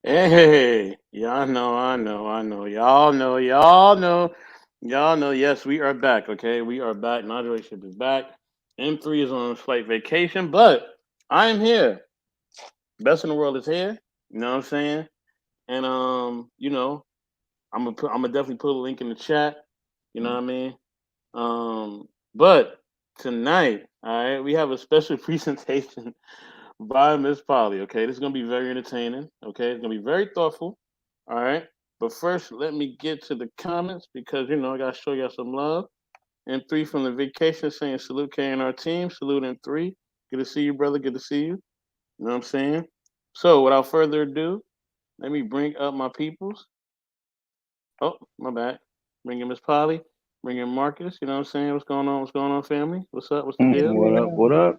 Hey, y'all know, I know, y'all know. Yes, we are back. Okay, we are back. Not relationship is back. M3 is on flight vacation, but I am here. Best in the world is here. You know what I'm saying? And I'm gonna definitely put a link in the chat. You know what I mean? But tonight, all right, we have a special presentation by Miss Polly. Okay, this is gonna be very entertaining. Okay, it's gonna be very thoughtful. All right, but first, let me get to the comments because I gotta show y'all some love. And three from the vacation saying salute K and our team. Salute in three. Good to see you, brother. Good to see you. You know what I'm saying? So, without further ado, let me bring up my peoples. Oh, my bad. Bring in Miss Polly. Bring in Marcus. You know what I'm saying? What's going on? What's going on, family? What's up? What's the deal? What up? What up?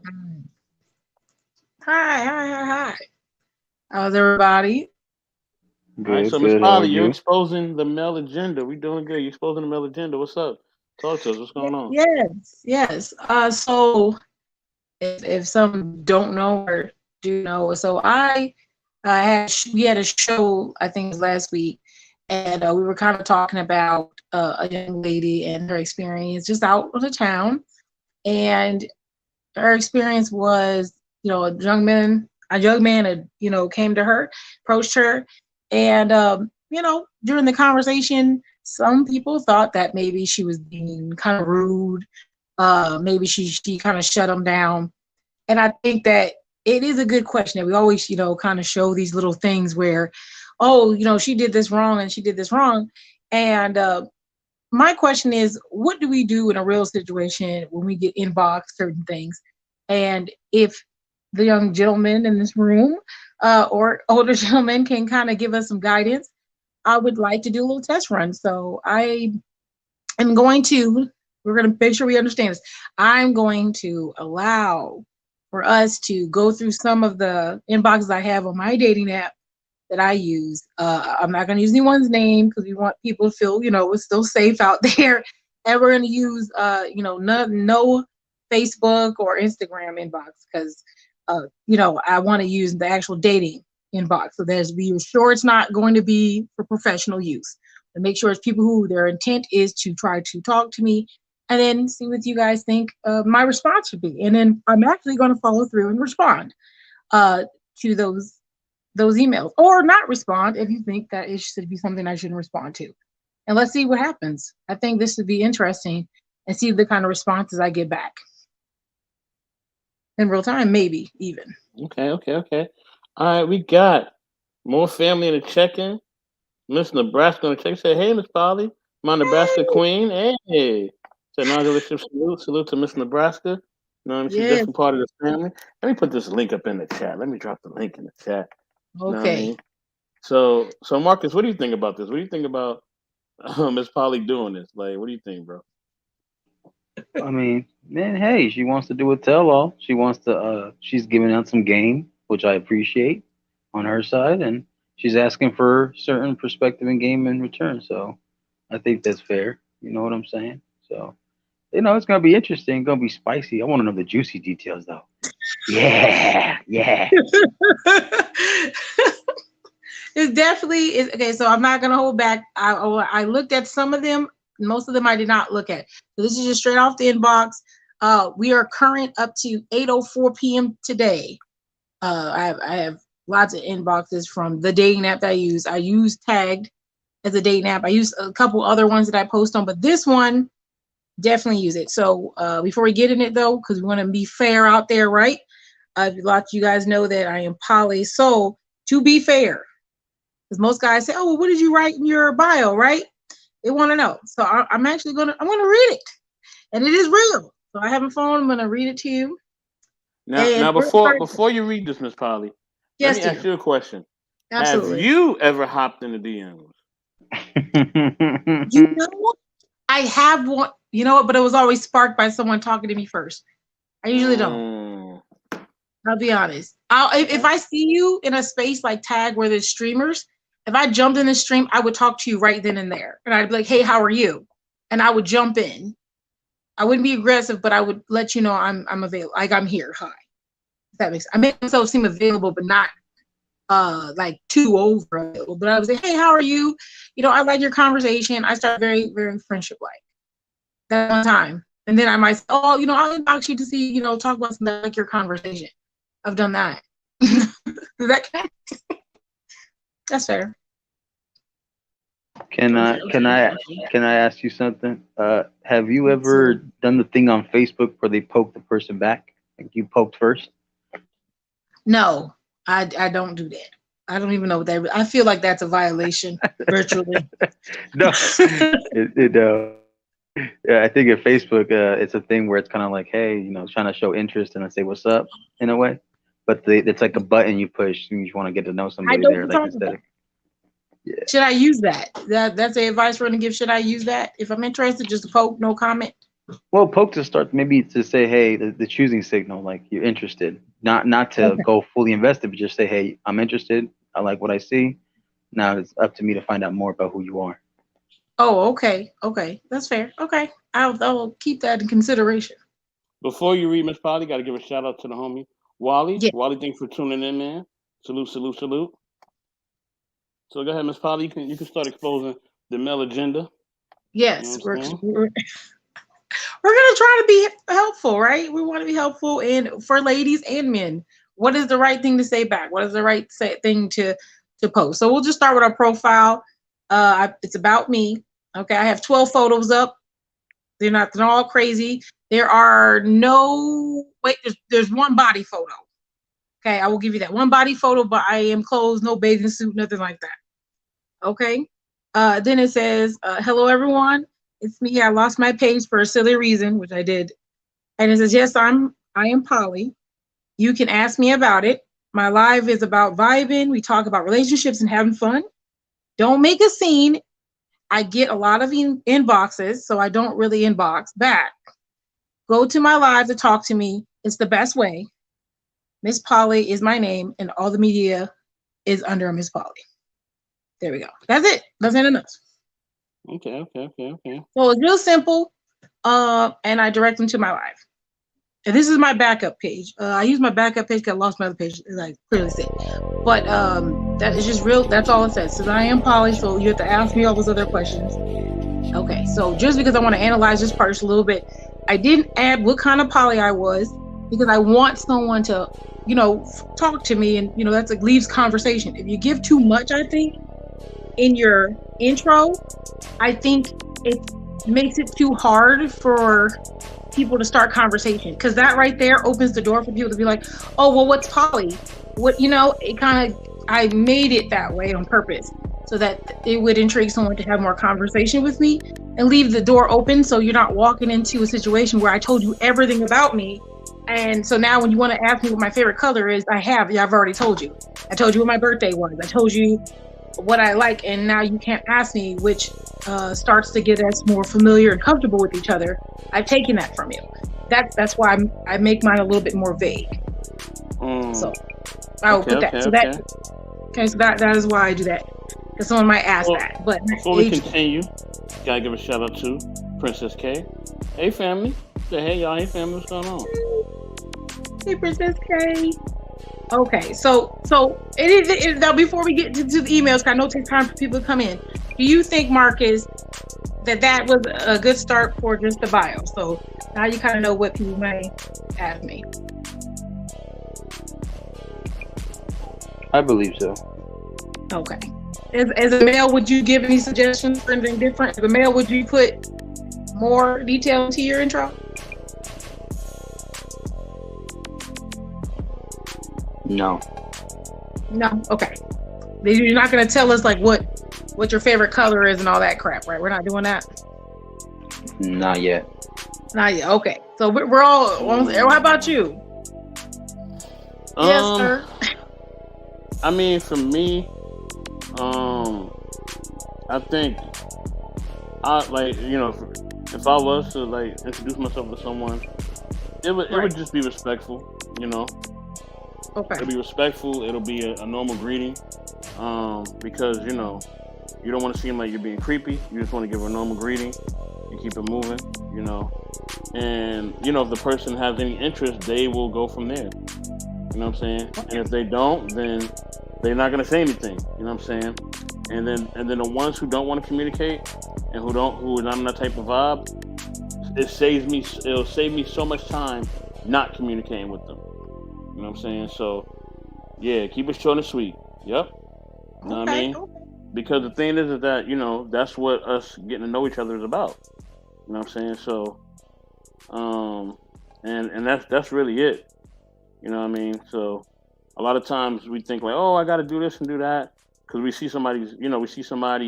Hi, hi, hi, hi. How's everybody? All right, Good, so Miss good. How are Polly, you're you? exposing the male agenda. We doing good. You're exposing the male agenda. What's up? Talk to us. What's going on? Yes, yes. So if some don't know or do know, so we had a show, I think it was last week, and we were kind of talking about a young lady and her experience just out of the town, and her experience was, a young man had, came to her, approached her, and during the conversation, some people thought that maybe she was being kind of rude. Maybe she kind of shut him down, and I think that it is a good question that we always, kind of show these little things where, oh, she did this wrong and she did this wrong, and my question is, what do we do in a real situation when we get inbox certain things? And if the young gentleman in this room or older gentleman can kind of give us some guidance, I would like to do a little test run. So I am going to, we're going to make sure we understand this. I'm going to allow for us to go through some of the inboxes I have on my dating app that I use. I'm not going to use anyone's name because we want people to feel, it's still safe out there. And we're going to use, no Facebook or Instagram inbox because, I want to use the actual dating inbox. So we're sure it's not going to be for professional use. And make sure it's people who their intent is to try to talk to me and then see what you guys think my response should be. And then I'm actually going to follow through and respond uh, to those emails or not respond if you think that it should be something I shouldn't respond to. And let's see what happens. I think this would be interesting and see the kind of responses I get back in real time, maybe even. Okay, okay, okay. All right, we got more family in the check-in. Miss Nebraska on the check said, "Hey, Miss Polly, my Nebraska Hey, queen. Hey." Said, "Non relationship salute, salute to Miss Nebraska. You know, what I mean? She's yes, definitely part of the family." Let me put this link up in the chat. Let me drop the link in the chat. You know what I okay. mean? So Marcus, what do you think about this? What do you think about Miss Polly doing this? Like, what do you think, bro? I mean, man, hey, she wants to do a tell-all. She wants to. She's giving out some game, which I appreciate on her side, and she's asking for certain perspective and game in return. So I think that's fair. You know what I'm saying? So it's gonna be interesting. Gonna be spicy. I want to know the juicy details, though. Yeah, yeah. It's definitely is okay. So I'm not gonna hold back. I looked at some of them. Most of them I did not look at. So this is just straight off the inbox. We are current up to 8:04 p.m. today. I have lots of inboxes from the dating app that I use. I use Tagged as a dating app. I use a couple other ones that I post on, but this one definitely use it. So before we get in it though, because we want to be fair out there, right? A lot of you guys know that I am poly. So to be fair, because most guys say, "Oh, well, what did you write in your bio?" Right? They want to know. So I'm actually I'm gonna read it, and it is real. So I have a phone. I'm gonna read it to you. Now And before you read this, Miss Polly, let yes, me ask dear, you a question. Have absolutely. you ever hopped in the DMs? You know what? I have one. You know what? But it was always sparked by someone talking to me first. I usually don't. Mm, I'll be honest. If okay. I see you in a space like Tag where there's streamers, if I jumped in the stream, I would talk to you right then and there, and I'd be like, "Hey, how are you?" And I would jump in. I wouldn't be aggressive, but I would let you know I'm available. Like I'm here. Hi. If that makes. I make myself seem available, but not. like too over it. But I was like, hey, how are you? I like your conversation. I start very, very friendship like that one time. And then I might say, oh, I'll inbox you to see, talk about something like your conversation. I've done that. Does that count? That's fair. Can I ask you something? Have you ever done the thing on Facebook where they poke the person back? Like you poked first? No, I don't do that. I don't even know what that is. I feel like that's a violation virtually. No. Yeah, I think at Facebook, it's a thing where it's kind of like, hey, trying to show interest and say what's up in a way. But it's like a button you push and you want to get to know somebody there. Like instead of, yeah. Should I use that? That's the advice we're gonna give. Should I use that? If I'm interested, just poke, no comment. Well, poke to start, maybe to say, hey, the choosing signal, like you're interested, not to go fully invested, but just say, hey, I'm interested. I like what I see. Now it's up to me to find out more about who you are. Oh, okay, that's fair. Okay, I'll keep that in consideration. Before you read, Miss Polly, got to give a shout out to the homie Wally. Yeah. Wally, thanks for tuning in, man. Salute. So go ahead, Miss Polly. You can start exposing the male agenda. Yes, we're gonna try to be helpful, right? We want to be helpful, and for ladies and men, what is the right thing to say back? What is the right thing to post? So we'll just start with our profile. It's about me. Okay, I have 12 photos up. They're all crazy. There are there's one body photo. Okay, I will give you that one body photo, but I am clothed, no bathing suit, nothing like that. Okay. Then it says, hello everyone. It's me. I lost my page for a silly reason, which I did. And it says, yes, I am Polly. You can ask me about it. My live is about vibing. We talk about relationships and having fun. Don't make a scene. I get a lot of inboxes, so I don't really inbox back. Go to my live to talk to me. It's the best way. MzPoly is my name, and all the media is under MzPoly. There we go. That's it. That's not enough. Okay. So it's real simple, and I direct them to my live. And this is my backup page. I use my backup page because I lost my other page, as I clearly said. But that is just real. That's all it says. It says I am Polly, so you have to ask me all those other questions. Okay, so just because I want to analyze this part just a little bit, I didn't add what kind of Polly I was because I want someone to, talk to me, and that's like leaves conversation. If you give too much, I think, in your intro, I think it makes it too hard for people to start conversation, because that right there opens the door for people to be like, oh, well, what's Polly? What, it kind of, I made it that way on purpose so that it would intrigue someone to have more conversation with me and leave the door open so you're not walking into a situation where I told you everything about me. And so now when you want to ask me what my favorite color is, I've already told you. I told you what my birthday was. I told you what I like, and now you can't ask me, which starts to get us more familiar and comfortable with each other. I've taken that from you. That's why I make mine a little bit more vague. So I will put that. So that is why I do that. Because someone might ask that. But before we continue, gotta give a shout out to Princess K. Hey family. Say hey y'all. Hey family. What's going on? Hey Princess K. Okay, so it is now. Before we get to the emails, I know it takes time for people to come in. Do you think, Marcus, that was a good start for just the bio? So now you kind of know what people may ask me. I believe so. Okay. As a male, would you give any suggestions for anything different? As a male, would you put more detail into your intro? No. Okay. You're not going to tell us like what your favorite color is and all that crap, right? We're not doing that. Not yet. Okay. So we're all. How about you? Yes, sir. I mean, for me, I think if I was to introduce myself to someone, it would just be respectful, Okay. It'll be respectful. It'll be a normal greeting, because you don't want to seem like you're being creepy. You just want to give a normal greeting and keep it moving, And if the person has any interest, they will go from there. You know what I'm saying? And if they don't, then they're not gonna say anything. You know what I'm saying? And then the ones who don't want to communicate and who are not in that type of vibe, it'll save me so much time not communicating with them. You know what I'm saying? So yeah, keep it short and sweet. Yep. You know what I mean? Okay. Because the thing is that, you know, that's what us getting to know each other is about. You know what I'm saying? So and that's really it. You know what I mean? So a lot of times we think like, oh, I got to do this and do that because we see somebody,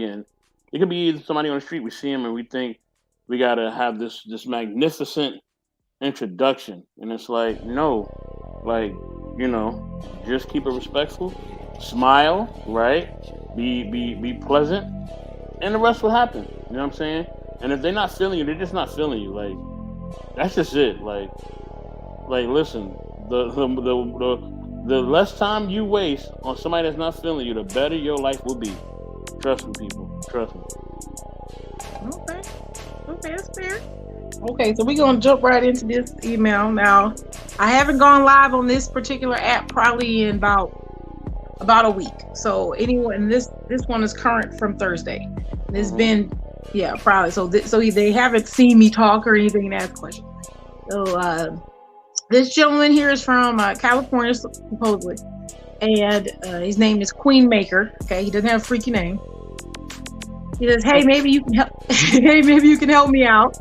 and it could be either somebody on the street. We see him and we think we got to have this magnificent introduction, and it's like, no, like, you know, just keep it respectful, smile, right? Be pleasant, and the rest will happen. You know what I'm saying? And if they're not feeling you, they're just not feeling you. Like, that's just it. Like listen, the less time you waste on somebody that's not feeling you, the better your life will be. Trust me, people. Trust me. Okay, that's fair. Okay, so we're gonna jump right into this email now. I haven't gone live on this particular app probably in about a week. So anyone, this one is current from Thursday. It's been, yeah, probably. So they haven't seen me talk or anything and ask questions. So this gentleman here is from California, supposedly, and his name is Queen Maker. Okay, he doesn't have a freaky name. He says, "Hey, maybe you can help. Hey, maybe you can help me out.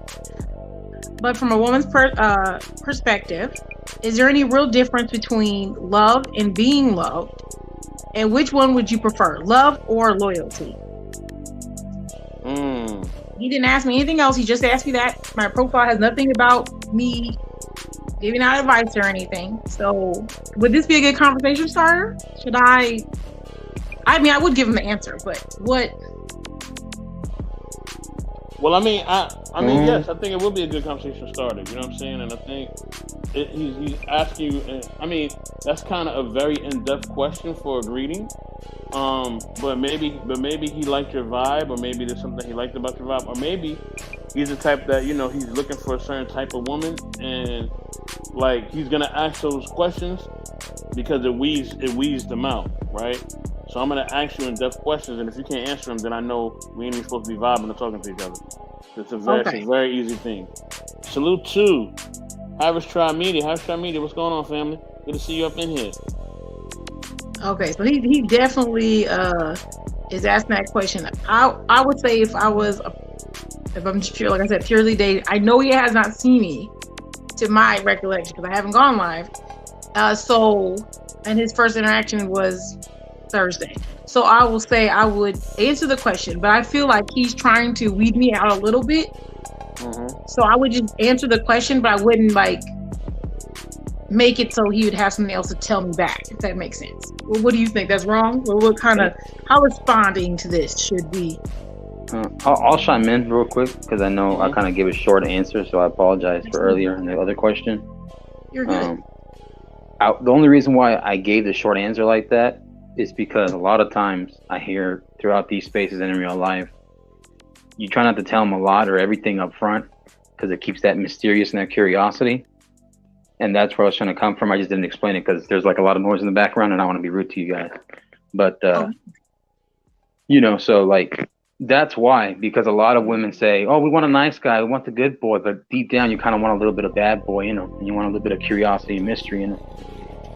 But from a woman's perspective, is there any real difference between love and being loved? And which one would you prefer, love or loyalty?" He didn't ask me anything else. He just asked me that. My profile has nothing about me giving out advice or anything. So would this be a good conversation starter? Should I mean, I would give him the answer, but what? Well, I mean, yes, I think it will be a good conversation starter. You know what I'm saying? And I think he's asking you. I mean, that's kind of a very in-depth question for a greeting. But maybe he liked your vibe, or maybe there's something he liked about your vibe, or maybe he's the type that, you know, he's looking for a certain type of woman, and like he's gonna ask those questions because it weeds them out, right? So I'm gonna ask you in-depth questions, and if you can't answer them, then I know we ain't even supposed to be vibing or talking to each other. It's a very easy thing. Salute to Harris Tribe Media. What's going on, family? Good to see you up in here. Okay, so he definitely is asking that question. I would say if I'm just pure, like I said, purely dating. I know he has not seen me, to my recollection, because I haven't gone live. And his first interaction was Thursday. So I will say I would answer the question, but I feel like he's trying to weed me out a little bit. So I would just answer the question, but I wouldn't like make it so he would have something else to tell me back, if that makes sense. Well, what do you think? That's wrong? Well, how responding to this should be? I'll chime in real quick because I know I kind of gave a short answer, so I apologize for earlier in the other question. You're good. The only reason why I gave the short answer like that is because a lot of times I hear throughout these spaces and in real life, you try not to tell them a lot or everything up front because it keeps that mysterious and that curiosity. And that's where I was trying to come from. I just didn't explain it because there's like a lot of noise in the background and I want to be rude to you guys. But, you know, so like, that's why, because a lot of women say, oh, we want a nice guy, we want the good boy, but deep down you kind of want a little bit of bad boy, you know, and you want a little bit of curiosity and mystery in it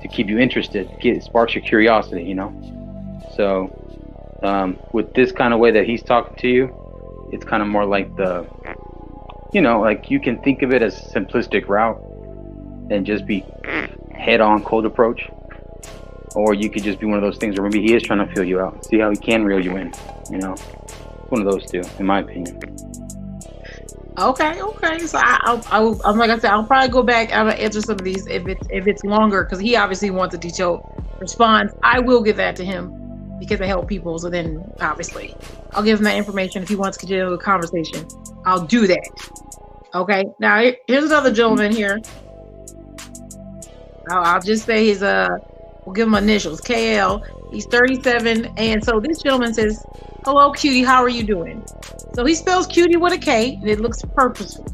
to keep you interested. It sparks your curiosity, you know. So with this kind of way that he's talking to you, it's kind of more like you know, like you can think of it as a simplistic route and just be head-on cold approach, or you could just be one of those things where maybe he is trying to feel you out, see how he can reel you in, you know. One of those two, in my opinion. Okay. So I'm like I said, I'll probably go back and answer some of these if it's longer, because he obviously wants a detailed response. I will give that to him because I help people. So then obviously I'll give him that information if he wants to continue the conversation. I'll do that. Okay. Now here's another gentleman here. I'll just say his we'll give him initials, KL. He's 37, and so this gentleman says, "Hello, cutie. How are you doing?" So he spells cutie with a K, and it looks purposeful.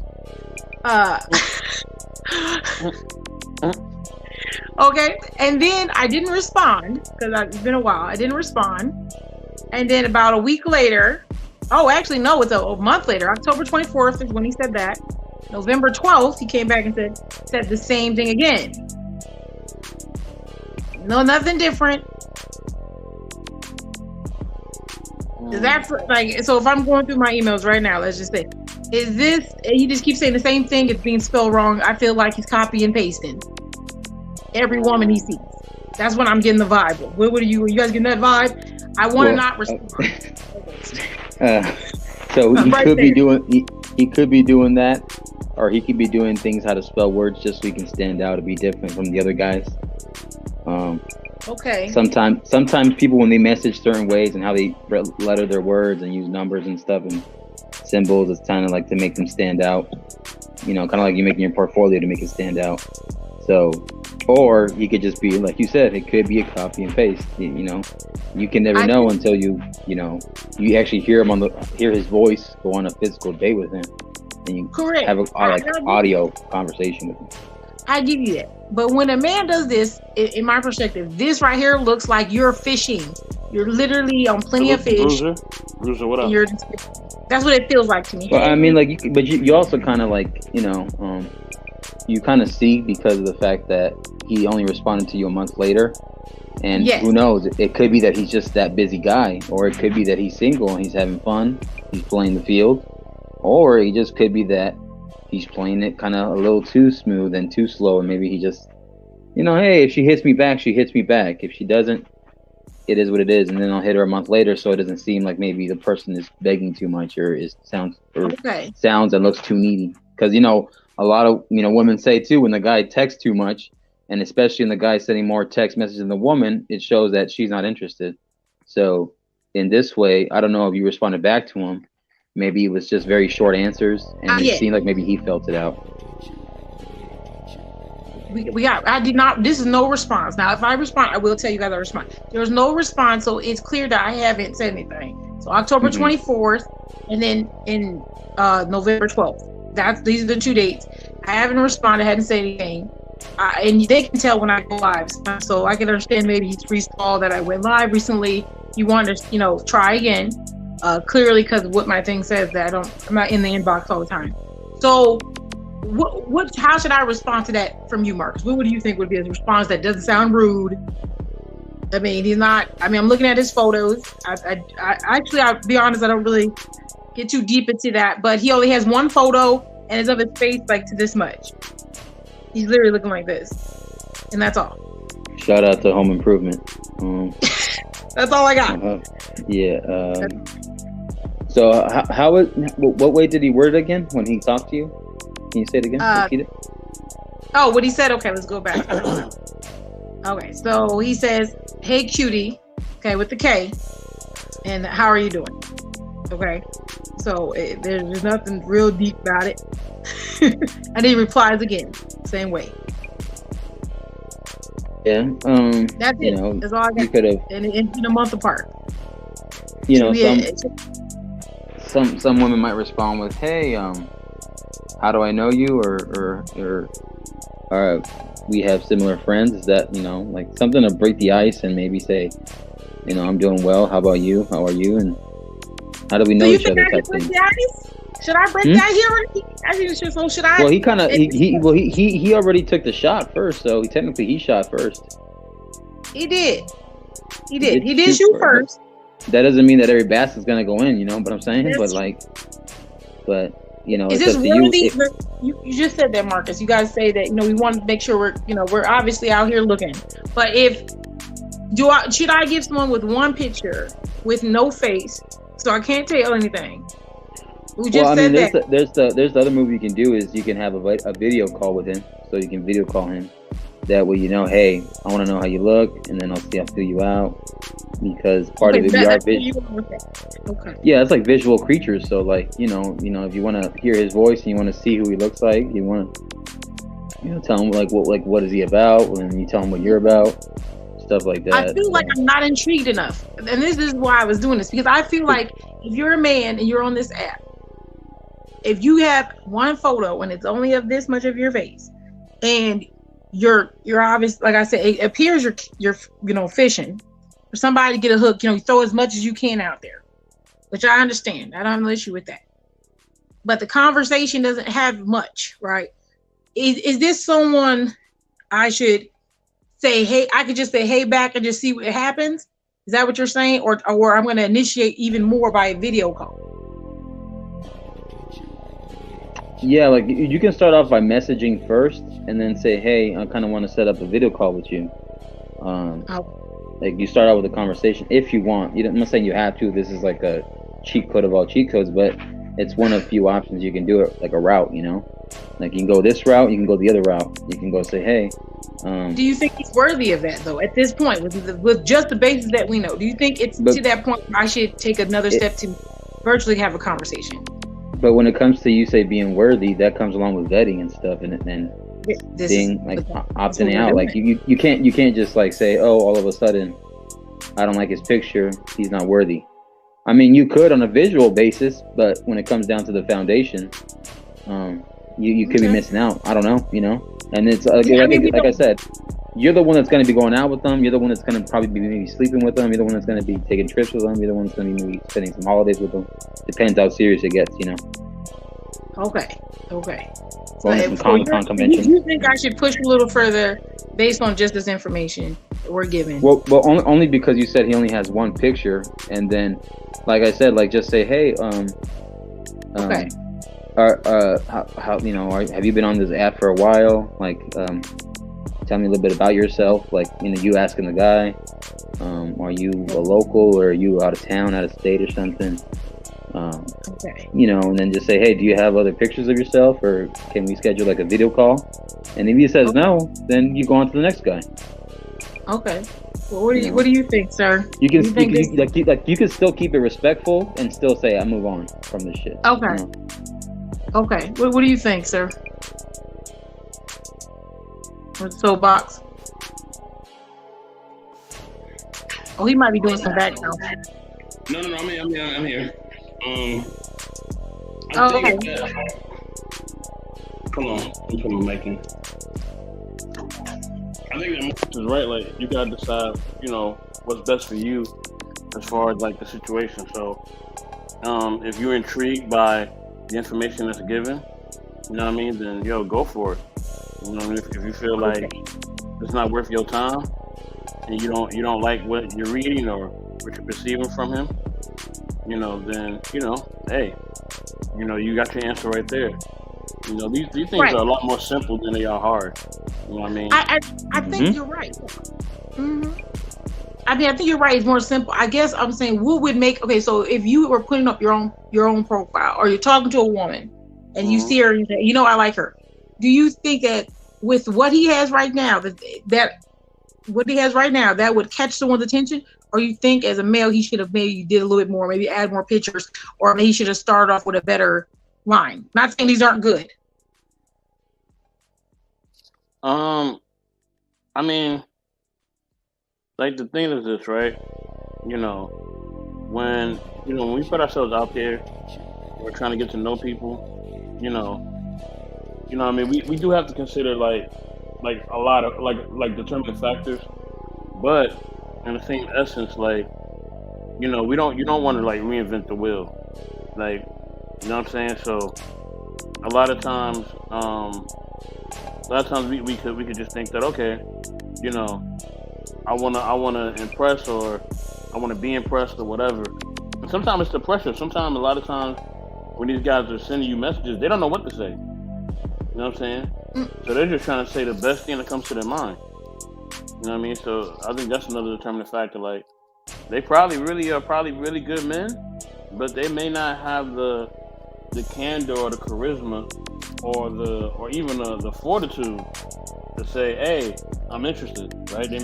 Okay, and then I didn't respond because it's been a while. I didn't respond, and then about a week later, oh, actually no, it's a month later. October 24th is when he said that. November 12th, he came back and said the same thing again. No, nothing different. Is that like, so if I'm going through my emails right now, let's just say, is this, he just keeps saying the same thing, it's being spelled wrong. I feel like he's copy and pasting every woman he sees. That's when I'm getting the vibe. What are you guys getting that vibe? I want to not respond. So he Right could there. be doing, he could be doing that, or he could be doing things how to spell words just so he can stand out and be different from the other guys. Okay. Sometimes people, when they message certain ways and how they letter their words and use numbers and stuff and symbols, it's kind of like to make them stand out. You know, kind of like you making your portfolio to make it stand out. So, or he could just be like you said, it could be a copy and paste. You know, you can never know until you actually hear his voice, go on a physical date with him, and you Correct. have a audio conversation with him. I give you that. But when a man does this, in my perspective, this right here looks like you're fishing. You're literally on plenty of fish. Bruiser, what up? That's what it feels like to me. Well, I mean, like, you also kind of like, you kind of see because of the fact that he only responded to you a month later. And yes. Who knows? It could be that he's just that busy guy, or it could be that he's single and he's having fun. He's playing the field, or he just could be that he's playing it kind of a little too smooth and too slow, and maybe he just, hey, if she hits me back, she hits me back. If she doesn't, it is what it is, and then I'll hit her a month later, so it doesn't seem like maybe the person is begging too much or sounds and looks too needy. Because a lot of women say too, when the guy texts too much, and especially when the guy sending more text messages than the woman, it shows that she's not interested. So in this way, I don't know if you responded back to him. Maybe it was just very short answers, and it seemed like maybe he felt it out. I did not. This is no response. Now, if I respond, I will tell you guys I respond. There was no response, so it's clear that I haven't said anything. So October 24th, and then in November 12th. These are the 2 dates. I haven't responded. Hadn't said anything. And they can tell when I go live, so I can understand maybe he's freestalled that I went live recently. He wanted to, try again. Clearly, because what my thing says that I'm not in the inbox all the time. So, how should I respond to that from you, Marcus? What do you think would be a response that doesn't sound rude? I mean, he's not. I mean, I'm looking at his photos. I'll be honest, I don't really get too deep into that. But he only has one photo, and it's of his face like to this much. He's literally looking like this, and that's all. Shout out to Home Improvement. That's all I got. So what way did he word it again when he talked to you? Can you say it again? Repeat it. Oh, what he said? Okay, let's go back. Okay, so he says, "Hey, cutie," okay, with the K, and how are you doing? Okay, so there's nothing real deep about it. And he replies again, same way. Yeah. That's it. That's all I got. You could have, and in a month apart. Some women might respond with, "Hey, how do I know you?" Or we have similar friends. Is that like something to break the ice and maybe say, I'm doing well. How about you? How are you? And how do we know each other? Type thing. Should I break that here? So should I? Well, he already took the shot first, so he shot first. He did. He did shoot first. That doesn't mean that every basket's gonna go in, but I'm saying, is this worthy? You just said that, Marcus. You guys say that we want to make sure we're obviously out here looking. But should I give someone with one picture with no face, so I can't tell anything? There's the other move you can do is you can have a video call with him, so you can video call him. That way, hey, I want to know how you look, and then I'll feel you out, because part of it we are visual. Okay. Yeah, it's like visual creatures. So if you want to hear his voice and you want to see who he looks like, you want to tell him what is he about, and you tell him what you're about, stuff like that. I feel like I'm not intrigued enough, and this is why I was doing this, because I feel like if you're a man and you're on this app, if you have one photo and it's only of this much of your face, and you're obvious. Like I said, it appears you're fishing for somebody to get a hook. You throw as much as you can out there, which I understand. I don't have an issue with that. But the conversation doesn't have much, right? Is this someone I should say, hey, I could just say, hey, back and just see what happens? Is that what you're saying? Or I'm going to initiate even more by a video call? Yeah, like you can start off by messaging first and then say, hey, I kind of want to set up a video call with you. Like you start out with a conversation if you want. I'm not saying you have to. This is like a cheat code of all cheat codes, but it's one of few options you can do it, like a route, Like you can go this route, you can go the other route. You can go say, hey. Do you think he's worthy of that, though, at this point, with just the basis that we know? Do you think it's to that point I should take another step to virtually have a conversation? But when it comes to you say being worthy, that comes along with vetting and stuff, and being like opting out. Like you can't just like say, oh, all of a sudden, I don't like his picture, he's not worthy. I mean, you could on a visual basis, but when it comes down to the foundation, you could be missing out. I don't know, And it's like I said, you're the one that's going to be going out with them. You're the one that's going to probably be maybe sleeping with them. You're the one that's going to be taking trips with them. You're the one that's going to be maybe spending some holidays with them. Depends how serious it gets, Okay. Going to some Con convention. You think I should push a little further based on just this information that we're given? Well, only because you said he only has one picture, and then, like I said, like just say, hey, okay. How have you been on this app for a while? Like, tell me a little bit about yourself. Like, you asking the guy, are you a local or are you out of town, out of state or something? Okay. And then just say, hey, do you have other pictures of yourself, or can we schedule like a video call? And if he says no, then you go on to the next guy. Okay. Well, what do you think, sir? You can you can still keep it respectful and still say, I move on from this shit. Okay. Okay. What do you think, sir? With SoapBox. Oh, he might be doing some background. No, I'm here. Okay. Hold on, I'm putting my mic in. I think that is right. Like, you gotta decide, what's best for you as far as like the situation. So, if you're intrigued by the information that's given, then go for it. If you feel like it's not worth your time and you don't like what you're reading or what you're perceiving from him, then hey, you got your answer right there. These things are a lot more simple than they are hard. You know what I mean? I think you're right. Mm-hmm. I think you're right. It's more simple. I guess I'm saying what would make so if you were putting up your own profile or you're talking to a woman and you see her and you say, I like her. Do you think that with what he has right now, that would catch someone's attention? Or you think as a male he should have maybe did a little bit more, maybe add more pictures, or maybe he should have started off with a better line? Not saying these aren't good. I mean, like the thing is this, right? When we put ourselves out there, we're trying to get to know people. I mean, we do have to consider like a lot of like determining factors, but in the same essence, like you don't want to like reinvent the wheel, like you know what I'm saying. So a lot of times we could just think that okay, I wanna impress or I wanna be impressed or whatever. And sometimes it's the pressure. Sometimes a lot of times when these guys are sending you messages, they don't know what to say. You know what I'm saying? So they're just trying to say the best thing that comes to their mind. You know what I mean? So I think that's another determining factor. Like, they probably really good men, but they may not have the candor or the charisma or even the fortitude to say, hey, I'm interested, right? They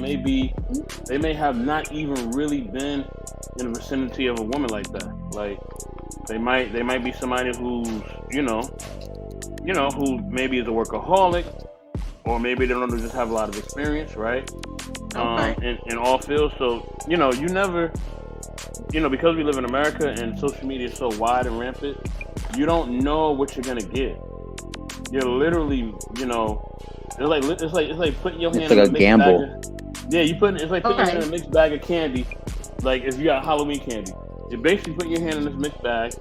may have not even really been in the vicinity of a woman like that. Like, they might be somebody who's, who maybe is a workaholic, or maybe they don't just have a lot of experience, right? In all fields. So, you never, because we live in America and social media is so wide and rampant, you don't know what you're going to get. You're literally, It's like putting your hand It's in like a a mixed gamble. bag. It's like putting your hand in a mixed bag of candy. Like if you got Halloween candy, you're basically putting your hand in this mixed bag,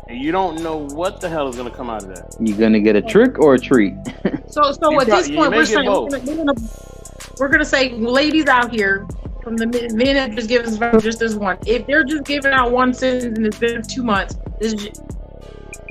and you don't know what the hell is gonna come out of that. You gonna get a trick or a treat? So at this point, we're saying we're gonna say, ladies out here, from the men that just give us just this one. If they're just giving out one sentence and it's been 2 months,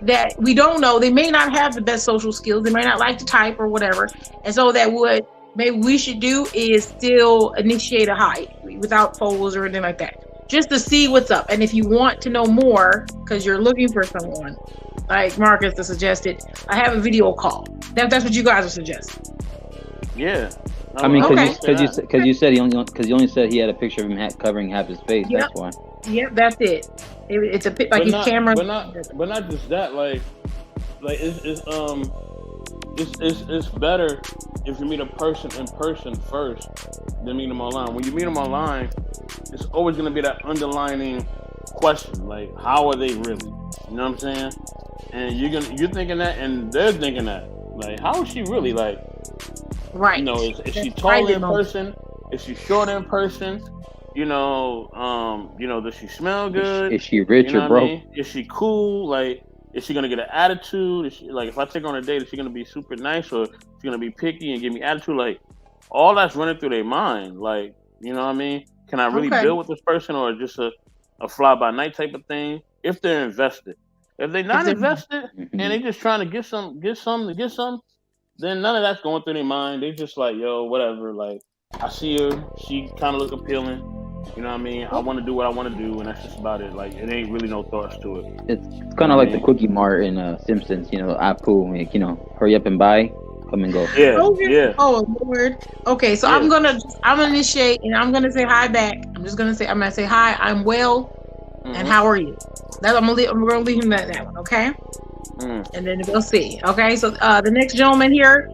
that we don't know. They may not have the best social skills. They may not like to type or whatever. And so that what maybe we should do is still initiate a hide without photos or anything like that, just to see what's up. And if you want to know more, because you're looking for someone, like Marcus has suggested, I have a video call. That's what you guys are suggesting. Yeah. I mean, because you said he only said he had a picture of him covering half his face. Yep. That's why. Yep, that's it. It's a like his camera. But not just that. Like it's better if you meet a person in person first than meet them online. When you meet them online, it's always gonna be that underlining question, like how are they really? You know what I'm saying? And you're thinking that, and they're thinking that. Like, how is she really? Like, right? You know, is she tall in person? Is she short in person? You know, does she smell good? Is she rich or broke? I mean? Is she cool? Like, is she gonna get an attitude? Is she, like, if I take her on a date, is she gonna be super nice, or is she gonna be picky and give me attitude? Like, all that's running through their mind. Like, you know what I mean? Can I really build with this person, or just a fly by night type of thing? If they're invested, if they're not invested and they just trying to get some, then none of that's going through their mind. They just like, yo, whatever. Like, I see her, she kind of look appealing. You know what I mean? I want to do what I want to do, and that's just about it. Like, it ain't really no thoughts to it. It's kind of like the Cookie Mart in Simpsons. You know, Apu, like, you know, hurry up and buy, come and go. Yeah, yeah. Oh Lord. Okay, so I'm gonna initiate, and I'm gonna say hi back. I'm gonna say hi. I'm well, and how are you? That's I'm gonna leave him that one. Okay. And then we'll see. Okay, so the next gentleman here.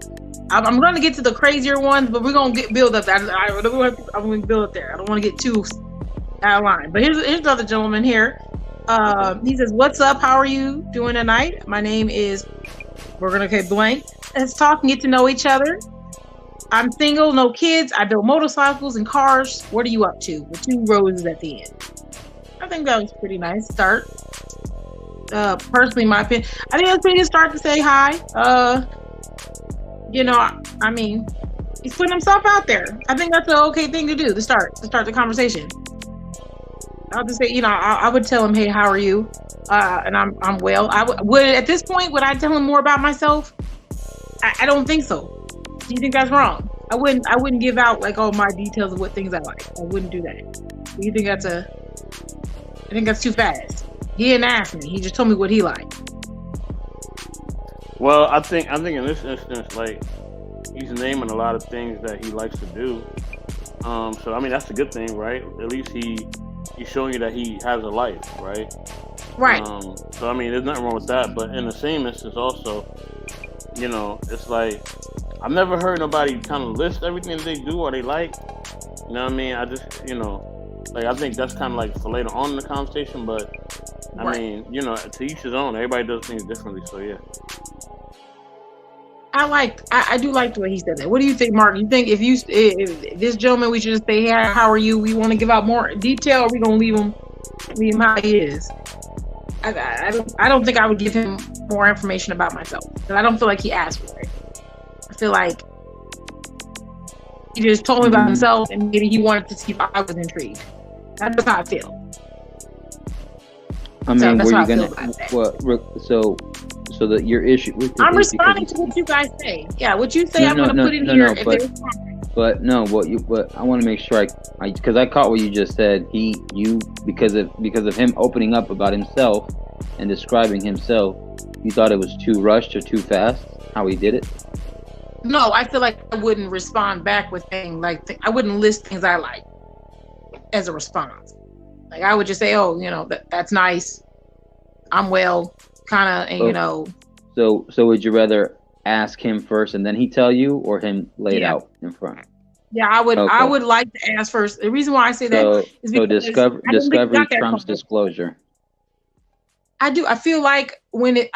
I'm going to get to the crazier ones, but we're going to build up. I'm going to build up there. I don't want to get too out of line. But here's another gentleman here. He says, "What's up? How are you doing tonight? My name is." We're going to blank. Let's talk and get to know each other. I'm single, no kids. I build motorcycles and cars. What are you up to? With 2 roses at the end. I think that was a pretty nice start. Personally, in my opinion, I think that's a pretty good start to say hi. You know, I mean, he's putting himself out there. I think that's an okay thing to do to start the conversation. I'll just say, you know, I would tell him, "Hey, how are you?" And I'm well. I would at this point. Would I tell him more about myself? I don't think so. Do you think that's wrong? I wouldn't give out like all my details of what things I like. I wouldn't do that. Do you think I think that's too fast. He didn't ask me. He just told me what he liked. Well, I think in this instance, like, he's naming a lot of things that he likes to do. So I mean, that's a good thing, right? At least he's showing you that he has a life, right? Right. So I mean, there's nothing wrong with that. But in the same instance, also, you know, it's like I've never heard nobody kind of list everything that they do or they like. You know what I mean? I just, you know, like, I think that's kind of like for later on in the conversation. But I mean, you know, to each his own. Everybody does things differently. So yeah. I do like the way he said that. What do you think, Mark? You think if this gentleman, we should just say, "Hey, how are you?" We want to give out more detail, or we gonna leave him how he is? I don't think I would give him more information about myself, because I don't feel like he asked for it. I feel like he just told me about himself, and maybe he wanted to see if I was intrigued. That's how I feel. I mean, were you gonna? So that your issue with I'm responding to what you guys say. Yeah, what you say, I'm going to put in here. But I want to make sure because I caught what you just said. Because of him opening up about himself and describing himself, you thought it was too rushed or too fast how he did it. No, I feel like I wouldn't respond back with things like I wouldn't list things I like as a response. Like, I would just say, "Oh, you know, that's nice. I'm well." Kind of, and you know. So would you rather ask him first and then he tell you, or him lay it out in front? Yeah, I would. Okay. I would like to ask first. The reason why I say that is because discovery trumps disclosure. I do. I feel like when it's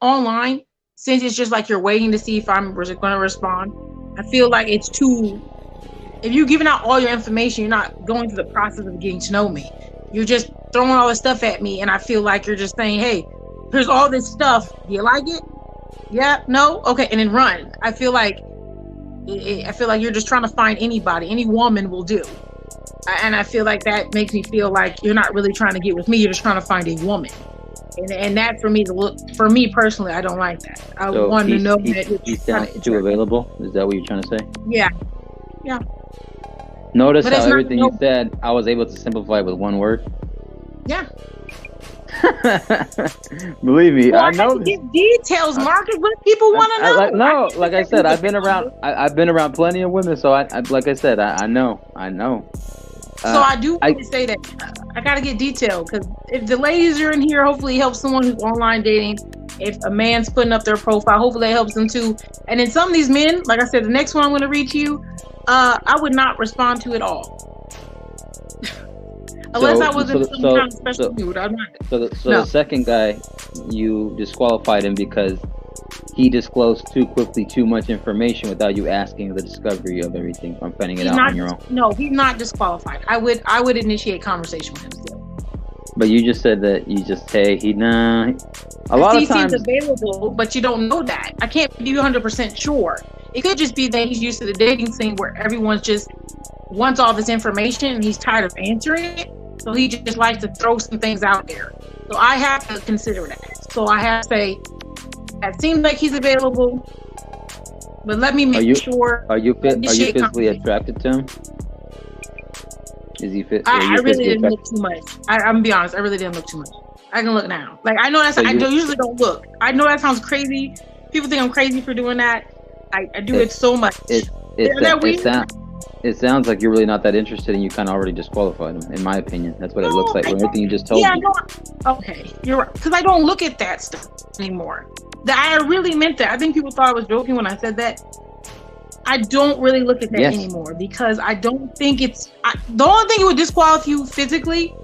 online. since it's just like you're waiting to see if I'm going to respond, I feel like it's too. If you're giving out all your information, you're not going through the process of getting to know me. You're just throwing all this stuff at me, and I feel like you're just saying, "Hey, here's all this stuff. Do you like it? Yeah, no, okay," and then run. I feel like you're just trying to find anybody. Any woman will do. And I feel like that makes me feel like you're not really trying to get with me. You're just trying to find a woman. And that for me personally, I don't like that. I want to know that he sounds too available. Is that what you're trying to say? Yeah. Notice how everything you said, I was able to simplify with one word. Yeah. Believe me, well, I know. To get details, Marcus. What people want to know? Like I said, I've been around. I've been around plenty of women, so I like I said, I know. So I do want to say that I gotta get detailed, because if the ladies are in here, hopefully it helps someone who's online dating. If a man's putting up their profile, hopefully that helps them too. And then some of these men, like I said, the next one I'm going to read to you, I would not respond to at all. Unless I was in some kind of special mood. I'm not. The second guy, you disqualified him because he disclosed too quickly too much information without you asking the discovery of everything from finding it out on your own. No, he's not disqualified. I would initiate conversation with him still. But you just said that you just say he lot of times seems available, but you don't know that. I can't be 100% sure. It could just be that he's used to the dating scene where everyone just wants all this information and he's tired of answering it. So he just likes to throw some things out there. So I have to consider that. So I have to say, it seems like he's available, but let me make sure. Are you physically attracted to him? Is he fit? I really didn't look too much. I'm gonna be honest. I really didn't look too much. I can look now. Like I know I usually don't look. I know that sounds crazy. People think I'm crazy for doing that. I do it so much. It sounds like you're really not that interested, and you kind of already disqualified him. In my opinion, that's what it looks like. Everything you just told me. Okay, you're right. Because I don't look at that stuff anymore. I really meant that. I think people thought I was joking when I said that. I don't really look at that anymore because I don't think it's. The only thing that would disqualify you physically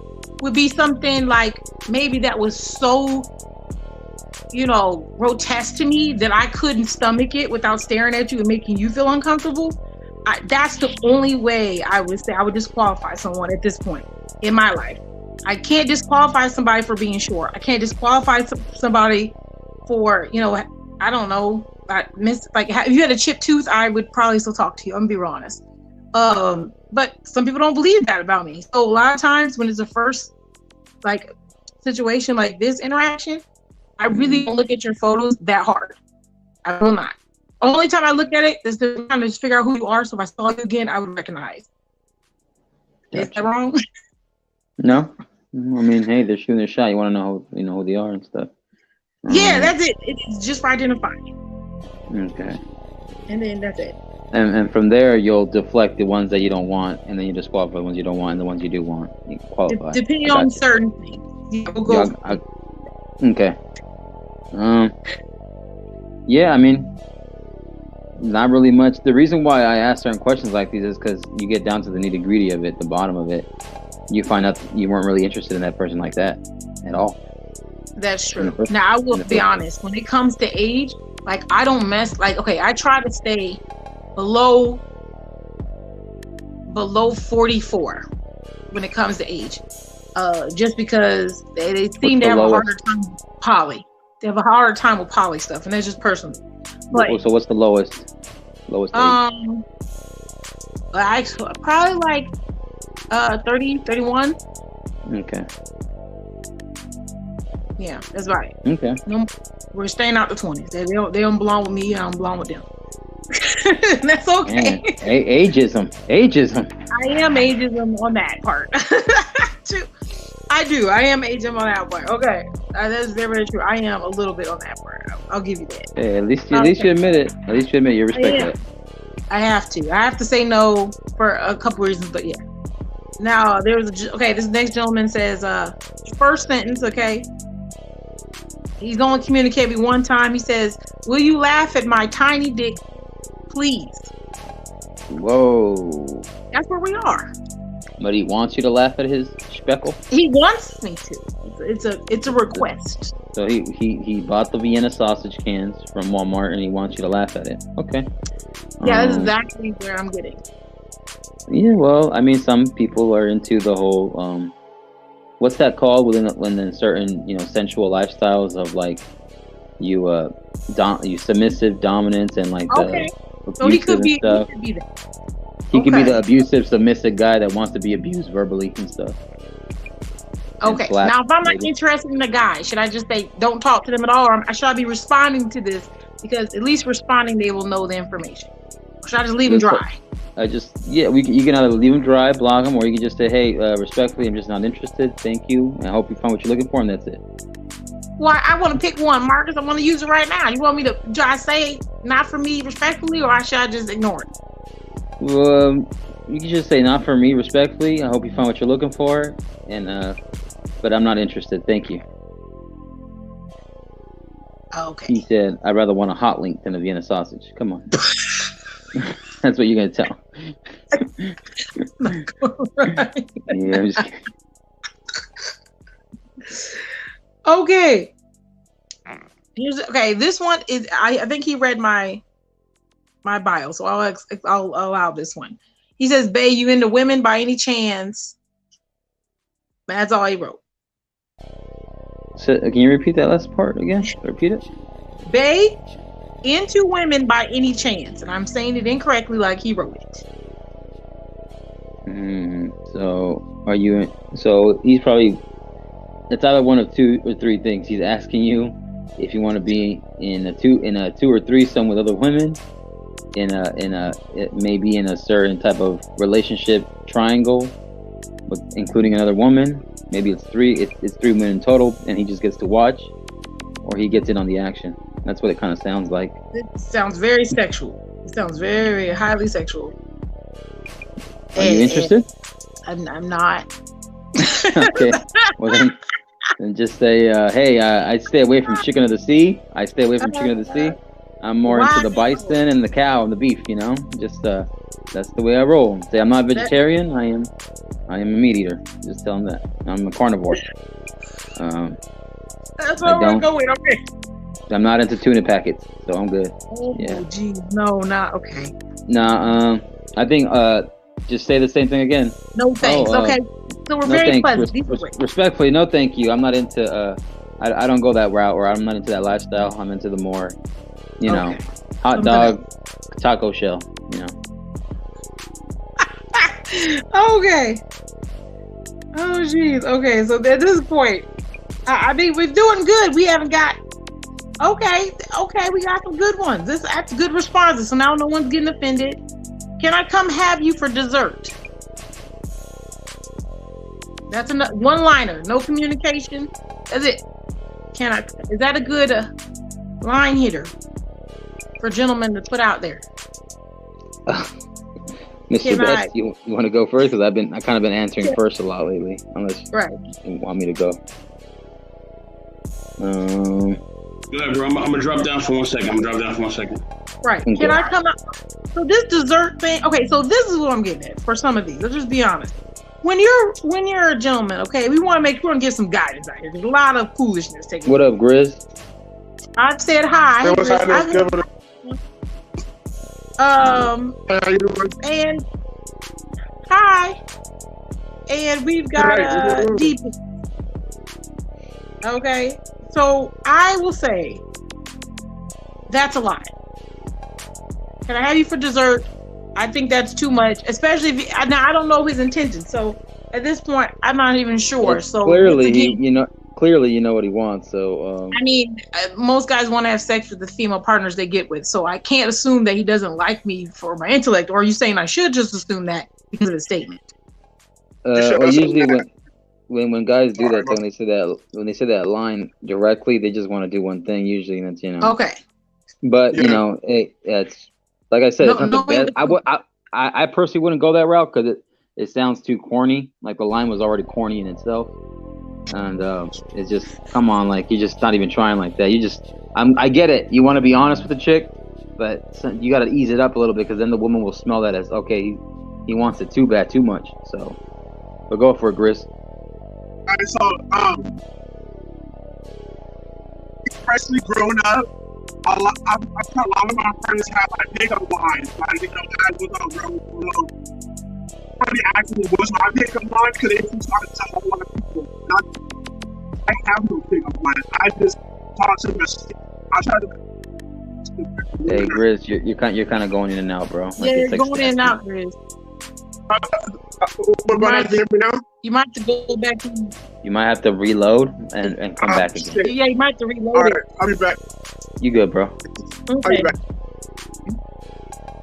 would be something like maybe that was so, grotesque to me that I couldn't stomach it without staring at you and making you feel uncomfortable. That's the only way I would say I would disqualify someone at this point in my life. I can't disqualify somebody for being short. I can't disqualify somebody for, I don't know. If you had a chipped tooth, I would probably still talk to you. I'm gonna be real honest. But some people don't believe that about me. So a lot of times when it's a first situation like this interaction, I really don't look at your photos that hard. I will not. Only time I look at it is to kind of just figure out who you are. So if I saw you again, I would recognize. Gotcha. Is that wrong? No. I mean, hey, they're shooting their shot. You want to know who they are and stuff. Yeah, that's it. It's just for identifying. Okay. And then that's it. And from there, you'll deflect the ones that you don't want, and then you disqualify the ones you don't want, and the ones you do want. You qualify. Depending on certain things. Okay. Yeah, I mean, not really much. The reason why I ask certain questions like these is because you get down to the nitty gritty of it, the bottom of it. You find out you weren't really interested in that person like that at all. That's true. Now, I will be honest. When it comes to age, I don't mess. I try to stay below 44 when it comes to age. Just because they seem to have a harder time with poly. They have a harder time with poly stuff, and that's just personal. But, so what's the lowest age? Probably 30, 31. Okay. Yeah, that's right. Okay. No, we're staying out the 20s. They don't belong with me. I don't belong with them. That's okay. Man, ageism. I am ageism on that part. I do. I am ageism on that part. Okay, that's very true. I am a little bit on that part. I'll give you that. Hey, at least you admit it. At least you admit you respect that. I have to. I have to say no for a couple reasons, but yeah. Now this next gentleman says, first sentence. Okay. He's going to communicate me one time. He says, "Will you laugh at my tiny dick, please?" Whoa. That's where we are. But he wants you to laugh at his speckle. He wants me to. It's a request. So he bought the Vienna sausage cans from Walmart and he wants you to laugh at it. Okay. Yeah, that's exactly where I'm getting. Yeah, well, I mean, some people are into the whole what's that called when certain sensual lifestyles of like you submissive dominance and like okay. the So he could be stuff. He could be the abusive submissive guy that wants to be abused verbally and stuff. Okay. Now, if I'm not interested in the guy, should I just say don't talk to them at all, or should I be responding to this? Because at least responding, they will know the information. Or should I just leave him dry? You can either leave him dry, block him, or you can just say, hey, respectfully, I'm just not interested. Thank you. I hope you find what you're looking for, and that's it. Well, I want to pick one, Marcus. I want to use it right now. You want me to? Do I say not for me respectfully, or should I just ignore it? You can just say not for me respectfully. I hope you find what you're looking for, and but I'm not interested. Thank you. Okay. He said, I'd rather want a hot link than a Vienna sausage. Come on. That's what you're going to tell. Right. Yeah, I'm just kidding. Okay. This one is, I think he read my bio, so I'll allow this one. He says, Bae, you into women by any chance? That's all he wrote. So, can you repeat that last part again? Repeat it. Bae, into women by any chance? And I'm saying it incorrectly like he wrote it. So, are you... So, he's probably... It's either one of two or three things. He's asking you if you want to be in a two or threesome with other women, maybe in a certain type of relationship triangle, including another woman. Maybe it's three. It's 3 women in total, and he just gets to watch, or he gets in on the action. That's what it kind of sounds like. It sounds very sexual. It sounds very highly sexual. Are you interested? I'm not. Okay. Well then just say, hey, I stay away from chicken of the sea. I stay away from chicken of the sea. I'm more into the bison and the cow and the beef. Just that's the way I roll. Say I'm not vegetarian. I am a meat eater. Just tell them that I'm a carnivore. That's what we're going. Okay. I'm not into tuna packets, so I'm good. Oh, geez. No, not okay. Nah, I think just say the same thing again. No thanks. Okay. So we're very pleasant. Respectfully, no thank you. I'm not into I don't go that route, or I'm not into that lifestyle. I'm into the more hot dog, taco shell, Okay. Oh jeez. Okay, so at this point, I mean, we're doing good. We haven't got. Okay, we got some good ones. That's good responses. So now no one's getting offended. Can I come have you for dessert? That's a one-liner. No communication. That's it. Is that a good line hitter for gentlemen to put out there? Mr. Best, you want to go first? Because I kind of been answering first a lot lately. Unless you want me to go. Go ahead, bro. I'm gonna drop down for 1 second. Right. Okay. Can I come out? So this dessert thing. Okay. So this is what I'm getting at for some of these. Let's just be honest. When you're a gentleman, okay, we want to get some guidance out here. There's a lot of foolishness taking. What up, Grizz? I said hi. And hi. And we've got deep. Okay. So I will say that's a lot. Can I have you for dessert? I think that's too much, especially if now I don't know his intentions. So at this point, I'm not even sure. So clearly, you know what he wants. So I mean, most guys want to have sex with the female partners they get with. So I can't assume that he doesn't like me for my intellect. Or are you saying I should just assume that because of the statement? Well, usually when guys do that, when they say that line directly, they just want to do one thing. Usually, that's Okay. But it's like I said, it's not the best. I personally wouldn't go that route because it sounds too corny. Like the line was already corny in itself, and it's just come on, like you're just not even trying like that. I get it. You want to be honest with the chick, but you got to ease it up a little bit because then the woman will smell that as okay. He wants it too bad, too much. So But go for it, Gris. Alright, so especially growing up, I've heard a lot of my friends have like pickup lines. Like, you know, guys somebody asked me what's my pickup line because they just started to tell a lot of people. I have no pickup line. I just talk to them. I try to. Hey, Gris, you're kind of going in and out, bro. Yeah, you're going in and out, Gris. What about hear me now? You might have to go back. You might have to reload and come back again. Shit. Yeah, you might have to reload All it. right, I'll be back. You good, bro? I'll Okay. be back.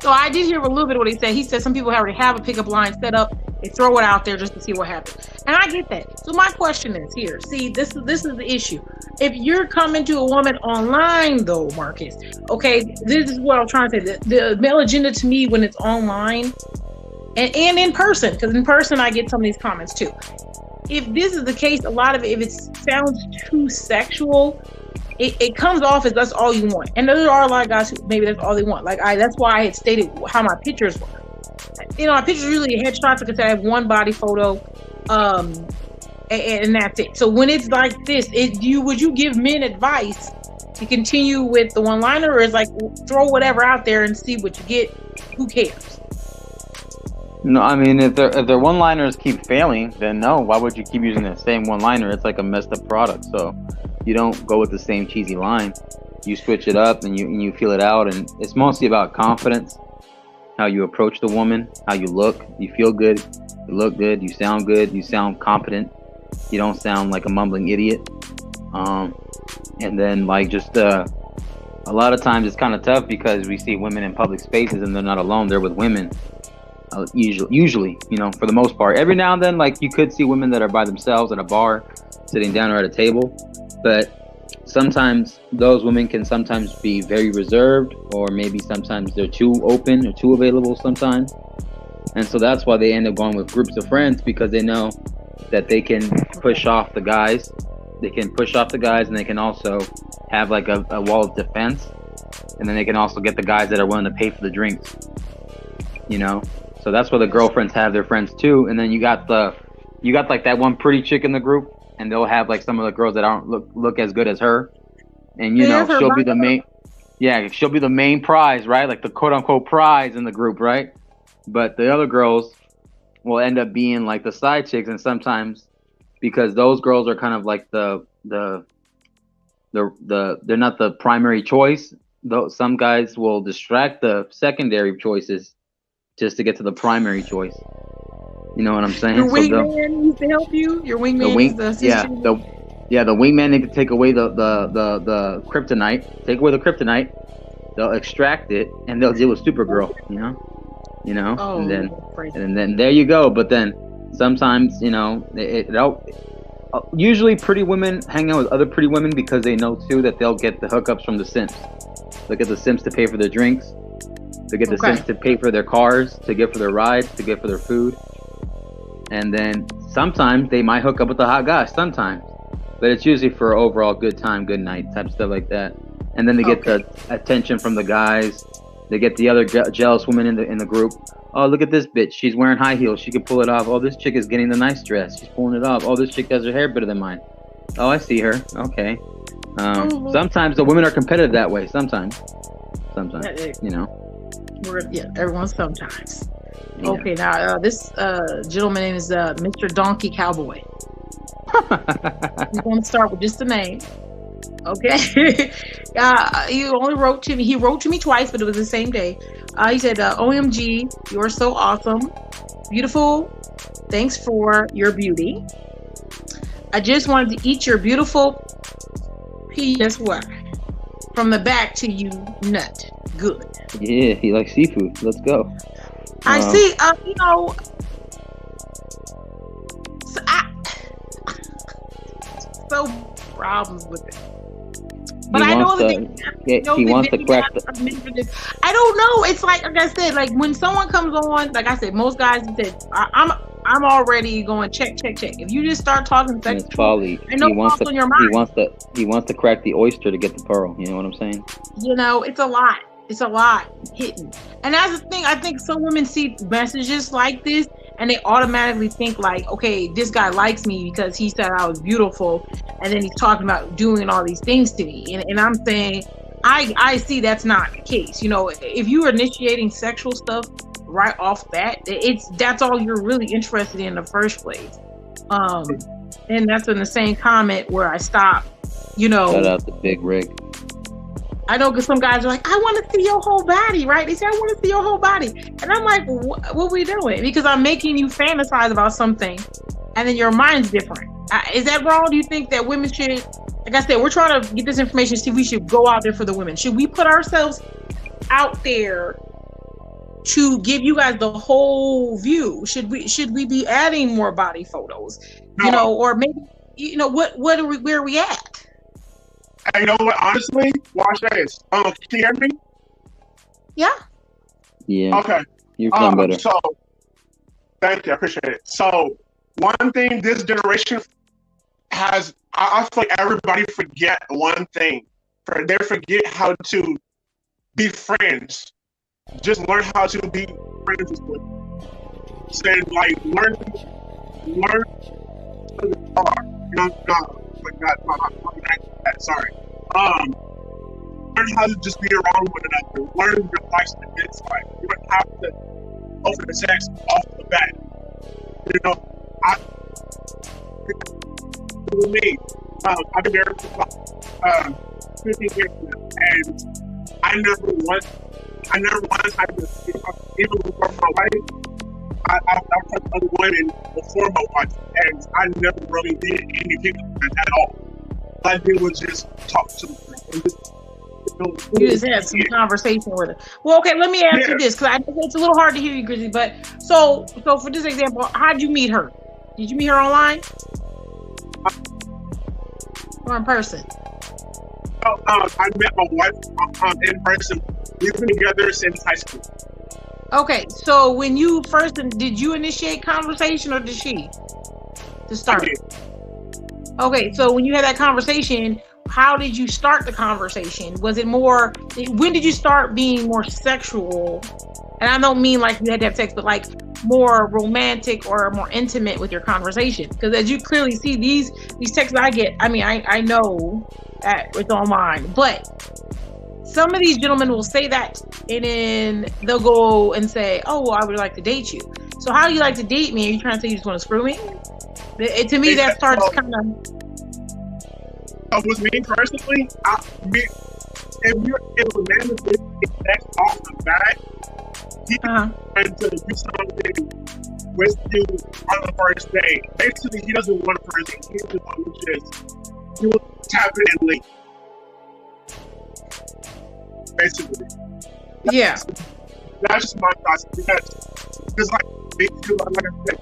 So I did hear a little bit of what he said. He said some people already have a pickup line set up. They throw it out there just to see what happens. And I get that. So my question is here. See, this is the issue. If you're coming to a woman online, though, Marcus, okay, this is what I'm trying to say. The male agenda to me when it's online and in person, because in person I get some of these comments too. If this is the case, a lot of it, if it sounds too sexual, it comes off as that's all you want. And there are a lot of guys who maybe that's all they want. Like that's why I had stated how my pictures were. You know, my pictures usually headshots because I have one body photo, and that's it. So when it's like this, would you give men advice to continue with the one-liner, or is like throw whatever out there and see what you get? Who cares? No, I mean, if their one-liners keep failing, then no. Why would you keep using the same one-liner? It's like a messed up product. So you don't go with the same cheesy line. You switch it up and you feel it out. And it's mostly about confidence, how you approach the woman, how you look. You feel good, you look good, you sound competent. You don't sound like a mumbling idiot. And then like just a lot of times it's kind of tough because we see women in public spaces and they're not alone. They're with women. Usually, you know, for the most part. Every now and then, like you could see women that are by themselves at a bar, sitting down or at a table. But sometimes those women can sometimes be very reserved, or maybe sometimes they're too open or too available sometimes. And so that's why they end up going with groups of friends, because they know that they can push off the guys. They can push off the guys, and they can also have like a wall of defense. And then they can also get the guys that are willing to pay for the drinks, you know? So that's where the girlfriends have their friends too. And then you got like that one pretty chick in the group, and they'll have like some of the girls that aren't look as good as her. And you know, she'll be the main, she'll be the main prize, right? Like the quote unquote prize in the group, right? But the other girls will end up being like the side chicks, and sometimes because those girls are kind of like they're not the primary choice. Though some guys will distract the secondary choices just to get to the primary choice. You know what I'm saying? Your wingman needs to help you. Your wingman needs to assist you. The wingman need to take away the kryptonite. Take away the kryptonite. They'll extract it and they'll deal with Supergirl. You know. Oh, and then there you go. But then sometimes, you know, usually pretty women hang out with other pretty women because they know too that they'll get the hookups from the simps. They'll get the simps to pay for their drinks. They get the simps to pay for their cars, to get for their rides, to get for their food. And then sometimes they might hook up with the hot guy, sometimes. But it's usually for overall good time, good night, type stuff like that. And then they get the attention from the guys. They get the other jealous women in the group. Oh, look at this bitch. She's wearing high heels. She can pull it off. Oh, this chick is getting the nice dress. She's pulling it off. Oh, this chick has her hair better than mine. Oh, I see her. Okay. Sometimes the women are competitive that way. Sometimes, you know. Everyone's sometimes. Yeah. Okay, now this gentleman name is Mr. Donkey Cowboy. We're going to start with just the name. Okay. He only wrote to me. He wrote to me twice, but it was the same day. He said, OMG, you are so awesome. Beautiful. Thanks for your beauty. I just wanted to eat your beautiful P.S.Y. from the back to you nut. Good. Yeah, he likes seafood. Let's go. I see, you know, so problems with it. But I know that he wants to crack the... I don't know. It's like I said, like when someone comes on, like I said, most guys said, I'm already going check. If you just start talking sex, MzPoly, he wants to crack the oyster to get the pearl. You know what I'm saying? You know, it's a lot. It's a lot hitting. And that's the thing. I think some women see messages like this and they automatically think like, okay, this guy likes me because he said I was beautiful, and then he's talking about doing all these things to me, and I'm saying, I see that's not the case. You know, if you're initiating sexual stuff right off bat, that's all you're really interested in the first place. And that's in the same comment where I stopped. You know, shout out to Big Rick. I know, because some guys are like, I want to see your whole body, right? They say, I want to see your whole body. And I'm like, what are we doing? Because I'm making you fantasize about something, and then your mind's different. Is that wrong? Do you think that women should, like I said, we're trying to get this information, see if we should go out there for the women. Should we put ourselves out there to give you guys the whole view? Should we be adding more body photos? No. You know, or maybe, you know, where are we at? And you know what? Honestly, watch this. Can you hear me? Yeah. Yeah. Okay. You sound better. So, thank you. I appreciate it. So, one thing this generation has, I feel like everybody forget one thing. They forget how to be friends. Just learn how to be friends with them. Saying like, learn who they are. Sorry. Learn how to just be around one another. Learn your likes and dislikes. You don't have to open the sex off the bat. You know, with me, I've been married for 15 years now, and I never once had to, even before my wife, I've touched other women before my wife, and I never really did anything at all. All I did was just talk to them. You just had some conversation with her. Well, okay, let me ask you this, because I know it's a little hard to hear you, Grizzly, but so for this example, how'd you meet her? Did you meet her online? Or in person? I met my wife in person. We've been together since high school. Okay, so when you first, did you initiate conversation or did she? To start. Okay, so when you had that conversation, how did you start the conversation? Was it more, when did you start being more sexual? And I don't mean like you had to have sex, but like more romantic or more intimate with your conversation. Because as you clearly see, these texts I get, I mean, I know that it's online, but some of these gentlemen will say that and then they'll go and say, oh, well, I would like to date you. So how do you like to date me? Are you trying to say you just want to screw me? To me, that starts kind of... With me personally, if a man is getting sex off the bat, he's trying to do something with you on the first day. Basically, he doesn't want a person. He just wants to tap it and leave. Basically. That's just my thoughts. Because like I said,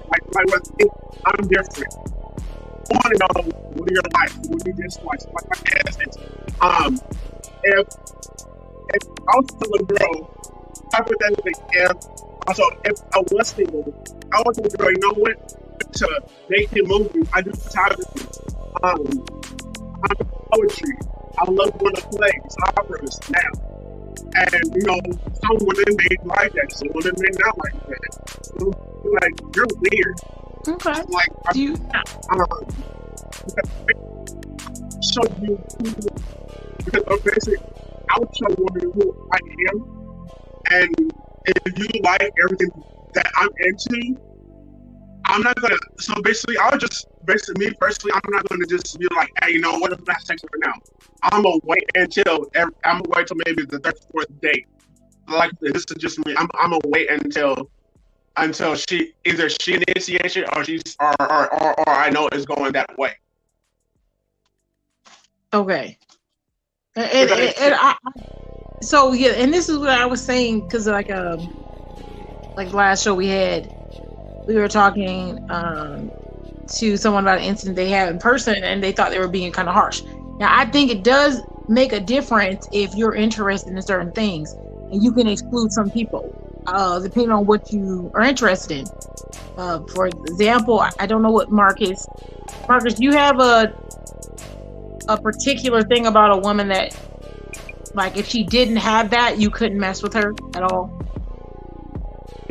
I'm different. I want to know what are your likes, what are your dislikes, like my essence. If I was still a girl, hypothetically, if I was single, I was a girl, you know what? To make the movie, I do photography. I'm poetry. I love going to plays, operas now. And you know, some women may like that, some women may not like that. So, like, you're weird. Okay. Like, do you show you because basically I would show women who I am, and if you like everything that I'm into, I'm not gonna. So basically, me personally, I'm not gonna just be like, hey, you know what? If I have sex right now, I'm gonna wait until maybe the third, fourth date. Like, this is just me. I'm gonna wait until she initiates it or I know it's going that way. Okay. And this is what I was saying, because like last show we had, we were talking to someone about an incident they had in person, and they thought they were being kind of harsh. Now, I think it does make a difference if you're interested in certain things, and you can exclude some people depending on what you are interested in. For example, I don't know what Marcus, do you have a particular thing about a woman that, like, if she didn't have that, you couldn't mess with her at all?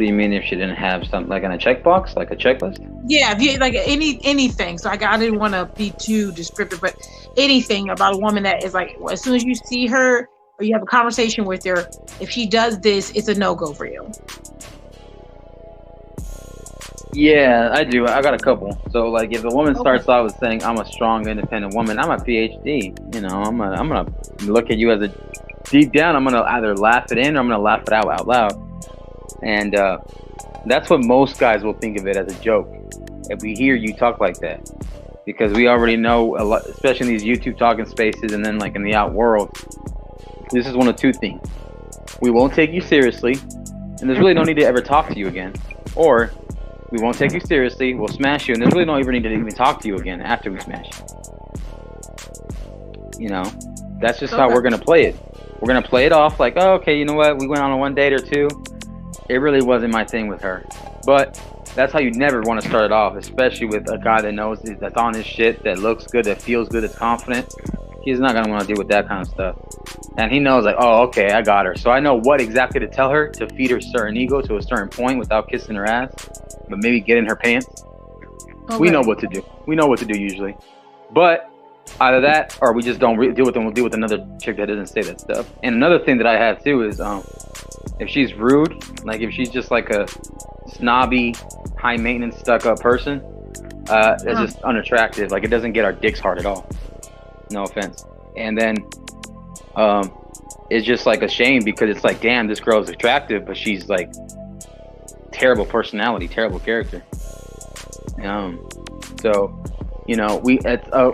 do you mean if she didn't have something like in a checkbox, like a checklist? Yeah, if you, like anything. So I didn't want to be too descriptive, but anything about a woman that is like, as soon as you see her or you have a conversation with her, if she does this, it's a no-go for you. Yeah, I do. I got a couple. So like, if the woman starts out with saying, "I'm a strong, independent woman," I'm a PhD. You know, I'm gonna look at you as a deep down. I'm gonna either laugh it in or I'm gonna laugh it out loud. And that's what most guys will think of it as a joke if we hear you talk like that, because we already know a lot, especially in these YouTube talking spaces, and then like in the out world. This is one of two things: we won't take you seriously, and there's really no need to ever talk to you again, or we won't take you seriously, we'll smash you, and there's really no even need to even talk to you again after we smash you. You know, that's just how we're gonna play it. We're gonna play it off like, oh, okay, you know what? We went on a one date or two. It really wasn't my thing with her. But that's how you never want to start it off, especially with a guy that knows, that's on his shit, that looks good, that feels good, that's confident. He's not gonna want to deal with that kind of stuff. And he knows like, oh, okay, I got her. So I know what exactly to tell her to feed her certain ego to a certain point without kissing her ass, but maybe get in her pants. Okay. We know what to do. We know what to do usually. But either that, or we just don't deal with them. We'll deal with another chick that doesn't say that stuff. And another thing that I have too is, if she's rude, like if she's just like a snobby, high maintenance, stuck up person, that's just unattractive. Like it doesn't get our dicks hard at all. No offense. And then it's just like a shame, because it's like, damn, this girl is attractive, but she's like terrible personality, terrible character. So, you know,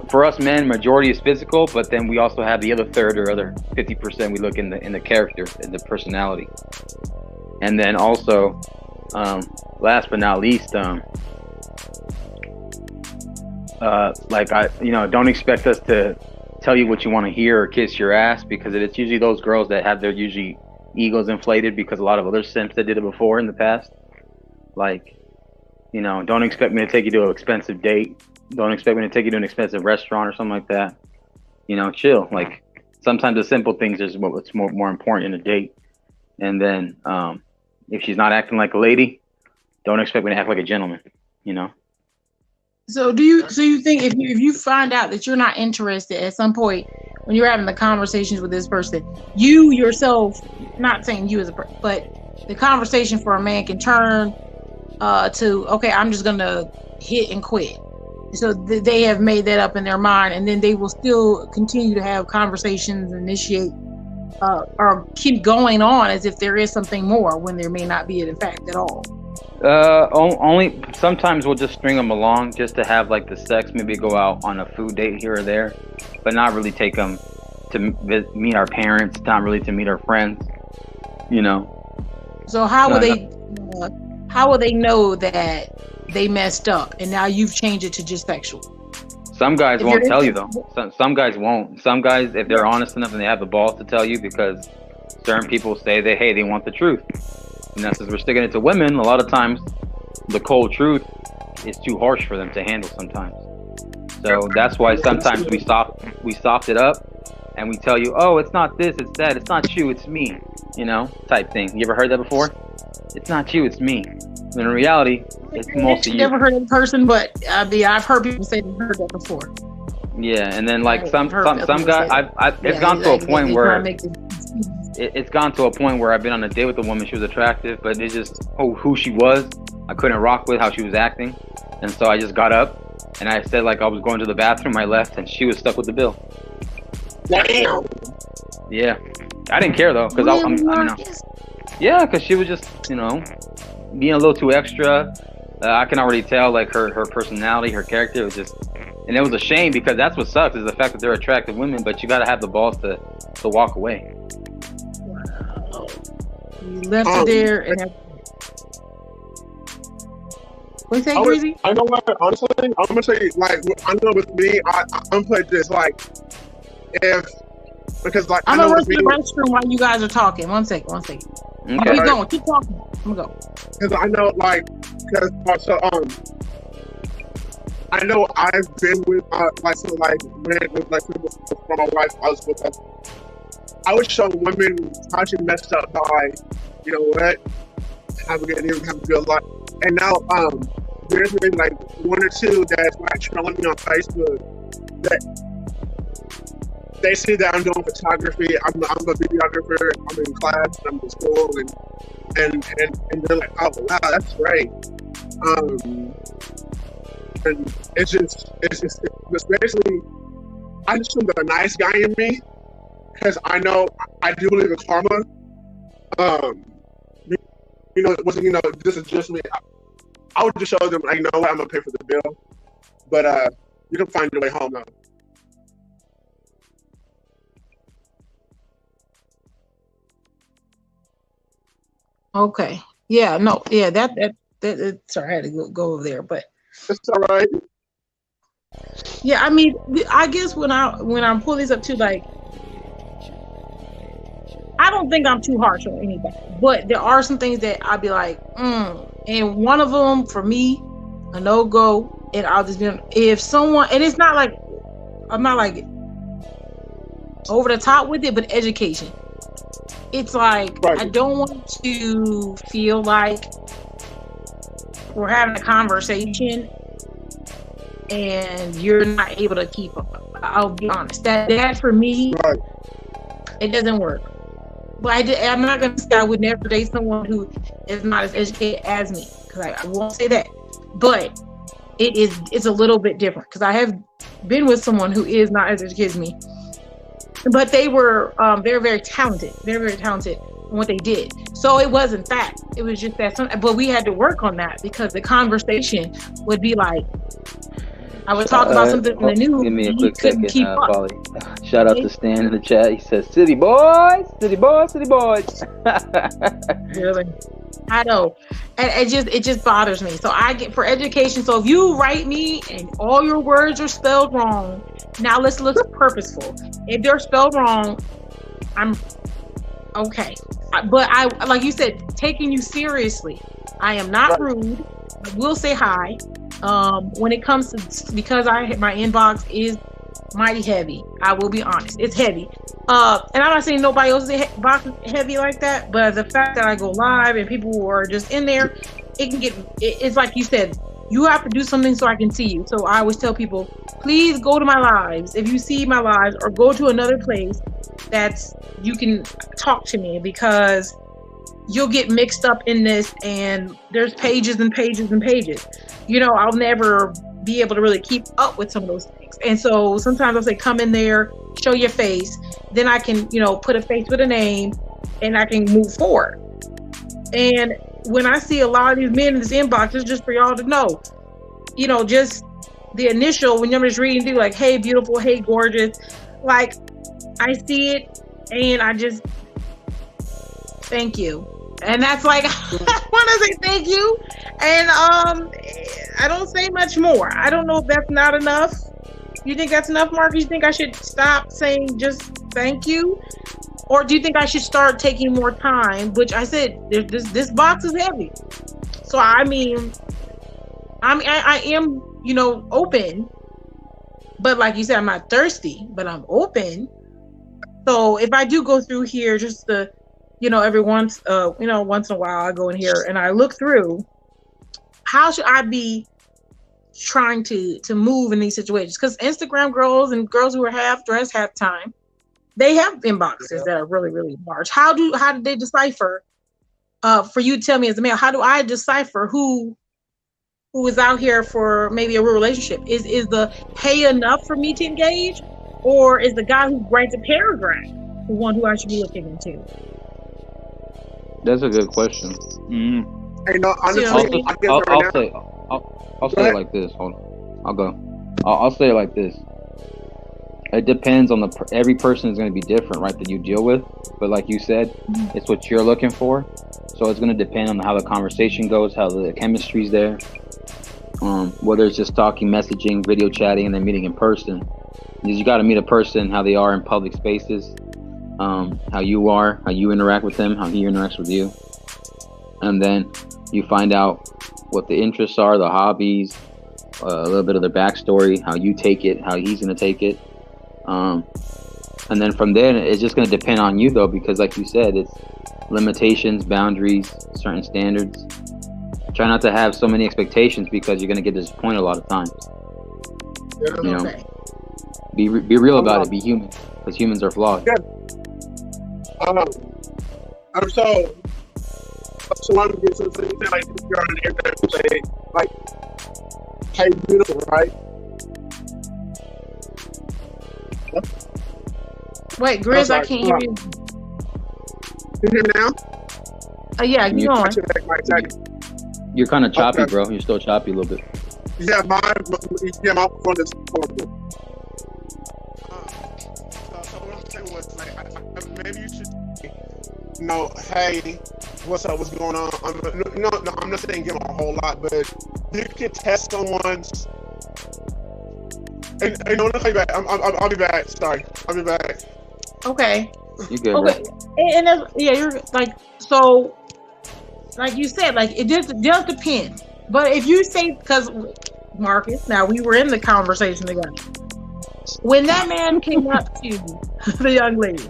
for us men, majority is physical, but then we also have the other third or other 50% we look in the character, in the personality. And then also, last but not least, don't expect us to tell you what you want to hear or kiss your ass, because it's usually those girls that have their usually egos inflated because a lot of other simps that did it before in the past. Like, you know, don't expect me to take you to an expensive date. Don't expect me to take you to an expensive restaurant or something like that. You know, chill. Like, sometimes the simple things is what's more important in a date. And then if she's not acting like a lady, don't expect me to act like a gentleman, you know? So you think if you find out that you're not interested at some point when you're having the conversations with this person, you yourself, not saying you as a person, but the conversation for a man can turn to, okay, I'm just gonna hit and quit. So they have made that up in their mind, and then they will still continue to have conversations, initiate or keep going on as if there is something more when there may not be it in fact at all. Only sometimes we'll just string them along just to have like the sex, maybe go out on a food date here or there, but not really take them to meet our parents, not really to meet our friends, you know. So how will they know that they messed up and now you've changed it to just sexual? Some guys won't tell you though. Some guys won't. Some guys, if they're honest enough and they have the balls to tell you, because certain people say that, hey, they want the truth. And that's since we're sticking it to women, a lot of times the cold truth is too harsh for them to handle sometimes. So that's why sometimes we soft it up and we tell you, oh, it's not this, it's that, it's not you, it's me, you know, type thing. You ever heard that before? It's not you, it's me. When in reality, it's mostly you. I've never heard it in person, but I've heard people say they've heard that before. Yeah, and then like some guys, it's gone to a point where it's gone to a point where I've been on a date with a woman. She was attractive, but it's just who she was, I couldn't rock with how she was acting, and so I just got up and I said like I was going to the bathroom. I left, and she was stuck with the bill. Damn. Yeah, I didn't care though, because because she was just, you know, being a little too extra. I can already tell like her personality, her character was just, and it was a shame because that's what sucks is the fact that they're attractive women, but you got to have the balls to walk away. Wow. You left it there and. What you say, QueBee? I know what, honestly, I'm gonna say like I know with me, I'm playing this like because like I'm gonna run to the restroom while you guys are talking. One second. Okay. Keep going. Keep talking. I'm gonna go. Because I know I know I've been with from my wife. I was with her. I would show women how she messed up by, you know what? have a good evening, have a good life. And now, there's been like one or two that's like trolling me on Facebook that they see that I'm doing photography. I'm a videographer. I'm in class. I'm in school, and they're like, oh wow, that's great. And it's basically, I just feel the nice guy in me because I know I do believe in karma. This is just me. I would just show them, like, you know what, I'm gonna pay for the bill, but you can find your way home though. Okay. Yeah. No. Yeah. That. Sorry, I had to go over there, but It's all right. yeah. I mean, I guess when I'm pulling these up too, like, I don't think I'm too harsh on anybody, but there are some things that I'd be like, and one of them for me, a no go, and I'll just be if someone, and it's not like I'm not like over the top with it, but education. It's like Right. I don't want to feel like we're having a conversation and you're not able to keep up. I'll be honest. That for me, Right. it doesn't work. But I'm not going to say I would never date someone who is not as educated as me, because I won't say that. But it's a little bit different, because I have been with someone who is not as educated as me. But they're very talented. They're very talented in what they did. So it wasn't that. It was just that. But we had to work on that, because the conversation would be like, I would talk about something in the news. Give me a and quick he couldn't second, keep up. Polly. Shout out to Stan in the chat. He says, "City boys, city boys, city boys." Really, I know, and it just bothers me. So I get for education. So if you write me and all your words are spelled wrong, now let's look purposeful. If they're spelled wrong, I'm okay. But I, like you said, taking you seriously. I am not rude. I will say hi. When it comes to, because my inbox is mighty heavy. I will be honest, it's heavy. And I'm not saying nobody else's box is heavy like that, but the fact that I go live and people are just in there, it can get. It's like you said, you have to do something so I can see you. So I always tell people, please go to my lives if you see my lives, or go to another place that's you can talk to me, because you'll get mixed up in this, and there's pages and pages and pages. I'll never be able to really keep up with some of those things. And so sometimes I'll say, come in there, show your face. Then I can, put a face with a name, and I can move forward. And when I see a lot of these men in this inbox, it's just for y'all to know, just the initial, when you're just reading through, like, hey, beautiful, hey, gorgeous. Like, I see it, and I just, thank you. And that's like, I want to say thank you. And I don't say much more. I don't know if that's not enough. You think that's enough, Mark? You think I should stop saying just thank you? Or do you think I should start taking more time? Which I said, this box is heavy. So, I mean, I am, open. But like you said, I'm not thirsty, but I'm open. So if I do go through here, just the, every once in a while, I go in here and I look through. How should I be trying to move in these situations? Because Instagram girls and girls who are half dressed, half time, they have inboxes that are really, really large. How do they decipher? For you to tell me as a male, how do I decipher who is out here for maybe a real relationship? Is the hey enough for me to engage, or is the guy who writes a paragraph the one who I should be looking into? That's a good question. Hey, no, honestly, I'll say it like this. Hold on. I'll go. I'll say it like this. It depends on every person is going to be different, right, that you deal with. But like you said, it's what you're looking for. So it's going to depend on how the conversation goes, how the chemistry's there. Whether it's just talking, messaging, video chatting, and then meeting in person. Because you got to meet a person how they are in public spaces, how you are, how you interact with them, how he interacts with you. And then you find out what the interests are, the hobbies, a little bit of their backstory, how you take it, how he's going to take it. And then from there, it's just going to depend on you, though, because like you said, limitations, boundaries, certain standards. Try not to have so many expectations because you're gonna get disappointed a lot of times. You know, Okay. be real about it. Be human, because humans are flawed. Yeah. So I'm getting some things like you're on the internet and say like, "Hey, beautiful," right? Wait, Grizz, I can't hear you. You hear me now? Yeah, keep going. You're kind of choppy, Okay. bro. You're still choppy a little bit. Yeah, my phone is horrible. So what I'm saying was, like, maybe you should, hey, what's up? What's going on? No, I'm not saying give them a whole lot, but you can test someone's. And no, I'll be back. I'll be back. Sorry, I'll be back. Okay. You good, Okay. And that's, yeah, you're like, so, like you said, like it just depends. But if you say, because Marcus, now we were in the conversation together. When that man came up to the young lady,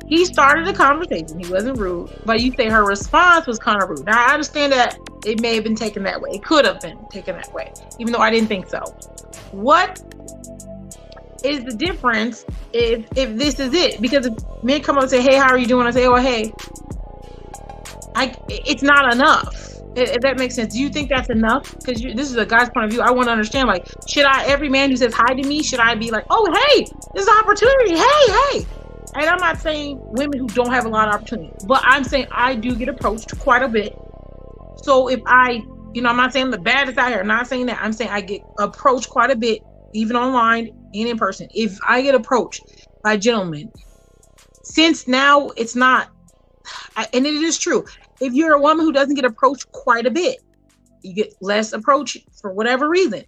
he started the conversation. He wasn't rude, but you say her response was kind of rude. Now I understand that it may have been taken that way. It could have been taken that way, even though I didn't think so. What is the difference if this is it? Because if men come up and say, "Hey, how are you doing?" I say, "Oh, hey." It's not enough. If that makes sense. Do you think that's enough? Because this is a guy's point of view. I want to understand, like, should every man who says hi to me, should I be like, "Oh, hey, this is an opportunity. Hey." And I'm not saying women who don't have a lot of opportunity, but I'm saying I do get approached quite a bit. So if I'm not saying I'm the baddest out here. I'm not saying that. I'm saying I get approached quite a bit, even online and in person. If I get approached by gentlemen, since now it's not, and it is true, if you're a woman who doesn't get approached quite a bit, you get less approach for whatever reason,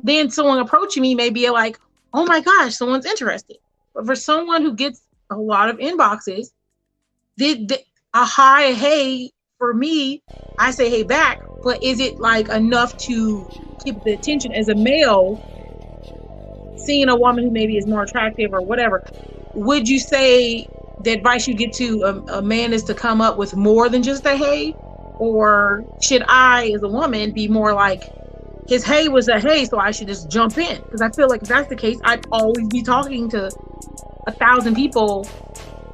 then someone approaching me may be like, "Oh my gosh, someone's interested." But for someone who gets a lot of inboxes, a hi, a hey, for me, I say hey back, but is it like enough to keep the attention as a male seeing a woman who maybe is more attractive or whatever? Would you say the advice you get to a man is to come up with more than just a hey? Or should I, as a woman, be more like, his hey was a hey, so I should just jump in? Because I feel like if that's the case, I'd always be talking to 1,000 people,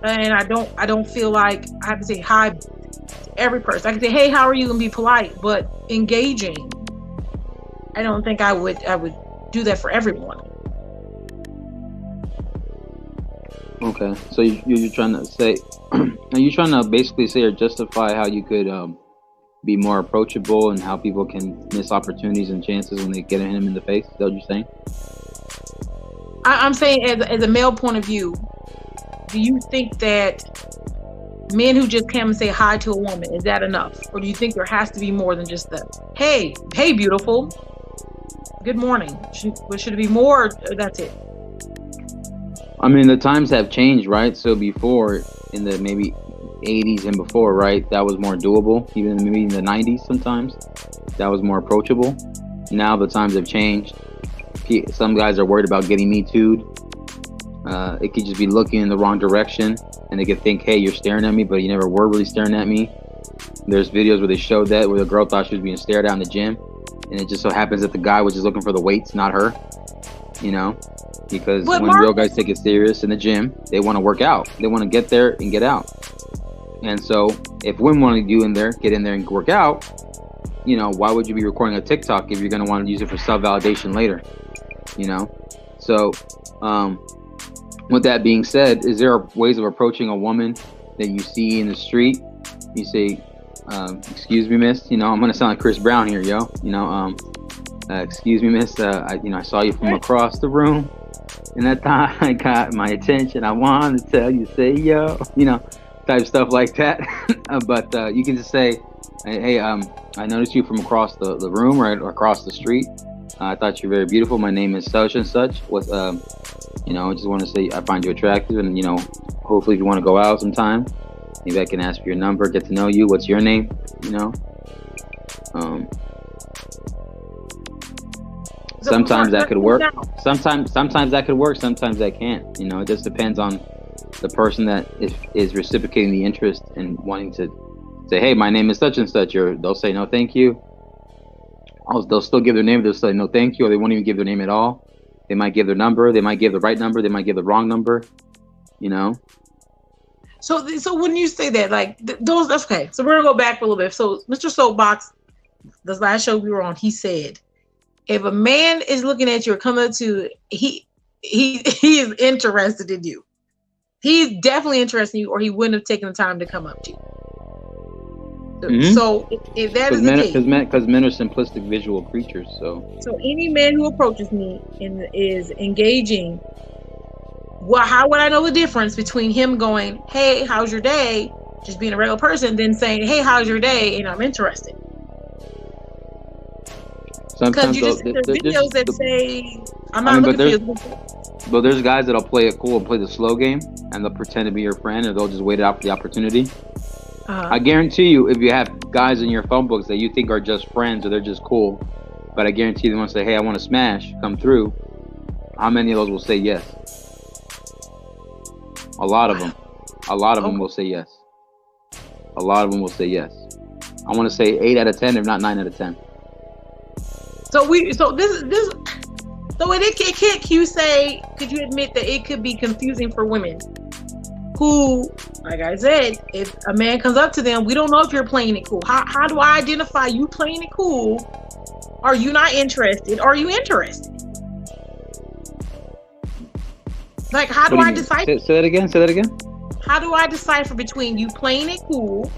and I don't feel like I have to say hi to every person. I can say, "Hey, how are you?" and be polite, but engaging, I don't think I would do that for everyone. Okay, so you're trying to say, are you trying to basically say or justify how you could be more approachable and how people can miss opportunities and chances when they get him in the face? Is that what you're saying? I'm saying as a male point of view, do you think that men who just come and say hi to a woman, is that enough? Or do you think there has to be more than just the, hey, beautiful, good morning? Should it be more, or that's it? I mean, the times have changed, right? So before, in the maybe 80s and before, right, that was more doable. Even maybe in the 90s sometimes, that was more approachable. Now the times have changed. Some guys are worried about getting Me Too'd. It could just be looking in the wrong direction, and they could think, "Hey, you're staring at me," but you never were really staring at me. There's videos where they showed that, where the girl thought she was being stared at in the gym, and it just so happens that the guy was just looking for the weights, not her. Because when real guys take it serious in the gym, they want to work out. They want to get there and get out. And so if women want to get in there and work out, why would you be recording a TikTok if you're going to want to use it for self-validation later? So with that being said, is there ways of approaching a woman that you see in the street? You say, "Excuse me, miss," I'm going to sound like Chris Brown here, yo. "Excuse me, miss, I saw you from across the room, and that time I got my attention. I wanted to tell you, say yo," type stuff like that. But you can just say, "Hey, I noticed you from across the room, right, or across the street. I thought you're very beautiful. My name is such and such. I just want to say I find you attractive, and hopefully if you want to go out sometime, maybe I can ask for your number, get to know you. What's your name?" Sometimes that could work. Sometimes that could work. Sometimes that can't. It just depends on the person that is reciprocating the interest and wanting to say, hey, my name is such and such, or they'll say no thank you. They'll still give their name, they'll say no thank you, or they won't even give their name at all. They might give their number, they might give the right number, they might give the wrong number, you know. So when you say that, like those, that's okay. So we're gonna go back for a little bit. So Mr. Soapbox, the last show we were on, he said, if a man is looking at you or coming up to he is interested in you. He's definitely interested in you, or he wouldn't have taken the time to come up to you. Mm-hmm. So if that is the case, because men are simplistic visual creatures. So any man who approaches me and is engaging, well, how would I know the difference between him going, hey, how's your day, just being a regular person, then saying, hey, how's your day, and I'm interested? Because you just there's videos that say, I'm not looking for you. But there's guys that'll play it cool and play the slow game, and they'll pretend to be your friend, and they'll just wait out for the opportunity. I guarantee you, if you have guys in your phone books that you think are just friends or they're just cool, but I guarantee they want to say, hey, I want to smash, come through, how many of those will say yes? A lot of them. A lot of them will say yes. A lot of them will say yes. I want to say 8 out of 10, if not 9 out of 10. So it can't you say, could you admit that it could be confusing for women who, like I said, if a man comes up to them, we don't know if you're playing it cool. How do I identify you playing it cool? Are you not interested? Are you interested? Like, how do I decipher? Say that again. Say that again. How do I decipher between you playing it cool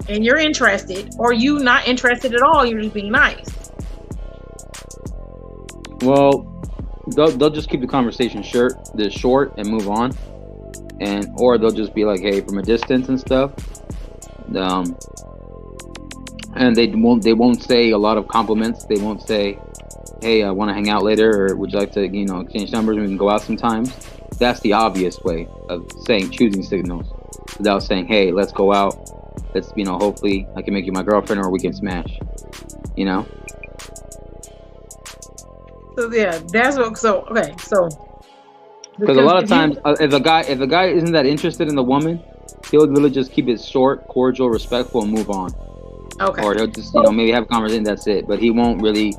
and you're interested, or you not interested at all? You're just being nice. Well, they'll just keep the conversation short and move on, or they'll just be like, hey, from a distance and stuff. And they won't say a lot of compliments. They won't say, hey, I want to hang out later, or would you like to, exchange numbers and we can go out sometimes. That's the obvious way of choosing signals, without saying, hey, let's go out. Let's, hopefully I can make you my girlfriend, or we can smash. So yeah, that's what. So okay, so because a lot of times, if a guy isn't that interested in the woman, he'll literally just keep it short, cordial, respectful, and move on. Okay. Or he'll just maybe have a conversation. That's it. But he won't really, So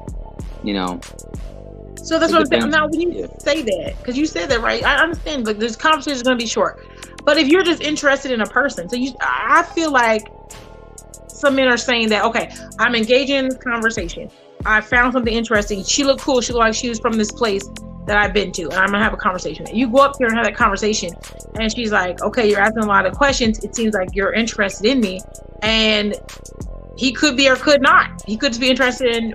that's what I'm saying. Now, when you say that, because you said that, right? I understand. Like, this conversation is going to be short. But if you're just interested in a person, I feel like some men are saying that, okay, I'm engaging in this conversation. I found something interesting. She looked cool. She looked like she was from this place that I've been to, and I'm gonna have a conversation. You go up here and have that conversation, and she's like, okay, you're asking a lot of questions. It seems like you're interested in me. And he could be or could not. He could just be interested in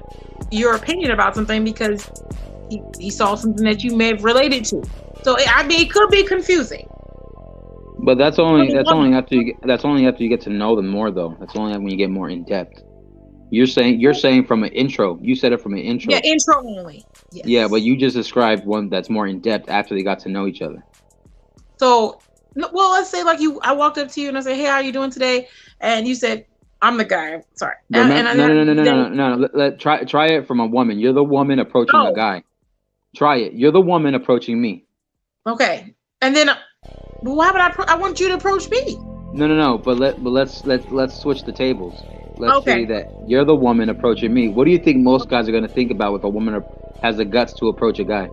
your opinion about something because he saw something that you may have related to. So it could be confusing. But that's only after you get to know them more, though. That's only when you get more in depth. You're saying from an intro. You said it from an intro. Yeah, intro only. Yes. Yeah, but you just described one that's more in depth after they got to know each other. So, well, let's say like I walked up to you and I said, "Hey, how are you doing today?" And you said, "I'm the guy." Sorry. No. Try it from a woman. You're the woman approaching a guy. Try it. You're the woman approaching me. Okay. And then, why would I want you to approach me? No. But let's switch the tables. Let's say that you're the woman approaching me. What do you think most guys are going to think about if a woman has the guts to approach a guy?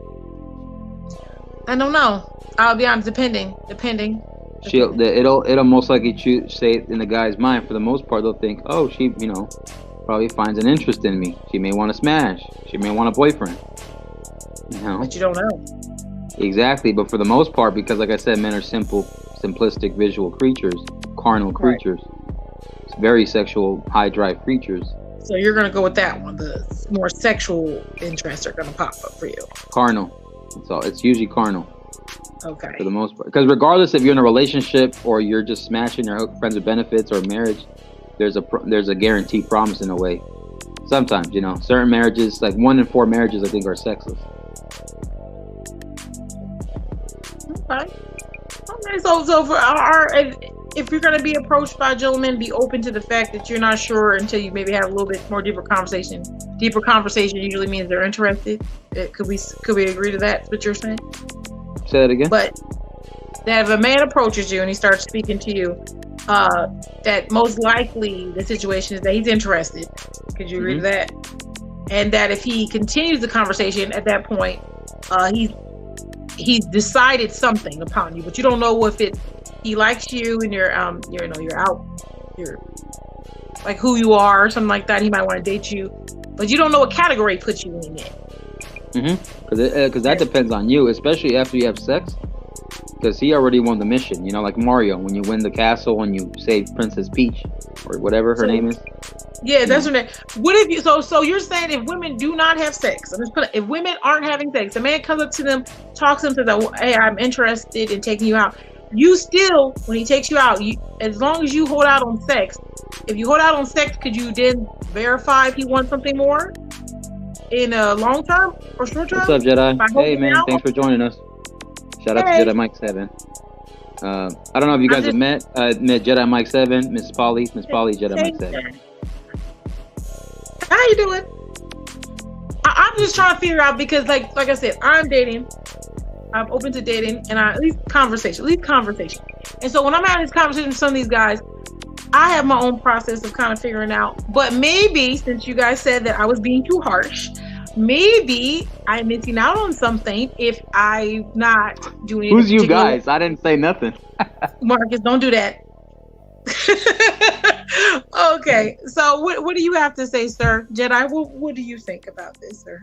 I don't know. I'll be honest. Depending. It'll most likely say in the guy's mind. For the most part, they'll think, oh, she probably finds an interest in me. She may want to smash. She may want a boyfriend. But you don't know. Exactly. But for the most part, because like I said, men are simplistic visual creatures, carnal creatures. Very sexual, high drive creatures. So you're gonna go with that one. The more sexual interests are gonna pop up for you. Carnal. It's usually carnal. Okay. For the most part, because regardless if you're in a relationship or you're just smashing your friends with benefits or marriage, there's a guaranteed promise in a way. Sometimes, certain marriages, like 1 in 4 marriages, I think are sexless. Okay. So for if you're going to be approached by a gentleman, be open to the fact that you're not sure until you maybe have a little bit more deeper conversation. Deeper conversation usually means they're interested. Could we agree to that? What you're saying? Say that again. But that if a man approaches you and he starts speaking to you, that most likely the situation is that he's interested. Could you agree to that? And that if he continues the conversation at that point, he's decided something upon you, but you don't know if he likes you and you're like who you are or something like that. He might want to date you, but you don't know what category he puts you in yet. Because that depends on you, especially after you have sex. Because he already won the mission, like Mario, when you win the castle and you save Princess Peach or whatever her name is. Yeah, that's her name. What if you? So you're saying if women do not have sex, if women aren't having sex, a man comes up to them, talks to them, says, "Hey, I'm interested in taking you out." You still, when he takes you out, as long as you hold out on sex, if you hold out on sex, could you then verify if he wants something more in a long term or short term? What's up, Jedi? Hey, man, thanks for joining us. Shout out to Jedi Mike 7. I don't know if you guys have met. I met Jedi Mike 7, MzPoly, Jedi Mike 7. How you doing? I'm just trying to figure out because, like I said, I'm dating. I'm open to dating, and at least conversation. And so when I'm having this conversation with some of these guys, I have my own process of kind of figuring out. But maybe since you guys said that I was being too harsh, maybe I'm missing out on something if I'm not doing it. Who's you guys? I didn't say nothing. Marcus, don't do that. Okay, so what do you have to say, sir? Jedi, what do you think about this, sir?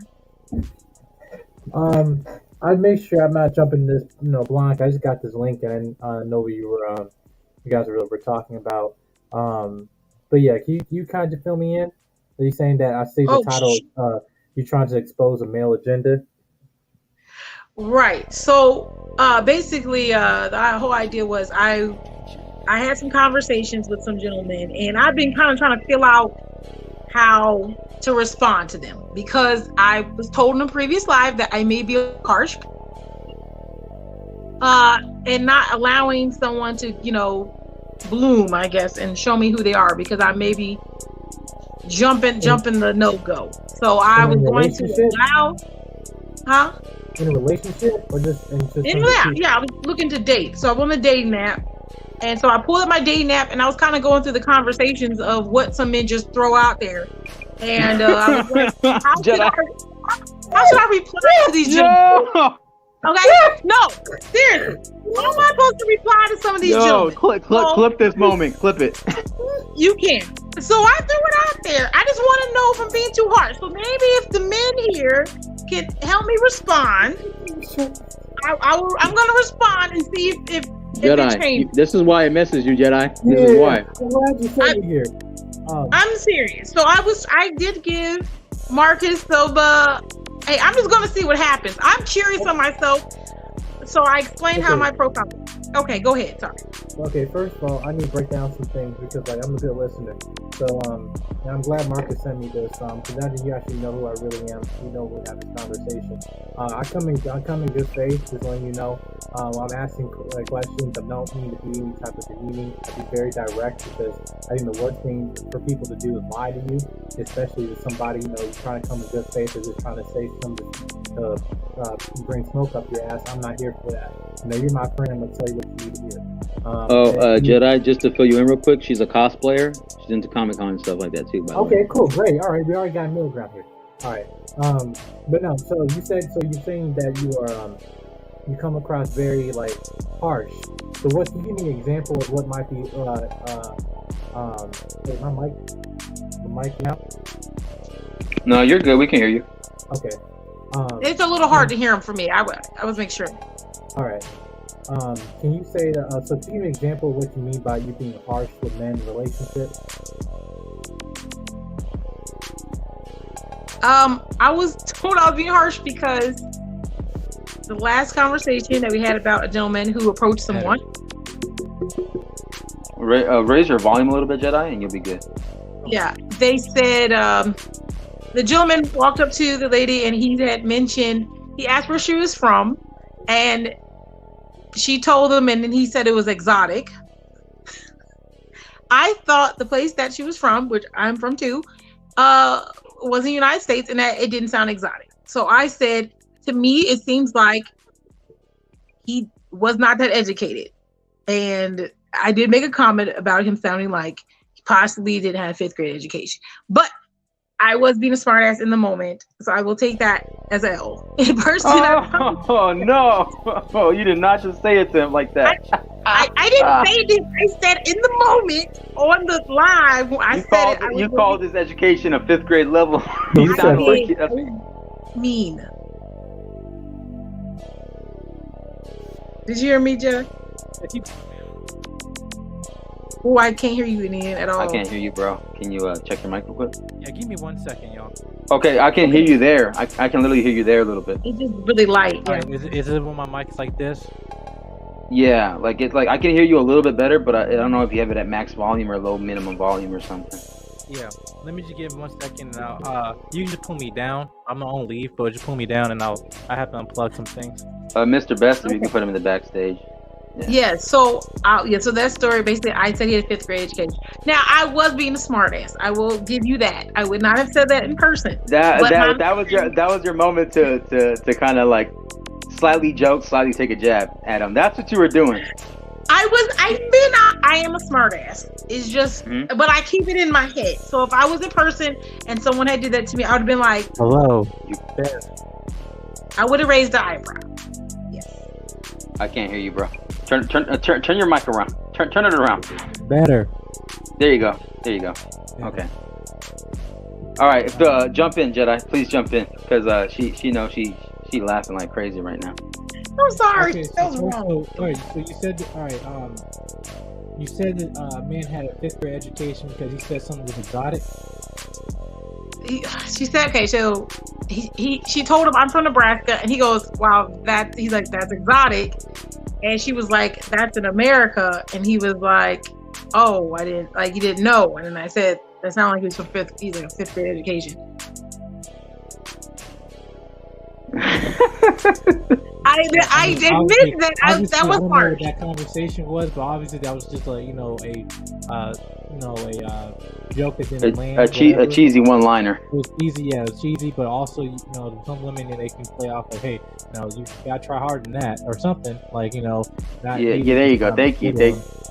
I'd make sure I'm not jumping this, blind. I just got this link and I know what you guys were talking about. But yeah, can you kind of fill me in? Are you saying that I see the title? You're trying to expose a male agenda? Right. So basically, the whole idea was I had some conversations with some gentlemen, and I've been kind of trying to fill out how to respond to them because I was told in a previous live that I may be harsh and not allowing someone to, bloom, I guess, and show me who they are because I may be jumping the no-go. So I was going to allow, in a relationship or just yeah, I was looking to date. So I'm on the dating app. And so I pulled up my dating app and I was kind of going through the conversations of what some men just throw out there. And I was like, how should I reply to these gentlemen? Okay? No, seriously. How am I supposed to reply to some of these gentlemen? Clip this moment. Clip it. You can. So I threw it out there. I just want to know if I'm being too harsh. So maybe if the men here can help me respond, I'm going to respond and see if Jedi, this is why I messaged you, Jedi. This is why. I'm glad you said it here. I'm serious. So I did give Marcus Soba. Hey, I'm just gonna see what happens. I'm curious on myself, so I explained how my profile is. Okay, go ahead. Sorry. Okay, first of all, I need to break down some things because I'm a good listener. So I'm glad Marcus sent me this because now that you actually know who I really am, we'll have this conversation. I come in good faith, just letting you know. I'm asking questions. I don't mean to be any type of demeaning. I be very direct because I think the worst thing for people to do is lie to you, especially with somebody you're trying to come in good faith or just trying to say something to bring smoke up your ass. I'm not here for that. You're my friend. I'm gonna tell you what you need to hear. Jedi, just to fill you in real quick, she's a cosplayer. She's into Comic-Con and stuff like that too. By the way. Cool, great. All right, we already got a middle ground here. All right. But no. So you're saying that you are you come across very harsh. So can you give me an example of what might be the mic now? No, you're good. We can hear you. Okay. It's a little hard to hear him for me. I was making sure. All right. Can you say that? So, can you give an example of what you mean by you being harsh with men in relationships? I was told I was being harsh because the last conversation that we had about a gentleman who approached someone. Raise your volume a little bit, Jedi, and you'll be good. Yeah, they said the gentleman walked up to the lady and he asked where she was from, and she told him, and then he said it was exotic. I thought the place that she was from, which I'm from too, was in the United States, and that it didn't sound exotic. So I said, to me, it seems like he was not that educated. And I did make a comment about him sounding like he possibly didn't have 5th grade education. But I was being a smartass in the moment, so I will take that as a L. In person, oh no! Oh, you did not just say it to him like that. I didn't say this. I said in the moment on the live when I said it. You called his education a 5th grade level. You said mean. Did you hear me, Jeff? Oh, I can't hear you in the end at all. I can't hear you, bro. Can you check your mic real quick? Yeah, give me 1 second, y'all. Okay, I can hear you there. I can literally hear you there a little bit. It's just really light. Yeah. Right, is it when my mic is like this? Yeah, like I can hear you a little bit better, but I don't know if you have it at max volume or low minimum volume or something. Yeah. Let me just give 1 second. And you can just pull me down. I'm not on leave, but just pull me down, and I have to unplug some things. Mr. Best, if you can put him in the backstage. Yeah. So so that story basically, I said he had 5th grade education. Now I was being a smartass. I will give you that. I would not have said that in person. That was your moment to kind of like slightly joke, slightly take a jab at him. That's what you were doing. I am a smartass. It's just, but I keep it in my head. So if I was in person and someone had did that to me, I would have been like, "Hello." I would have raised the eyebrow. Yes. I can't hear you, bro. Turn your mic around. Turn it around. Better. There you go. Okay. All right. Jump in, Jedi. Please jump in, because she knows she laughing like crazy right now. I'm sorry. Okay, that was wrong. All right, so you said, all right, you said that man had a 5th grade education because he said something was exotic. She said, okay, so she told him I'm from Nebraska, and he goes, wow, he's like, that's exotic. And she was like, that's in America. And he was like, oh, I didn't, like, you didn't know. And then I said, that's not like he was from 5th grade education. I admit that that was hard. That conversation was, but obviously that was just a joke that didn't land. A cheesy one-liner. It was cheesy, yeah, it was cheesy, but also some women they can play off like, hey, you gotta try harder than that or something, like not. Yeah, there you go. Thank you.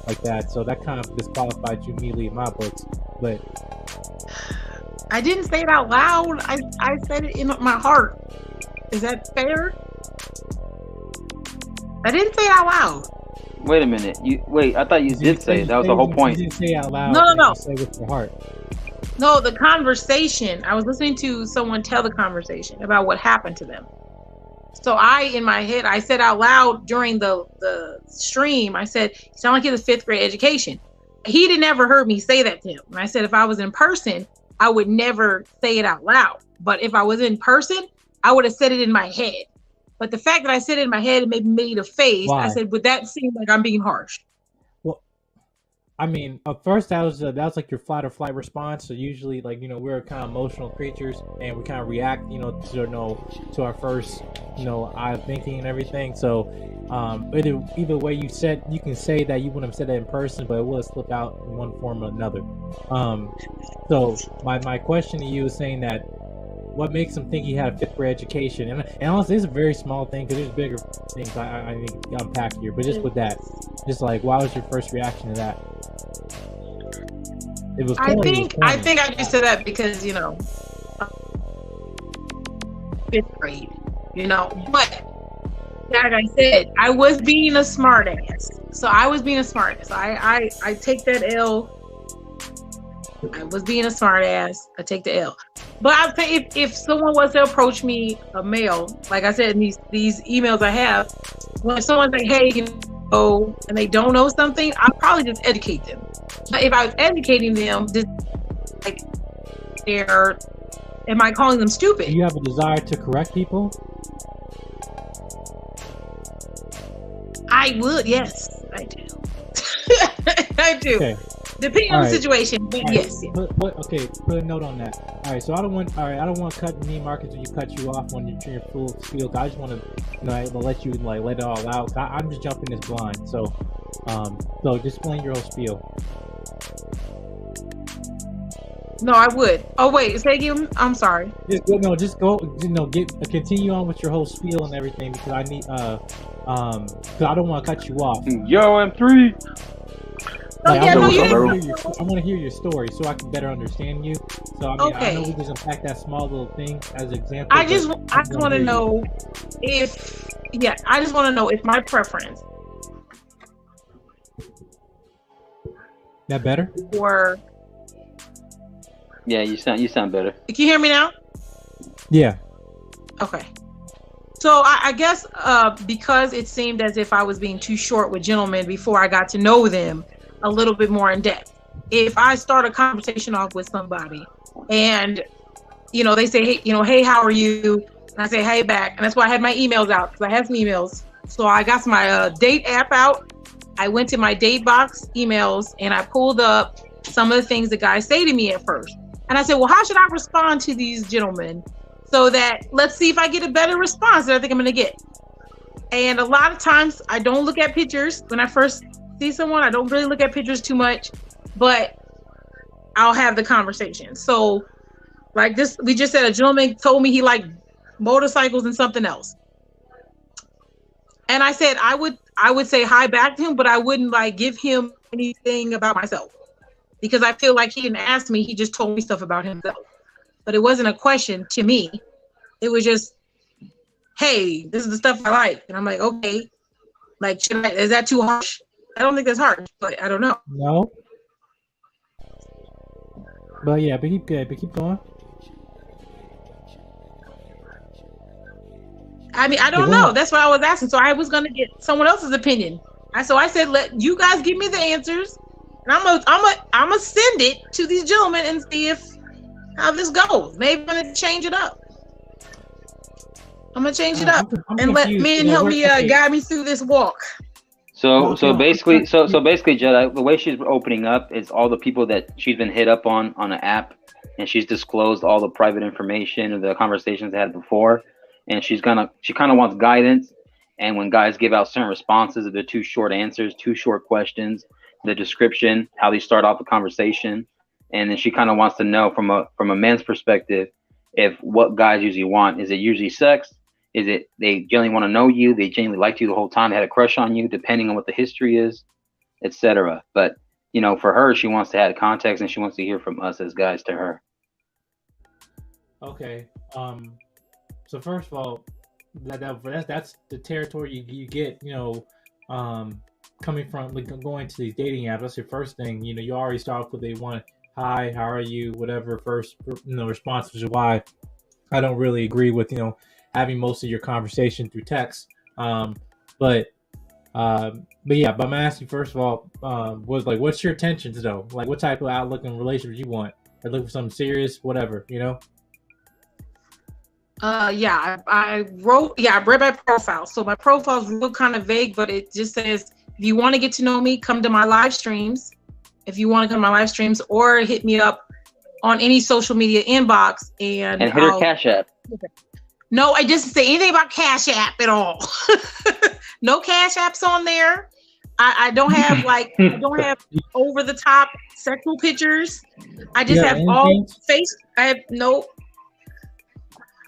Like that, so that kind of disqualified you immediately in my books, but. I didn't say it out loud. I said it in my heart. Is that fair? I didn't say it out loud. Wait a minute. I thought you did say it. That was the whole point. You didn't say it out loud. No. Say it with your heart. No, the conversation. I was listening to someone tell the conversation about what happened to them. So in my head, I said out loud during the stream, I said, "You sound like he has a 5th grade education." He didn't ever heard me say that to him. And I said, if I was in person, I would never say it out loud. But if I was in person, I would have said it in my head. But the fact that I said it in my head and maybe made a face, Why? I said, would that seem like I'm being harsh? Well, I mean, at first that was like your fight or flight response. So usually, we're kind of emotional creatures, and we kind of react, to our first, eye of thinking and everything. So, either way you can say that you wouldn't have said that in person, but it will slip out in one form or another. So my question to you is saying that. What makes him think he had a 5th grade education? And honestly, it's a very small thing because there's bigger things I need to unpack here. But just with that, just like, why was your first reaction to that? It was. I think I just said that because 5th grade, But like I said, I was being a smartass. So I was being a smartass. I take that L. I was being a smartass. I take the L. But I'd say if someone was to approach me, a male, like I said in these emails I have, when someone's like, hey, and they don't know something, I'll probably just educate them. But if I was educating them, am I calling them stupid? Do you have a desire to correct people? I would, yes, I do. I do. Okay. Depending on the situation, but right. Yes. Okay, put a note on that. All right, so I don't want to cut me, Marcus, when you cut you off when you're your full spiel. I just want to, let you let it all out. I'm just jumping this blind, so just explain your whole spiel. No, I would. Oh wait, say again. I'm sorry. Just go. Continue on with your whole spiel and everything because I need because I don't want to cut you off. Yo, M3. Like, yeah, I no, want to hear your story so I can better understand you. So I mean, I know we just unpack that small little thing as an example. I just want to know if my preference. That better? Or yeah, you sound better. Can you hear me now? Yeah. Okay. So I guess because it seemed as if I was being too short with gentlemen before I got to know them a little bit more in depth. If I start a conversation off with somebody and, they say, hey, how are you? And I say, hey, back. And that's why I had my emails out because I have some emails. So I got my date app out. I went to my date box emails and I pulled up some of the things the guys say to me at first. And I said, well, how should I respond to these gentlemen so that let's see if I get a better response that I think I'm going to get. And a lot of times I don't look at pictures when I first see someone. I don't really look at pictures too much, but I'll have the conversation. So like this, we just said a gentleman told me he liked motorcycles and something else. And I said, I would say hi back to him, but I wouldn't like give him anything about myself because I feel like he didn't ask me. He just told me stuff about himself, but it wasn't a question to me. It was just, hey, this is the stuff I like. And I'm like, okay, like, is that too harsh? I don't think that's harsh, but I don't know. No. But yeah, but keep going. I mean, I don't know. That's what I was asking. So I was going to get someone else's opinion. So I said, let you guys give me the answers, and I'm gonna send it to these gentlemen and see how this goes. Maybe I'm gonna change it up. I'm gonna change it up and let men help me guide me through this walk. So basically, Jedi, the way she's opening up is all the people that she's been hit up on an app, and she's disclosed all the private information of the conversations they had before, and she kind of wants guidance. And when guys give out certain responses, if they're too short answers, too short questions, the description, how they start off the conversation, and then she kind of wants to know from a man's perspective, if what guys usually want. Is it usually sex? Is it they genuinely want to know you? They genuinely liked you the whole time, they had a crush on you, depending on what the history is, etc. But for her, she wants to add context and she wants to hear from us as guys to her. Okay. So first of all, that's the territory you get, coming from going to these dating apps. That's your first thing. You already start off with they want hi, how are you, whatever first response, which is why I don't really agree with having most of your conversation through text. But yeah, but I'm asking first of all, what's your intentions though? Like what type of outlook and relationship you want? I look for something serious, whatever, I read my profile. So my profile is real kind of vague, but it just says, if you want to get to know me, come to my live streams. If you want to come to my live streams, or hit me up on any social media inbox and hit her Cash App. No, I didn't say anything about Cash App at all. No Cash Apps on there. I don't have over the top sexual pictures. I just have all face. I have no.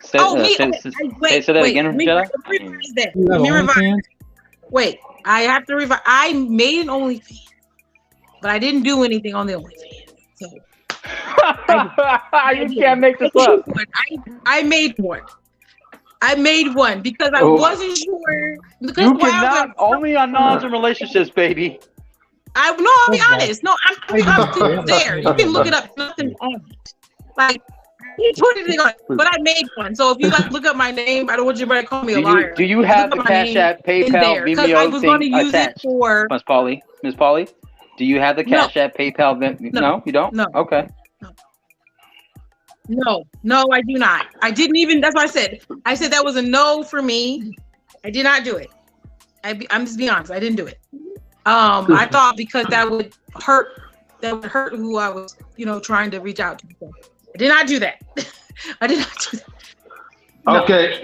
Say that again, Jedi. Let me revise. Wait, I have to revise. I made an OnlyFans, but I didn't do anything on the OnlyFans. So you can't make this up. I made one. I made one because I wasn't sure. Because you cannot only on non relationships, baby. I'll be honest. No, I'm there. You can look it up. Nothing on it. Like. He put anything on it, but I made one. So if you look up my name, I don't want you to call me a liar. Do you have the Cash App, PayPal, Venmo I was going to use it for Miss Polly. Do you have the Cash App, PayPal? No, you don't. No. Okay. No, I do not. I didn't even. That's what I said. I said that was a no for me. I did not do it. I'm just being honest. I didn't do it. I thought because that would hurt. That would hurt who I was, trying to reach out to. I did not do that. I did not do that. No. Okay.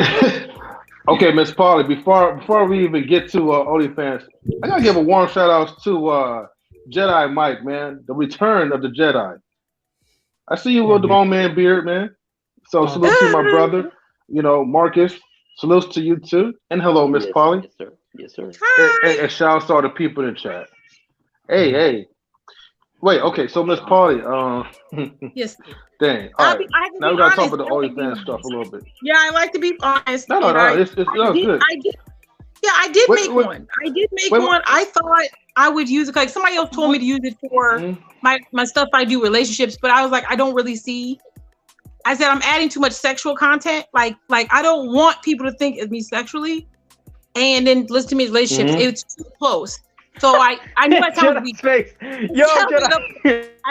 Okay, Miss Polly, before we even get to OnlyFans, I gotta give a warm shout out to Jedi Mike, man. The return of the Jedi. I see you with the long man beard, man. So salute to my brother. You know, Marcus. Salute to you too. And hello, Miss Polly. Yes, sir. Yes, sir. And shouts to all the people in the chat. Hey. Wait, okay, so Miss Polly, Yes. dang. All right. Now we gotta talk about the OnlyFans stuff a little bit. Yeah, I like to be honest. No, it's good. I did make one. I did make one. I thought I would use it, like somebody else told me to use it for my stuff I do relationships, but I was like, I don't really see. I said I'm adding too much sexual content. Like I don't want people to think of me sexually and then listen to me in relationships. It's too close. So I knew I sounded weak. Yo, I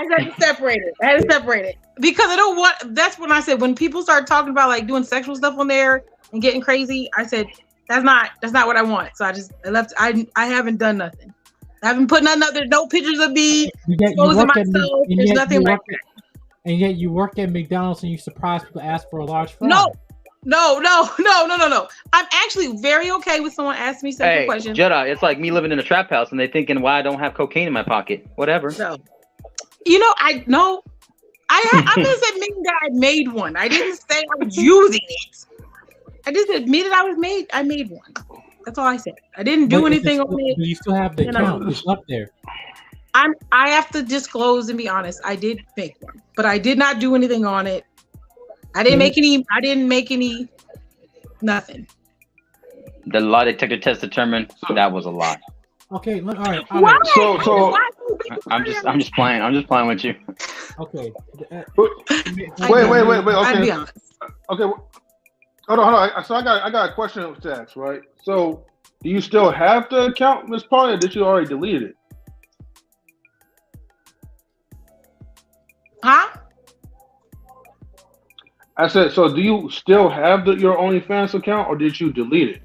had to separate it. Because I don't want, that's when I said, when people start talking about like doing sexual stuff on there and getting crazy, I said, that's not what I want. So I left. I haven't done nothing. I haven't put nothing up there. No pictures of me exposing myself. There's nothing like that. And yet you work at McDonald's and you surprise people to ask for a large fry. No. I'm actually very okay with someone asking me sexual questions. Jedi, it's like me living in a trap house and they thinking why I don't have cocaine in my pocket. Whatever. No. You know, I just admitted that I made one. I didn't say I was using it. I just admitted I made one. That's all I said. I didn't do anything on it. You still have the account. It's up there. I have to disclose and be honest. I did make one, but I did not do anything on it. I didn't make any. Nothing. The lie detector test determined that was a lie. Okay, all right. Why? So I'm just playing. I'm just playing with you. Okay. Wait. I'll be honest. Okay. Hold on. So I got a question to ask, right? So do you still have the account, Miss Polly, or did you already delete it? Huh? I said, so do you still have your OnlyFans account, or did you delete it?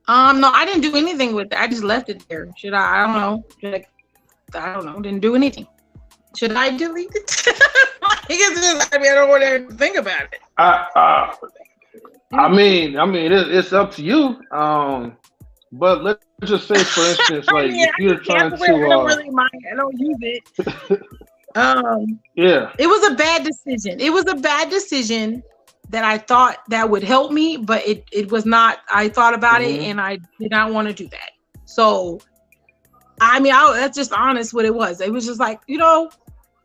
No, I didn't do anything with it. I just left it there. Should I? I don't know. I don't know. Didn't do anything. Should I delete it? I don't want to think about it. I mean, it's up to you. But let's just say, for instance, like if you're trying to, I don't really mind. I don't use it. Yeah. It was a bad decision. It was a bad decision that I thought that would help me, but it was not. I thought about it and I did not want to do that. So, I mean, that's just honest what it was. It was just like, you know,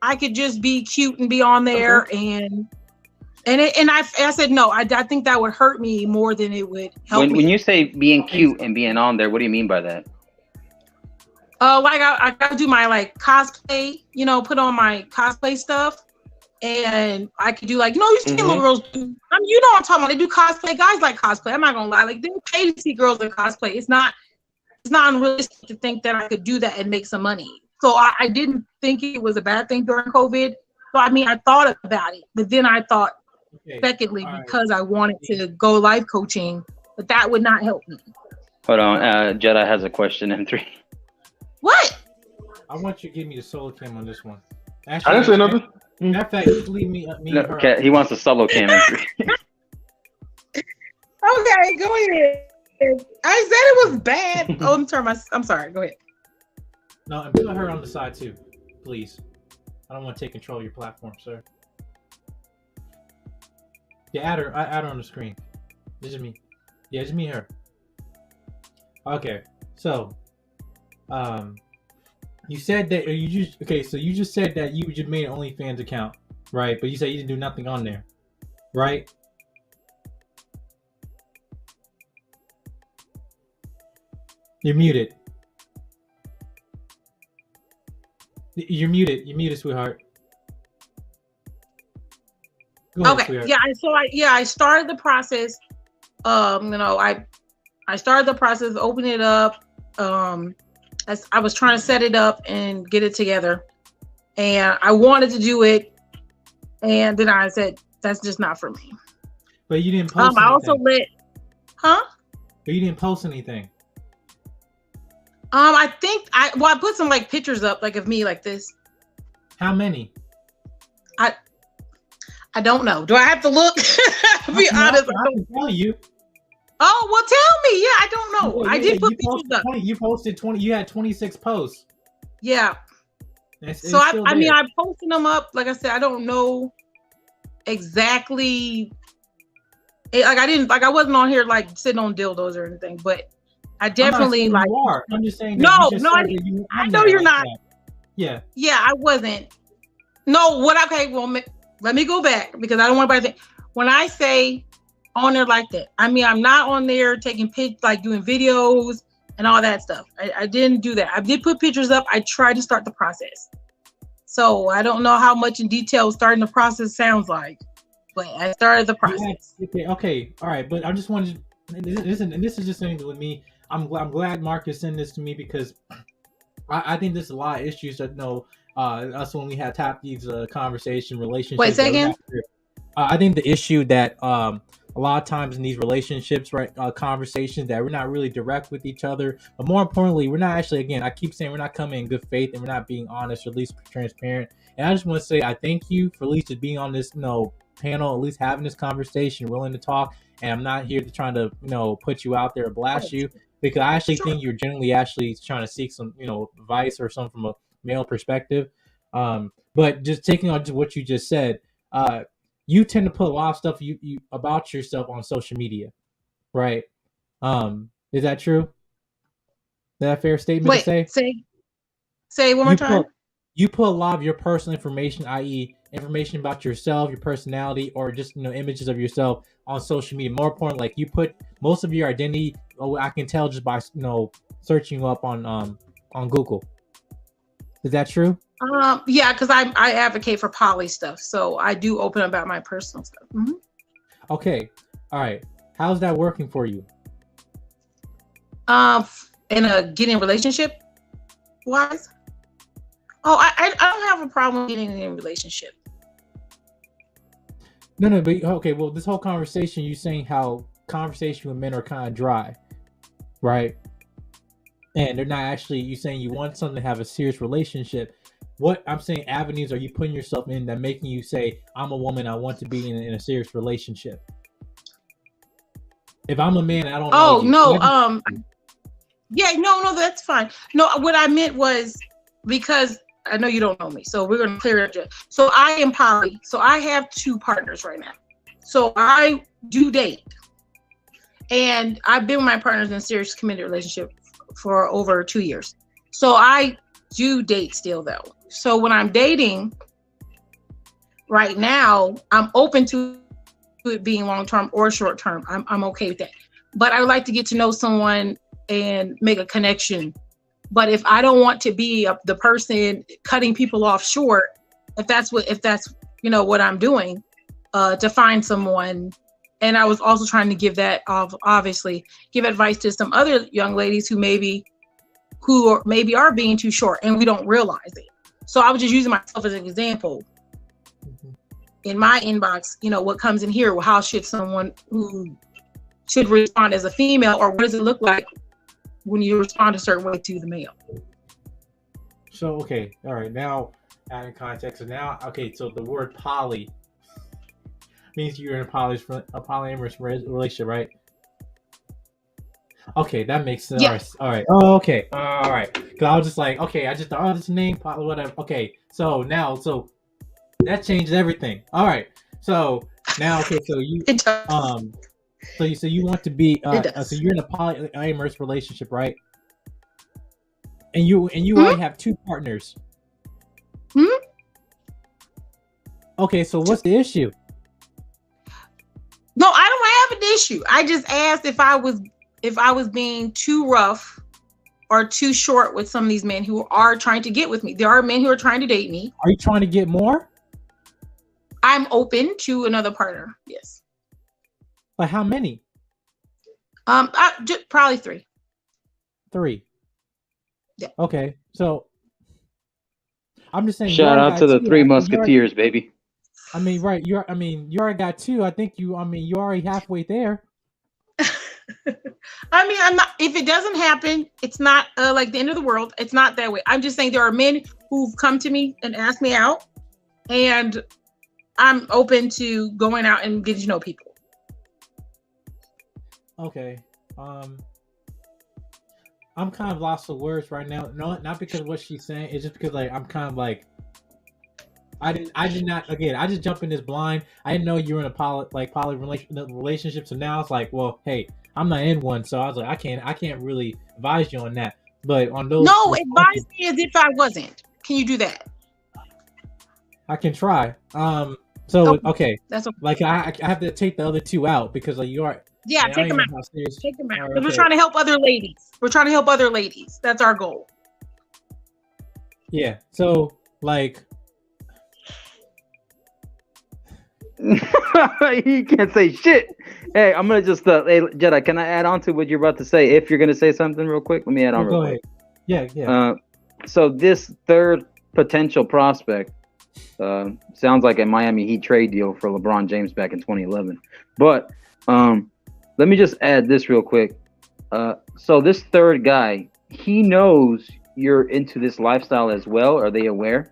I could just be cute and be on there and I said, no, I think that would hurt me more than it would help me. When you say being cute and being on there, what do you mean by that? Like I gotta do my like cosplay, you know, put on my cosplay stuff, and I could do like, you know, you see little girls do. I mean, you know what I'm talking about. They do cosplay. Guys like cosplay. I'm not gonna lie. Like they pay to see girls in cosplay. It's not unrealistic to think that I could do that and make some money. So I didn't think it was a bad thing during COVID. So I mean, I thought about it, but then I thought, secondly, because I wanted to go life coaching, but that would not help me. Hold on, Jedi has a question in 3. What? I want you to give me the solo cam on this one. Actually, I didn't say nothing. Matter of fact, just leave me No, okay, he wants a solo cam in 3. Okay, go ahead. I said it was bad. I'm sorry. Go ahead. No, and put her on the side too, please. I don't want to take control of your platform, sir. Yeah, add her on the screen. This is me. Yeah, it's me, her. Okay, so, you said that you just said that you just made an OnlyFans account, right? But you said you didn't do nothing on there, right? You're muted. You're muted, sweetheart. Go ahead, Okay. Sweetheart. I started the process. I started the process, open it up. As I was trying to set it up and get it together, and I wanted to do it, and then I said that's just not for me. But you didn't post. I also But you didn't post anything. I think I put some like pictures up, like of me, like this. How many? I don't know. Do I have to look? Be honest. I can tell you. Oh, well, tell me. Yeah, I don't know. I did put pictures up. You posted 20. You had 26 posts. Yeah. So I mean, I posted them up. Like I said, I don't know exactly. I wasn't on here like sitting on dildos or anything, but I definitely I'm like. you are. I'm just saying. No, that I know you're not. Yeah. Yeah, I wasn't. No, okay, well, let me go back because I don't want anybody to think. When I say on there like that, I mean, I'm not on there taking pics, like doing videos and all that stuff. I didn't do that. I did put pictures up. I tried to start the process. So I don't know how much in detail starting the process sounds like, but I started the process. Okay, all right. But I just wanted, this is just something with me. I'm glad Marcus sent this to me because I think there's a lot of issues that us when we have tapped these conversation relationships. Wait, say again. I think the issue that a lot of times in these relationships, right, conversations that we're not really direct with each other, but more importantly, we're not actually. Again, I keep saying we're not coming in good faith and we're not being honest or at least transparent. And I just want to say I thank you for at least just being on this panel, at least having this conversation, willing to talk. And I'm not here to try to put you out there or blast you, because I actually think you're generally actually trying to seek some advice or something from a male perspective. But just taking on what you just said, you tend to put a lot of stuff you about yourself on social media, right? Is that true? Is that a fair statement to say? Say one more time. You put a lot of your personal information, i.e., information about yourself, your personality, or just images of yourself on social media. More important, like you put most of your identity. I can tell just by searching you up on Google. Is that true? Yeah, because I advocate for poly stuff, so I do open about my personal stuff. Mm-hmm. Okay, all right. How's that working for you? In a getting relationship wise. Oh, I don't have a problem getting in a relationship. No, but okay. Well, this whole conversation, you saying how conversation with men are kind of dry, right? And they're not actually. You saying you want something to have a serious relationship. What I'm saying, avenues are you putting yourself in that making you say, I'm a woman, I want to be in a serious relationship? If I'm a man, I don't know. Oh, no. Yeah, no, that's fine. No, what I meant was because I know you don't know me, so we're going to clear it up. So I am poly. So I have 2 partners right now. So I do date. And I've been with my partners in a serious committed relationship for over 2 years. So I do date still, though. So when I'm dating right now, I'm open to it being long-term or short-term. I'm okay with that. But I would like to get to know someone and make a connection. But if I don't want to be the person cutting people off short, if that's what I'm doing, to find someone. And I was also trying to give advice to some other young ladies who maybe are being too short and we don't realize it. So I was just using myself as an example. In my inbox, what comes in here, how should someone who should respond as a female, or what does it look like when you respond a certain way to the male? So, okay. All right. Now, adding context. So now, okay. So the word poly means you're in a polyamorous relationship, right? Okay, that makes sense. Yeah. All right. Oh, okay. All right. Because I was just like, okay, I just thought, this name, whatever. Okay. So now, that changes everything. All right. So now, okay. So you, so you want to be, so you're in a polyamorous relationship, right? And you already have 2 partners. Hmm. Okay. So what's the issue? No, I don't have an issue. I just asked if I was being too rough or too short with some of these men who are trying to get with me. There are men who are trying to date me. Are you trying to get more? I'm open to another partner. Yes. But how many? Just probably 3. 3. Yeah. Okay. So I'm just saying. Shout out to the 3 Musketeers, baby. I mean, right? You already got 2. I think you already halfway there. I mean, I'm not. If it doesn't happen, it's not like the end of the world. It's not that way. I'm just saying there are men who've come to me and asked me out, and I'm open to going out and getting to know people. Okay. I'm kind of lost for words right now. No, not because of what she's saying. It's just because like I'm kind of like I did not. Again, I just jumped in this blind. I didn't know you were in a poly relationship. So now it's like, well, hey, I'm not in one, so I was like, I can't really advise you on that. But on those, No, advise me as if I wasn't. Can you do that? I can try. So okay, that's okay. Like I have to take the other two out because like you are. Yeah, I take them know out. how serious- Take them out. All 'Cause right, we're okay. trying to help other ladies. We're trying to help other ladies. That's our goal. Yeah. So like. You can't say shit. Hey, I'm gonna just hey Jedi, can I add on to what you're about to say? If you're gonna say something real quick, let me add on real quick. Yeah. So this third potential prospect sounds like a Miami Heat trade deal for LeBron James back in 2011. But let me just add this real quick. So this third guy, he knows you're into this lifestyle as well. Are they aware?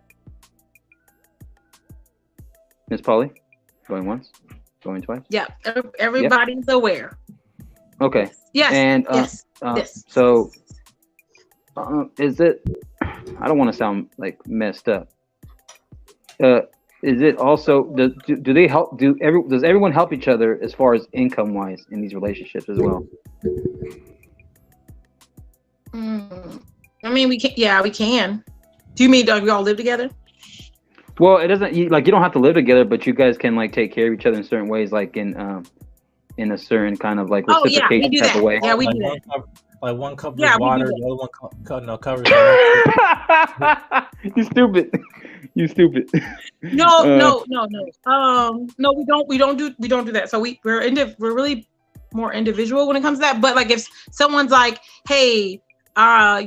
MzPoly? Going once? Going twice? Yeah, everybody's aware. Okay. Yes. And yes. So is it? I don't want to sound like messed up. Is it also do they help? Does everyone help each other as far as income wise in these relationships as well? I mean, we can. Yeah, we can. Do you mean we all live together? Well, it doesn't. You don't have to live together, but you guys can like take care of each other in certain ways, like in a certain kind of like reciprocation type of way. Yeah, we do that. Like one covers do water, that. the other one covers. You stupid. You stupid. No, we don't do that. So we're really more individual when it comes to that. But like if someone's like, hey, I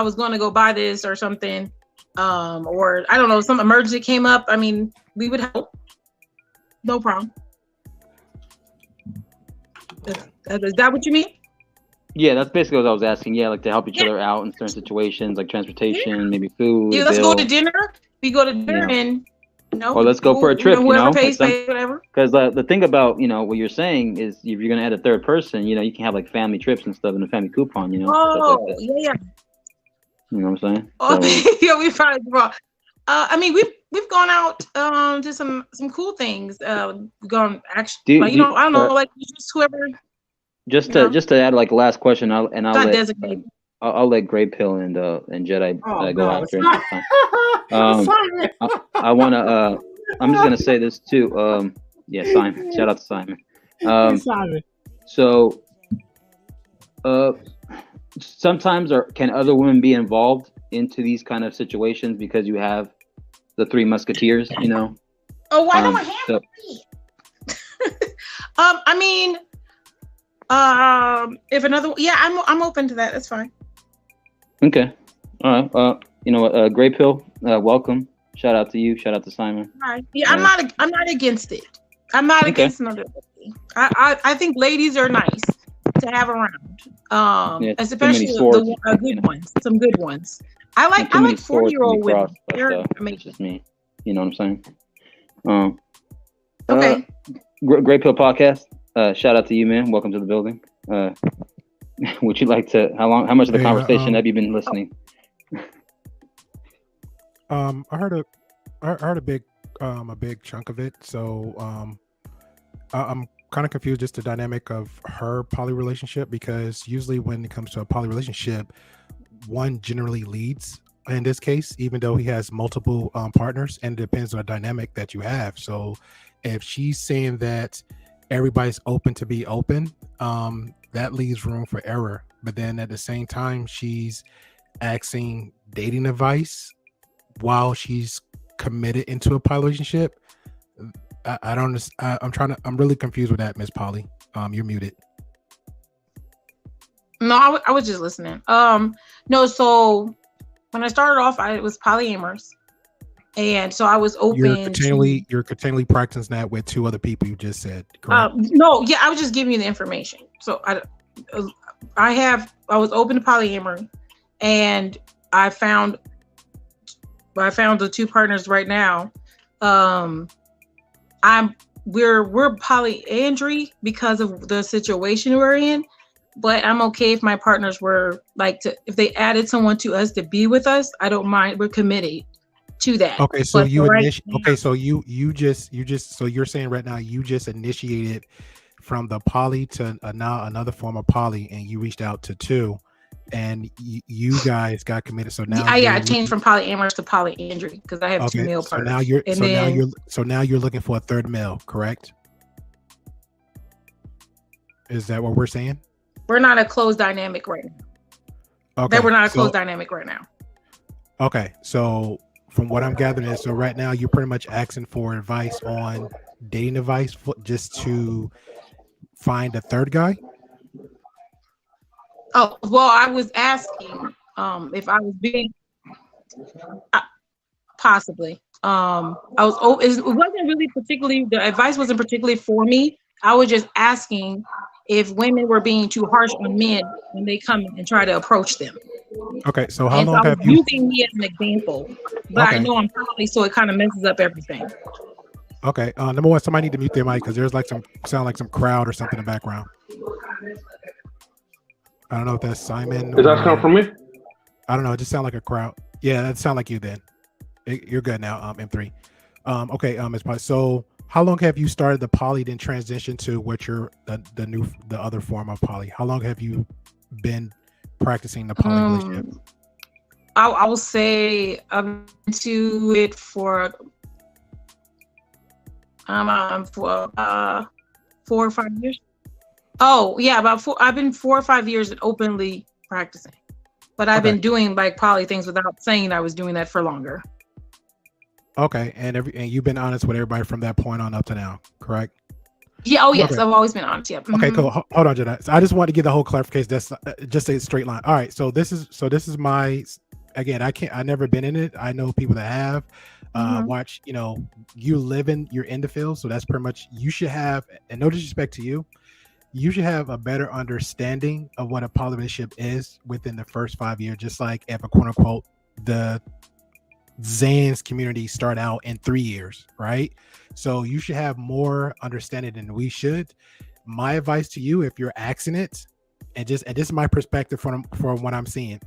was going to go buy this or something, or I don't know, some emergency came up. I mean, we would help. No problem. Is that what you mean? Yeah, that's basically what I was asking. Yeah, like to help each other out in certain situations, like transportation, maybe food. Yeah, let's go to dinner. We go to dinner and or let's go for a trip. Whoever pays, whatever. Because the thing about what you're saying is if you're gonna add a third person, you can have like family trips and stuff in a family coupon. Oh, like yeah. You know what I'm saying? Oh, So, yeah, we probably wrong. I mean, we've gone out to some cool things. Gone actually, I don't know, like just whoever. Just to add like last question, I'll let Gray Pill and Jedi go after. I wanna I'm just gonna say this too. Yeah, Simon. Shout out to Simon. Simon. So sometimes can other women be involved into these kind of situations because you have the Three Musketeers, Oh, why don't I have three? I mean, if another, I'm open to that. That's fine. Okay. All right. You know what? Gray Pill, welcome. Shout out to you. Shout out to Simon. Hi. Yeah, I'm not against it. I'm not against another lady. I think ladies are nice to have around. Especially the good ones. Some good ones. I like 40-year-old women. They're amazing. Just me. You know what I'm saying? Okay. Great Pill Podcast. Shout out to you, man. Welcome to the building. Would you like to? How much of the conversation have you been listening? I heard a big chunk of it. So I'm kind of confused just the dynamic of her poly relationship, because usually when it comes to a poly relationship, one generally leads in this case, even though he has multiple partners, and it depends on the dynamic that you have. So if she's saying that everybody's open to be open, that leaves room for error. But then at the same time, she's asking dating advice while she's committed into a poly relationship. I don't. I'm really confused with that, MzPoly. You're muted. No, I was just listening. No, so when I started off, I was polyamorous, and so I was open. You're continually practicing that with two other people. You just said. Correct? No, yeah, I was just giving you the information. So I was open to polyamory, and I found the two partners right now. We're polyandry because of the situation we're in. but I'm okay if my partners were like if they added someone to us to be with us. I don't mind. We're committed to that. Okay, so But you right now, okay, so you just so you're saying right now you just initiated from the poly to now another form of poly, and you reached out to two, and you guys got committed. So now I changed from polyamorous to polyandry because I have two male so partners. now you're And now you're looking for a third male, correct? Is that what we're saying? we're not a closed dynamic right now. Okay, We're not a closed dynamic right now. okay, so from what I'm gathering is, so right now you're pretty much asking for advice on dating advice just to find a third guy. Oh, well, I was asking if I was being possibly. I was. It wasn't really particularly. The advice wasn't particularly for me. I was just asking if women were being too harsh on men when they come and try to approach them. Okay, so how And so long I have was you? using me as an example, but I Okay. know I'm poly, so it kind of messes up everything. Okay, number one, somebody need to mute their mic because there's like sound like some crowd or something in the background. I don't know if that's Simon. Does that come from me? I don't know. It just sound like a crowd. Yeah, that sound like you. Then you're good now. M3. Okay. MzPoly. So how long have you started the poly, then transition to what you're the other form of poly? How long have you been practicing the poly relationship? I will say I'm into it for 4 or 5 years. Oh yeah, about 4. I've been 4 or 5 years openly practicing, but I've been doing like poly things without saying I was doing that for longer. Okay, and you've been honest with everybody from that point on up to now, correct? Yeah. Oh yes, Okay. I've always been honest. Yeah. Okay, cool. Hold on, Jedi. So I just want to get the whole clarification. That's just a straight line. All right. So this is my, again, I never been in it. I know people that have watch, you you're in the field. So that's pretty much, you should have, and no disrespect to you, you should have a better understanding of what a poly relationship is within the first 5 years, just like if a quote unquote, the Zan's community start out in 3 years, right? So you should have more understanding than we should. My advice to you, if you're asking it, and this is my perspective from what I'm seeing,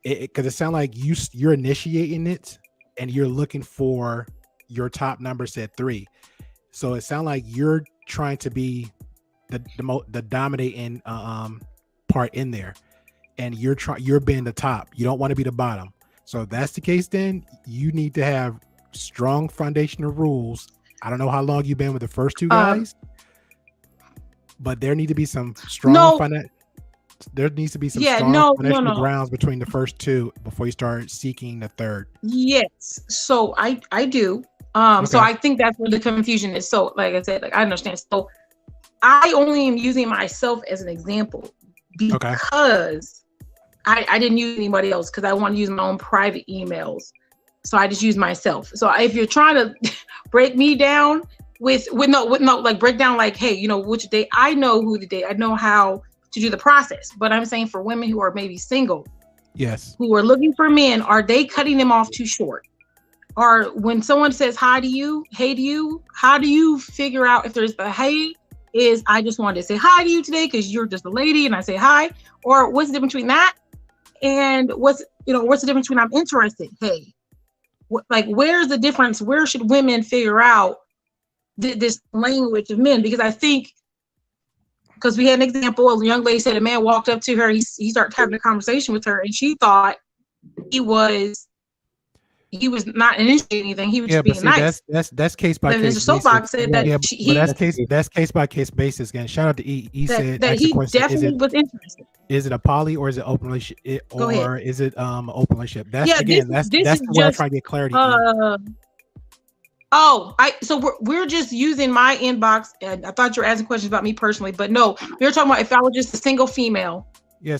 because it sounds like you're initiating it and you're looking for your top number said 3. So it sounds like you're trying to be the dominating part in there, and you're being the top. You don't want to be the bottom. So if that's the case, then you need to have strong foundational rules. I don't know how long you've been with the first 2 guys, but there need to be some strong there needs to be some strong financial grounds between the first 2 before you start seeking the third. Yes. So I do. So I think that's where the confusion is. So like I said, I understand. So I only am using myself as an example because I didn't use anybody else because I want to use my own private emails. So I just use myself. So if you're trying to break me down with no, like break down like, hey, which day, I know who to date. I know how to do the process. But I'm saying for women who are maybe single, yes, who are looking for men, are they cutting them off too short? Or when someone says hi to you, hey to you, how do you figure out if there's the hey is I just wanted to say hi to you today because you're just a lady and I say hi? Or what's the difference between that? And what's the difference between I'm interested? Hey, where's the difference? Where should women figure out this language of men? Because I think, because we had an example, a young lady said a man walked up to her, he started having a conversation with her, and she thought he was not initiating anything. He was just being nice. That's case by case. Mr. Soapbox said that that's case by case basis. Again, shout out to E. He said that he definitely was interested. Is it a poly or is it open relationship? Or is it open relationship? That's this where I'm trying to get clarity. So we're just using my inbox, and I thought you were asking questions about me personally, but no, we were talking about if I was just a single female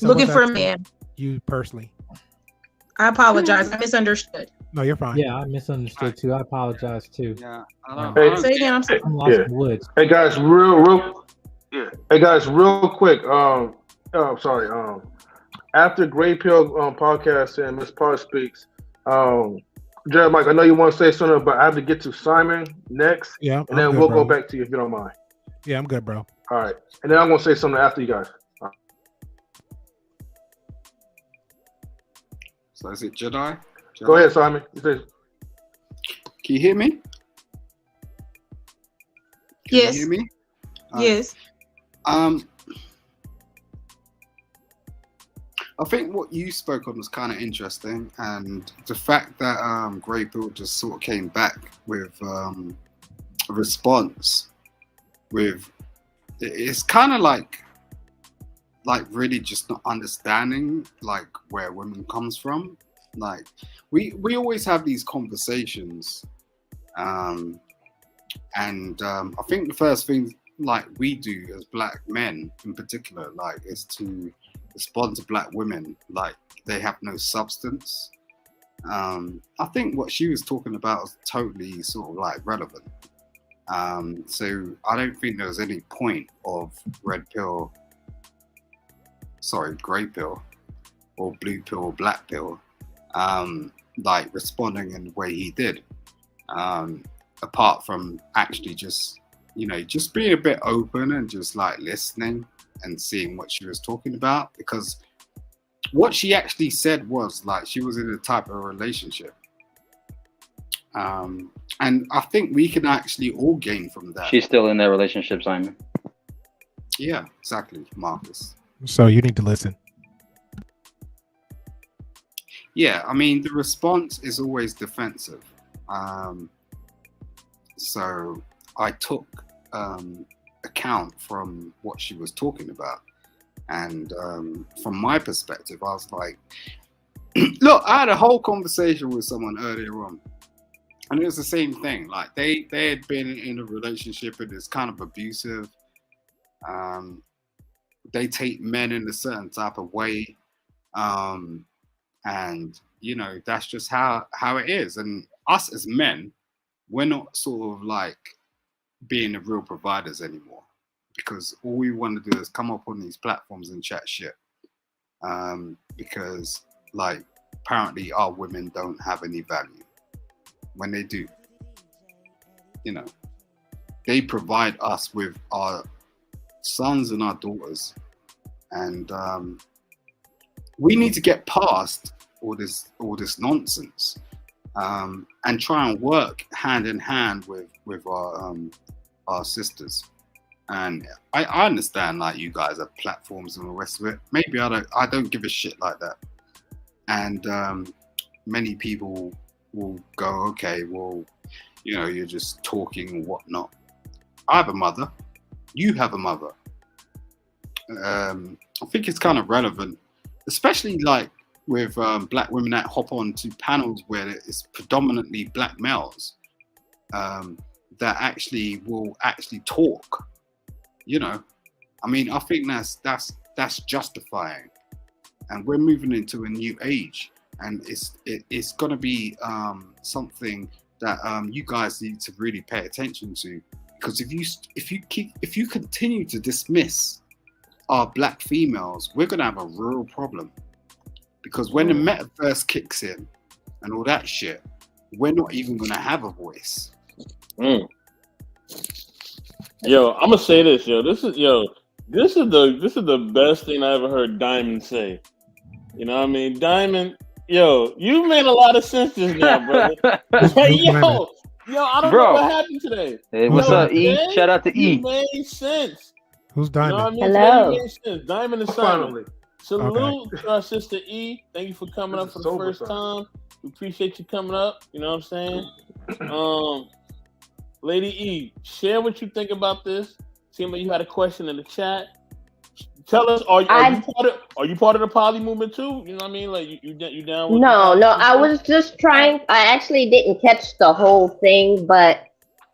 looking for a man. You personally. I apologize. I misunderstood. No, you're fine. Yeah, I misunderstood too. I apologize too. Yeah. Say again. I'm sorry. I'm lost in the woods. Hey guys, real quick. Sorry. After Gray Pill podcast and MzPoly speaks, Jared, Mike, I know you want to say something, but I have to get to Simon next. Yeah, and then we'll go back to you if you don't mind. Yeah, I'm good, bro. All right, and then I'm gonna say something after you guys. So is it Jedi? Go ahead, Simon. Can you hear me? Can Yes. you hear me? Yes. I think what you spoke on was kind of interesting, and the fact that Grey Pill just sort of came back with a response with it's kind of like really just not understanding like where women comes from. Like we always have these conversations, and I think the first thing like we do as black men in particular, like, is to respond to black women like they have no substance. I think what she was talking about was totally sort of like relevant. So I don't think there was any point of grey pill or blue pill or black pill like responding in the way he did, apart from actually just being a bit open and just like listening and seeing what she was talking about, because what she actually said was like she was in a type of relationship, and I think we can actually all gain from that. She's still in that relationship, Simon. Yeah, exactly, Marcus. So you need to listen. Yeah, I mean the response is always defensive. So I took account from what she was talking about, and from my perspective I was like, look, I had a whole conversation with someone earlier on, and it was the same thing. Like they had been in a relationship and it's kind of abusive. They take men in a certain type of way, and that's just how it is. And us as men, we're not sort of like being the real providers anymore, because all we want to do is come up on these platforms and chat shit, because like apparently our women don't have any value when they do. They provide us with our sons and our daughters, and we need to get past all this nonsense, and try and work hand in hand with our sisters. And I understand like you guys have platforms and the rest of it. Maybe I don't give a shit like that. And many people will go, okay, well, you're just talking and whatnot. I have a mother. You have a mother. I think it's kind of relevant, especially like with black women that hop on to panels where it's predominantly black males that actually will actually talk. I mean, I think that's justifying, and we're moving into a new age, and it's going to be something that you guys need to really pay attention to, because if you continue to dismiss our black females, we're going to have a real problem, because when the metaverse kicks in and all that shit, we're not even going to have a voice. Yo, I'm gonna say this, This is the best thing I ever heard Diamond say. You know what I mean? Diamond, you made a lot of sense just now, brother. Like, yo, I don't know what happened today. Hey, what's up, E? Shout out to E. You made sense. Who's Diamond? You know what I mean? Hello. Today you made sense. Diamond and Simon. Salute to our sister E. Thank you for coming up for the first time. We appreciate you coming up. You know what I'm saying? Lady E, share what you think about this. Seemed like you had a question in the chat. Tell us, are you part of the poly movement too? You know what I mean? Like you down with No, I was just trying. I actually didn't catch the whole thing, but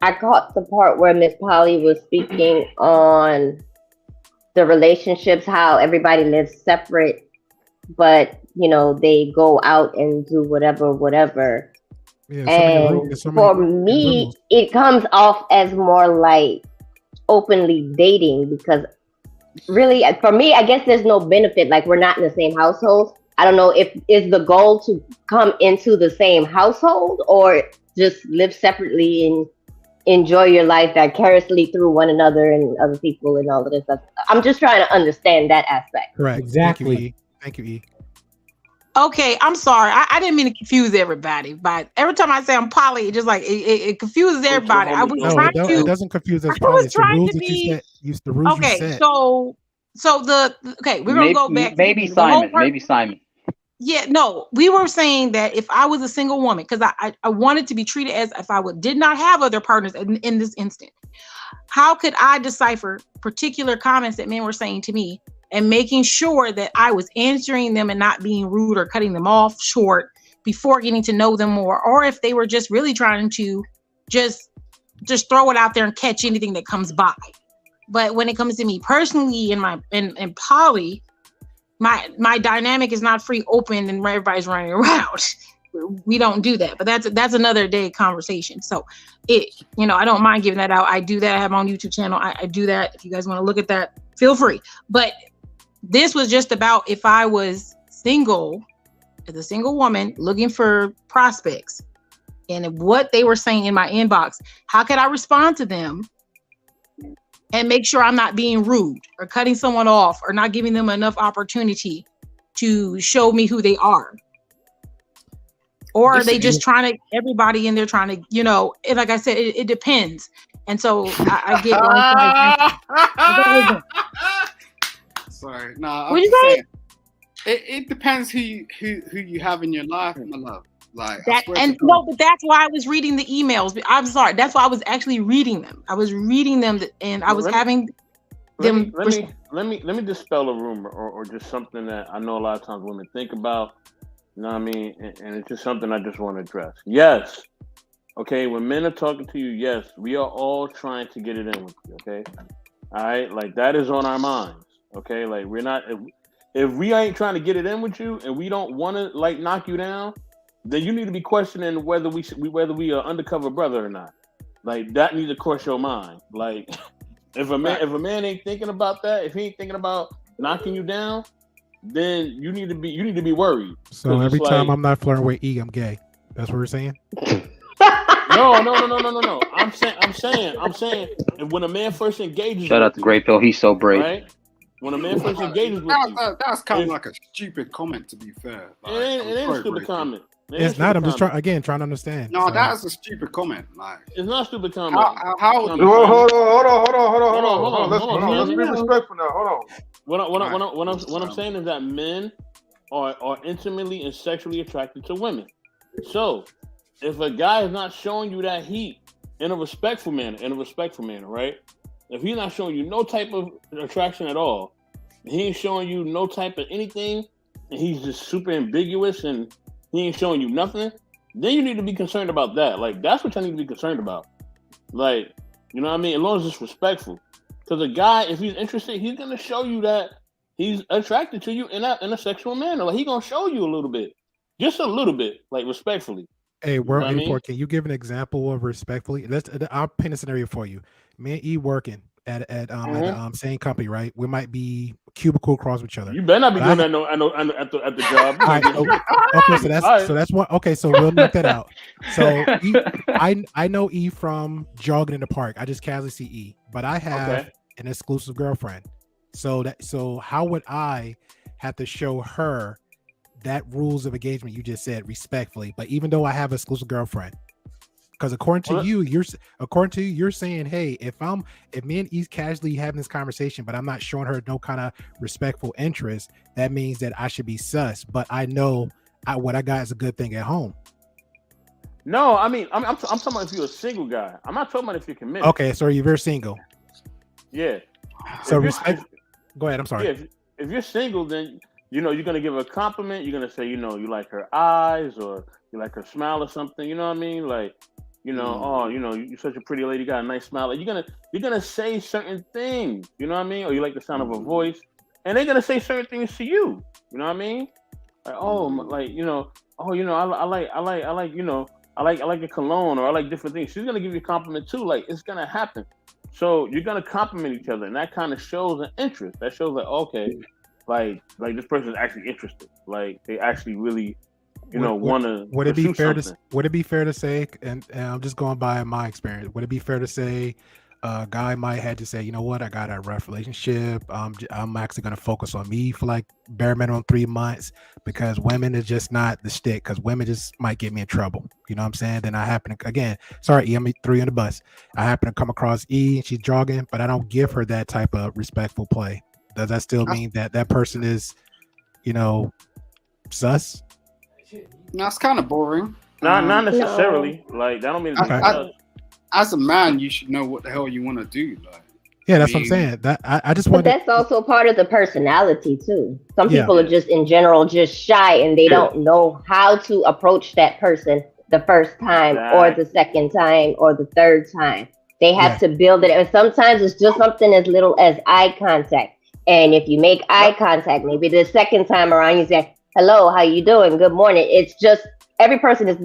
I caught the part where MzPoly was speaking on the relationships, how everybody lives separate, but they go out and do whatever. Yeah, And for me, it comes off as more like openly dating, because really, for me, I guess there's no benefit. Like, we're not in the same household. I don't know if is the goal to come into the same household or just live separately and enjoy your life vicariously through one another and other people and all of this stuff. I'm just trying to understand that aspect. Correct. Exactly. Thank you, E. Okay, I'm sorry. I didn't mean to confuse everybody, but every time I say I'm poly, it just like it confuses everybody. I was No, trying it to. doesn't confuse I us. Probably was it's the trying rules to that you be set. The rules you okay. set. So we're gonna go back. Maybe The whole Simon. Maybe Simon. Yeah, no, we were saying that if I was a single woman, because I wanted to be treated as if I did not have other partners in this instant. How could I decipher particular comments that men were saying to me and making sure that I was answering them and not being rude or cutting them off short before getting to know them more, or if they were just really trying to just throw it out there and catch anything that comes by. But when it comes to me personally in poly, my dynamic is not free, open, and everybody's running around. We don't do that, but that's another day conversation. So I don't mind giving that out. I do that. I have my own YouTube channel. I do that. If you guys want to look at that, feel free. But this was just about if I was single, as a single woman looking for prospects, and what they were saying in my inbox, how could I respond to them and make sure I'm not being rude or cutting someone off or not giving them enough opportunity to show me who they are? Or are they just trying to, everybody in there trying to, and like I said, it depends. And so I get Sorry, no. What you say? It depends who you have in your life, my love. Like but that's why I was reading the emails. I'm sorry, that's why I was actually reading them. I was reading them, and I was having them. Let me dispel a rumor or just something that I know a lot of times women think about. You know what I mean? And it's just something I just want to address. Yes. Okay, when men are talking to you, yes, we are all trying to get it in with you, okay? All right? Like, that is on our minds, okay? Like, we're not... If we ain't trying to get it in with you and we don't want to, like, knock you down, then you need to be questioning whether we are undercover brother or not. Like, that needs to cross your mind. Like, if a man ain't thinking about that, if he ain't thinking about knocking you down, then you need to be worried. So every time I'm not flirting with E, I'm gay. That's what we're saying. No. I'm saying, and when a man first engages, Shout out to Great Pill. He's so brave. Right? When a man first engages with you, that's kind of like a stupid comment. To be fair, like, it ain't a stupid comment. It's not. I'm just trying to understand. No, that is a stupid comment. Like, it's not a stupid comment. Hold on. Let's be respectful now. Hold on. What I'm saying is that men are intimately and sexually attracted to women. So if a guy is not showing you that heat in a respectful manner, right? If he's not showing you no type of attraction at all, he ain't showing you no type of anything, and he's just super ambiguous and he ain't showing you nothing, then you need to be concerned about that. Like, that's what I need to be concerned about. Like, you know what I mean? As long as it's respectful. Because a guy, if he's interested, he's going to show you that he's attracted to you in a sexual manner. Like, he's going to show you a little bit. Just a little bit, like, respectfully. Hey, World 84, can you give an example of respectfully? I'll paint a scenario for you. Me and E working at the same company, right? We might be cubicle across each other. You better not be doing that. I know at the job. All right, okay, so that's one. Okay, so we'll knock that out. So I know E from jogging in the park. I just casually see E, but I have an exclusive girlfriend. So how would I have to show her that rules of engagement you just said respectfully? But even though I have an exclusive girlfriend. Because according to you, you're saying, hey, if me and E's casually having this conversation, but I'm not showing her no kind of respectful interest, that means that I should be sus. But I know what I got is a good thing at home. No, I mean, I'm talking about if you're a single guy. I'm not talking about if you're committed. Okay, so you're very single. Yeah. So go ahead. I'm sorry. Yeah, if you're single, then you're gonna give her a compliment. You're gonna say, you like her eyes or you like her smile or something. You know what I mean? Like. Oh, you're such a pretty lady, got a nice smile. Like, you're gonna say certain things, you know what I mean? Or you like the sound of her voice, and they're gonna say certain things to you. You know what I mean? Like, I like the cologne, or I like different things. She's gonna give you a compliment too. Like, it's gonna happen. So you're gonna compliment each other, and that kind of shows an interest. That shows like, okay, like this person is actually interested. Like, they actually really. Would it be fair to say, and I'm just going by my experience, would it be fair to say a guy might have to say, you know what, I got a rough relationship. I'm actually going to focus on me for like bare minimum 3 months because women is just not the stick. Because women just might get me in trouble. You know what I'm saying? Then I happen to, again, sorry, E, I'm 3 on the bus. I happen to come across E and she's jogging, but I don't give her that type of respectful play. Does that still mean that that person is, you know, sus? That's kind of boring. Not necessarily. Like that don't mean it's sus. As a man, you should know what the hell you want to do. Like, yeah, that's what I'm saying. That I just want. But that's also part of the personality too. Some people are just in general just shy and they don't know how to approach that person the first time or the second time or the third time. They have to build it, and sometimes it's just something as little as eye contact. And if you make eye contact, maybe the second time around, you say, "Hello, how you doing? Good morning." It's just every person is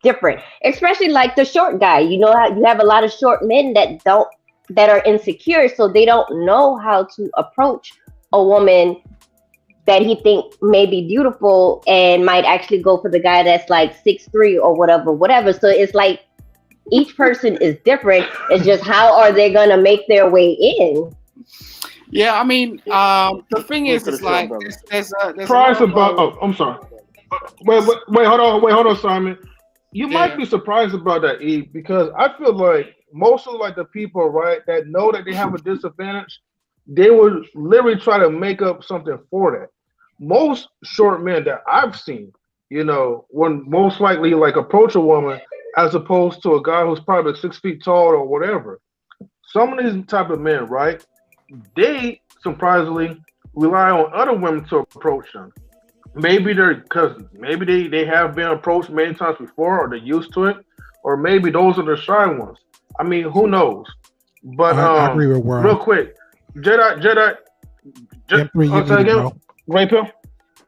different, especially like the short guy. You know how you have a lot of short men that are insecure, so they don't know how to approach a woman that he think may be beautiful and might actually go for the guy that's like 6'3" or whatever. So it's like each person is different. It's just how are they gonna make their way in? Yeah, I mean, the thing is, it's like there's price about. Oh, I'm sorry. Wait, hold on, Simon. You might be surprised about that, Eve, because I feel like most of like the people, right, that know that they have a disadvantage, they would literally try to make up something for that. Most short men that I've seen, you know, would most likely like approach a woman as opposed to a guy who's probably 6 feet tall or whatever. Some of these type of men, right, they surprisingly rely on other women to approach them. Maybe maybe they have been approached many times before, or they're used to it, or maybe those are the shy ones. I mean, who knows? But I agree with World. Real quick, Jedi. M3, Ray Pill?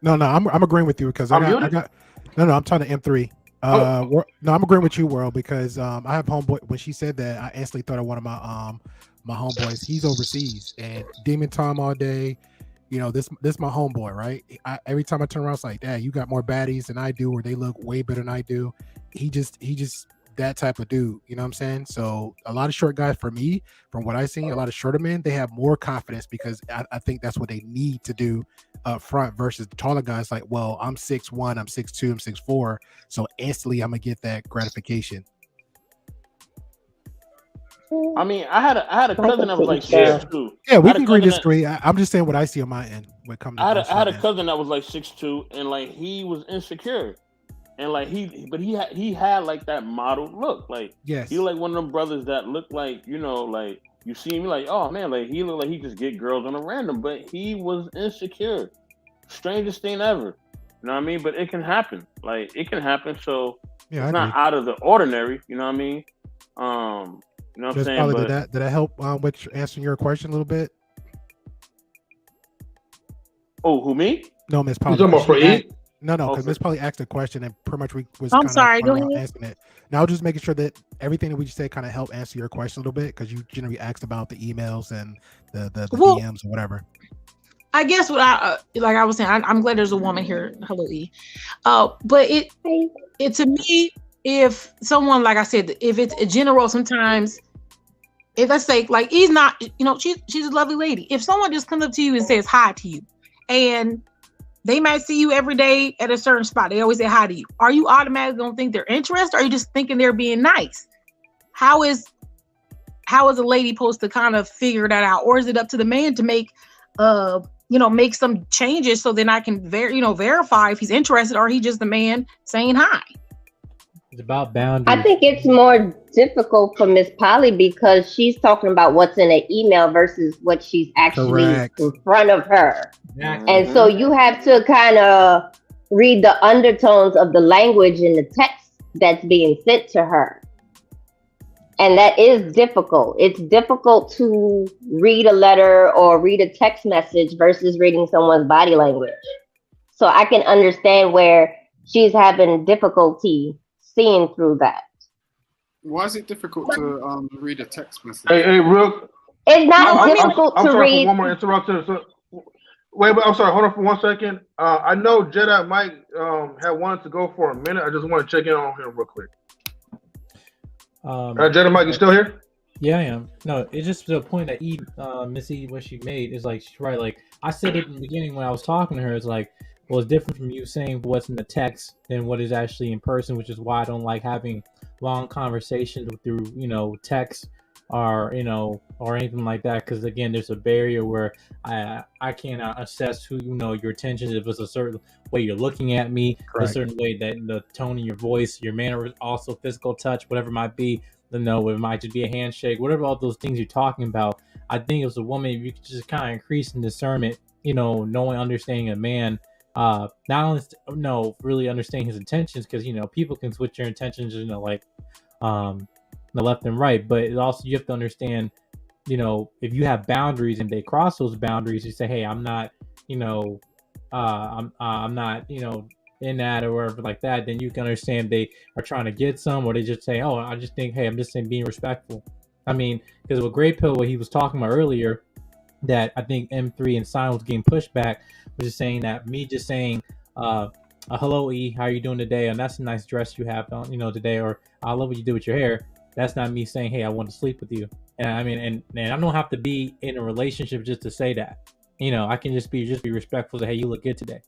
No, I'm agreeing with you because I'm talking to M3. No, I'm agreeing with you, World, because I have homeboy. When she said that, I instantly thought of one of my homeboys. He's overseas and demon time all day. You know, this my homeboy, right? Every time I turn around, it's like, Dad, you got more baddies than I do, or they look way better than I do. He just that type of dude, you know what I'm saying? So a lot of short guys, for me, from what I've seen, a lot of shorter men, they have more confidence because I think that's what they need to do up front versus the taller guys like, well, I'm 6'1", I'm 6'2", I'm 6'4", so instantly I'm gonna get that gratification. I mean, I had a cousin that was like 6'2". Yeah, we can agree to disagree. I'm just saying what I see on my end when it comes to I had a cousin that was like 6'2", and like he was insecure. And like he had like that model look. Like he like one of them brothers that look like, you know, like you see him like, oh man, like he look like he just get girls on a random, but he was insecure. Strangest thing ever. You know what I mean? But it can happen. Like it can happen. So it's not out of the ordinary, you know what I mean? You know what I'm saying? Probably, did that help with answering your question a little bit? Oh, who, me? No, Miss Polly. You talking about for E? No, because Miss Polly asked a question and pretty much we was I'm sorry, go ahead. Asking it. Now I'm just making sure that everything that we just said kind of help answer your question a little bit because you generally asked about the emails and the DMs or whatever. I guess what I was saying, I'm glad there's a woman here. Hello, E. But it to me, if someone, like I said, if it's a general, sometimes if I say like he's not, you know, she's a lovely lady. If someone just comes up to you and says hi to you, and they might see you every day at a certain spot, they always say hi to you. Are you automatically gonna think they're interested? Or are you just thinking they're being nice? How is a lady supposed to kind of figure that out, or is it up to the man to make make some changes so then I can verify if he's interested, or he just the man saying hi? It's about boundaries. I think it's more difficult for Miss Polly because she's talking about what's in an email versus what she's actually in front of her. Exactly. And so you have to kind of read the undertones of the language in the text that's being sent to her. And that is difficult. It's difficult to read a letter or read a text message versus reading someone's body language. So I can understand where she's having difficulty seeing through that. Why is it difficult to read a text message? Hey, real. It's not difficult to read. For one more interruption. So, wait, I'm sorry. Hold on for 1 second. I know Jedi might have wanted to go for a minute. I just want to check in on him real quick. Jedi Mike, you still here? Yeah, I am. No, it's just the point that Missy, what she made is like she's right. Like I said it in the beginning when I was talking to her, it's like, well, it's different from you saying what's in the text than what is actually in person, which is why I don't like having long conversations through text or or anything like that. Because again, there's a barrier where I cannot assess who your intentions. If it's a certain way you're looking at me, a certain way that the tone in your voice, your manner, also physical touch, whatever it might be. It might just be a handshake, whatever all those things you're talking about. I think as a woman, if you could just kind of increase in discernment, knowing, understanding a man, not only really understanding his intentions, because people can switch your intentions, like the left and right, but it also you have to understand, if you have boundaries and they cross those boundaries, you say, hey, I'm not, I'm not, in that or whatever like that, then you can understand they are trying to get some, or they just say, oh, I just think, hey, I'm just saying being respectful. I mean, because with Great Pill, what he was talking about earlier, that I think M3 and Sign was getting pushed back, was just saying that me just saying, hello E, how are you doing today? And that's a nice dress you have on, today, or I love what you did with your hair. That's not me saying, hey, I want to sleep with you. And I mean, and I don't have to be in a relationship just to say that. I can just be respectful, say, hey, you look good today.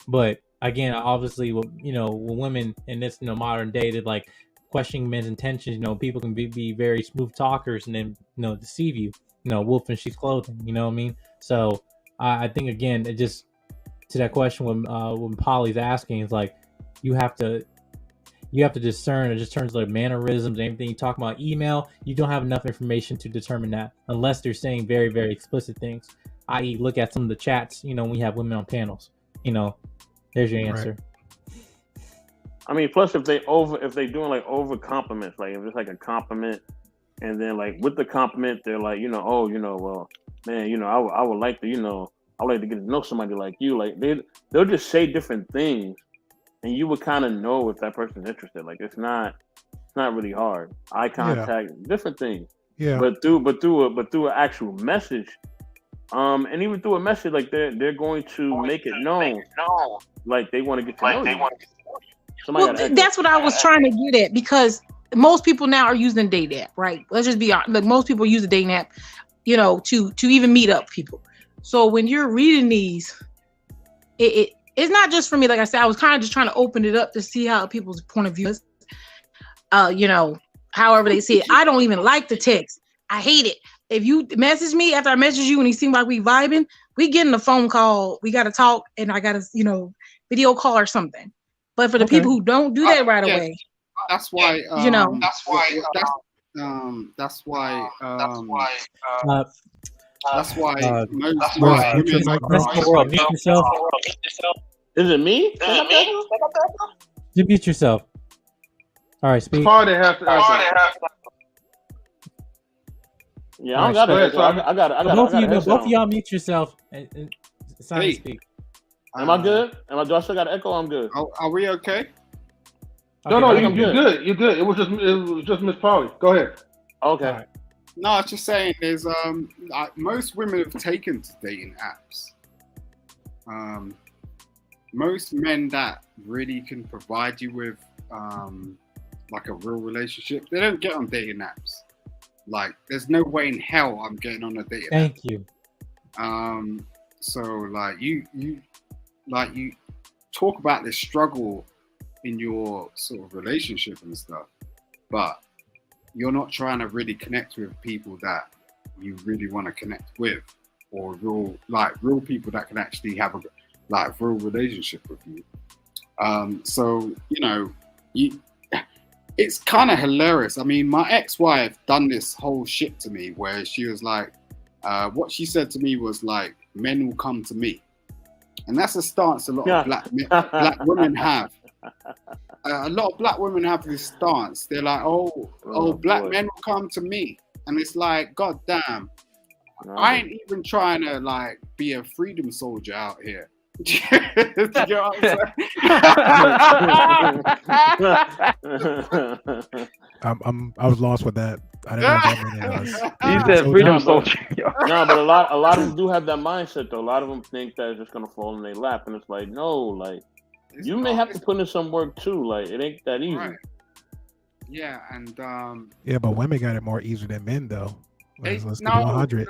But again, obviously, when women in this modern day, that like questioning men's intentions, people can be very smooth talkers and then deceive you, wolf in sheep's clothing. You know what I mean? So I think again, it just to that question when Polly's asking, is like you have to discern. It just turns like mannerisms, anything you talk about email, you don't have enough information to determine that unless they're saying very, very explicit things, i.e. look at some of the chats, when we have women on panels, there's your answer. Right. I mean, plus if they doing like over compliments, like if it's like a compliment, and then like with the compliment, they're like, well, man, I would like to, I would like to get to know somebody like you. Like they'll just say different things, and you would kind of know if that person's interested. Like it's not really hard. Eye contact, different things. Yeah. But through an actual message, and even through a message, like they're going to make it known, like they want to get to know you. Well, that's what I was trying to get at, because most people now are using dating app, right? Let's just be honest. Like most people use a dating app, to even meet up people. So when you're reading these, it's not just for me. Like I said, I was kind of just trying to open it up to see how people's point of view is. However they see it. I don't even like the text. I hate it. If you message me after I message you and you seem like we vibing, we getting a phone call. We got to talk, and I got to, video call or something. But for the people who don't do that right away, that's why. That's why mute yourself. Is it me? You mute yourself. All right, speak. Probably have to. Yeah, I don't got it. I got it. Both of y'all mute yourself and speak. Am I good? Do I still got an echo? I'm good. Are we okay? No, you're good. You're good. It was just MzPoly. Go ahead. Okay. Right. No, I was just saying, there's most women have taken to dating apps. Most men that really can provide you with like a real relationship, they don't get on dating apps. Like, there's no way in hell I'm getting on a dating app. Thank you. So like you talk about this struggle in your sort of relationship and stuff, but you're not trying to really connect with people that you really want to connect with, or real people that can actually have a real relationship with you. So it's kind of hilarious. I mean, my ex-wife done this whole shit to me where she was like, what she said to me was like, men will come to me. And that's a stance a lot of black women have. A lot of black women have this stance. They're like, black men will come to me. And it's like, God damn, I ain't even trying to like be a freedom soldier out here. You know what I'm saying? I was lost with that. I didn't know what that said freedom soldier. No, but a lot of them do have that mindset though. A lot of them think that it's just gonna fall in their lap, and it's like, no, like you may have to put in some work too. Like it ain't that easy. Right. Yeah, and Yeah, but women got it more easier than men, though. Let's keep it no, 100.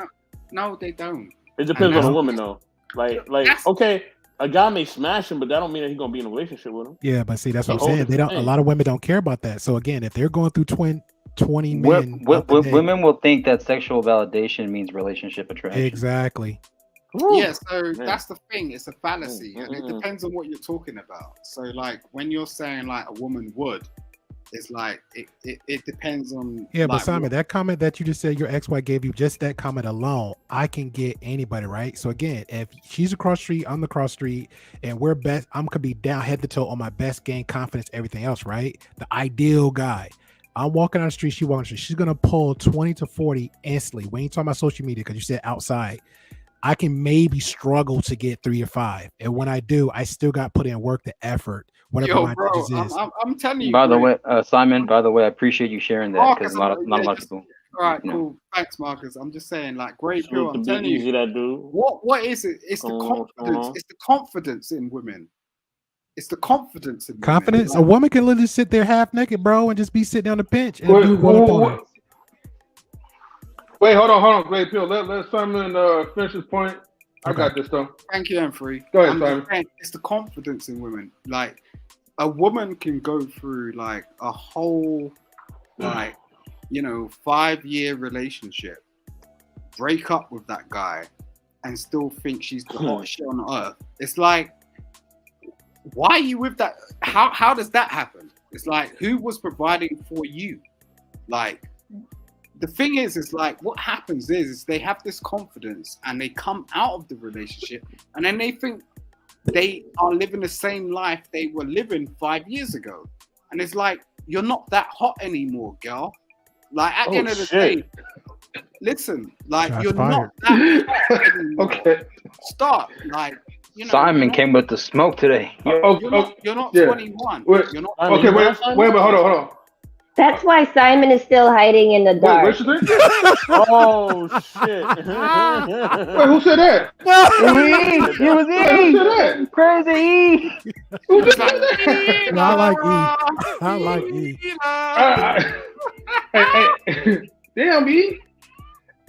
no, they don't. It depends on the that's- woman though. Like That's- okay, a guy may smash him, but that don't mean that he's gonna be in a relationship with him. Yeah, but see, that's what I'm It's a whole saying. They don't. A different lot of women don't care about that. So again, if they're going through 20 men, out the day- Women will think that sexual validation means relationship attraction. exactly. Yeah, so Man. that's the thing. It's a fallacy, and it depends on what you're talking about. So, like, when you're saying like a woman would, it's like it depends on. Yeah, but like, Simon, that comment that you just said your ex-wife gave you, just that comment alone, I can get anybody, right? So again, if she's across the street, I'm across the street, and we're best, I'm gonna be down head to toe on my best game, confidence, everything else, right? The ideal guy. I'm walking down the street, she walking down the street. She's gonna pull 20 to 40 instantly. We ain't talking about social media because you said outside. I can maybe struggle to get 3 or 5, and when I do, I still got to put in work, the effort, whatever Yo, my bro, business is. I'm telling you. By the bro. way, Simon, by the way, I appreciate you sharing that because Marcus, not a lot of just- people. All right, you know. cool. Thanks, Marcus. I'm just saying, like, great Salute girl. to I'm telling B-Eazy you, That Dude. what is it? It's the confidence. It's the confidence in women. It's the confidence in women. Confidence. Like, A woman can literally sit there half naked, bro, and just be sitting on the bench and Wait, do one up on her. Wait, hold on, Great Pill. Let Simon finish his point. I got this though. Thank you, Humphrey. Go ahead, I'm just Simon. saying, it's the confidence in women. Like, a woman can go through like a whole, like, 5-year relationship, break up with that guy, and still think she's the hottest shit on earth. It's like, why are you with that? How does that happen? It's like, who was providing for you? Like, the thing is, it's like, what happens is they have this confidence and they come out of the relationship and then they think they are living the same life they were living 5 years ago. And it's like, you're not that hot anymore, girl. Like, at the end of the day, listen, like, Shots you're fired. not that hot anymore. Okay. Stop. Like, Simon came with the smoke today. You're not Yeah. 21. Wait, You're not. okay, wait, but hold on. That's why Simon is still hiding in the Wait, dark. what you think? Oh shit! Wait, who said that? It was Wait, who said that? Crazy. Who said that? No, I like E. I like E. Hey, damn, E.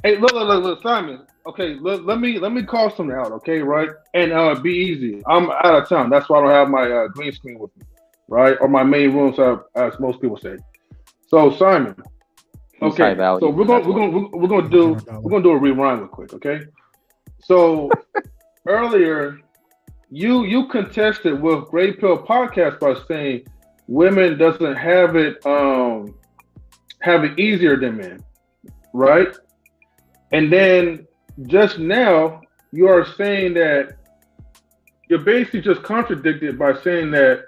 Hey, look, Simon. Okay, let me call something out, okay, right? And be easy. I'm out of town. That's why I don't have my green screen with me, right? Or my main room, as most people say. So Simon, okay. So we're gonna do a rewind real quick, okay? So earlier, you contested with Great Pill Podcast by saying women doesn't have it easier than men, right? And then just now you are saying that you're basically just contradicted by saying that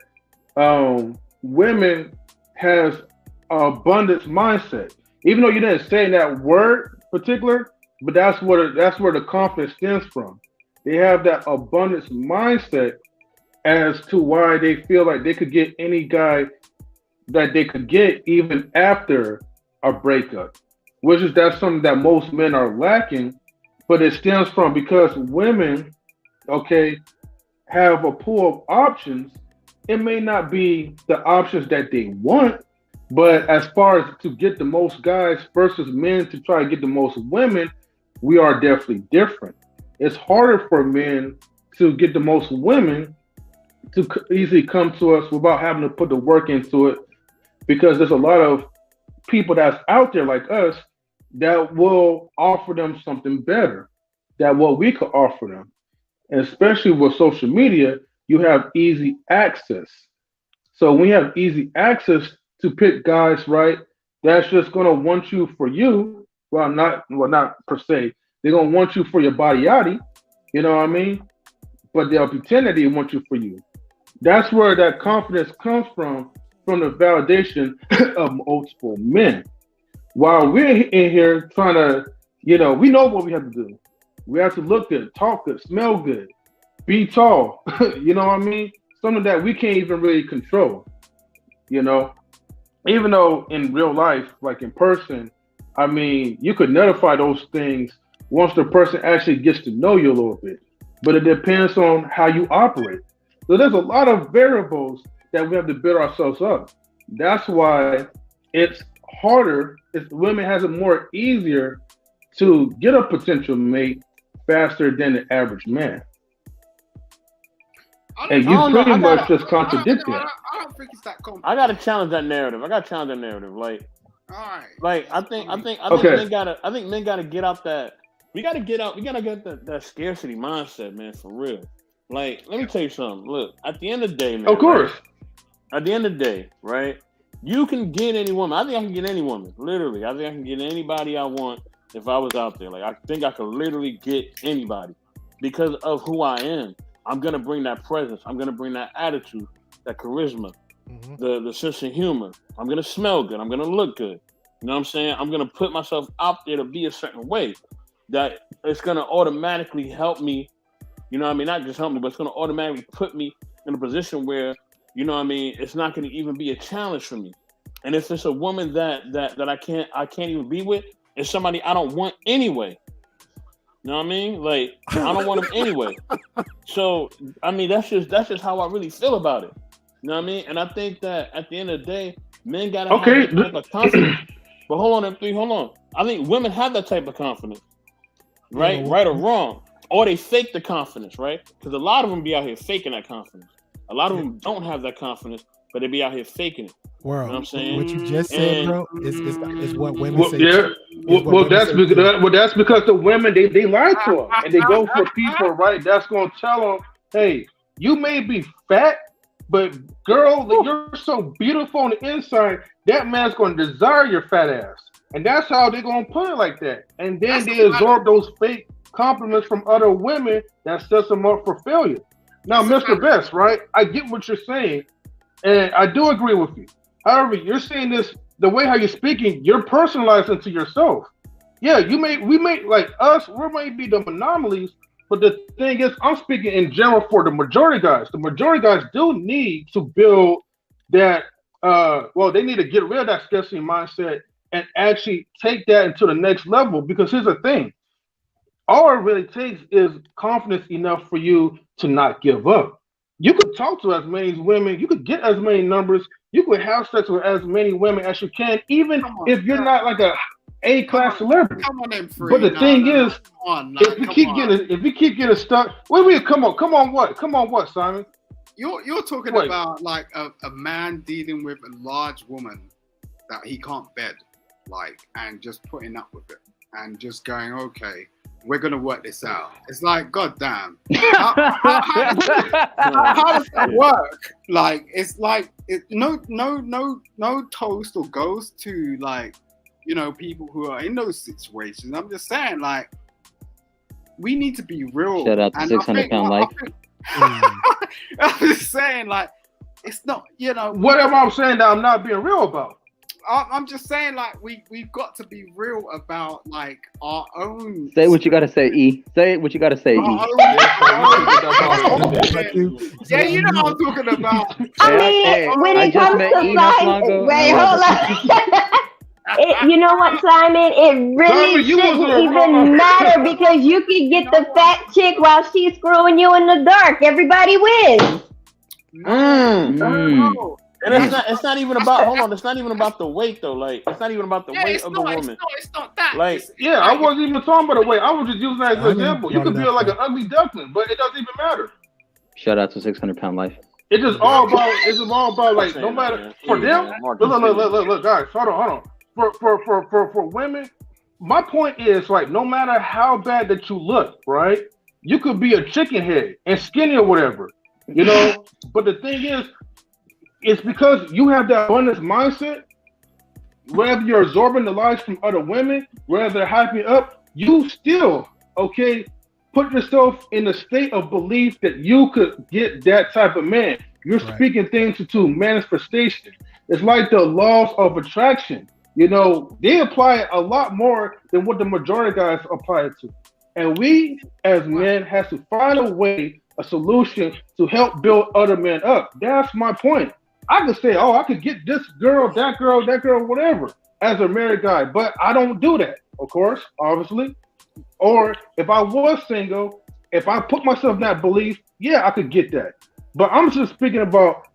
women has abundance mindset, even though you didn't say that word particular, but that's where the confidence stems from. They have that abundance mindset as to why they feel like they could get any guy that they could get even after a breakup, that's something that most men are lacking, but it stems from because women, okay, have a pool of options. It may not be the options that they want, but as far as to get the most guys versus men to try to get the most women, we are definitely different. It's harder for men to get the most women to easily come to us without having to put the work into it, because there's a lot of people that's out there like us that will offer them something better than what we could offer them. And especially with social media, you have easy access. So when you have easy access to pick guys, right, that's just gonna want you for you. Well, not per se. They're gonna want you for your body yaddy, you know what I mean? But they'll pretend that they want you for you. That's where that confidence comes from the validation of multiple men. While we're in here trying to, we know what we have to do. We have to look good, talk good, smell good, be tall. You know what I mean? Something that we can't even really control, Even though in real life, like in person, I mean, you could nullify those things once the person actually gets to know you a little bit. But it depends on how you operate. So there's a lot of variables that we have to build ourselves up. That's why it's harder. It's women has it more easier to get a potential mate faster than the average man. And you pretty much just contradict that. I don't think it's that complicated. I gotta challenge that narrative. Like, I think Okay. men gotta get out that. We gotta get that scarcity mindset, man, for real. Like, let me tell you something. Look, at the end of the day, man. Of course. Right? At the end of the day, right? You can get any woman. I think I can get any woman. Literally, I think I can get anybody I want if I was out there. Like, I think I could literally get anybody because of who I am. I'm gonna bring that presence. I'm gonna bring that attitude, that charisma, the sense of humor. I'm gonna smell good. I'm gonna look good. You know what I'm saying? I'm gonna put myself out there to be a certain way that it's gonna automatically help me. You know what I mean? Not just help me, but it's gonna automatically put me in a position where, you know what I mean, it's not gonna even be a challenge for me. And if it's a woman that I can't even be with, it's somebody I don't want anyway. You know what I mean? Like, I don't want them anyway. So, I mean, that's just how I really feel about it. You know what I mean? And I think that at the end of the day, men gotta have that type of confidence. But hold on. I think women have that type of confidence, right? Right or wrong. Or they fake the confidence, right? Because a lot of them be out here faking that confidence. A lot of them don't have that confidence, but they be out here faking it. World. You know what I'm saying? What you just said, bro, is what women say. Yeah. That's because the women they lie to them and they go for people, right? That's gonna tell them, hey, you may be fat, but girl, you're so beautiful on the inside. That man's gonna desire your fat ass, and that's how they're gonna put it like that. And then they absorb those fake compliments from other women that sets them up for failure. Now, Mr. Best, right? I get what you're saying, and I do agree with you. However, you're saying this the way how you're speaking, you're personalizing to yourself. Yeah, we may like us, we may be the anomalies, but the thing is, I'm speaking in general for the majority guys. The majority guys do need to build that. They need to get rid of that scarcity mindset and actually take that into the next level. Because here's the thing: all it really takes is confidence enough for you to not give up. You could talk to as many women, you could get as many numbers, you could have sex with as many women as you can, even if you're not like a A-class celebrity. Come on, M3. But the thing is, if we keep getting stuck, come on, what, Simon? You're talking about like a man dealing with a large woman that he can't bed, like, and just putting up with it and just going, okay, we're gonna work this out. It's like, goddamn, how does that work? Like, it's like no toast or goes to, like, you know, people who are in those situations. I'm just saying, like, we need to be real. Shout out to 600 Pound Life. I'm just saying, like, it's not, you know. Whatever I'm saying that I'm not being real about. I'm just saying, like, we've got to be real about, like, our own. Say what you gotta say, E. Say what you gotta say, E. Yeah, you know what I'm talking about. I mean, when it comes to Simon, wait, hold on. You know what, Simon? It really shouldn't even matter because you can get the fat chick while she's screwing you in the dark. Everybody wins. And it's not even about, hold on, it's not even about the weight though. Like, it's not even about the weight of the woman. It's not that. Like, I wasn't even talking about the weight. I was just using that as an example. You could be like an ugly duckling, but it doesn't even matter. Shout out to 600 Pound Life. It's just all about like, no matter for them. Look, guys, hold on. For women, my point is, like, no matter how bad that you look, right? You could be a chicken head and skinny or whatever, you know. But the thing is, it's because you have that abundance mindset. Whether you're absorbing the lies from other women, whether they're hyping up, you still, put yourself in a state of belief that you could get that type of man. You're speaking things into manifestation. It's like the laws of attraction. You know, they apply it a lot more than what the majority guys apply it to. And we, as men, have to find a way, a solution to help build other men up. That's my point. I could say, I could get this girl, that girl, whatever, as a married guy. But I don't do that, of course, obviously. Or if I was single, if I put myself in that belief, I could get that. But I'm just speaking about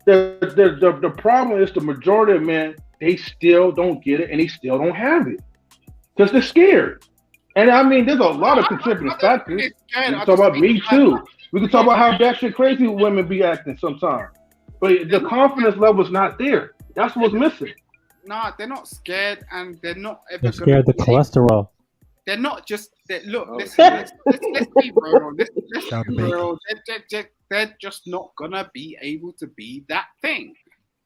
the problem is the majority of men they still don't get it and they still don't have it because they're scared. And I mean, there's a lot of contributing factors. We can talk about Me Too. We can talk about how batshit crazy women be acting sometimes. But the confidence level is not there. That's what's missing. Nah, they're not scared, and they're not ever. They're scared of the cholesterol. They're not just. Look, let's be real. Let's be real. They're just not gonna be able to be that thing.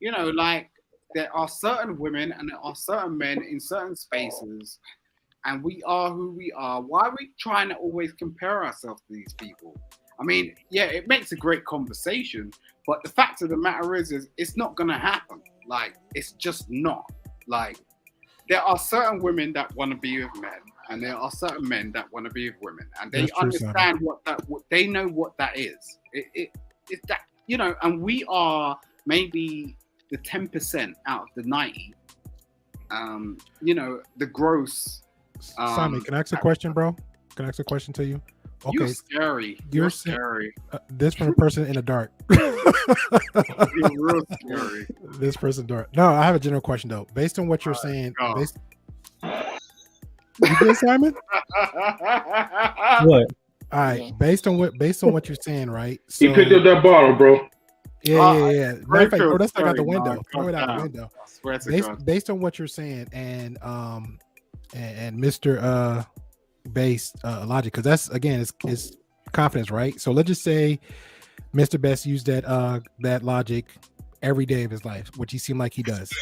You know, like there are certain women and there are certain men in certain spaces, and we are who we are. Why are we trying to always compare ourselves to these people? I mean, yeah, it makes a great conversation, but the fact of the matter is it's not gonna happen. Like, it's just not. Like, there are certain women that want to be with men, and there are certain men that want to be with women, and they understand what they know what that is. It's that, you know, and we are maybe the 10% out of the 90. You know, the gross. Simon, can I ask a question, bro? Can I ask a question to you? Okay. You're scary. You're scary. This from a person in the dark. You're real scary. This person dark. No, I have a general question though. Based on what you're saying, you good, Simon? What? All right. Based on what you're saying, right? So, he picked up that bottle, bro. Yeah. Matter of fact, bro, that's not out the window. Throw it out the window. Based on what you're saying, and Mr. Based logic, because that's again is confidence, right? So let's just say Mr. Best used that logic every day of his life, which he seemed like he does,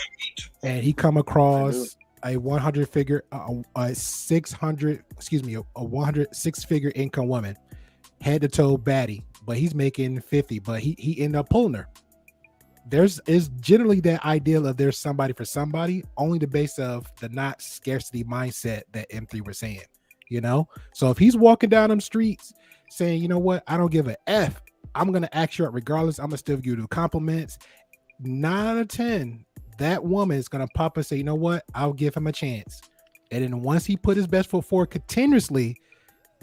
and he come across a 106-figure income woman, head to toe baddie, but he's making 50, but he ended up pulling her. Is generally that ideal of there's somebody for somebody, only the base of the not scarcity mindset that M3 was saying. You know, so if he's walking down them streets saying, you know what, I don't give a F, I'm gonna ask you out regardless, I'm gonna still give you the compliments. 9 out of 10, that woman is gonna pop and say, you know what, I'll give him a chance. And then once he put his best foot forward continuously,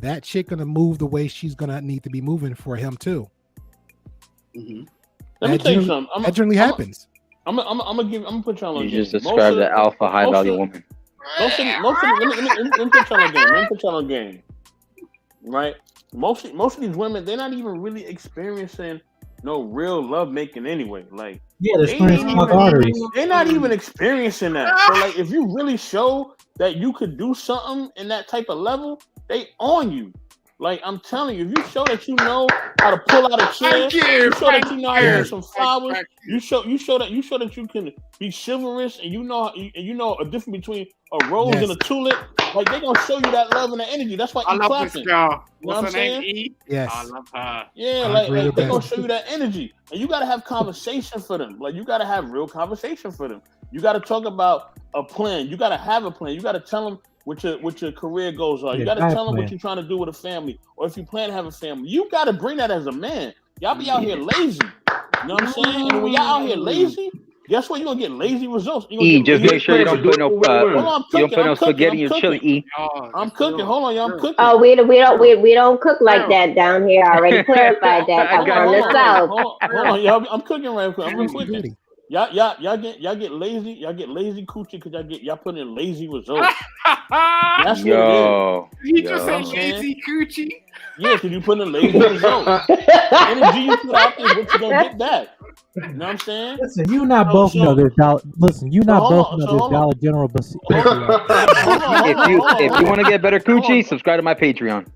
that chick gonna move the way she's gonna need to be moving for him too. Mm-hmm. Let me tell you something. That generally happens. I'm gonna put y'all on. You just described the alpha high value woman. Let me put y'all on game. Right? Most of these women, they're not even really experiencing no real love making anyway. Like, yeah, they're not even experiencing that. So like, if you really show that you could do something in that type of level, they on you. Like, I'm telling you, if you show that you know how to pull out a chair, you show that you know how to wear some flowers, you show that you can be chivalrous, and you know a difference between a rose and a tulip. Like, they gonna show you that love and that energy. That's why I love clapping. this girl. You know What's what I'm her name? saying? E? Yes. I love her. Yeah, like they gonna show you that energy, and you gotta have conversation for them. Like, you gotta have real conversation for them. You gotta talk about a plan. You gotta have a plan. You gotta tell them what your career goals are. You got to tell them what you're trying to do with a family, or if you plan to have a family. You got to bring that as a man. Y'all be out here lazy. You know what I'm saying? And when y'all out here lazy, guess what? You're going to get lazy results. Just make sure you don't put no spaghetti in your chili, E. I'm cooking. Hold on, y'all. I'm cooking. Oh, we don't cook like that down here. I already clarified that. I'm from the South. Hold on, y'all. I'm cooking right quick. I'm cooking. Y'all get lazy. Y'all get lazy coochie because y'all put in lazy results. That's what it is. You just said lazy coochie. Yeah, because you put in lazy results. Energy you put out there, what you gonna get back? You know what I'm saying? Listen, you not both know this. Listen, you not both know this Dollar General. If you want to get better coochie, subscribe to my Patreon.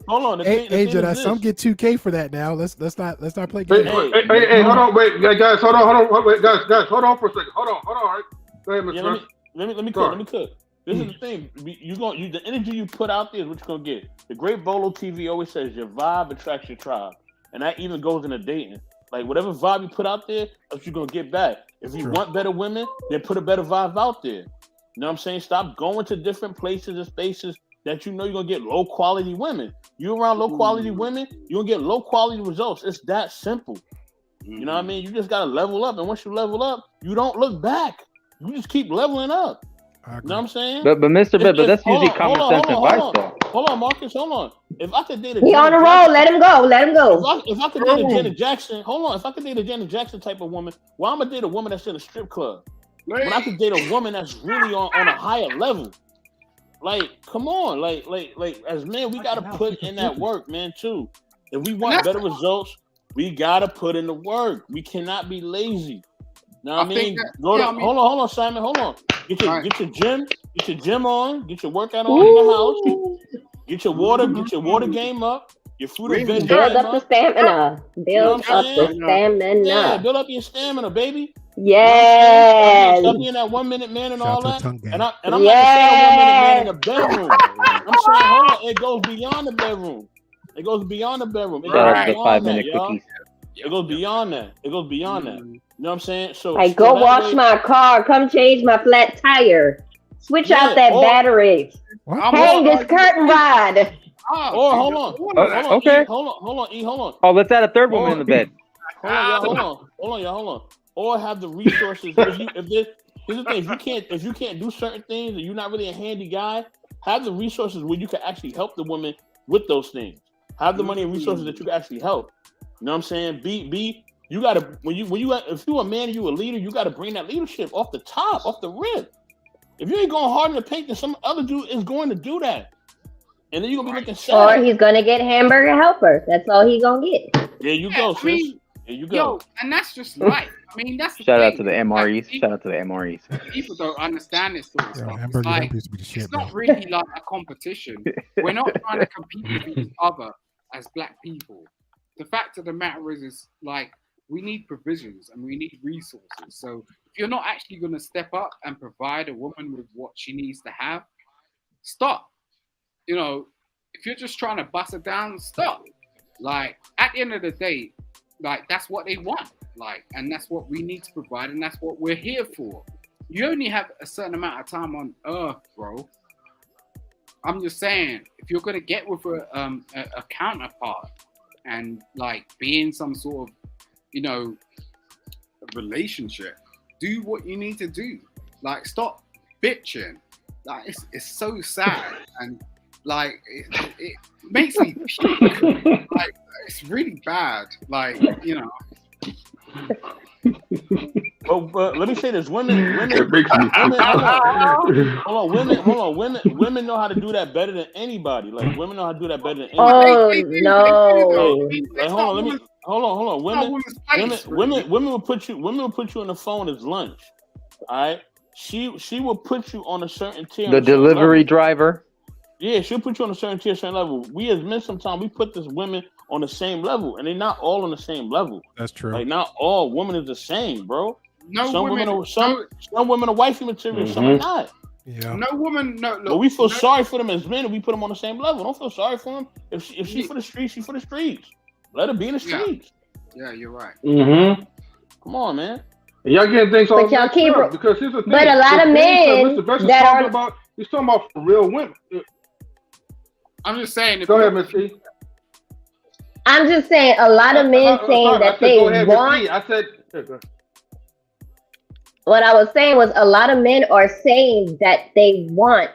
Hold on. Jedi, some get 2K for that now. Let's not play games. Hey, hold on, wait, guys, hold on, wait, guys, hold on for a second. Hold on, right? Go ahead, Mr. Let me cook. This is the thing. The energy you put out there is what you're gonna get. The great Bolo TV always says your vibe attracts your tribe. And that even goes into dating. Like, whatever vibe you put out there, that's what you're going to get back. If you want better women, then put a better vibe out there. You know what I'm saying? Stop going to different places and spaces that you know you're going to get low-quality women. You around low-quality women, you're going to get low-quality results. It's that simple. You know what I mean? You just got to level up. And once you level up, you don't look back. You just keep leveling up. You know what I'm saying? But Mr. But that's usually common sense advice, though. hold on, Marcus, hold on. If I could date a He on the roll. Let him go. Let him go. If I could date a Janet Jackson, hold on. If I could date a Janet Jackson type of woman, well, I'm gonna date a woman that's in a strip club. When I could date a woman that's really on a higher level. Like, come on, like as men, we gotta put in that work, man, too. If we want better results, we gotta put in the work. We cannot be lazy. Know what I mean? Hold on, Simon, hold on. Get your gym on, get your workout on in the house. Get your water game up. Your fruit and veg. Build up the stamina. Build up the stamina. Yeah, build up your stamina, baby. Yes. Stop being that 1 minute man and all that. And I'm not saying 1 minute man in the bedroom. I'm saying, hold on, it goes beyond the bedroom. It goes beyond the bedroom. It goes beyond that, y'all. It goes beyond that. It goes beyond that. You know what I'm saying? So like, go wash my car. Come change my flat tire. Switch out that battery. Hang this curtain rod. Or hold on. Okay. Hold on. Oh, let's add a third woman in the bed. Hold on. Or have the resources. Here's the thing: if you can't do certain things, and you're not really a handy guy, have the resources where you can actually help the woman with those things. Have the money and resources that you can actually help. You know what I'm saying? You gotta if you're a man and you're a leader, you gotta bring that leadership off the top, off the rip. If you ain't going hard in the paint, then some other dude is going to do that, and then you're gonna be looking sad. Or he's gonna get hamburger helper. That's all he's gonna get. There you go, sis. There you go. Yo, and that's just life. I mean, that's the Shout thing. out to the MREs. Like, Shout out to the MREs. People don't understand this sort of stuff. It's, hamburger like, used to be the shit, it's not bro. really like a competition. We're not trying to compete with each other as black people. The fact of the matter is like, we need provisions and we need resources. So if you're not actually going to step up and provide a woman with what she needs to have, stop. You know, if you're just trying to bust it down, stop. Like, at the end of the day, like, that's what they want. Like, and that's what we need to provide, and that's what we're here for. You only have a certain amount of time on Earth, bro. I'm just saying, if you're gonna get with a counterpart and like be in some sort of, you know, relationship, do what you need to do. Like, stop bitching. Like, it's so sad, and like it makes me puke. Like, it's really bad. Like, you know. But let me say this: women know how to do that better than anybody. Like, women know how to do that better than anybody. Oh no! Like, hold on. Women will put you on the phone as lunch. All right, she will put you on a certain tier. The delivery driver. Yeah, she'll put you on a certain tier, certain level. We as men sometimes we put this women on the same level, and they're not all on the same level. That's true. Like, not all women is the same, bro. Some women are wifey material, some are not. Yeah. No woman, look, but we feel sorry for them as men, and we put them on the same level. Don't feel sorry for them. If she for the streets, she for the streets. Let her be in the streets. Yeah, you're right. Mm-hmm. Come on, man. Y'all getting things all y'all keep because here's the thing. But a lot of men that are he's talking about for real women. I'm just saying. Go ahead, Miss C. I'm just saying, a lot of men saying that they want. I said. What I was saying was, a lot of men are saying that they want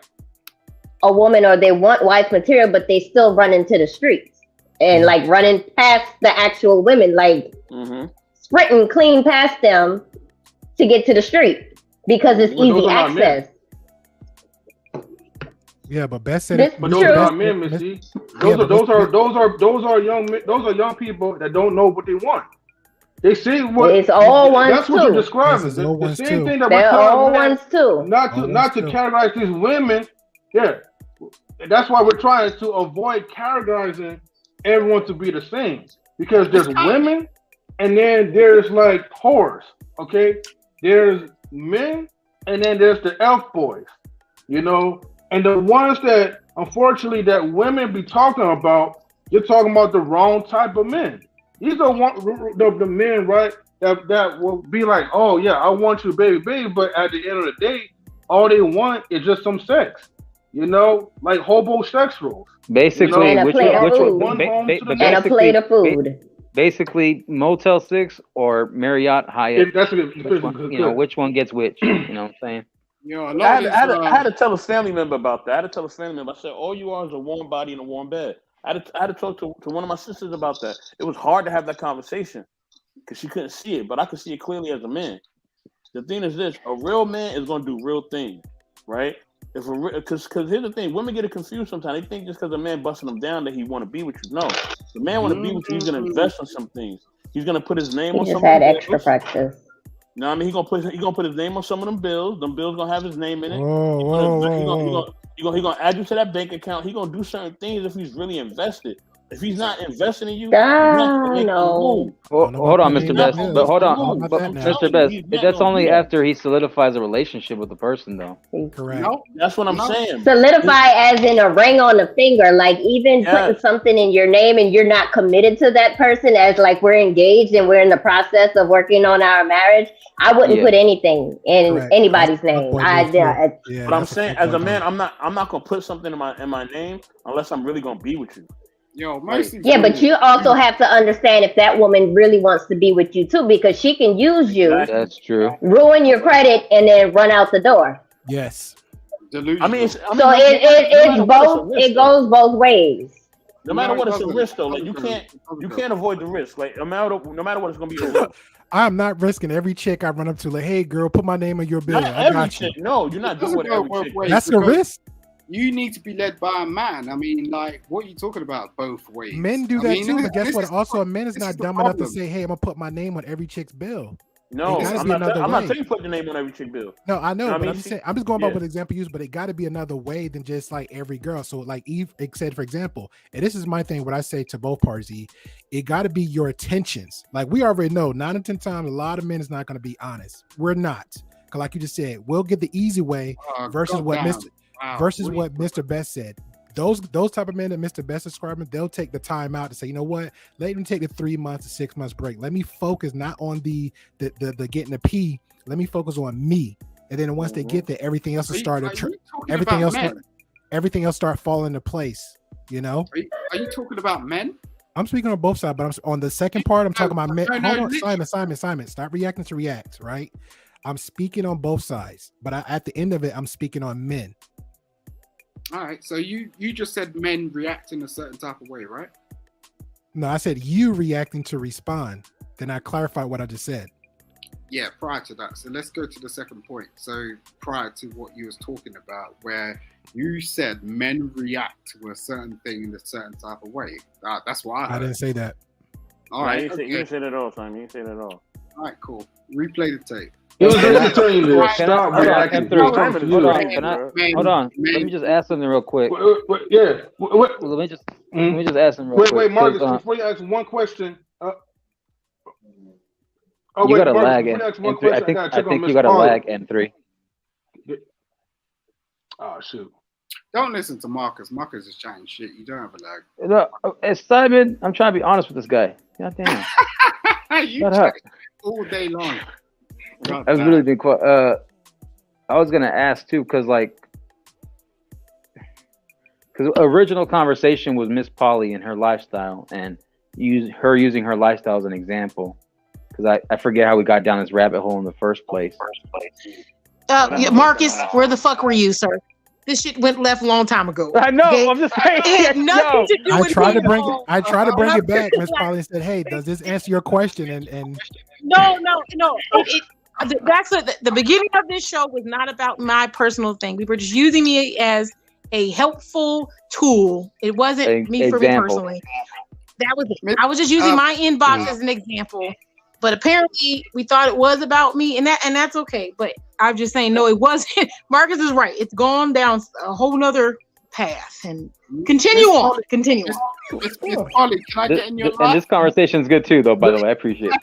a woman or they want wife material, but they still run into the streets and like running past the actual women, like sprinting clean past them to get to the street because it's easy access. Yeah, but Beth said it. But those are not men, Missy. Those are young men. Those are young people that don't know what they want. They see what it's all ones that's what you're describing. The same thing that we're telling men not to categorize these women. Yeah, that's why we're trying to avoid categorizing everyone to be the same, because there's women and then there's like whores. Okay, there's men and then there's the elf boys. You know. And the ones that, unfortunately, that women be talking about, you're talking about the wrong type of men. These are the men, right, that will be like, oh, yeah, I want you, baby, but at the end of the day, all they want is just some sex. You know, like hobo sex rules. Basically, and a plate of food. Basically, Motel 6 or Marriott Hyatt. That's which one gets which? You know what I'm saying? Yo, I had to tell a family member about that. I had to tell a family member. I said, all you are is a warm body in a warm bed. I had to talk to one of my sisters about that. It was hard to have that conversation because she couldn't see it, but I could see it clearly as a man. The thing is this: a real man is going to do real things, right? Because here's the thing: women get it confused sometimes. They think just because a man busting them down that he want to be with you. No, the man want to be with you. He's going to invest on some things. He's going to put his name on. He just some had extra practice. No, I mean he gonna put his name on some of them bills. Them bills gonna have his name in it. He gonna add you to that bank account. He gonna do certain things if he's really invested. If he's not investing in you, no. Hold on, Mr. Best. But hold on, Mr. Best. That's only after he solidifies a relationship with the person, though. Correct. No, that's what I'm saying. Solidify as in a ring on the finger. Like even putting something in your name and you're not committed to that person, as like we're engaged and we're in the process of working on our marriage. I wouldn't put anything in anybody's name. But I'm saying, as a man, I'm not gonna put something in my name unless I'm really gonna be with you. Yo, yeah, but you also have to understand if that woman really wants to be with you too, because she can use you. That's true. Ruin your credit and then run out the door. Yes. I mean, it's both. It goes both ways. No matter what, it's a risk though. Like you can't avoid the risk. Like no matter what, it's gonna be a risk. I'm not risking every chick I run up to. Like, hey, girl, put my name on your bill. Not every chick. No, you're not doing every chick. That's a risk. You need to be led by a man. I mean, like, what are you talking about? Both ways. Men do that too, but guess what? Also, a man is not dumb enough to say, "Hey, I'm gonna put my name on every chick's bill." No, I'm not telling you put your name on every chick bill. No, I know, You know but what I'm just saying, I'm just going by what example used, but it got to be another way than just like every girl. So, like Eve said, for example, and this is my thing. What I say to both parties, it got to be your intentions. Like we already know, 9 in 10 times, a lot of men is not going to be honest. We're not, because like you just said, we'll get the easy way versus what Mr. Best said. Those type of men that Mr. Best is describing, they'll take the time out to say, you know what, let me take the 3 months to 6 months break. Let me focus not on the getting the P. Let me focus on me. And then once they get there, everything else will start everything else start falling into place. You know? Are you talking about men? I'm speaking on both sides, but I'm on the second part. I'm talking about men. Hold on, Simon. Stop reacting to react. Right? I'm speaking on both sides, but at the end of it, I'm speaking on men. All right, so you just said men react in a certain type of way, right? No, I said you reacting to respond. Then I clarified what I just said. Yeah, prior to that. So let's go to the second point. So prior to what you was talking about, where you said men react to a certain thing in a certain type of way. That's why I didn't say that. All right, you didn't say that at all, Simon. You didn't say that at all. All right, cool. Replay the tape. Hold on. Let me just ask something real quick. Let me just ask something real quick. Wait, Marcus, before you ask one question. You got a lag N3. I think you got a lag N3. Oh shoot! Don't listen to Marcus. Marcus is chatting shit. You don't have a lag. Look, it's Simon. I'm trying to be honest with this guy. God damn. You chat all day long. I was really big. I was gonna ask too, because original conversation was MzPoly and her lifestyle, and using her lifestyle as an example. Because I forget how we got down this rabbit hole in the first place. Marcus, where the fuck were you, sir? This shit went left a long time ago. I know. Okay? I'm just saying. It had nothing to do with I tried to bring it back. MzPoly and said, "Hey, does this answer your question?" And no. That's the beginning of this show was not about my personal thing. We were just using me as a helpful tool. It wasn't me for me personally. That was it. I was just using my inbox as an example. But apparently we thought it was about me, and that's okay. But I'm just saying, no, it wasn't. Marcus is right. It's gone down a whole nother path. And continue on. Continue on. MzPoly, can I get in your life? And this conversation is good too, though, by the way. I appreciate it.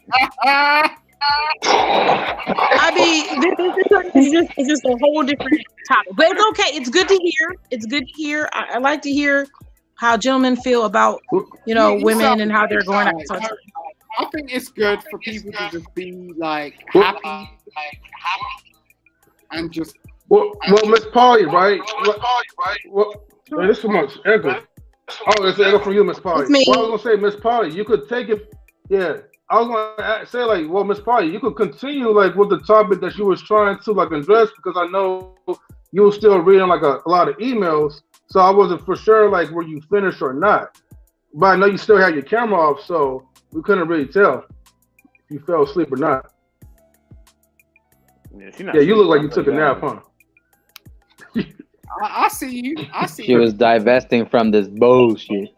I mean, it's just a whole different topic, but it's okay. It's good to hear. It's good to hear. I like to hear how gentlemen feel about women and how they're going out. So I think it's good for people to just be like happy, and just. Well, MzPoly, right? Well, this is much echo. Oh, it's echo from you, MzPoly. It's me. Well, I was gonna say, MzPoly, you could take it. Yeah. I was gonna say like, well, Miss Polly, you could continue like with the topic that you was trying to like address because I know you were still reading like a lot of emails, so I wasn't for sure like were you finished or not. But I know you still had your camera off, so we couldn't really tell if you fell asleep or not. Yeah, you look like you took a nap, huh? I see you. I see She you. was divesting from this bullshit.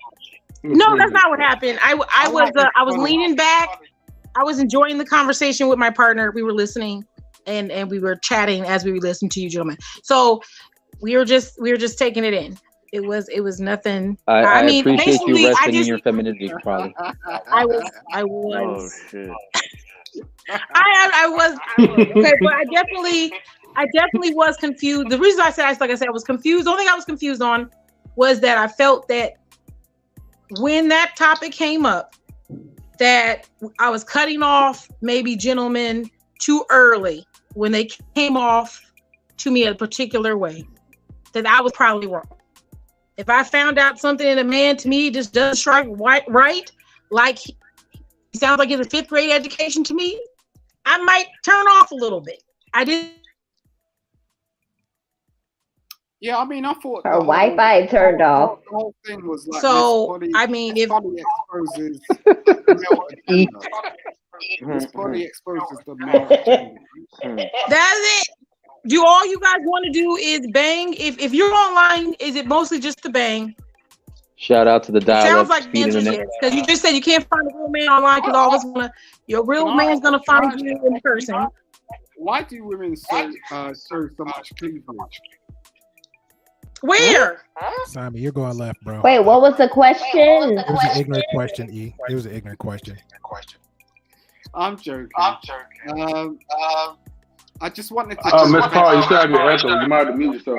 No, that's not what happened. I was leaning back. I was enjoying the conversation with my partner. We were listening and we were chatting as we listened to you gentlemen. So we were just taking it in. It was nothing. I mean, appreciate you basically, resting in your femininity, probably. I was. Oh shit. I was okay, but I definitely was confused. The reason I said I was confused. The only thing I was confused on was that I felt that when that topic came up, that I was cutting off maybe gentlemen too early when they came off to me a particular way. That I was probably wrong. If I found out something in a man to me just doesn't strike right, like he sounds like he has a 5th grade education to me, I might turn off a little bit. I didn't. Yeah, I mean, I thought Her Wi-Fi turned off. The whole thing was like. So I mean, if exposes Miss Polly exposes the male agenda. That's it. Do all you guys want to do is bang? If you're online, is it mostly just the bang? Shout out to the dial-up Sounds like speed answers internet. because you just said you can't find a real man online because all of us wanna. Your real man's gonna find you in person. Why do women show so much cleavage? Where? Simon, you're going left, bro. Wait, what was the question? It was an ignorant question, E. It was an ignorant question. I'm joking. I just wanted to. Miss Paul, you still have your echo. You might have to mute yourself.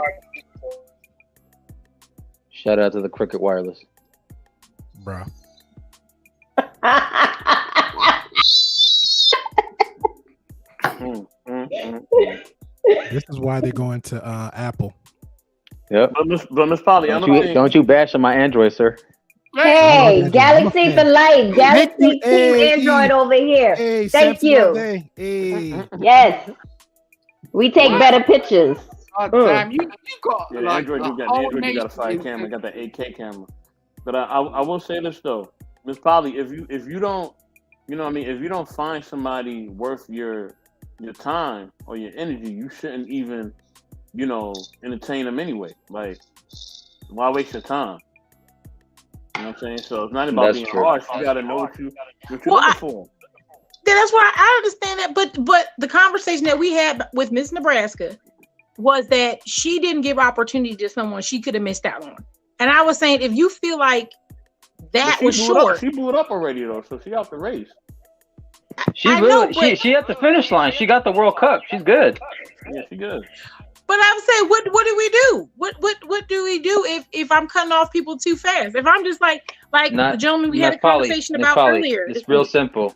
Shout out to the Cricket Wireless. Bro. This is why they're going to Apple. Yep. But Miss Polly, don't you bash on my Android, sir. Hey, Galaxy for life. Galaxy Team Android over here. Hey, thank you. Hey. Yes. We take better pictures. Damn, you got Android. You got a 5 camera. Got the 8K camera. But I will say this though, Miss Polly, if you don't, you know what I mean, if you don't find somebody worth your time or your energy, you shouldn't even, entertain them anyway. Like, why waste your time? You know what I'm saying? So it's not about being harsh. You gotta know what you're looking for. Yeah, that's why I understand that. But the conversation that we had with Miss Nebraska was that she didn't give opportunity to someone she could have missed out on. And I was saying, if you feel like that was short, she blew it up already though, so she out the race. She at the finish line. She got the World Cup. She's good. Yeah, she good. But I'm saying, what do we do? What do we do if I'm cutting off people too fast? If I'm just like the gentleman we had a conversation about earlier. It's real simple.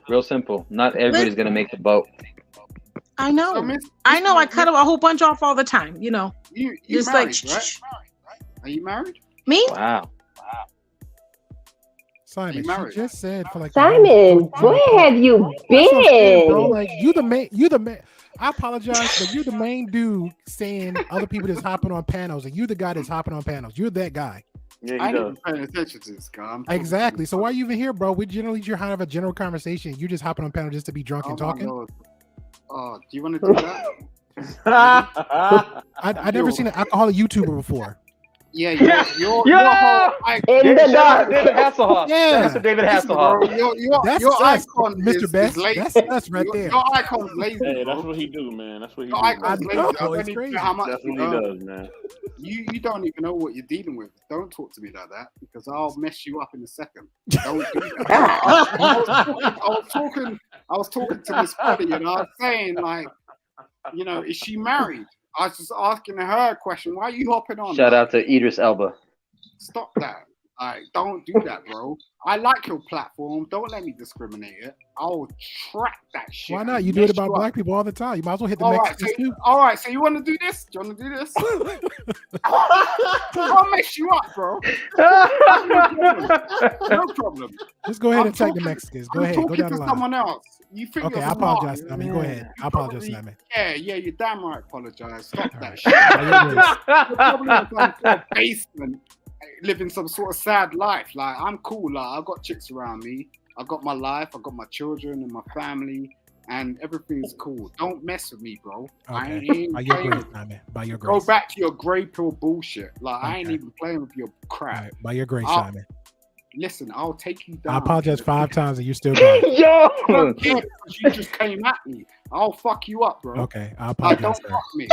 Not everybody's gonna make the boat. I know. I cut a whole bunch off all the time. You just married, like. Right? Are you married? Me? Wow. Simon, she just said for like. Simon, where have you been? Bro, like you the man. I apologize, but you're the main dude saying other people that's hopping on panels, and you're the guy that's hopping on panels. You're that guy. Yeah, I didn't pay attention to this guy. Exactly. So why are you even here, bro? We generally just have a general conversation. You're just hopping on panel just to be drunk and talking. Oh, do you want to do that? I never seen an alcoholic YouTuber before. Yeah, you're in the dark. David Hasselhoff. Yeah, Mr. David Hasselhoff. That's your us, icon, Mr. Best. That's us right there. Your icon's lazy. Hey, that's what he do, man. That's what he do. Icon's lazy. It's crazy. How much that's what he does, man. You don't even know what you're dealing with. Don't talk to me like that because I'll mess you up in a second. Don't do that. I was talking to Miss Polly and I was saying like, is she married? I was just asking her a question. Why are you hopping on? Shout out to Idris Elba. Stop that. Like, don't do that, bro. I like your platform. Don't let me discriminate it. I'll track that shit. Why not? You do it about black people all the time. You might as well hit the Mexicans too. All right, so you want to do this? Do you want to do this? I'll mess you up, bro. No problem. Just go ahead and tag the Mexicans. Go ahead. Go down the line. Someone else. You think okay, I apologize. I mean, go ahead. I apologize, Simon. Yeah, you're damn right. Apologize. Stop that shit. You're probably in some basement, living some sort of sad life. Like, I'm cool. Like, I've got chicks around me. I've got my life. I've got my children and my family, and everything's cool. Don't mess with me, bro. Okay. By your grace, Simon. By your grace. Go back to your grey pill bullshit. Like, I ain't even playing with your crap. Right. By your grace, Simon. Listen, I'll take you down. I apologize 5 times and you still got it. Yo! You just came at me. I'll fuck you up, bro. Okay, I apologize. Don't fuck me.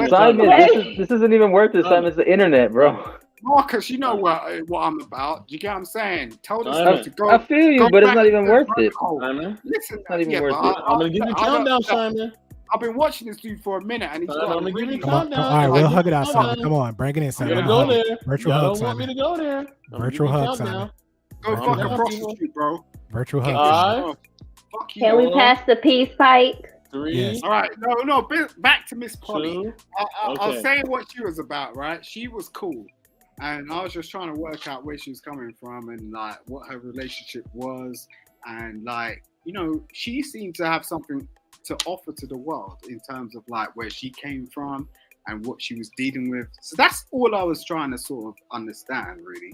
Simon, this isn't even worth it, Simon. It's the internet, bro. Marcus, you know what I'm about. You get what I'm saying? Tell this stuff to go. I feel you, but it's not even worth it. Simon. Listen, it's not even worth it. I'm gonna give you a countdown, Simon. I've been watching this dude for a minute, and he's got I'm really gonna give you a countdown. All right, we'll hug it out, Simon. Come on, bring it in, Simon. Go there. Virtual Y'all hug, don't want me Simon. to go there. Virtual hug, Simon. Go fuck a prostitute, bro. Virtual hug. Fuck you. Can we pass the peace pipe? 3. Yes. All right, no. Back to MzPoly. 2. I was saying what she was about, right? She was cool, and I was just trying to work out where she was coming from and like what her relationship was, and like, you know, she seemed to have something to offer to the world in terms of like where she came from and what she was dealing with. So that's all I was trying to sort of understand, really,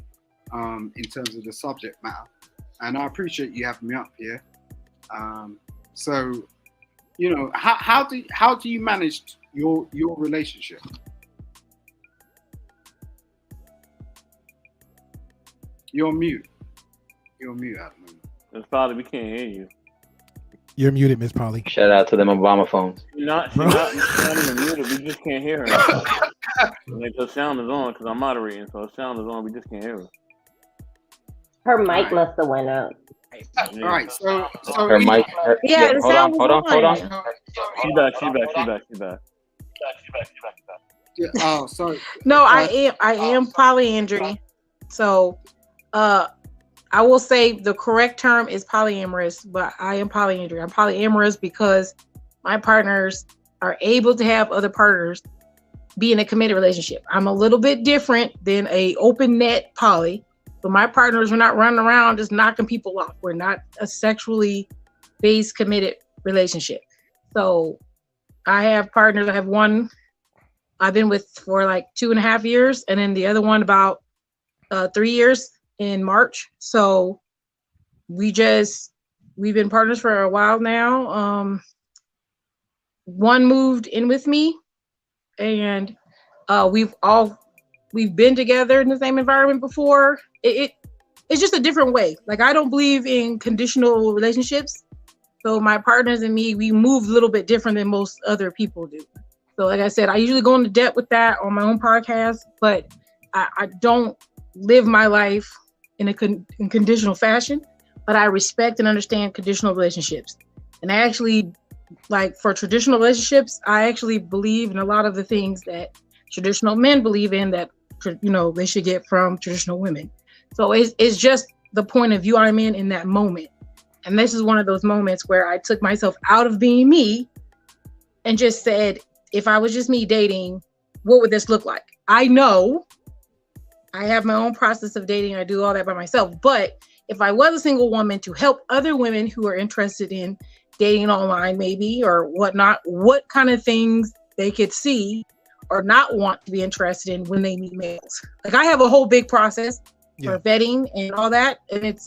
in terms of the subject matter. And I appreciate you having me up here. So, you know, how do you manage your relationship? You're mute. You're mute at the moment. It's probably we can't hear you. You're muted, MzPoly. Shout out to them Obama phones. She's not even muted. We just can't hear her. Like, her sound is on because I'm moderating, so her sound is on. We just can't hear her. Her mic must have went out. All right, so her mic. Yeah, hold on. She's back. Yeah, oh, sorry. No, I am polyandry. So, I will say the correct term is polyamorous, but I am polyandry. I'm polyamorous because my partners are able to have other partners be in a committed relationship. I'm a little bit different than a open net poly, but my partners are not running around just knocking people off. We're not a sexually based committed relationship. So I have partners. I have one I've been with for like 2.5 years, and then the other one about 3 years in March. So we've been partners for a while now. One moved in with me, and we've been together in the same environment before. It's just a different way. Like, I don't believe in conditional relationships. So my partners and me, we move a little bit different than most other people do. So like I said, I usually go into depth with that on my own podcast, but I don't live my life in conditional fashion, but I respect and understand conditional relationships. And I actually, like, for traditional relationships, I actually believe in a lot of the things that traditional men believe in that, you know, they should get from traditional women. So it's just the point of view I'm in that moment. And this is one of those moments where I took myself out of being me and just said, if I was just me dating, what would this look like? I know I have my own process of dating. I do all that by myself. But if I was a single woman to help other women who are interested in dating online, maybe, or whatnot, what kind of things they could see or not want to be interested in when they meet males. Like, I have a whole big process for vetting and all that. And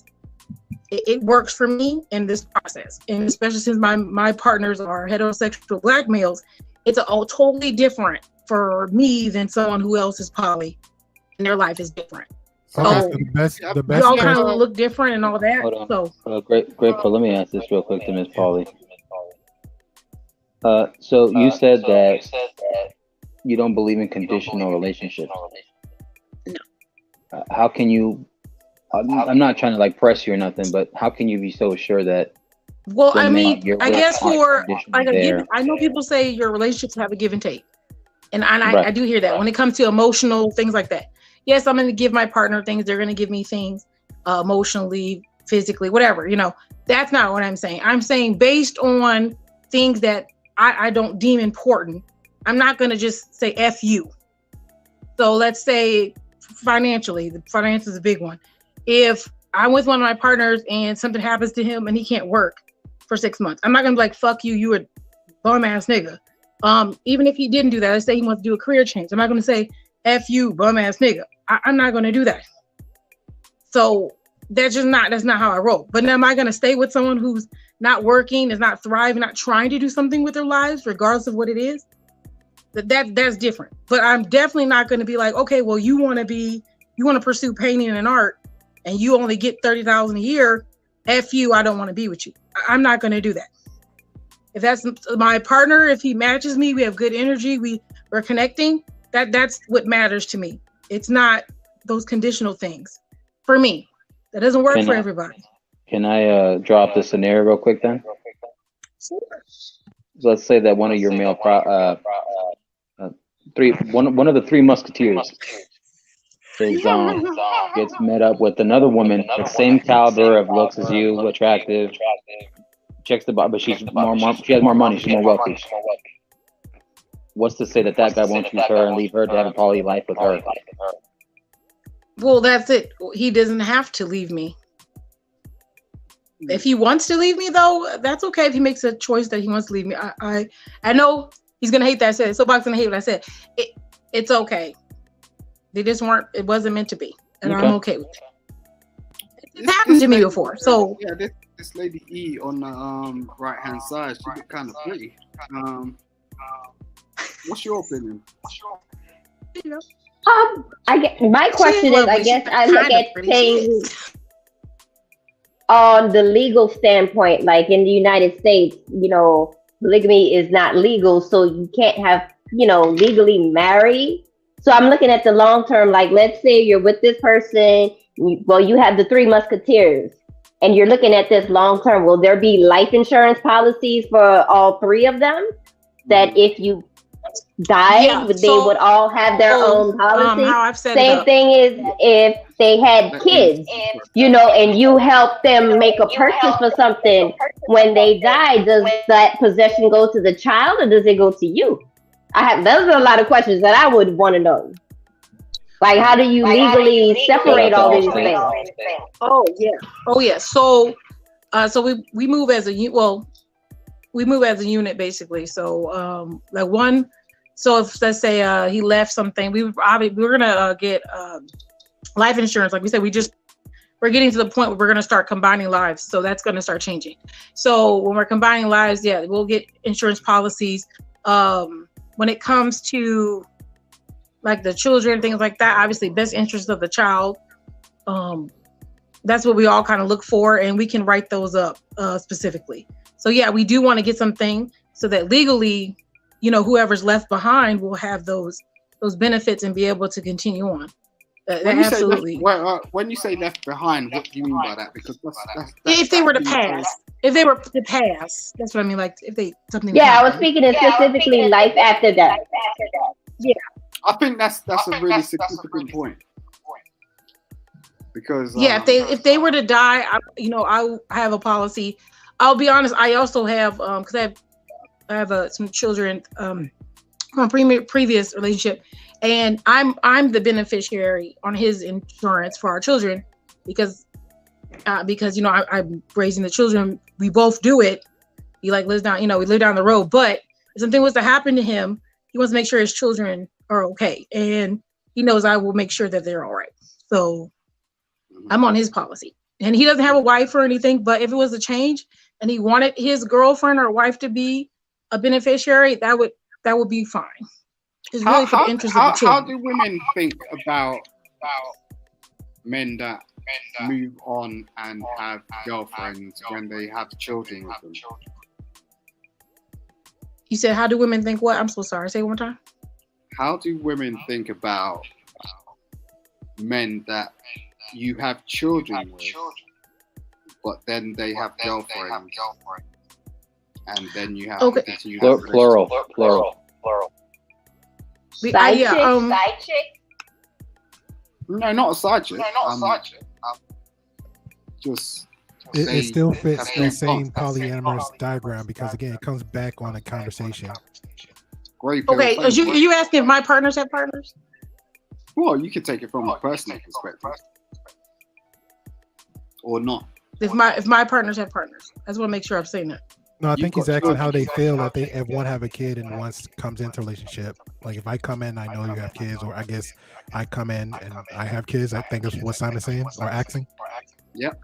it works for me in this process. And especially since my partners are heterosexual Black males, it's all totally different for me than someone who else is poly. And their life is different. So the best we all kind of look different and all that. Hold on. So grateful. Let me ask this real quick to MzPoly. So you said that you don't believe in conditional relationships. No. How can you? I'm not trying to like press you or nothing, but how can you be so sure that? Well, I mean, I guess I know people say your relationships have a give and take, and I do hear that when it comes to emotional things like that. yes, I'm going to give my partner things. They're going to give me things emotionally, physically, whatever, you know. That's not what I'm saying. I'm saying based on things that I don't deem important, I'm not going to just say F you. So let's say financially, the finance is a big one. If I'm with one of my partners and something happens to him and he can't work for 6 months, I'm not going to be like, fuck you, you a bum ass nigga. Even if he didn't do that, let's say he wants to do a career change, I'm not going to say F you, bum ass nigga. I'm not going to do that. So that's not how I roll. But now, am I going to stay with someone who's not working, is not thriving, not trying to do something with their lives, regardless of what it is? That's different. But I'm definitely not going to be like, okay, well, you want to pursue painting and art, and you only get $30,000 a year. F you, I don't want to be with you. I'm not going to do that. If that's my partner, if he matches me, we have good energy, we're connecting. That's what matters to me. It's not those conditional things for me. That doesn't work for everybody. Can I drop the scenario real quick then? Sure. So let's say that one of your male one of the three musketeers is gets met up with another woman, the same caliber of looks as you, attractive, checks the box, but she has more money, she's more wealthy. What's to say that guy won't choose her and leave her to have a poly life with her? Well, that's it. He doesn't have to leave me. If he wants to leave me, though, that's okay. If he makes a choice that he wants to leave me, I know he's gonna hate that I said it. SoapBox gonna hate what I said. It's okay. It wasn't meant to be, and I'm okay with it. It's happened to me before. So yeah, this lady E on the right hand side, she look kind of pretty. What's your opinion? My question is, I guess I look at things on the legal standpoint. Like in the United States, you know, polygamy is not legal, so you can't have, you know, legally married. So I'm looking at the long term. Like, let's say you're with this person. You have the three musketeers, and you're looking at this long term. Will there be life insurance policies for all three of them? That if you died, they would all have their own policy. How I've set Same thing is if they had kids, you know, and you help them make a purchase for something. When they die, does that possession go to the child or does it go to you? Those are a lot of questions that I would want to know. Like, how do you legally separate all these things? Oh yeah. So we move as a we move as a unit basically. So like one. So if let's say he left something, we're gonna get life insurance. Like we said, we're getting to the point where we're gonna start combining lives. So that's gonna start changing. So when we're combining lives, yeah, we'll get insurance policies. When it comes to like the children, things like that, obviously best interest of the child. That's what we all kind of look for, and we can write those up specifically. So yeah, we do want to get something so that legally, you know, whoever's left behind will have those benefits and be able to continue on. Absolutely. When you say left behind, what do you mean by that? Because that's if they were to pass, that's what I mean. Like if something. Yeah, I was speaking specifically life after that. Yeah, I think that's a really significant point. Because if they were to die, I have a policy. I'll be honest. I also have because I have some children from a previous relationship, and I'm the beneficiary on his insurance for our children because you know I'm raising the children. We both do it. He like lives down, we live down the road. But if something was to happen to him, he wants to make sure his children are okay, and he knows I will make sure that they're all right. So I'm on his policy, and he doesn't have a wife or anything. But if it was a change, and he wanted his girlfriend or wife to be a beneficiary, that would be fine. It's really for the interest of the children. How do women think about men that move on and have girlfriends when they have children with them? You said, how do women think what? I'm so sorry. Say it one more time. How do women think about men that you have children with, but then they have girlfriends, and then you have to continue plural. Side chick? No, not a side chick. Just It still fits have that same thoughts. polyamorous diagram because again, it comes back on a conversation. Great pill, Okay, are thank you, are you asking if my partners have partners? Well, you could take it from a personal perspective, or not. If my partners have partners, I just want to make sure I'm saying that. No, I You've think he's got asking children. how they feel if one have a kid and one comes into a relationship. Like if I come in, I know you have kids, or I guess I come in and I have kids. I think is what Simon's saying or asking. Yep.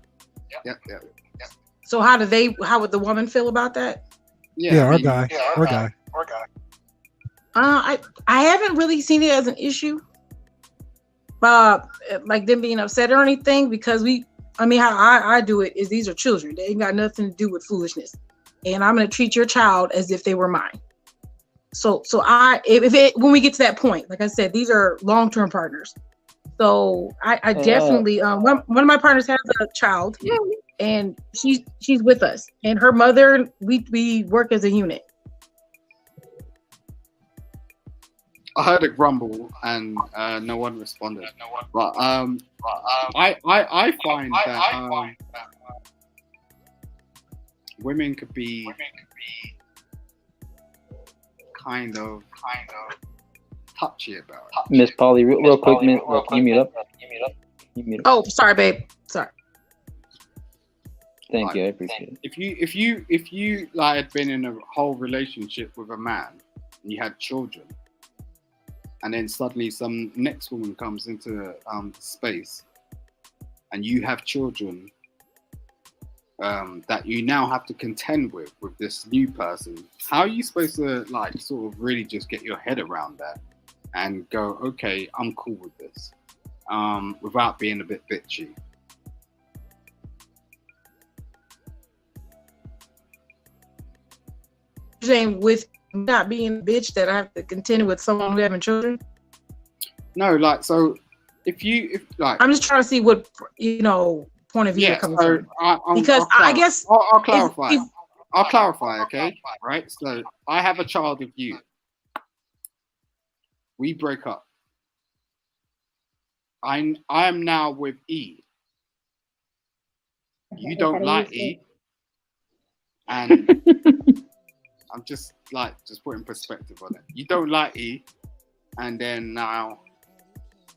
So how would the woman feel about that? Yeah, our guy. I haven't really seen it as an issue, like them being upset or anything, because how I do it is these are children. They ain't got nothing to do with foolishness, and I'm gonna treat your child as if they were mine. So when we get to that point, like I said, these are long-term partners. So I definitely one of my partners has a child, and she's with us, and her mother. We work as a unit. I heard a grumble and no one responded. But I find that women could be kind of touchy about it. MzPoly, real quick, can you mute up? Oh, sorry, babe. Sorry. Thank you, I appreciate it. If you like had been in a whole relationship with a man and you had children, and then suddenly some next woman comes into space, and you have children that you now have to contend with this new person, how are you supposed to like sort of really just get your head around that and go, okay, I'm cool with this, without being a bit bitchy? You're saying with not being a bitch that I have to contend with someone who having children? No, like, so if I'm just trying to see what point of view you're coming from. Because I guess I'll clarify. I'll clarify, okay? Right. So I have a child with you. We break up. I am now with E. You don't like E, and I'm just putting perspective on it. You don't like E, and then now,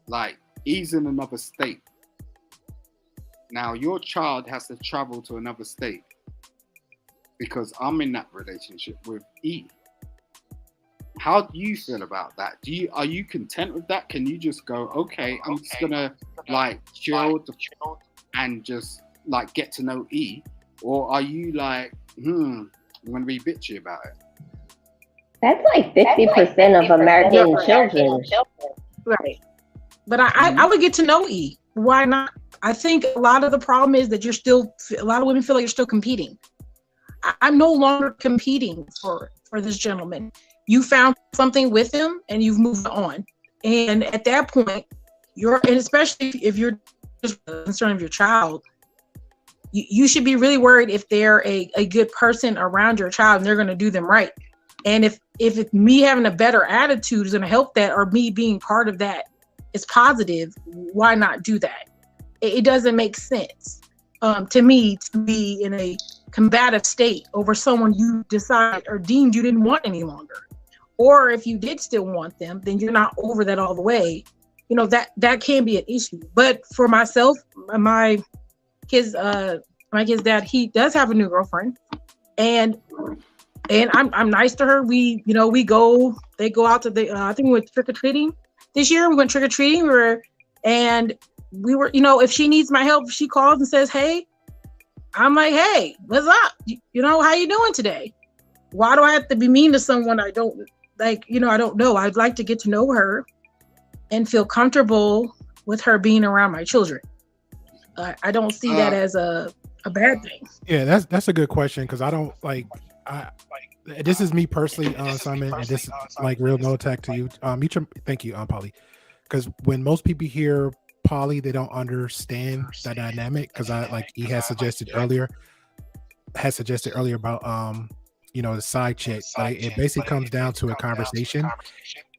like, E's in another state. Now your child has to travel to another state because I'm in that relationship with E. How do you feel about that? Are you content with that? Can you just go, okay, I'm just gonna like chill and just like get to know E, or are you like, I'm gonna be bitchy about it? That's like 50% of American children. Right. But I would get to know E. Why not? I think a lot of the problem is that a lot of women feel like you're still competing. I'm no longer competing for this gentleman. You found something with him and you've moved on. And at that point, and especially if you're just concerned of your child, you should be really worried if they're a good person around your child and they're going to do them right. And if me having a better attitude is going to help that, or me being part of that is positive, why not do that? It doesn't make sense to me to be in a combative state over someone you decide or deemed you didn't want any longer. Or if you did still want them, then you're not over that all the way. That can be an issue. But for myself, my kid's dad, he does have a new girlfriend, and I'm nice to her. They go out to I think we went trick-or-treating this year. We went trick-or-treating, we were, if she needs my help, she calls and says, hey, I'm like, hey, what's up? How you doing today? Why do I have to be mean to someone I don't like? I don't know. I'd like to get to know her and feel comfortable with her being around my children. I don't see that as a bad thing. Yeah, that's a good question, because I don't like. This is me personally, Simon, and this is like real no attack to you. Thank you, Poly, because when most people hear poly, they don't understand that dynamic, because he had suggested earlier about the side chick. Like, it basically comes down to a conversation,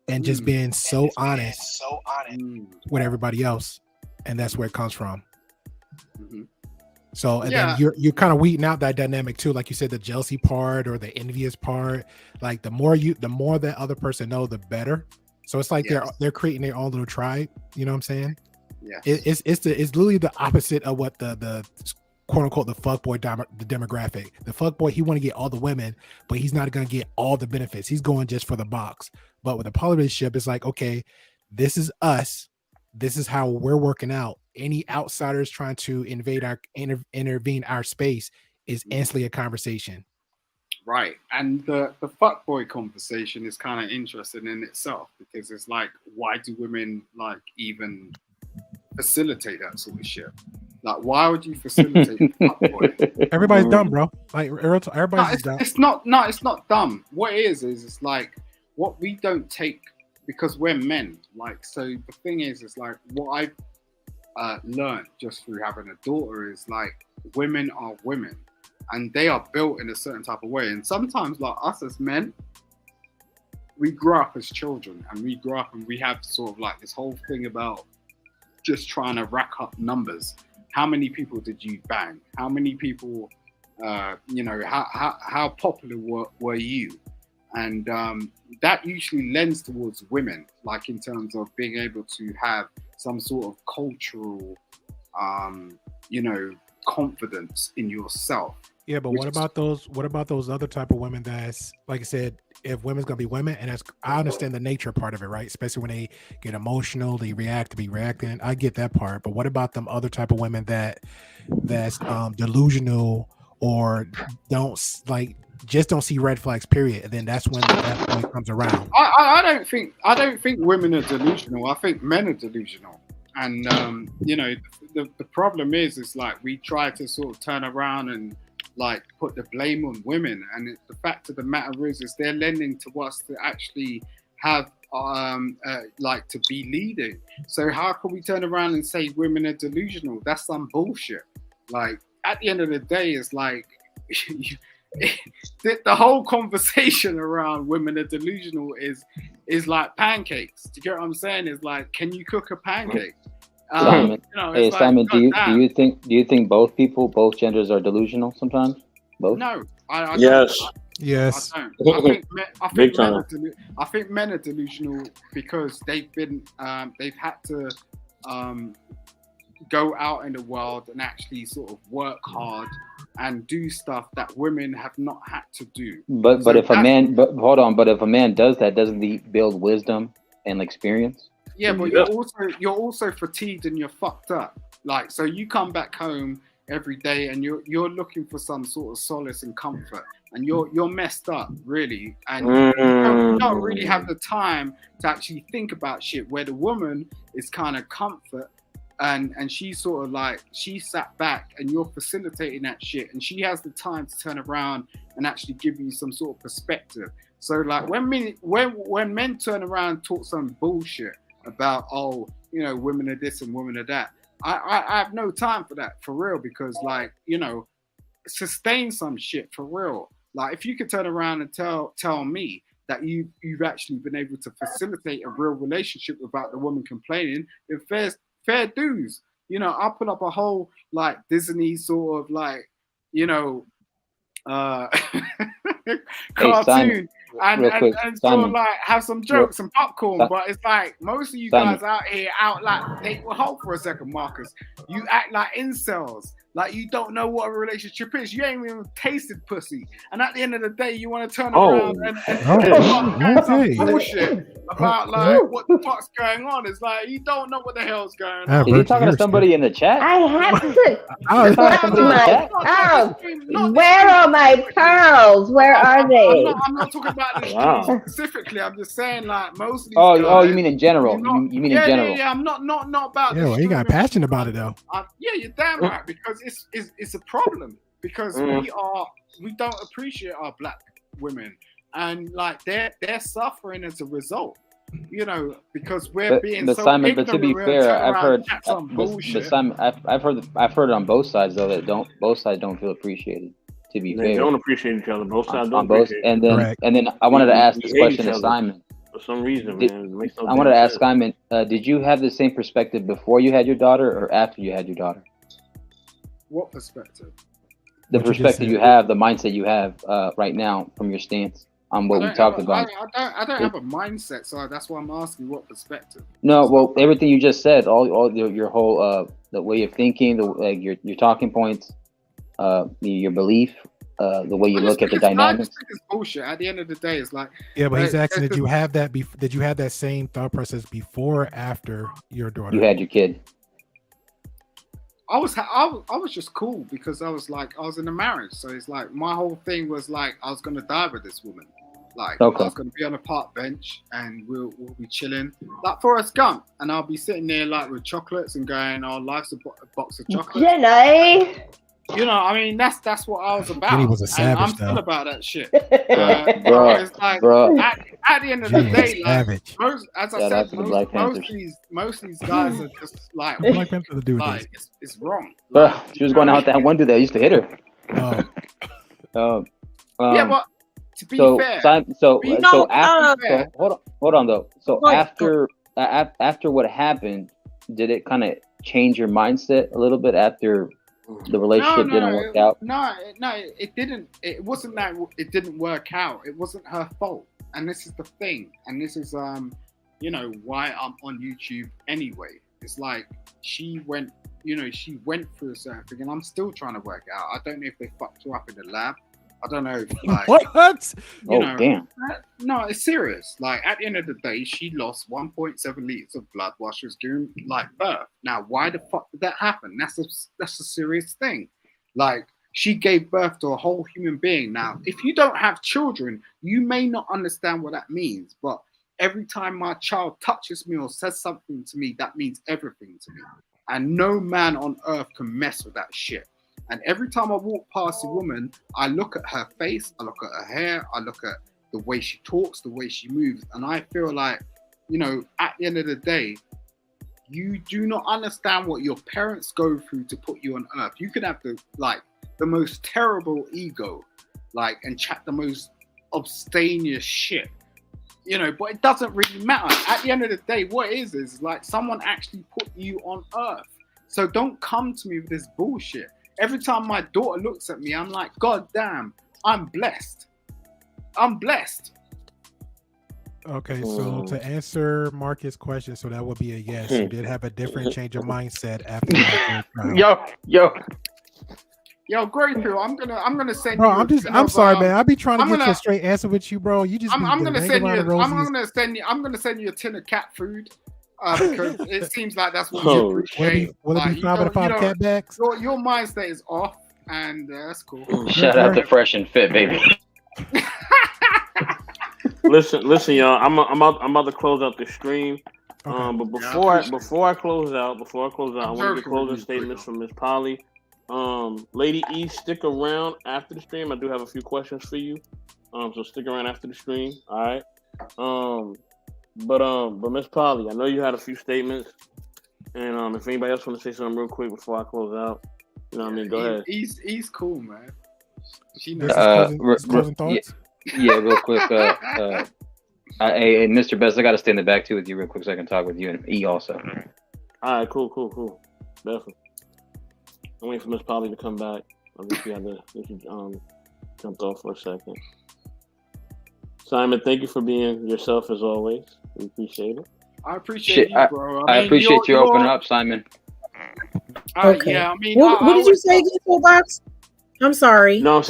and just being so honest with everybody else, and that's where it comes from. So and then you're kind of weeding out that dynamic too, like you said, the jealousy part or the envious part. Like the more that other person know, the better. So it's like they're creating their own little tribe. You know what I'm saying? Yeah. It's literally the opposite of what the quote unquote the fuckboy the demographic. The fuckboy, he want to get all the women, but he's not going to get all the benefits. He's going just for the box. But with a poly relationship, it's like, okay, this is us. This is how we're working out. Any outsiders trying to intervene our space is instantly a conversation. Right. And the fuckboy conversation is kind of interesting in itself, because it's like, why do women like even facilitate that sort of shit? Like, why would you facilitate fuckboy? Everybody's dumb, bro. Like, everybody's dumb. It's not dumb. What it is it's like what we don't take, because we're men. Like, so the thing is like what I've learned just through having a daughter is like, women are women, and they are built in a certain type of way. And sometimes, like us as men, we grow up as children, and we grow up and we have sort of like this whole thing about just trying to rack up numbers. How many people did you bang? How many people, how popular were you? And that usually lends towards women, like in terms of being able to have some sort of cultural, confidence in yourself. Yeah, but what about those other type of women that's, like I said, if women's gonna be women, and I understand the nature part of it, right? Especially when they get emotional, they react to be reacting. I get that part, but what about them other type of women that's delusional or don't see red flags, period, and then that's when that point comes around? I don't think women are delusional. I think men are delusional. And the problem is like we try to sort of turn around and like put the blame on women, and the fact of the matter is they're lending to us to actually have like to be leading. So how can we turn around and say women are delusional? That's some bullshit. Like at the end of the day, it's like the whole conversation around women are delusional is like pancakes. Do you get what I'm saying? It's like, can you cook a pancake? Simon, Simon, do you think both genders are delusional sometimes? Both? No, I yes. Don't. Yes. I think men are delusional because they've had to go out in the world and actually sort of work hard and do stuff that women have not had to do. But if a man does that, doesn't he build wisdom and experience? Yeah, but you're also fatigued and you're fucked up. Like, so you come back home every day and you're looking for some sort of solace and comfort, and you're messed up, really, and you don't really have the time to actually think about shit. Where the woman is kind of comfort, and she's sort of like, she sat back and you're facilitating that shit, and she has the time to turn around and actually give you some sort of perspective. So like when men turn around and talk some bullshit about, women are this and women are that, I have no time for that, for real, because like, sustain some shit for real. Like if you could turn around and tell me that you've actually been able to facilitate a real relationship without the woman complaining, then fair dues. I'll put up a whole like Disney sort of like, cartoon and sort of like have some jokes and popcorn, but it's like most of you guys out here hold for a second, Marcus. You act like incels, like you don't know what a relationship is. You ain't even tasted pussy, and at the end of the day, you want to turn around and some bullshit about like what the fuck's going on. It's like you don't know what the hell's going on. Is he talking to somebody in the chat? I have to. Where are my pearls? Where are they? I'm not talking about this specifically. I'm just saying like most of these guys, you mean in general? You mean in general? Yeah. I'm not about. Yeah, well, you got passionate about it though. Yeah, you're damn right, because it's a problem, because we don't appreciate our black women, and like they're suffering as a result, because we're being so Simon, ignorant. but to be fair, I've heard it on both sides though, that both sides don't feel appreciated. To be fair, they don't appreciate each other. Both sides don't. And then I wanted to ask this question to Simon. for some reason, man. It makes no I wanted to damn ask Simon, did you have the same perspective before you had your daughter or after you had your daughter? What perspective? The perspective you have, the mindset you have right now from your stance on what we talked about. I don't have a mindset, so that's why I'm asking what perspective. No, well, everything you just said, all your whole the way of thinking, your talking points, your belief, the way you look at the dynamics. It's bullshit. At the end of the day, it's like yeah, but he's asking, did you have that? Did you have that same thought process before or after your daughter? You had your kid. I was just cool because I was in a marriage, so it's like my whole thing was like I was gonna die with this woman, like I was gonna be on a park bench and we'll be chilling like Forrest Gump, and I'll be sitting there like with chocolates and going, "Oh, life's a box of chocolates." Jenny. You know, I mean, that's what I was about. Jenny was a savage, I'm still about that shit. Bro, it's like, bro. At the end of the day, like, most of these guys are just like, it's wrong. Bro, she was going out with that one dude that used to hit her. Yeah, but to be fair, hold on though. So after what happened, did it kind of change your mindset a little bit after the relationship didn't work out? No, it didn't. It wasn't that it didn't work out. It wasn't her fault. And this is the thing. And this is you know, why I'm on YouTube anyway. It's like she went through a certain thing, and I'm still trying to work it out. I don't know if they fucked her up in the lab. I don't know. Like, what? Damn. No, it's serious. Like, at the end of the day, she lost 1.7 liters of blood while she was giving like birth. Now, why the fuck did that happen? That's a serious thing. Like, she gave birth to a whole human being. Now, if you don't have children, you may not understand what that means. But every time my child touches me or says something to me, that means everything to me. And no man on earth can mess with that shit. And every time I walk past a woman, I look at her face, I look at her hair, I look at the way she talks, the way she moves. And I feel like, you know, at the end of the day, you do not understand what your parents go through to put you on earth. You can have the most terrible ego, like, and chat the most abstemious shit, you know, but it doesn't really matter. At the end of the day, what it is like someone actually put you on earth. So don't come to me with this bullshit. Every time my daughter looks at me, I'm like, God damn, I'm blessed. I'm blessed. Okay, so to answer Marcus' question, so that would be a yes. You did have a different change of mindset after that. Yo, great bro. I'm gonna send bro, you. I'm sorry, man. I be trying to get you a straight answer with you, bro. You just I'm gonna send you a tin of cat food. Because it seems like that's what you appreciate. Will it be 5 out of 5 cat bags? Your mindset is off, and that's cool. Shout out to Fresh and Fit, baby. listen, y'all. I'm about to close out the stream. Okay. But before I close out, I want to get closing statements from MzPoly. Lady E, stick around after the stream. I do have a few questions for you. So stick around after the stream. All right. But MzPoly, I know you had a few statements, and if anybody else want to say something real quick before I close out, you know what I mean, go ahead. He's cool, man. She knows. Closing thoughts? Yeah, real quick. Hey, Mr. Best, I got to stay in the back too with you real quick so I can talk with you and E also. All right, cool. Definitely. I'm waiting for MzPoly to come back. I guess you had to jumped off for a second. Simon, thank you for being yourself as always. We appreciate it. I appreciate you, bro. I appreciate you opening up, Simon. Okay. Yeah, I mean, what did you say, SoapBox? I'm sorry. No,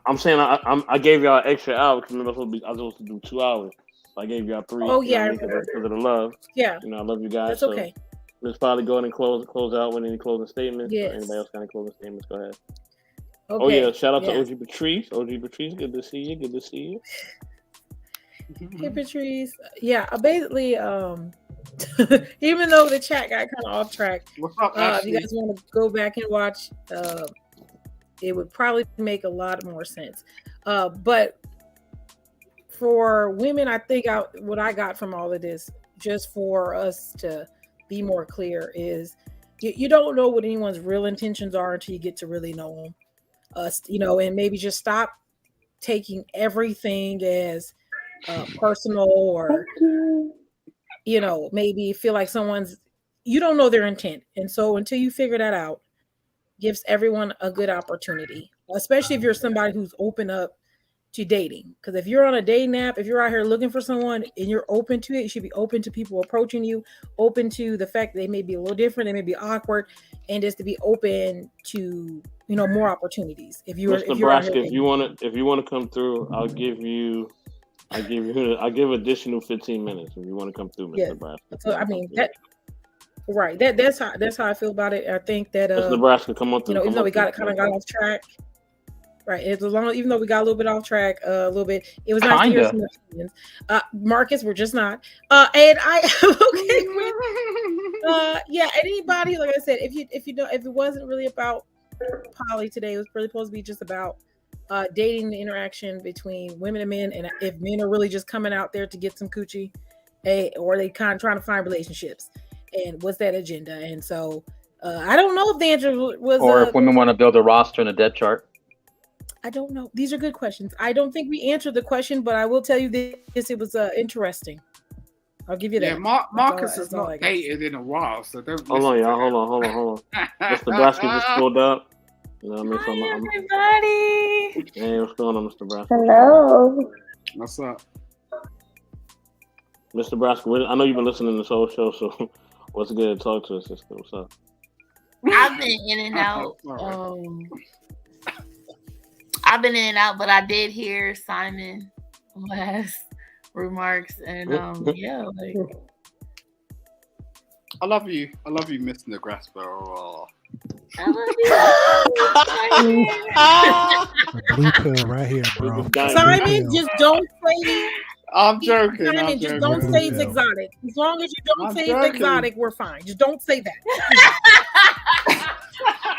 I'm saying I gave y'all an extra hour because I was supposed to do 2 hours. So I gave y'all 3. Oh yeah, because of the love. Yeah. You know, I love you guys. That's okay. Let's probably go ahead and close out with any closing statements. Yes. Anybody else got any closing statements? Go ahead. Okay. Oh yeah, shout out to OG Patrice. OG Patrice, good to see you. Hey Patrice. Yeah, basically, even though the chat got kind of off track, what's up, if you guys want to go back and watch, it would probably make a lot more sense. But for women, I think what I got from all of this, just for us to be more clear, is you don't know what anyone's real intentions are until you get to really know them. You know, and maybe just stop taking everything as personal, or maybe feel like you don't know their intent. And so until you figure that out, gives everyone a good opportunity, especially if you're somebody who's open up to dating. Because if you're on a dating app, if you're out here looking for someone and you're open to it, you should be open to people approaching you, open to the fact that they may be a little different, they may be awkward, and just to be open to more opportunities. If you're Nebraska, if you want to come through, I'll give additional 15 minutes if you want to come through, Mr. Nebraska. So I mean that's how I feel about it. I think that Mr. Nebraska, come on through. Even though we got off track. Right. Even though we got a little bit off track, a little bit, it was nice to hear some opinions. Marcus, we're just not. And I okay with anybody, like I said, if it wasn't really about poly today, it was really supposed to be just about dating, the interaction between women and men, and if men are really just coming out there to get some coochie, or they kind of trying to find relationships, and what's that agenda? And so I don't know if the answer was, or if women want to build a roster and a depth chart. I don't know. These are good questions. I don't think we answered the question, but I will tell you this: it was interesting. I'll give you that. Yeah, Marcus has not dated in a while, so don't. Hold on, y'all. Hold on. Mr. Nebraska just pulled up. You know what I mean? Everybody. Hey, what's going on, Mr. Nebraska? Hello. What's up, Mr. Nebraska? I know you've been listening to this whole show, so what's good? Talk to us, sister. What's up? I've been in and out. I've been in and out, but I did hear Simon last remarks, and yeah, like, I love you, Miss Nebraska. Oh. I love you. Blue pill right here, bro. Simon, just don't say. I'm joking. Simon, just don't say it's exotic. As long as you don't say it's exotic, we're fine. Just don't say that.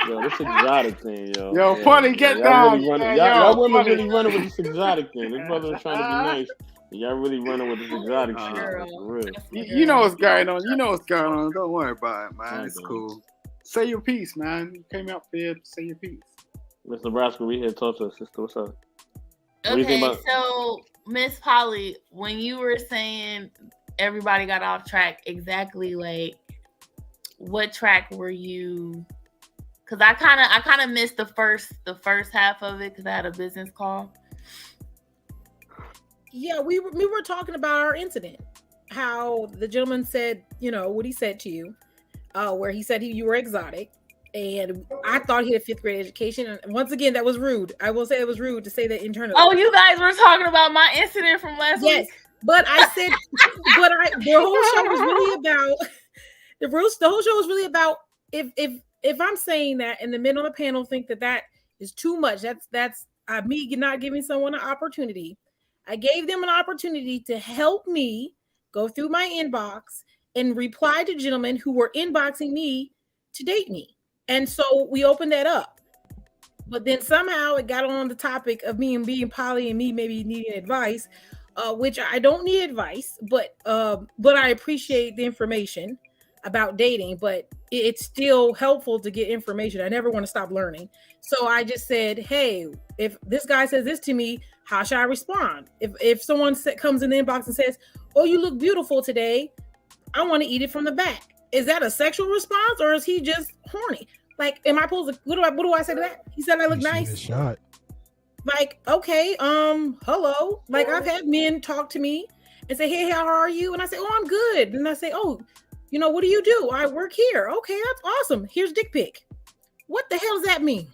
Yo, this exotic thing, yo. Yo, funny, get down. Y'all women really running with this exotic thing. This brother was trying to be nice. Y'all really running with this exotic shit. For real. You know what's going on. Don't worry about it, man. It's cool. Say your piece, man. You came out there to say your piece. Miss Nebraska, we here to talk to us, sister. What's up? What do you Okay, think about? so MzPoly, when you were saying everybody got off track, exactly like what track were you? Because I kind of missed the first half of it because I had a business call. Yeah, we were talking about our incident. How the gentleman said, what he said to you, where he said you were exotic, and I thought he had a 5th grade education. And once again, that was rude. I will say it was rude to say that internally. Oh, you guys were talking about my incident from last week. Yes, but I said, the whole show was really about the whole show was really about if I'm saying that and the men on the panel think that is too much, that's me not giving someone an opportunity. I gave them an opportunity to help me go through my inbox and reply to gentlemen who were inboxing me to date me. And so we opened that up. But then somehow it got on the topic of me and being poly and me maybe needing advice, which I don't need advice, but I appreciate the information about dating, but it's still helpful to get information. I never want to stop learning. So I just said, hey, if this guy says this to me, how should I respond? If someone comes in the inbox and says, oh, you look beautiful today, I want to eat it from the back. Is that a sexual response or is he just horny? Like, am I supposed to, what do I say to that? He said I look nice. Shot. Like, okay, hello. Like, I've had men talk to me and say, hey, how are you? And I say, oh, I'm good. And I say, oh, what do you do? I work here. Okay, that's awesome. Here's dick pic. What the hell does that mean?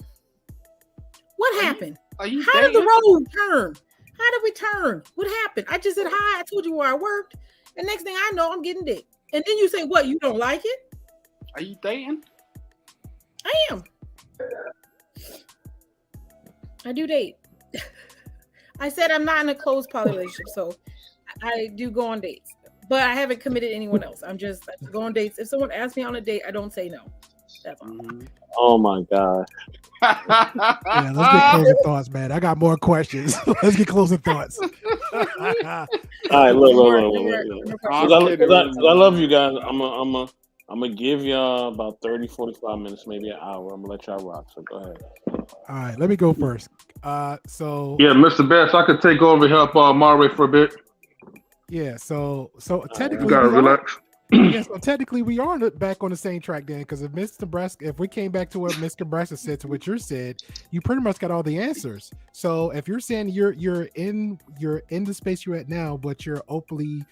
What happened? How did the road turn? How did we turn? What happened? I just said hi. I told you where I worked. And next thing I know, I'm getting dick. And then you say, what? You don't like it? Are you dating? I am. I do date. I said I'm not in a closed poly relationship, so I do go on dates. But I haven't committed anyone else. I just go on dates. If someone asks me on a date, I don't say no. That's all. Oh my God. Yeah, let's get closing thoughts, man. I got more questions. Let's get closing thoughts. All right, look. I love you guys. I'm gonna give y'all about 30, 45 minutes, maybe an hour. I'm gonna let y'all rock. So go ahead. All right, let me go first. So yeah, Mr. Best, I could take over and help Mario for a bit. Yeah, so You technically gotta we are. relax. Yeah, so technically we are back on the same track then, because if Miss Nebraska, if we came back to what Miss Nebraska said to what you said, you pretty much got all the answers. So if you're saying you're in the space you're at now, but you're openly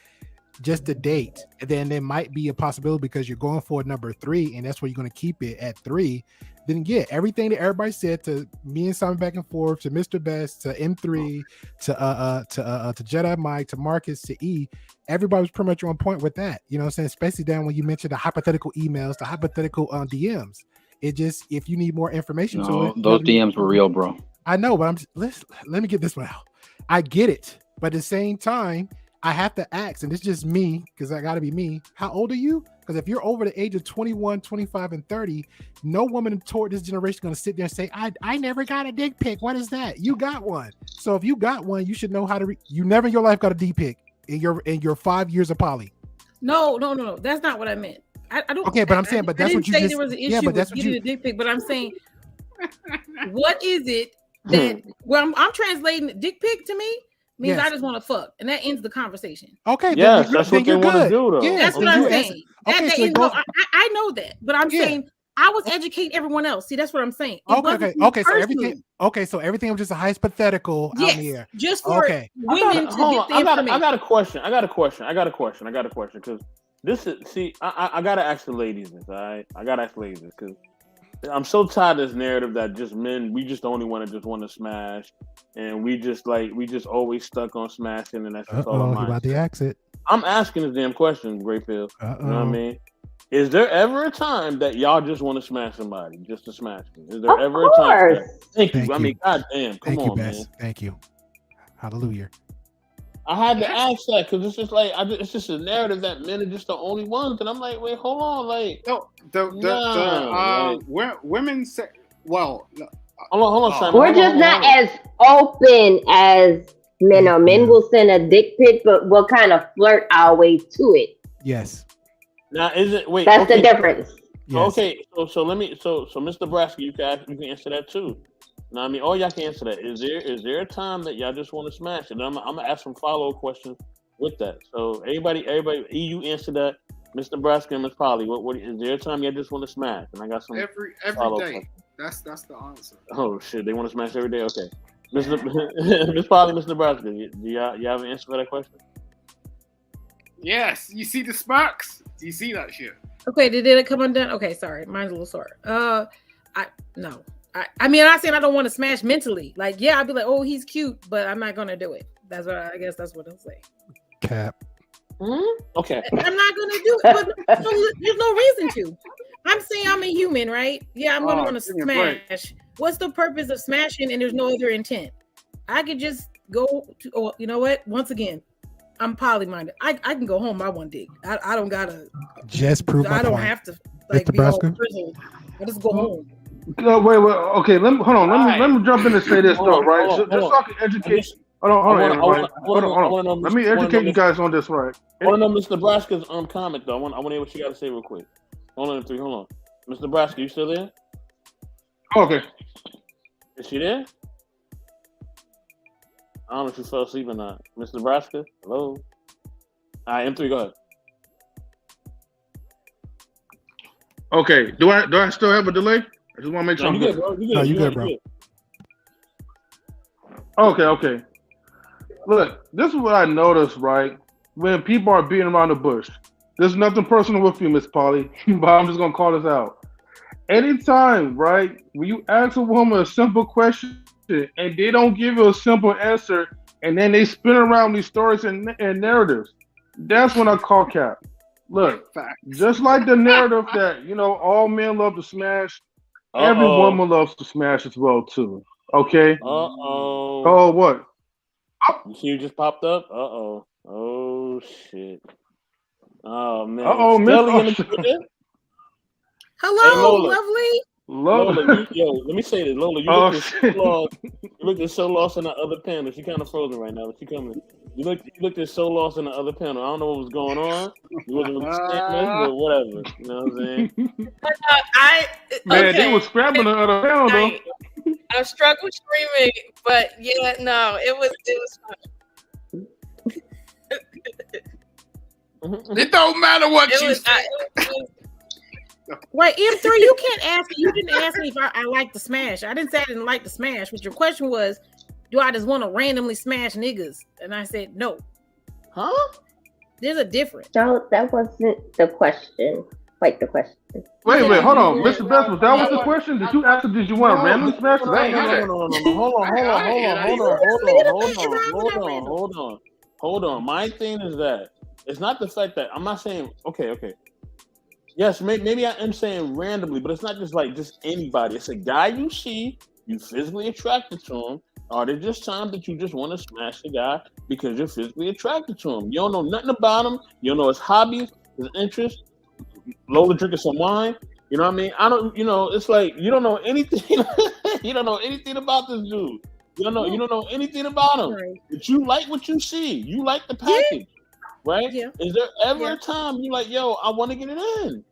just a date, then there might be a possibility because you're going for number 3, and that's where you're going to keep it at 3. Then yeah, everything that everybody said to me and Simon back and forth, to Mr. Best, to M3, to Jedi Mike, to Marcus, to E, everybody was pretty much on point with that. You know what I'm saying? Especially down when you mentioned the hypothetical emails, the hypothetical DMs. It just, if you need more information to it, those DMs were real, bro. I know, but let me get this one out. I get it, but at the same time, I have to ask, and it's just me, because I got to be me. How old are you? Because if you're over the age of 21, 25, and 30, no woman toward this generation is going to sit there and say, I never got a dick pic. What is that? You got one. So if you got one, you should know how to you never in your life got a dick pic in your 5 years of poly. No. That's not what I meant. I don't. Okay, but I'm saying, but that's what you say just. There was an issue Yeah, but that's with what getting you. a dick pic, but I'm saying, what is it that? Well, I'm translating dick pic to me means Yes. I just want to fuck, and that ends the conversation. Okay, Yes, that's what they want to do, though. Yeah, That's what I'm saying. Okay, so That go- I know that, but I'm saying I was educating everyone else. See, that's what I'm saying. It wasn't me Okay. So personally. everything. Okay, so everything was just a hypothetical out in the air. Just for Okay. women to get the information. I got a question. Because this is, see, I gotta ask the ladies this. All right, I gotta ask the ladies this because I'm so tired of this narrative that just men, we just only want to smash, and we just always stuck on smashing, and that's just all He about to ask it. I'm asking this damn question, Grayfield. You know what I mean? Is there ever a time that y'all just want to smash somebody, just to smash them? Is there Of ever a time? course. Thank you. Thank I you. mean, goddamn, come Thank you, on, Bess. man. Thank you. Hallelujah. I had to ask that because it's just like it's just a narrative that men are just the only ones, and I'm like, wait, hold on, like, women say, well, hold on, Simon. We're just not as open as men are. Men will send a dick pic, but we'll kind of flirt our way to it. Yes. Now, is it? Wait, That's okay. the difference. Yes. Okay, so let me, so Mr. Nebraska, you can answer that too. Now, I mean, all y'all can answer that. Is there a time that y'all just want to smash it? I'm gonna ask some follow-up questions with that. So everybody, you answer that. Mr. Nebraska and MzPoly, what is there a time y'all just want to smash? And I got some every follow-up day. questions. That's the answer. Oh shit, they want to smash every day. Okay, MzPoly, Mr. Nebraska, do y'all have an answer for that question? Yes, you see the sparks? Do you see that shit? Okay, did it come undone? Okay, sorry, mine's a little sore. I mean, I'm not saying I don't want to smash mentally. Like, yeah, I'd be like, oh, he's cute, but I'm not gonna do it. That's what I guess that's what I'll say. Cap. Okay. I'm not gonna do it, but there's no reason to. I'm saying I'm a human, right? Yeah, I'm gonna want to smash. What's the purpose of smashing and there's no other intent? I could just go to, oh, you know what? Once again, I'm poly-minded. I can go home by one dick. I don't gotta just prove my I don't point. have to like be all grizzled. I just go home. No, wait. Okay, let me jump in and say this though, right? Just so I can educate. Hold on. Let me educate you guys on this, right? I want to know Mr. Nebraska's comment though. I want to hear what you got to say real quick. Hold on, hold on. Mr. Nebraska, you still there? Okay. Is she there? I don't know if she fell asleep or not. Mr. Nebraska, hello. All right, M3, go ahead. Okay. Do I still have a delay? I just want to make sure I'm good. You good, bro. Okay. Look, this is what I noticed, right? When people are beating around the bush. There's nothing personal with you, MzPoly, but I'm just gonna call this out. Anytime, right, when you ask a woman a simple question and they don't give you a simple answer, and then they spin around these stories and narratives, that's when I call cap. Look, just like the narrative that all men love to smash, every woman loves to smash as well too. Okay. Oh, what? You see who just popped up? Oh shit. Oh man. Hello, hey, lovely. Lola, let me say this, Lola. You looked so lost in the other panel. She kind of frozen right now, but she coming. You looked so lost in the other panel. I don't know what was going on. You wasn't really but whatever. You know what I'm saying? Man, they were scrapping the other panel though. I struggled streaming, but yeah, no, it was fun. It don't matter what you say. Wait, M3, you can't ask. You didn't ask me if I like to smash. I didn't say I didn't like to smash. But your question was, do I just want to randomly smash niggas? And I said no. Huh? There's a difference. No, that wasn't the question. Quite the question. Wait, hold on, Mr. Best, was that was the question? Did you ask him, did you want to randomly smash? No. Hold on. My thing is that it's not the fact that I'm not saying okay. Yes, maybe I am saying randomly, but it's not just anybody. It's a guy you see, you physically attracted to him. Are there just times that you just want to smash the guy because you're physically attracted to him? You don't know nothing about him. You don't know his hobbies, his interests. Lola drinking some wine. You know what I mean? It's like you don't know anything. You don't know anything about this dude. You don't know anything about him. Right. But you like what you see. You like the package. Right? Yeah. Is there ever a time you're like, yo, I want to get it in?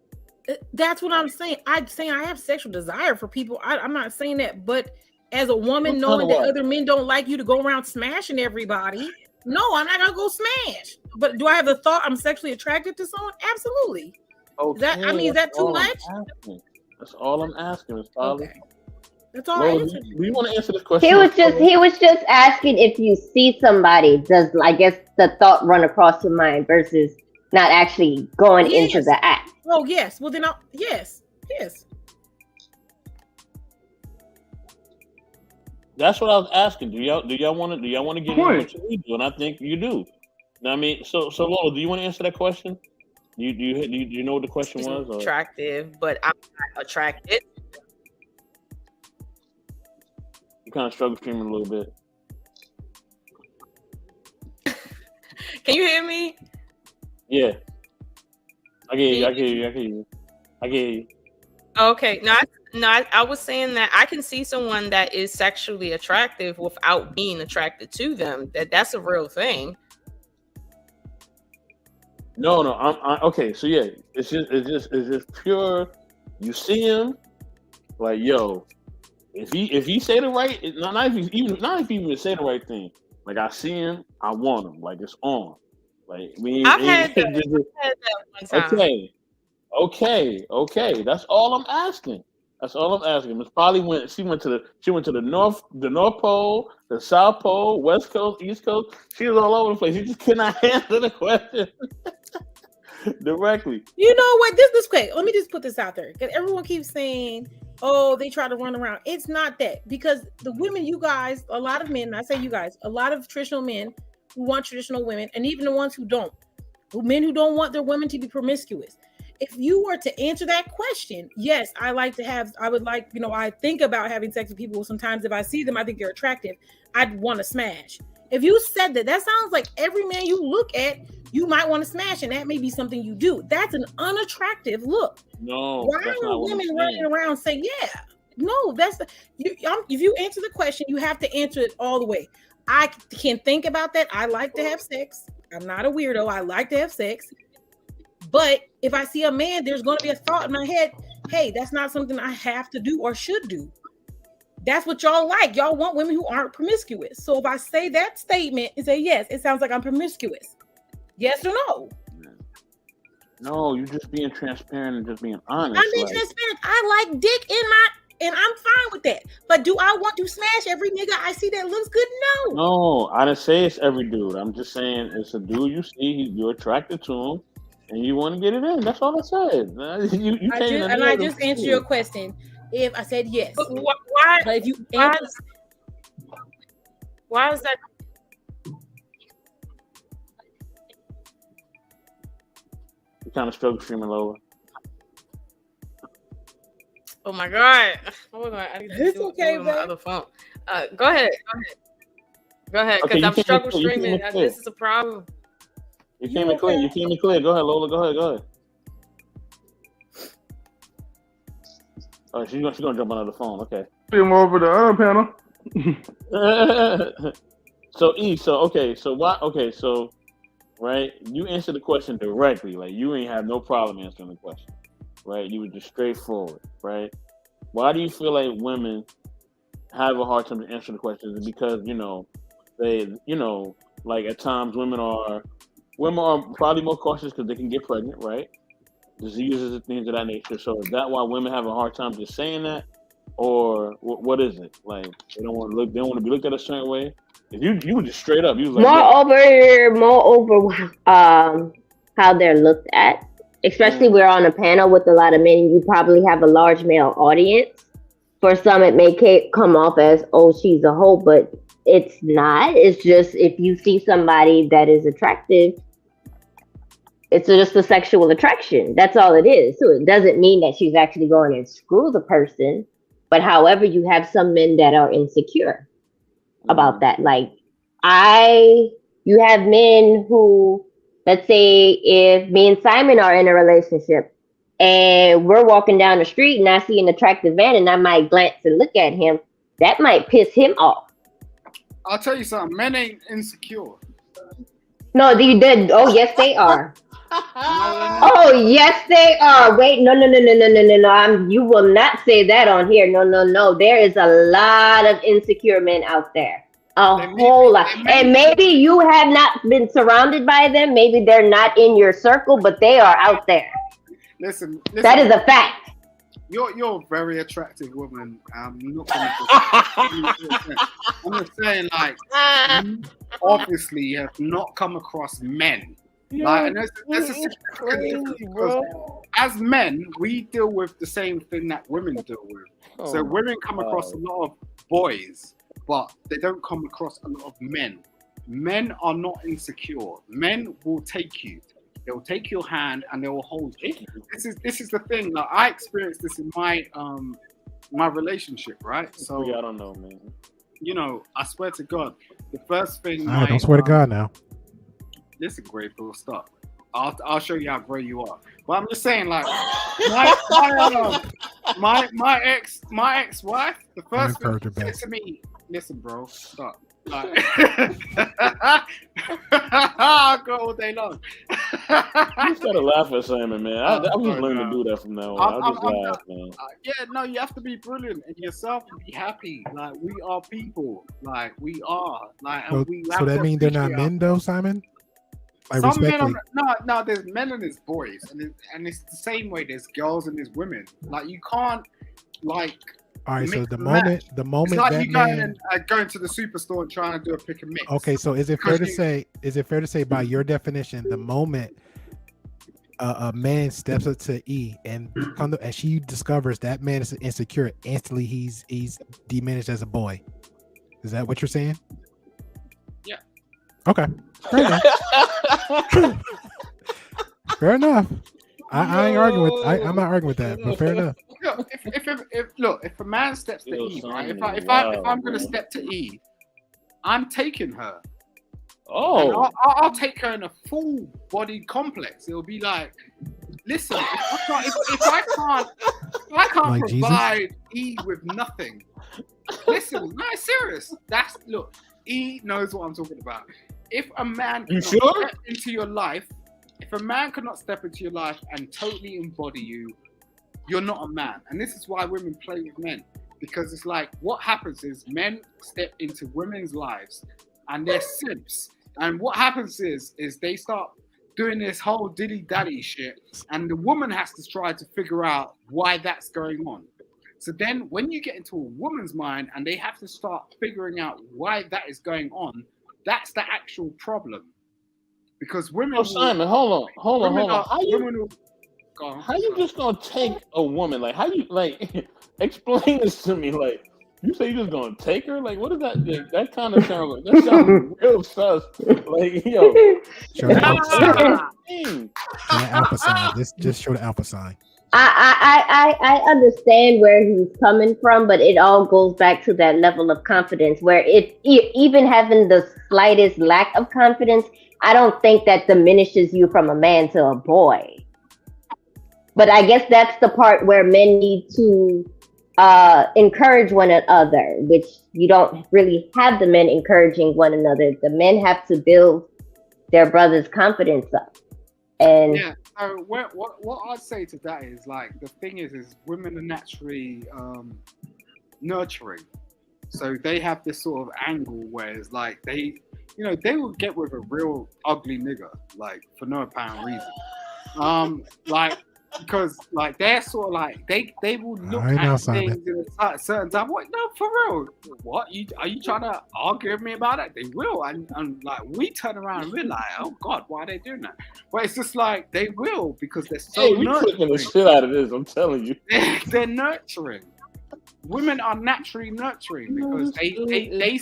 That's what I'm saying. I'm saying I have sexual desire for people. I'm not saying that, but as a woman, knowing that other men don't like you to go around smashing everybody, no, I'm not gonna go smash. But do I have the thought I'm sexually attracted to someone? Absolutely. Okay, is that too much? That's all I'm asking, Miss Polly. Okay. That's all I answered. Do you want to answer this question? He was just asking if you see somebody, does I guess the thought run across your mind versus not actually going into the act. Oh yes. Well then yes. That's what I was asking. Do y'all want to get into what you do? And I think you do. You know what I mean? So Lola, do you want to answer that question? Do you know what the question was? Or? Attractive, but I'm not attracted. You kind of struggle streaming a little bit. Can you hear me? Yeah. I get you. Okay. I was saying that I can see someone that is sexually attractive without being attracted to them. That's a real thing. No. Okay. So yeah, it's just pure. You see him, like yo. If he say the right, not if he even say the right thing. Like I see him, I want him. Like it's on. Like I've had that one time. Okay. That's all I'm asking. Miss Polly went to the North Pole, the South Pole, West Coast, East Coast. She was all over the place. She just could not answer the question directly. You know what? This quick. Let me just put this out there because everyone keeps saying, "Oh, they try to run around." It's not that because the women, you guys, a lot of men. I say you guys, a lot of traditional men who want traditional women, and even the ones who don't, men who don't want their women to be promiscuous. If you were to answer that question, yes, I think about having sex with people. Sometimes if I see them, I think they're attractive. I'd want to smash. If you said that sounds like every man you look at, you might want to smash, and that may be something you do. That's an unattractive look. No. Why are women running around saying, yeah? No, if you answer the question, you have to answer it all the way. I can think about that. I like to have sex. I'm not a weirdo. I like to have sex. But if I see a man, there's going to be a thought in my head, hey, that's not something I have to do or should do. That's what y'all like. Y'all want women who aren't promiscuous. So if I say that statement and say, yes, it sounds like I'm promiscuous. Yes or no? No, you're just being transparent and just being honest. I'm being transparent. I like dick and I'm fine with that. But do I want to smash every nigga I see that looks good? No. No, I didn't say it's every dude. I'm just saying it's a dude you see, you're attracted to him, and you want to get it in. That's all I said. I just answered your question. If I said yes. But why? But if you why is that? You kind of struggle streaming Lola. Oh my god! Hold on, I need to it's okay, on my other phone. Go ahead, because I'm struggle streaming. This is a problem. You came in clear. Go ahead, Lola. Go ahead. Oh, she's gonna jump on another phone. Okay. Him over the other panel. So right, you answer the question directly. Like you ain't have no problem answering the question. Right, you were just straightforward, right? Why do you feel like women have a hard time to answer the questions? Because they, like at times women are women are probably more cautious because they can get pregnant, right? Diseases and things of that nature. So is that why women have a hard time just saying that, or what is it? Like they don't want to look, they don't want to be looked at a certain way. If you were just straight up, you was like, Moreover, how they're looked at. Especially we're on a panel with a lot of men. You probably have a large male audience. For some, it may come off as, oh, she's a hoe, but it's not. It's just if you see somebody that is attractive, it's just a sexual attraction. That's all it is. So it doesn't mean that she's actually going and screw the person. But however, you have some men that are insecure about that. Like you have men who, let's say if me and Simon are in a relationship and we're walking down the street and I see an attractive man and I might glance and look at him, that might piss him off. I'll tell you something. Men ain't insecure. No, they did. Oh, yes, they are. Oh, yes, they are. Wait, no. You will not say that on here. No. There is a lot of insecure men out there. A whole lot. And maybe you have not been surrounded by them. Maybe they're not in your circle, but they are out there. Listen. That is a fact. You're a very attractive woman. I'm not gonna I'm just saying, like, you obviously have not come across men. Like, and there's a significant difference because as men, we deal with the same thing that women deal with. So women come across a lot of boys, but they don't come across a lot of men. Men are not insecure. Men will take you. They will take your hand and they will hold you. This is the thing. Like, I experienced this in my my relationship, right? So I don't know, man. You know, I swear to God, the first thing. All right, don't swear to God now. Listen, Gray, full stop. I'll show you how gray you are. But I'm just saying, like, my ex-wife, the first thing she said to me, listen, bro, stop. Like, I'll go all day long. You just gotta laugh at Simon, man. I'm just learning to do that from now on. I just laugh, man. Yeah, no, you have to be brilliant in yourself and be happy. Like, we are people. Like, we are. Like, and so that means they're not men, though, Simon? Like, some men no, there's men and there's boys, and it's the same way. There's girls and there's women. Like, you can't, like. All right, so the moment it's like that you man going to the superstore and trying to do a pick and mix. Okay, so is it fair to say by your definition, the moment a man steps up to E and she discovers that man is insecure, instantly he's diminished as a boy? Is that what you're saying? Yeah. Okay. Fair enough. Fair enough. I ain't arguing with. I'm not arguing with that, but fair enough. Look, if a man steps to E, right? If I'm gonna step to E, I'm taking her. Oh, I'll take her in a full body complex. It'll be like, listen, if I can't like provide Jesus? E with nothing. Listen, no, serious. Look, E knows what I'm talking about. If a man cannot step into your life, if a man cannot step into your life and totally embody you, you're not a man. And this is why women play with men. Because it's like, what happens is men step into women's lives and they're simps. And what happens is they start doing this whole dilly-dally shit. And the woman has to try to figure out why that's going on. So then when you get into a woman's mind and they have to start figuring out why that is going on, that's the actual problem. Because women. Simon, hold on. How you just gonna take a woman? Like, how you like? Explain this to me. Like, you say you just gonna take her? Like, what is that? Like, that kind of sounds like that sounds real sus. Like, yo, show the alpha sign. Just show the alpha sign. I understand where he's coming from, but it all goes back to that level of confidence where even having the slightest lack of confidence, I don't think that diminishes you from a man to a boy. But I guess that's the part where men need to encourage one another, which you don't really have the men encouraging one another. The men have to build their brother's confidence up. And yeah, so what I'd say to that is, like, the thing is women are naturally nurturing. So they have this sort of angle where it's like they will get with a real ugly nigga, like for no apparent reason. Like because like they're sort of like they will look I know at something. things in a certain time. What? No, for real. What? Are you trying to argue with me about it? They will, and like we turn around and we're like, oh God, why are they doing that? But it's just like they will because they're so Hey, we clicking the shit out of this. I'm telling you. they're nurturing. Women are naturally nurturing because they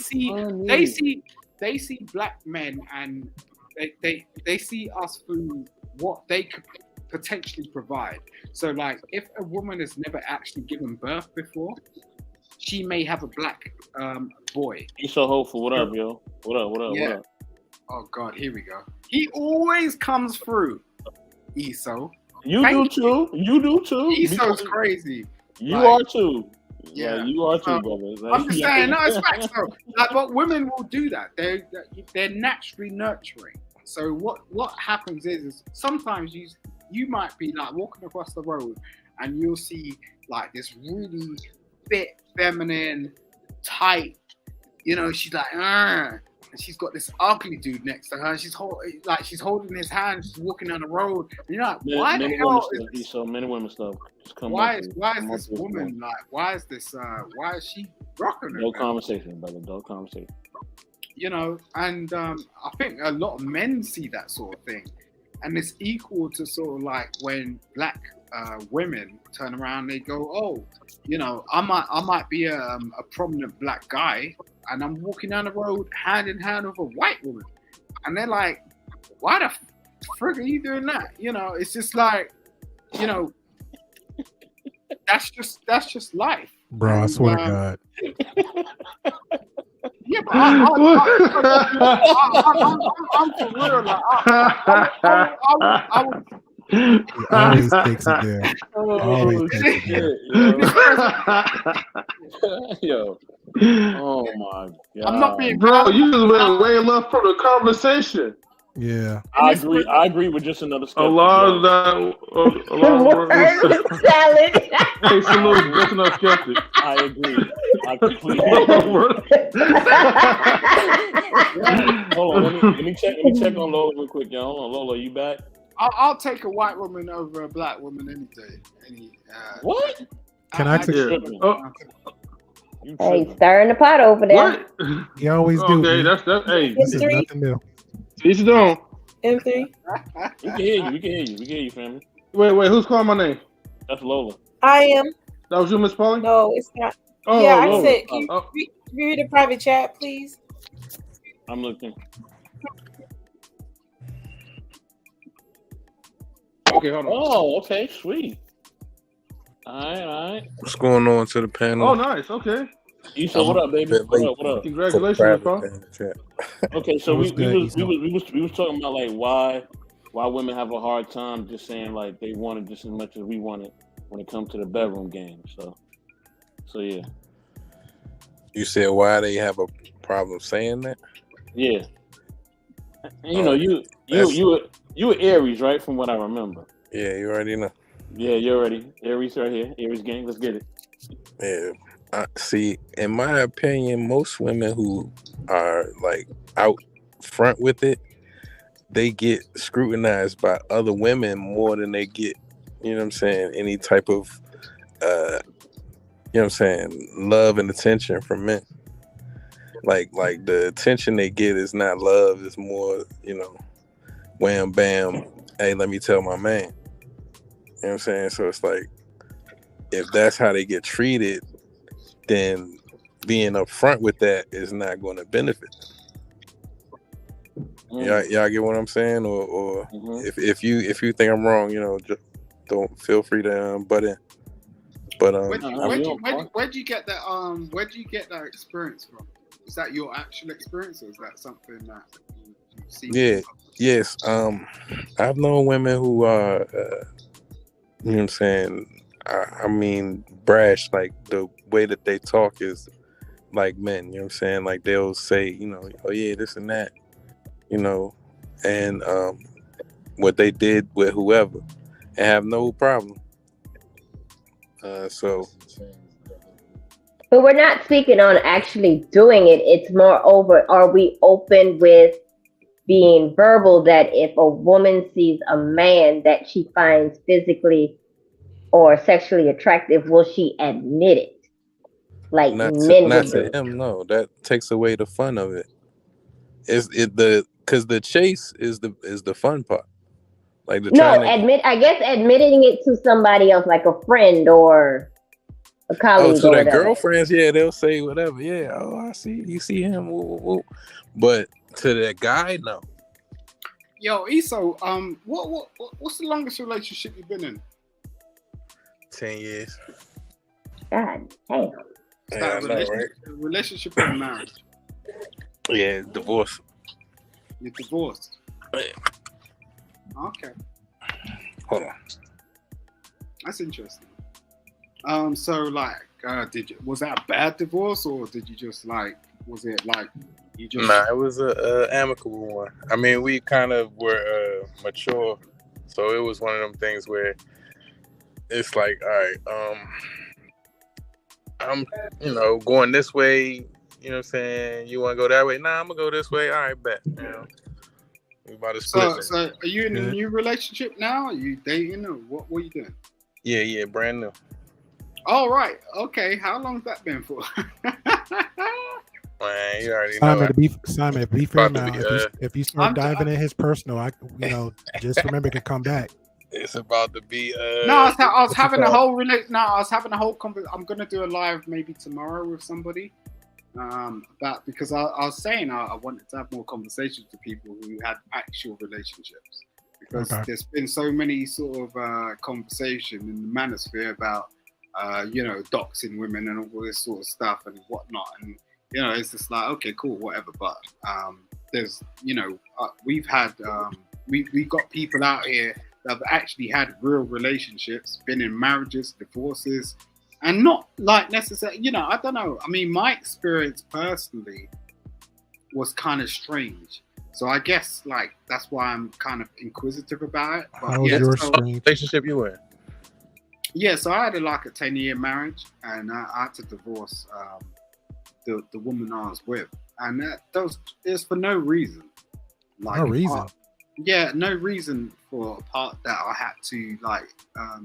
see black men and they see us through what they could potentially provide. So like if a woman has never actually given birth before, she may have a black boy. You so hopeful. What up, yo? What up? Yeah. What up? Oh God, here we go. He always comes through. Eso. You do too. Eso's crazy. You Like, are too. Yeah, Like, you are too, brother. I'm just saying, no, it's facts though. Like, but women will do that. They're naturally nurturing. So what happens is sometimes you might be like walking across the road and you'll see like this really fit, feminine, tight. She's like, and she's got this ugly dude next to her. And she's holding his hand. She's walking down the road. And you're like, why the hell? So many women stuff. Why is this woman like? Why is she rocking her? No conversation, brother. No conversation. And I think a lot of men see that sort of thing, and it's equal to sort of like when black women turn around, they go, oh, I might be a prominent black guy, and I'm walking down the road hand in hand with a white woman, and they're like, why the frick are you doing that? It's just like, that's just life. Bro, I swear to God. Yeah, but I'm for real. Like, I would. Always takes it there. Always takes it there. Yo. Oh my God. I'm not being. Bro, you just went way left from the conversation. Yeah. I agree with just another skeptic. A lot of that. Salad. Hey, salute, just another skeptic. I agree. I completely agree. Hold on, let me check on Lola real quick, y'all. Hold on, Lola, you back? I'll take a white woman over a black woman any day. What? Can I take Hey, stirring the pot over there. What? You always do. Okay, that's hey. This is nothing new. Each his own. M3. We can hear you, family. Wait, who's calling my name? That's Lola. I am. That was you, Miss Polly? No, it's not. Oh, yeah, Lola. I said, can you read the private chat, please? I'm looking. Okay, hold on. Oh, okay, sweet. All right. What's going on to the panel? Oh, nice. Okay. Issa, what up, baby? What up? Congratulations, bro. Okay, so we good, was talking about like why women have a hard time just saying like they want it just as much as we want it when it comes to the bedroom game. So yeah. You said why they have a problem saying that? Yeah. And, you were Aries, right? From what I remember. Yeah, you already know. Yeah, you're ready. Aries right here. Aries gang. Let's get it. Yeah. See, in my opinion, most women who are like out front with it, they get scrutinized by other women more than they get, any type of, love and attention from men. Like the attention they get is not love, it's more, wham bam, hey, let me tell my man. You know what I'm saying? So it's like, if that's how they get treated, then being upfront with that is not going to benefit them. Y'all get what I'm saying? Or if you think I'm wrong, just don't feel free to butt in. But where'd you get that? Where'd you get that experience from? Is that your actual experience, or is that something that you've seen? Yeah, yes. I've known women who are, you know what I'm saying. I mean, brash. Like the way that they talk is like men. You know what I'm saying? Like they'll say, oh yeah, this and that. And what they did with whoever, and have no problem. So But we're not speaking on actually doing it. It's more over, are we open with being verbal that if a woman sees a man that she finds physically or sexually attractive, will she admit it? Like Not men would to do. him, no. That takes away the fun of it. Because the chase is the fun part. Like the No, trying to I guess admitting it to somebody else, like a friend or a colleague to or their whatever. girlfriends, yeah, they'll say whatever. Yeah, oh, I see you see him. Woo, woo, woo. But to that guy, no. Yo, Eso, what's the longest relationship you've been in? 10 years. God damn. Is that a relationship or a marriage? Yeah, divorce. You're divorced. Okay. Hold on. That's interesting. So like, was that a bad divorce, or did you just like, was it like you just? Nah, it was a amicable one. I mean, we kind of were mature, so it was one of them things where it's like, all right, I'm, going this way. You know what I'm saying? You want to go that way? Nah, I'm gonna go this way. All right, bet. You know, we about to split. So are you in a new relationship now? Are you dating, or what are you doing? Yeah, brand new. All right. Okay. How long's that been for? Man, you already know. Simon, to be fair now, if you start diving in his personal, just remember to come back. It's about to be. No, I was having a whole conversation. I'm gonna do a live maybe tomorrow with somebody. Because I was saying I wanted to have more conversations with people who had actual relationships, because there's been so many sort of conversation in the manosphere about doxing women and all this sort of stuff and whatnot, and it's just like, okay, cool, whatever, but there's we've had we got people out here that have actually had real relationships, been in marriages, divorces. And not like necessarily, I don't know. I mean, my experience personally was kind of strange. So I guess like that's why I'm kind of inquisitive about it. But How was your relationship you were in? Yeah, so I had a 10-year marriage, and I had to divorce the woman I was with, and it's for no reason. Like, no reason. No reason for a part that I had to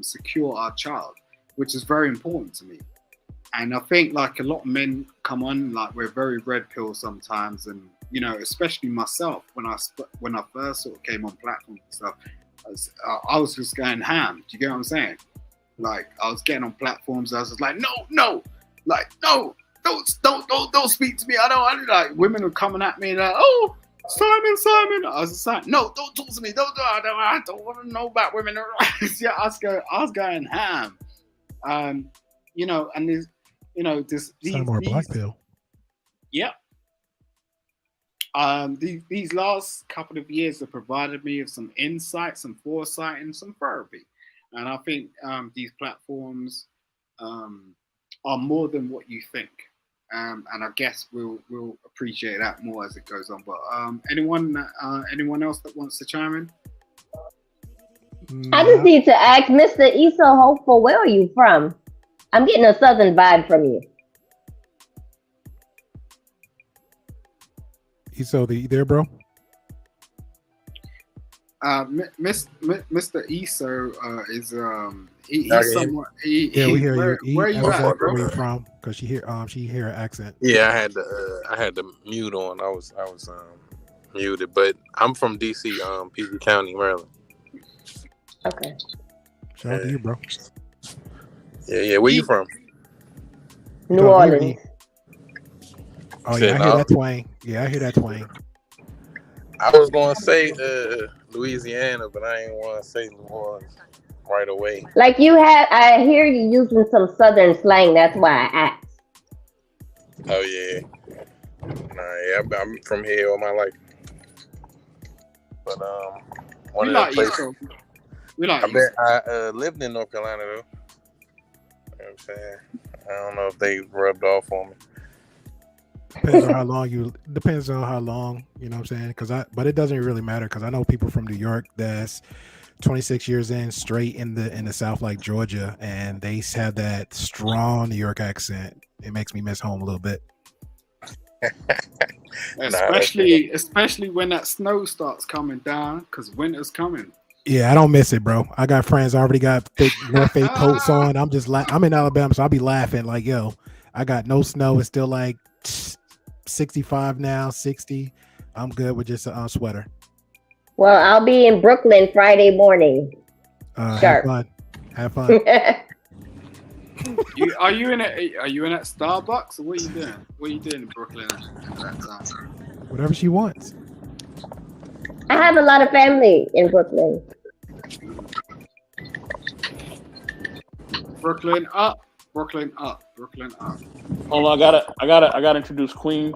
secure our child, which is very important to me. And I think like a lot of men come on, like we're very red pill sometimes. And, especially myself, when I first sort of came on platforms and stuff, I was just going ham. Do you get what I'm saying? Like I was getting on platforms. I was just like, no, like, no, don't speak to me. I don't like, women are coming at me like, oh, Simon. I was just like, no, don't talk to me. I don't want to know about women. Yeah, I was going ham. And there's, these more black pill. Yeah. These last couple of years have provided me with some insight, some foresight, and some therapy. And I think these platforms are more than what you think. And I guess we'll appreciate that more as it goes on. But anyone else that wants to chime in? I just need to ask Mr. Eso Hopeful, where are you from? I'm getting a southern vibe from you. Eso, you there, bro? Mr. Eso is he's somewhat. We hear you. Where are you at, bro? Where you from? Because she hear her accent. Yeah, I had the mute on. I was muted, but I'm from DC, PG County, Maryland. Okay. Shout out to you, bro. Yeah. Where you from? New Orleans. Oh yeah, I hear that twang. Yeah, I hear that twang. I was gonna say Louisiana, but I ain't want to say New Orleans right away. Like I hear you using some southern slang. That's why I asked. Oh yeah. I'm from here all my life. But one of the places. I lived in North Carolina though. You know what I'm saying? I don't know if they rubbed off on me. Depends on how long, you know what I'm saying? But it doesn't really matter, because I know people from New York that's 26 years in straight in the South, like Georgia, and they have that strong New York accent. it makes me miss home a little bit. Especially when that snow starts coming down, because winter's coming. Yeah, I don't miss it, bro. I got friends already got thick North Face coats on. I'm just I'm in Alabama, so I'll be laughing like, yo, I got no snow. It's still like 65 now, 60. I'm good with just a sweater. Well, I'll be in Brooklyn Friday morning. Have fun. Have fun. Are you in at Starbucks, or what are you doing? What are you doing in Brooklyn at that time? Whatever she wants. I have a lot of family in Brooklyn. Brooklyn up, Brooklyn up, Brooklyn up. Hold on, I gotta introduce Queen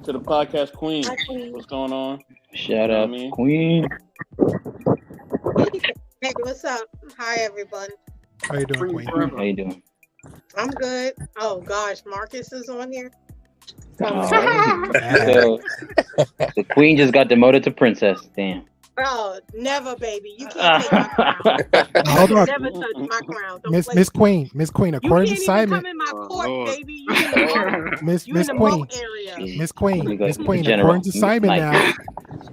to the podcast. Queen, what's going on? Shout out, Queen. Hey, what's up? Hi, everyone. How you doing, Queen? How you doing? I'm good. Oh gosh, Marcus is on here. So, the Queen just got demoted to princess. Damn. Oh, never, baby. You can't take my crown. Hold on. Never touch my crown. Don't play Miss Queen, according to you can't even Simon. come in my court, baby. You in the moat. Miss You in the Queen, moat area. Miss Queen, General. according to Simon Mike. now,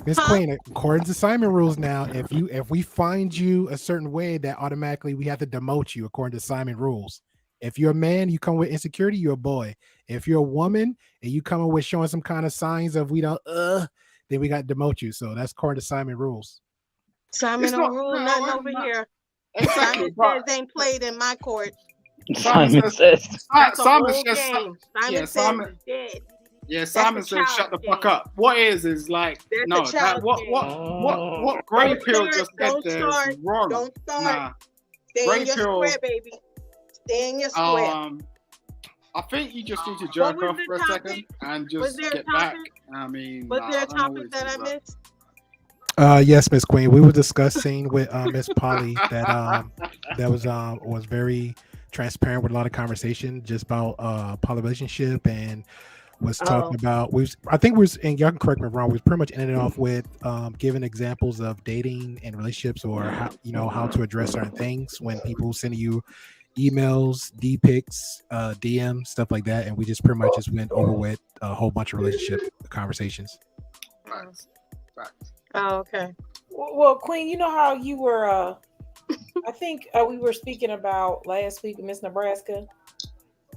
Miss Queen, according to Simon rules now, if we find you a certain way, that automatically we have to demote you according to Simon rules. If you're a man, you come with insecurity, you're a boy. If you're a woman and you come with showing some kind of signs of we don't then we got to demote you. So that's according to Simon rules. Simon don't rule nothing over here. Exactly, Simon says ain't played in my court. Simon says. That's a Simon whole says. game. Simon Yeah, says Simon. it's dead. Yeah, Simon That's a says, "Shut the child's fuck up." What is like That's no? a child's What Grey Pill just said there is wrong. Don't start. Nah, Stay Grey in your Pill. square, baby. Stay in your square. I think you just need to jerk was off the for a topic? second and Was just there a get back. topic? I mean, Was there a I don't know what topic it's that I about. missed? Yes, Miss Queen. We were discussing with MzPoly that was very transparent with a lot of conversation just about poly relationship and was talking about I think we was, and y'all can correct me if I'm wrong, we was pretty much ended off with giving examples of dating and relationships or how to address certain things when people send you emails, D pics, DMs, stuff like that, and we just pretty much just went over with a whole bunch of relationship conversations. Facts. Oh, okay. Well, Queen, you know how you were, I think we were speaking about last week with Miss Nebraska.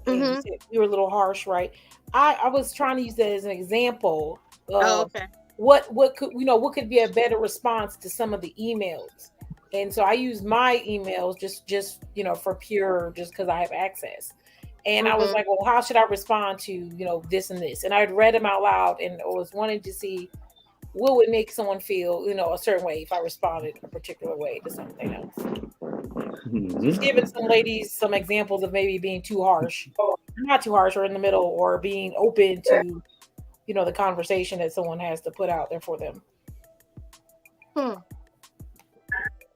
And you said you were a little harsh, right? I was trying to use that as an example of what could be a better response to some of the emails. And so I use my emails just for pure, just because I have access. And I was like, well, how should I respond to, this and this? And I'd read them out loud and I was wanting to see what would make someone feel, a certain way if I responded a particular way to something else. Just giving some ladies some examples of maybe being too harsh, not too harsh, or in the middle, or being open to, the conversation that someone has to put out there for them.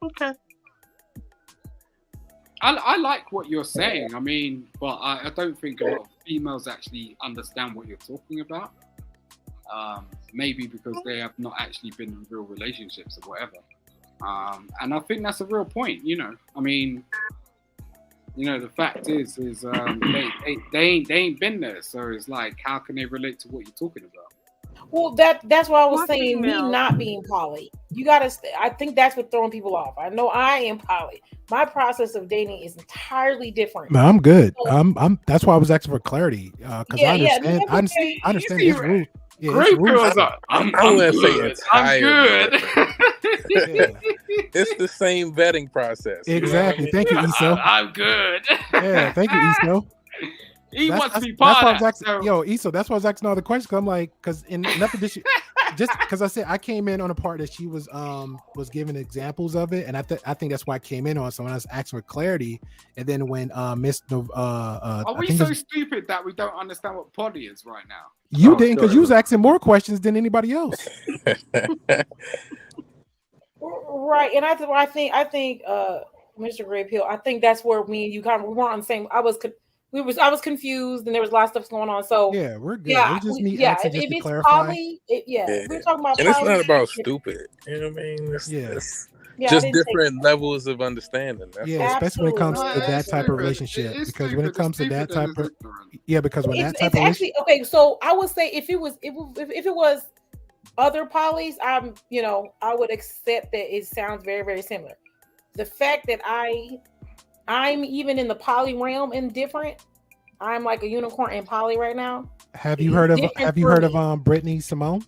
Okay. I like what you're saying. I mean, but I don't think a lot of females actually understand what you're talking about. Maybe because they have not actually been in real relationships or whatever. And I think that's a real point, I mean, the fact is they ain't been there. So it's like, how can they relate to what you're talking about? Well, that's why I was saying me not being poly. You gotta. I think that's what's throwing people off. I know I am poly. My process of dating is entirely different. No, I'm good. I'm. That's why I was asking for clarity because I understand. I understand his rules. Yeah, Great pills up. I'm gonna say good. entire. I'm good. It's the same vetting process. Exactly. Thank you, Eso. I'm good. Yeah, thank you, Eso. He wants to be part of that. Yo, Eso, that's why I was asking all the questions. I'm like, because in nothing did she, just because I said I came in on a part that she was giving examples of it, and I think that's why I came in on. So when I was asking for clarity, and then when Miss are we so stupid that we don't understand what poly is right now? You didn't, because you was asking more questions than anybody else. Right, and I think Mr. Grey Pill, I think that's where me and you we weren't on the same. I was confused, and there was a lot of stuff going on. So yeah, we're good. Yeah, it's just me yeah. asking If just to it's clarify. poly, we're talking about. And it's poly, not about stupid. You know what I mean? It's Yeah, I Just didn't different levels of understanding. That's Yeah, all. especially when it comes Absolutely. to that type of stupid. relationship. It is Because when it stupid. comes It's to that stupid and type it's of ignorant. yeah, because when that It's type of actually okay. So I would say if it was other polys, I would accept that it sounds very, very similar. The fact that I'm even in the poly realm indifferent. I'm like a unicorn in poly right now. have you heard of Brittany Simone?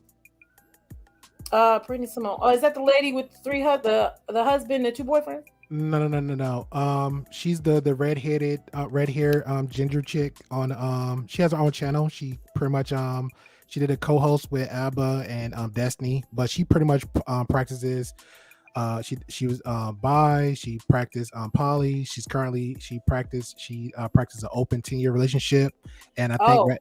Brittany Simone. Oh, is that the lady with three the husband and two boyfriends? No. She's the redheaded red hair ginger chick on she has her own channel. She pretty much she did a co-host with ABBA and Destiny, but she pretty much practices she was bi, she practiced poly, she practices an open 10-year relationship, and I think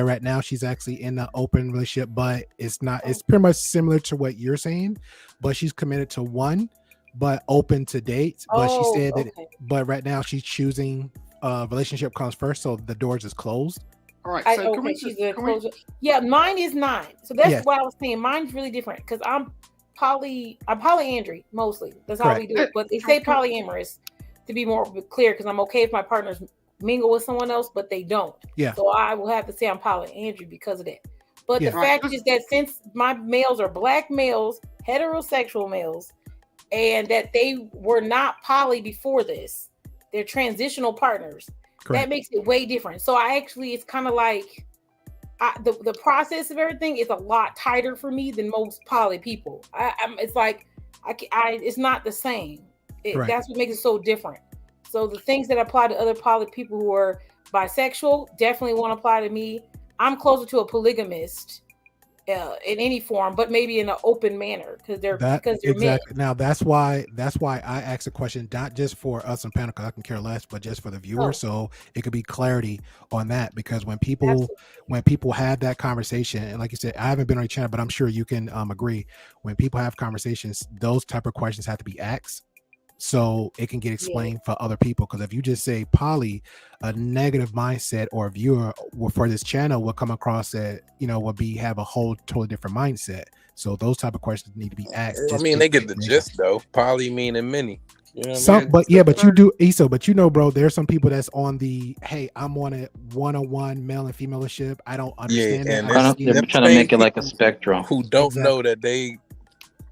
right now she's actually in an open relationship, but it's pretty much similar to what you're saying, but she's committed to one but open to dates. But she said that but right now she's choosing relationship comes first, so the doors is closed. All right, so she's a closer. Yeah, mine is 9. So that's what I was saying. Mine's really different because I'm polyandry mostly. That's how we do it. But they say polyamorous to be more clear because I'm okay if my partners mingle with someone else, but they don't. Yeah. So I will have to say I'm polyandry because of that. But the fact is that since my males are black males, heterosexual males, and that they were not poly before this, they're transitional partners. Correct. That makes it way different. So it's kind of like the process of everything is a lot tighter for me than most poly people. It's like it's not the same. That's what makes it so different. So the things that apply to other poly people who are bisexual definitely won't apply to me. I'm closer to a polygamist in any form, but maybe in an open manner because they're exactly men. Now that's why I asked a question, not just for us on panel because I can care less, but just for the viewer, so it could be clarity on that. Because when people have that conversation, and like you said, I haven't been on your channel, but I'm sure you can agree. When people have conversations, those type of questions have to be asked, so it can get explained for other people. Because if you just say poly, a negative mindset or viewer for this channel will come across that have a whole totally different mindset. So those type of questions need to be asked. I mean, they get the gist though. Poly meaning many. You know some, but you do ESO. But bro, there's some people that's on the I'm on a one-on-one male and female-ship. I don't understand that. They're trying to make it like a spectrum. Who don't know that they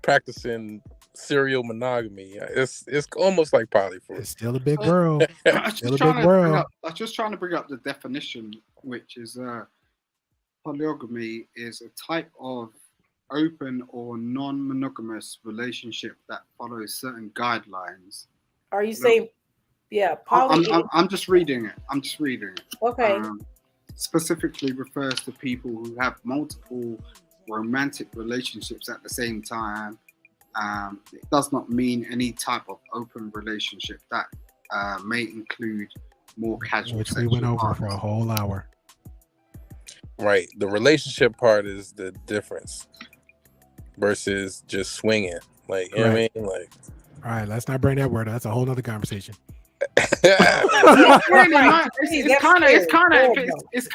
practicing serial monogamy. It's almost like poly for it's still a big world. I'm just trying to bring up the definition, which is polygamy is a type of open or non-monogamous relationship that follows certain guidelines. Are you saying poly? I'm just reading it. Okay. Specifically refers to people who have multiple romantic relationships at the same time. It does not mean any type of open relationship that may include more casual. Which we went over for a whole hour. Right. The relationship part is the difference versus just swinging. Like, you know what I mean? Like, all right, let's not bring that word. That's a whole nother conversation. It's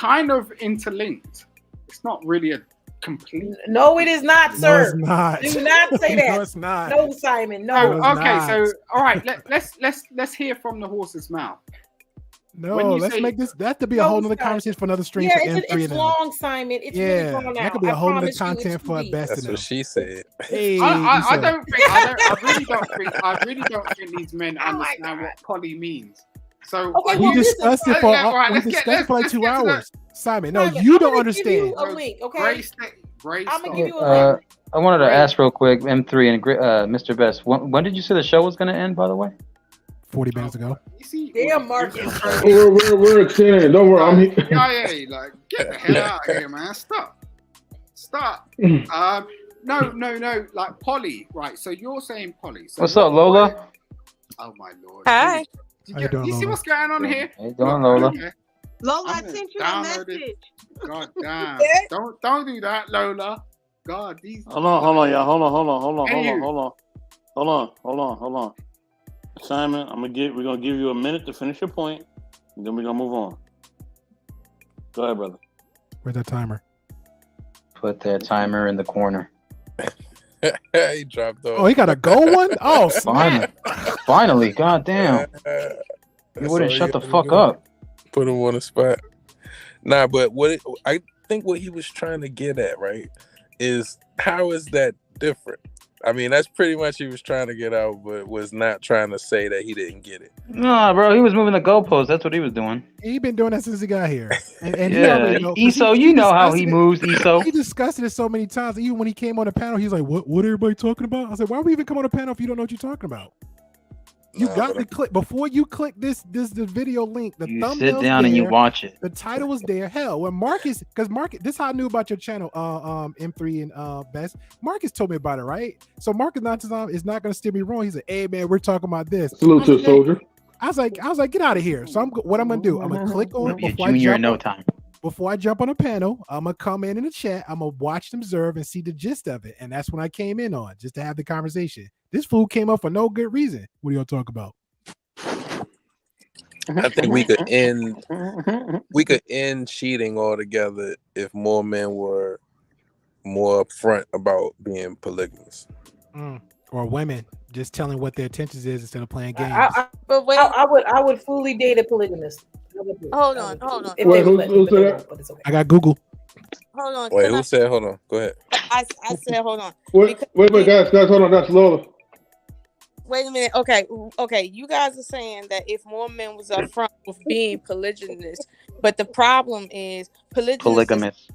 kind of interlinked. It's not really a complete. No, it is not, sir. No, it's not. Do not say that. No, it's not. No, Simon. No. Okay, so all right, let's hear from the horse's mouth. No, let's make this. That could be a whole nother conversation for another stream. Yeah, for M3 it's long, Simon. It's really long now. That could be a whole other content for best. That's what she said. Hey, I really don't think these men understand what poly means. So we discussed it for like 2 hours. Simon, no, you don't understand. A link, okay? I'm gonna give you a link. I wanted to ask real quick, M3 and Mr. Best. When did you say the show was going to end? By the way, 40 minutes ago. Damn, Marcus. We're extending. Don't worry, I'm here. Yeah, like get the hell out of here, man. Stop. No. Like poly, right? So you're saying poly. So what's up, Lola? Oh my lord. Hi. You see what's going on here? How you doing, Lola? Lola, I sent you a message. God damn. Don't do that, Lola. God, these. Hold on, y'all. Hold on. Simon, we're gonna give you a minute to finish your point, and then we're gonna move on. Go ahead, brother. Where's that timer? Put that timer in the corner. He dropped off. Oh, he got a gold one. Oh, snap. Finally, goddamn. You wouldn't shut the fuck up. Put him on the spot. Nah, but I think what he was trying to get at, right, is how is that different? I mean, that's pretty much he was trying to get out, but was not trying to say that he didn't get it. Nah, bro, he was moving the goalposts. That's what he was doing. He been doing that since he got here. And he Yeah, already know, 'cause Eso, you know how he moves, Eso. He discussed it so many times. Even when he came on the panel, he's like, "What everybody talking about?" I said, "Why would we even come on the panel if you don't know what you're talking about?" You got to click before you click the video link. The You thumbnail's sit down and you there, watch it. The title was there. Hell, when Marcus, because Marcus, this is how I knew about your channel, M3 and Best. Marcus told me about it, right? So Marcus is not gonna steer me wrong. He said, "Hey man, we're talking about this." Salute to the soldier. I was like, get out of here. So what I'm gonna do? I'm gonna click on Be a before junior I in jump no on, time. before I jump on a panel. I'm gonna come in the chat. I'm gonna watch them observe and see the gist of it, and that's when I came in on just to have the conversation. This fool came up for no good reason. What are y'all talking about? I think we could end cheating altogether if more men were more upfront about being polygamous. Or women just telling what their intentions is instead of playing games. But wait, I would fully date a polygamist. Hold on. If they would let me, but they that? won't, but it's okay. I got Google. Hold on. Wait, who said? Hold on. Go ahead. I said hold on. Wait, guys, hold on. That's Lola. Wait a minute. Okay. You guys are saying that if more men was upfront with being polygynous, but the problem is polygamous,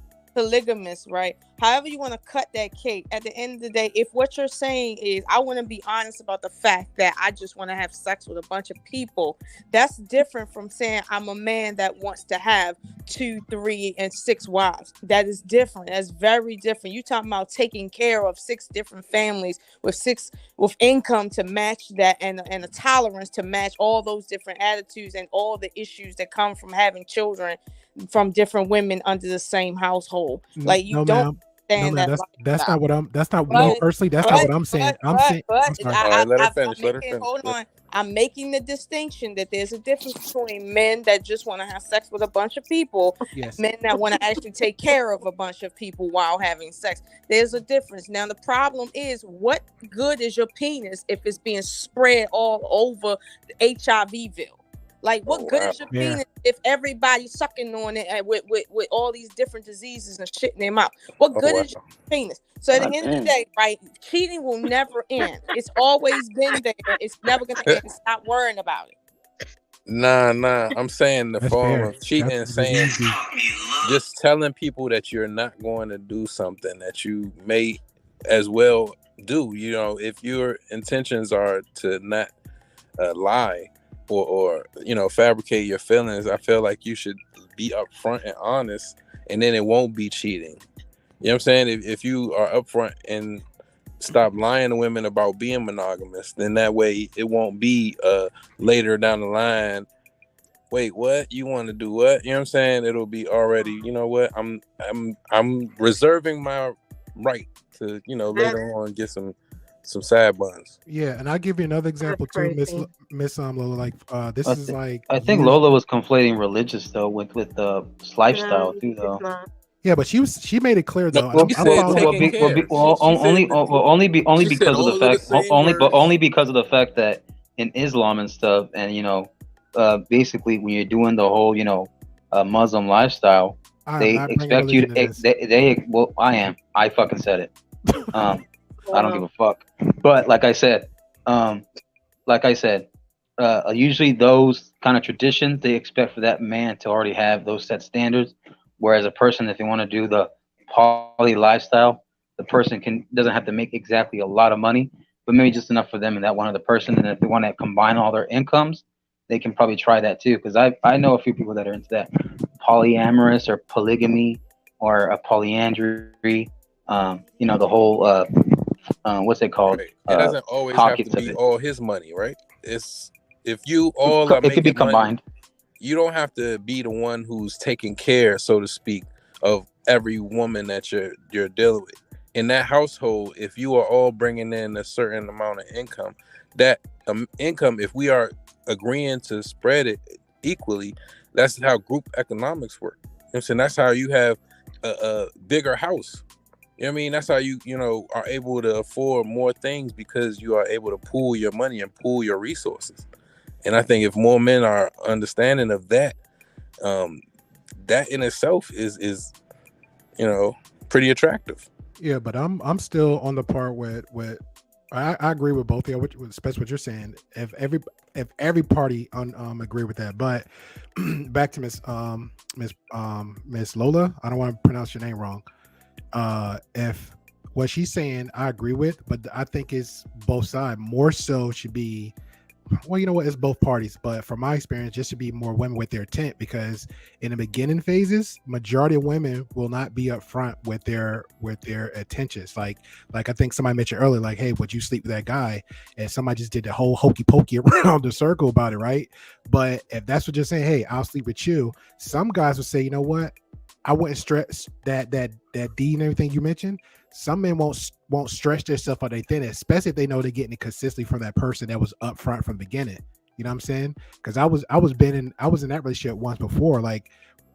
right? However you want to cut that cake, at the end of the day, if what you're saying is I want to be honest about the fact that I just want to have sex with a bunch of people, that's different from saying I'm a man that wants to have 2, 3, and 6 wives. That is different. That's very different. You talking about taking care of 6 different families with income to match that and a tolerance to match all those different attitudes and all the issues that come from having children from different women under the same household. Like you don't understand that. That's not what I'm. That's not personally. That's not what I'm saying. I'm saying. I'm sorry. All right, let her finish. Hold on. I'm making the distinction that there's a difference between men that just want to have sex with a bunch of people, yes, men that want to actually take care of a bunch of people while having sex. There's a difference. Now the problem is, what good is your penis if it's being spread all over HIVville? Like, what good is your penis if everybody's sucking on it with all these different diseases and shit in their mouth? What good is your penis? So at the end of the day, right, cheating will never end. It's always been there. It's never going to end. Stop worrying about it. Nah. I'm saying the form of cheating and saying, just telling people that you're not going to do something that you may as well do. You know, if your intentions are to not lie, or fabricate your feelings, I feel like you should be upfront and honest, and then it won't be cheating. You know what I'm saying? If you are upfront and stop lying to women about being monogamous, then that way it won't be later down the line. Wait, what? You want to do what? You know what I'm saying? It'll be already. You know what? I'm reserving my right to later on get some side buns. Yeah, and I'll give you another example too, Miss Lola. Like this is like I think Lola was conflating religious though with the lifestyle too though. Yeah, but she made it clear though. Only because of the fact that in Islam and stuff, and basically when you're doing the whole Muslim lifestyle, they expect you to. I fucking said it. I don't give a fuck. But like I said, usually those kind of traditions, they expect for that man to already have those set standards. Whereas a person, if they want to do the poly lifestyle, the person doesn't have to make exactly a lot of money, but maybe just enough for them and that one other person. And if they want to combine all their incomes, they can probably try that too. Because I know a few people that are into that polyamorous or polygamy or a polyandry. The whole what's it called? Right. It doesn't always have to be all his money, right? It's if you all are it could be combined. Money, you don't have to be the one who's taking care, so to speak, of every woman that you're dealing with in that household. If you are all bringing in a certain amount of income, that income, if we are agreeing to spread it equally, that's how group economics work. You know what I'm saying? That's how you have a bigger house. You know what I mean? That's how you know, are able to afford more things, because you are able to pool your money and pool your resources. And I think if more men are understanding of that, that in itself is pretty attractive. Yeah, but I'm still on the part with I agree with both of you, especially what you're saying. If every party agree with that, but back to Miss Lola, I don't want to pronounce your name wrong. If what she's saying, I agree with, but I think it's both sides. More so should be, well, you know what? It's both parties, but from my experience, just to be more women with their intent, because in the beginning phases, majority of women will not be upfront with their intentions. Like I think somebody mentioned earlier, like, hey, would you sleep with that guy? And somebody just did the whole hokey pokey around the circle about it, right? But if that's what you're saying, hey, I'll sleep with you. Some guys would say, you know what? I wouldn't stress that deed and everything you mentioned. Some men won't stretch themselves out their thin, especially if they know they're getting it consistently from that person that was up front from the beginning. You know what I'm saying? Because I was in that relationship once before. Like,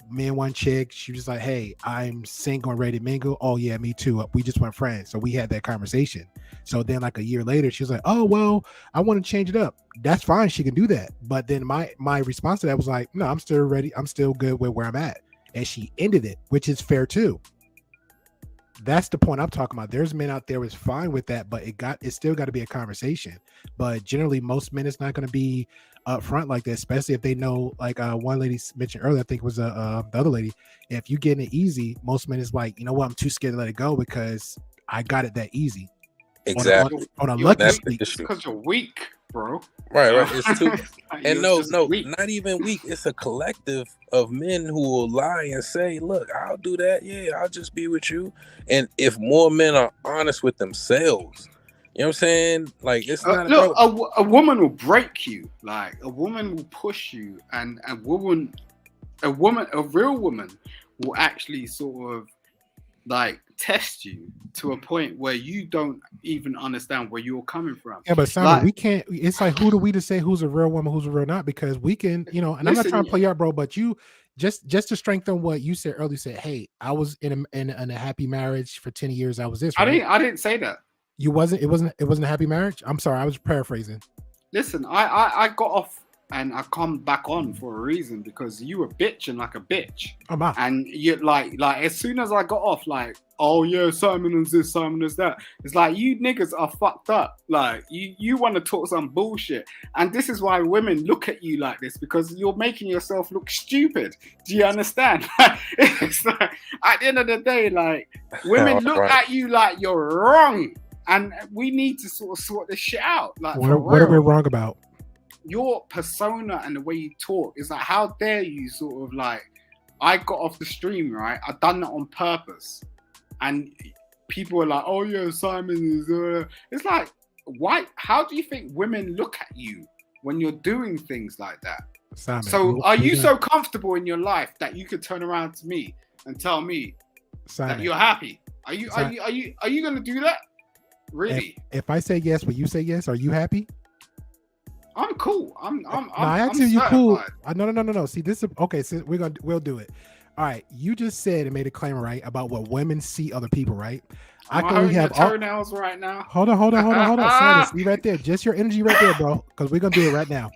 me and one chick, she was like, hey, I'm single and ready to mingle. Oh yeah, me too. We just went friends. So we had that conversation. So then like a year later, she was like, oh well, I want to change it up. That's fine, she can do that. But then my response to that was like, no, I'm still ready. I'm still good with where I'm at. And she ended it, which is fair too. That's the point I'm talking about. There's men out there who's fine with that, but it's still got to be a conversation. But generally, most men, it's not going to be upfront like that, especially if they know, like one lady mentioned earlier, I think it was the other lady. If you getting it easy, most men is like, you know what, I'm too scared to let it go because I got it that easy. Exactly. On a lucky streak. It's because you're weak, bro. Right. It's too, and no, weak. not even weak. It's a collective of men who will lie and say, "Look, I'll do that. Yeah, I'll just be with you." And if more men are honest with themselves, you know what I'm saying? Like, it's not look. A woman will break you. Like, a woman will push you, and a real woman will actually sort of like test you to a point where you don't even understand where you're coming from. Yeah, but Simon, we can't. It's like, who do we to say who's a real woman, who's a real not? Because we can, and I'm not trying to play out, bro. But you just to strengthen what you said earlier. Said, hey, I was in a happy marriage for 10 years. I was this. Right? I didn't say that. You wasn't. It wasn't a happy marriage. I'm sorry. I was paraphrasing. Listen, I got off. And I come back on for a reason, because you were bitching like a bitch. Oh my. And you like as soon as I got off, like, oh yeah, Simon is this, Simon is that. It's like, you niggas are fucked up. Like, you want to talk some bullshit. And this is why women look at you like this, because you're making yourself look stupid. Do you understand? It's like, at the end of the day, like, women look at you like you're wrong. And we need to sort of sort this shit out. Like, what are we wrong about? Your persona and the way you talk is like, how dare you sort of like, I got off the stream, right? I done that on purpose. And people are like, oh yeah, Simon is, it's like, why? How do you think women look at you when you're doing things like that? Simon, so are you so comfortable in your life that you could turn around to me and tell me that you're happy? Are you going to do that? Really? If I say yes, will you say yes? Are you happy? I'm cool. I asked you cool. No. See, this is okay. So we'll do it. All right. You just said and made a claim, right, about what women see other people, right? I can only have toenails right now. Hold on. Silas, be right there. Just your energy right there, bro. Because we're gonna do it right now.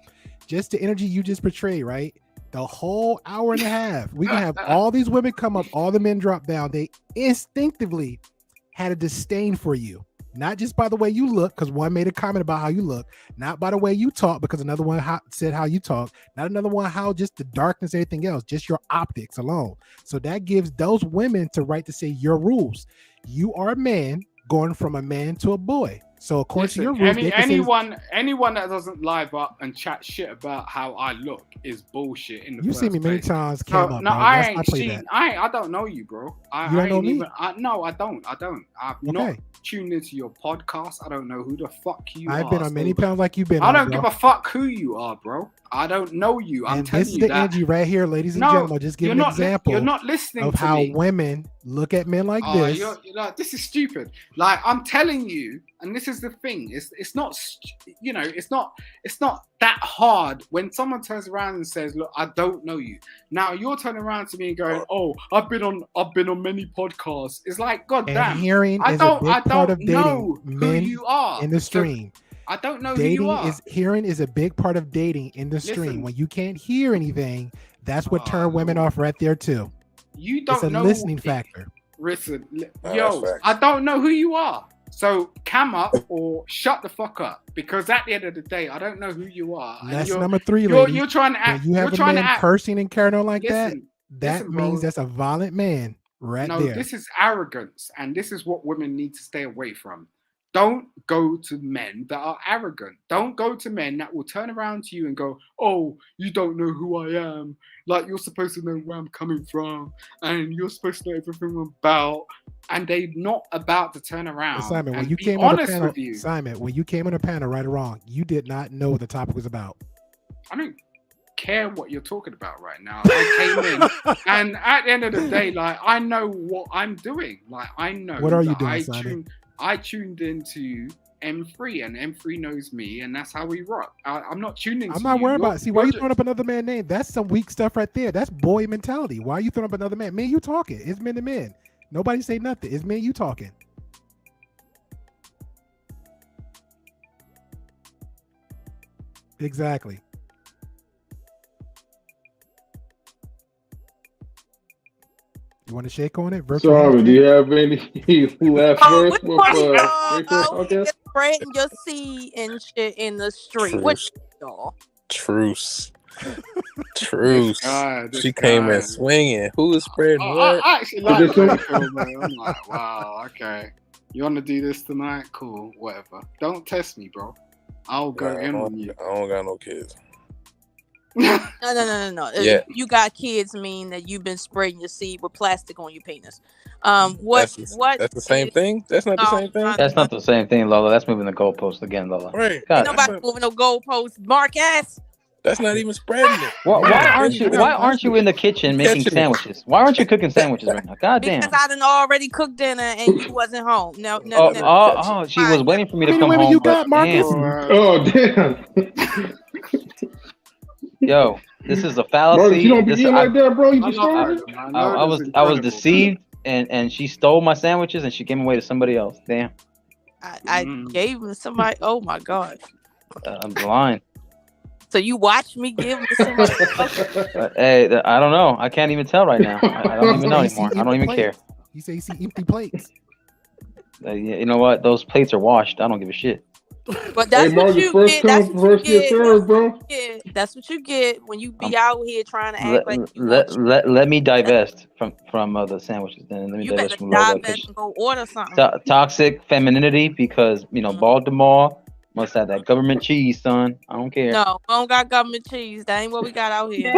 Just the energy you just portrayed, right? The whole hour and a half. We can have all these women come up, all the men drop down. They instinctively had a disdain for you. Not just by the way you look, because one made a comment about how you look, not by the way you talk, because another one said how you talk, not another one how just the darkness, everything else, just your optics alone. So that gives those women the right to say your rules. You are a man going from a man to a boy. So according to your rules, anyone that doesn't live up and chat shit about how I look is bullshit. In the you've seen me many times. No, I ain't seen. I don't know you, bro. You don't know me? No, I don't. I've not tuned into your podcast. I don't know who the fuck you are. I've been on many pounds like you've been. I don't give a fuck who you are, bro. I don't know you. I'm telling you that. This is the energy right here, ladies and gentlemen. Just give an example. You're not listening of to how me. Women look at men like this. You're like, this is stupid. Like, I'm telling you, And this is the thing. It's not, you know, it's not that hard when someone turns around and says, "Look, I don't know you." Now you're turning around to me and going, "Oh, I've been on many podcasts." It's like, God And damn, hearing I is don't a big part of know dating who men you are in the So stream. I don't know who you Dating are. is hearing is a big part of dating in the stream. Listen. When you can't hear anything, that's what turn women Lord. off right there too. You It's don't a know. listening factor. Listen, that's yo, facts. I don't know who you are. So cam up or shut the fuck up, because at the end of the day, I don't know who you are. And Lesson number 3, ladies. You're trying to act. When you You're have a trying to man act. cursing and carrying on like Listen, that listen, means bro. that's a violent man right No, there. this is arrogance, and this is what women need to stay away from. Don't go to men that are arrogant. Don't go to men that will turn around to you and go, "Oh, you don't know who I am. Like, you're supposed to know where I'm coming from, and you're supposed to know everything I'm about." And they're not about to turn around Simon, when and you be came on the honest panel, with you. Simon, when you came on the panel, right or wrong, you did not know what the topic was about. I don't care what you're talking about right now. I came in, and at the end of the day, like, I know what I'm doing. Like, I know What are you that doing, Simon? I tuned into M3, and M3 knows me, and that's how we rock. I'm not tuning. I'm to not you. worried You're- about it. See, why you're you ju- throwing up another man's name? That's some weak stuff right there. That's boy mentality. Why are you throwing up another man? Man, you talking. It's men to men. Nobody say nothing. It's men you talking. Exactly. You want to shake on it? Virtual Sorry, handshake? do you have any last words with Out here spreading your seed and shit in the street. What y'all? Truce. Truce. this She came guy. in swinging. Who is spreading what? I actually like Rachel, man. I'm like, wow, okay. You want to do this tonight? Cool, whatever. Don't test me, bro. I'll go in on you. I don't got no kids. No. Yeah. You got kids mean that you've been spreading your seed with plastic on your penis. That's the same thing? That's not the same thing? That's not the same thing, Lola. That's moving the goalpost again, Lola. Right. Ain't nobody moving no goalposts, Marcus. That's not even spreading it. Why aren't you in the kitchen making sandwiches? Why aren't you cooking sandwiches right now? God damn. Because I done already cooked dinner and you wasn't home. No. She was waiting for me to come home. you got, Marcus? Oh, damn. Yo, this is a fallacy. Marcus, you don't be This- eating I- like that, bro. You be starving. I was deceived, and she stole my sandwiches and she gave them away to somebody else. Damn, I gave him to somebody. Oh my god. I'm blind. So you watched me give him to somebody else? Hey, I don't know. I can't even tell right now. I don't even know You see anymore. I don't even empty care. plates. You say you see empty plates. Yeah, you know what? Those plates are washed. I don't give a shit. But that's Hey, what Marcus, you first get. That's come, what you first get get. served, bro. That's what you get when you be out here trying to act like you Let me divest from the sandwiches. Then let me you divest better from Lola. divest and go order something. Toxic femininity, because Baltimore must have that government cheese, son. I don't care. No, we don't got government cheese. That ain't what we got out here.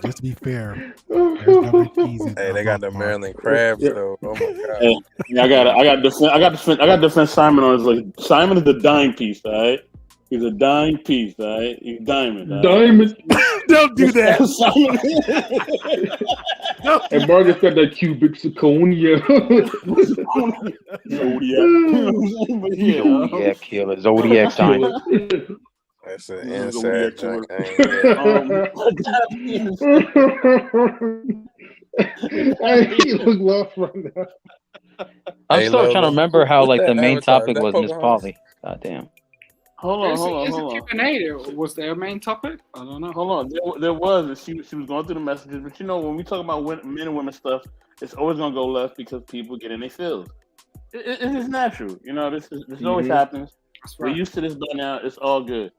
Just to be fair, there's government cheese in Hey, they got the Maryland crabs though. Oh my god. Hey, I got defense Simon on his like Simon is the dime piece, all right? He's a dime piece, all right? He's diamond. All right? Diamond. Don't do that. And Marcus got that cubic zirconia. Zodiac killer, Zodiac sign. That's an inside joke. He look lost right now. I'm Hey, still Lola, trying to remember how what's like the that main avatar? topic Is that was Miss Pocahontas? Polly. God damn. Hold on. Q&A. Was there a main topic? I don't know. Hold on. There was, and she was going through the messages. But when we talk about men and women stuff, it's always going to go left because people get in their feels. It's just natural. This always happens. Right. We're used to this by now. It's all good.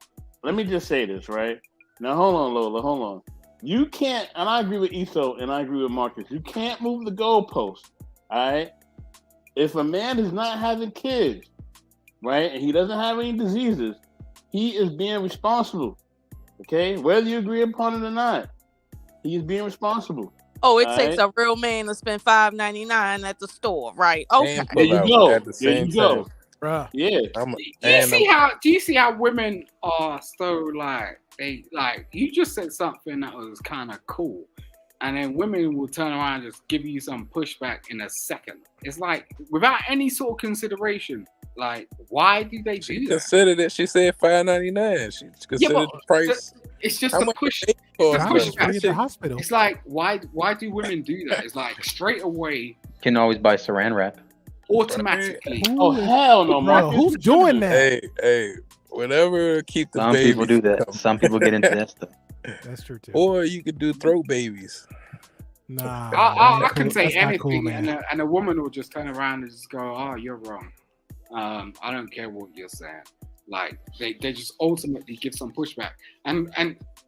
Let me just say this, right? Now, hold on, Lola. Hold on. You can't, and I agree with Eso, and I agree with Marcus. You can't move the goalpost, all right? If a man is not having kids, right, and he doesn't have any diseases, he is being responsible, okay? Whether you agree upon it or not, he is being responsible. Oh, it all takes right? a real man to spend $5.99 at the store, right? Okay. There you go. At the same go. time. Yeah. Do you see how women are so like they like? You just said something that was kind of cool. and then women will turn around and just give you some pushback in a second. It's like without any sort of consideration. Like, why do they do that? Considered it. She said $5.99. She considered the price. It's just How a much push. it cost, Pushback. though? the hospital. It's like why do women do that? It's like straight away, Can always buy Saran wrap. automatically. Oh hell no, Bro, Marcus. who's doing that? Hey, whatever. Keep the Some baby. people do that. Some people get into that stuff. That's true too. Or you could do throat babies. Nah, I can say that's not anything, cool, man. and a woman will just turn around and just go, "Oh, you're wrong. I don't care what you're saying." Like they just ultimately give some pushback, and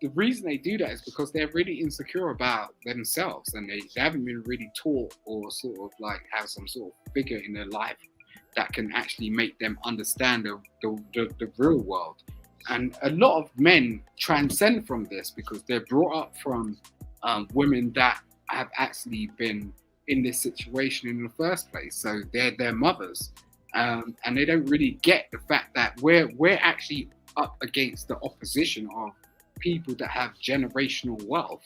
the reason they do that is because they're really insecure about themselves, and they haven't been really taught or sort of like have some sort of figure in their life that can actually make them understand the real world. And a lot of men transcend from this because they're brought up from women that have actually been in this situation in the first place. So they're their mothers. And they don't really get the fact that we're actually up against the opposition of people that have generational wealth.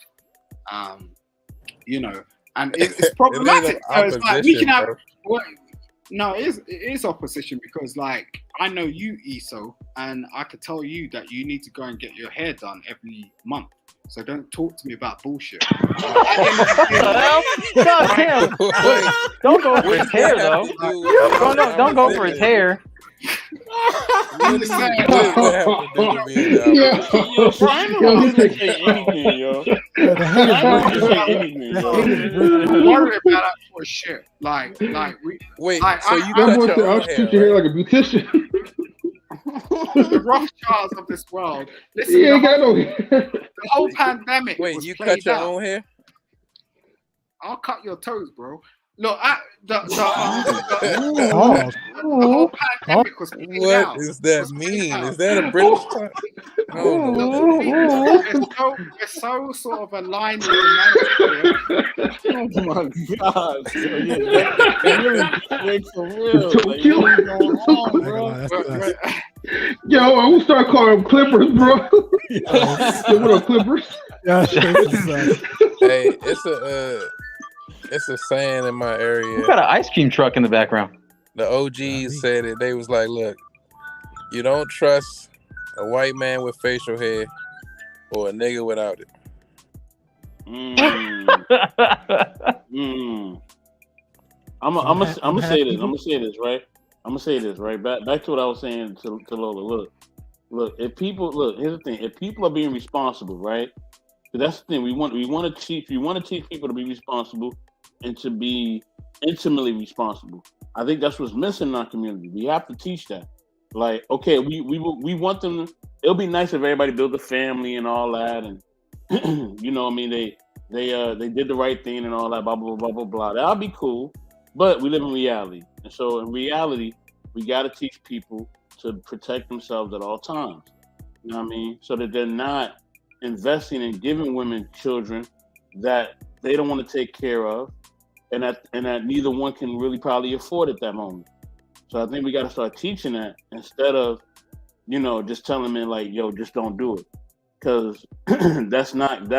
You know, and it's problematic. So it's like we can have. Well, no, it is opposition because, like, I know you, Eso, and I could tell you that you need to go and get your hair done every month. So don't talk to me about bullshit. Goddamn. Don't go for his hair, though. Don't go for his hair. I'm just saying. Yo, Brian don't say anything, yo. Brian don't say anything, yo. Worry about that for shit. Like we. Wait, like, so you I'm cut going to your own cut hair, your hair right? like a beautician. The Rothschilds of this world. Listen, He ain't got no the whole pandemic. Wait, was you played cut your out. own hair? I'll cut your toes, bro. Look, the whole pandemic was played What out. does that mean? Is that a British term? I don't know. We're so sort of aligned with the Oh my God! Really for real. Like, Yo, what's going on, bro? Yo, I'm gonna start calling them Clippers, bro. Yo, what up, Clippers? Hey, it's a saying in my area. We got an ice cream truck in the background. The OGs said it. They was like, look, you don't trust a white man with facial hair or a nigga without it. I'm gonna say this. I'm gonna say this, right? I'm gonna say this, right? Back to what I was saying to Lola. Look. If people here's the thing. If people are being responsible, right? So that's the thing. We want to teach people to be responsible and to be intimately responsible. I think that's what's missing in our community. We have to teach that. Like, okay, we want them. It'll be nice if everybody built a family and all that, and you know, what I mean, they did the right thing and all that, blah blah blah blah blah. That'll be cool, but we live in reality, and so in reality, we got to teach people to protect themselves at all times. You know what I mean? So that they're not investing in giving women children that they don't want to take care of, and that neither one can really probably afford at that moment. So I think we got to start teaching that instead of, you know, just telling men like, yo, just don't do it. Because that's not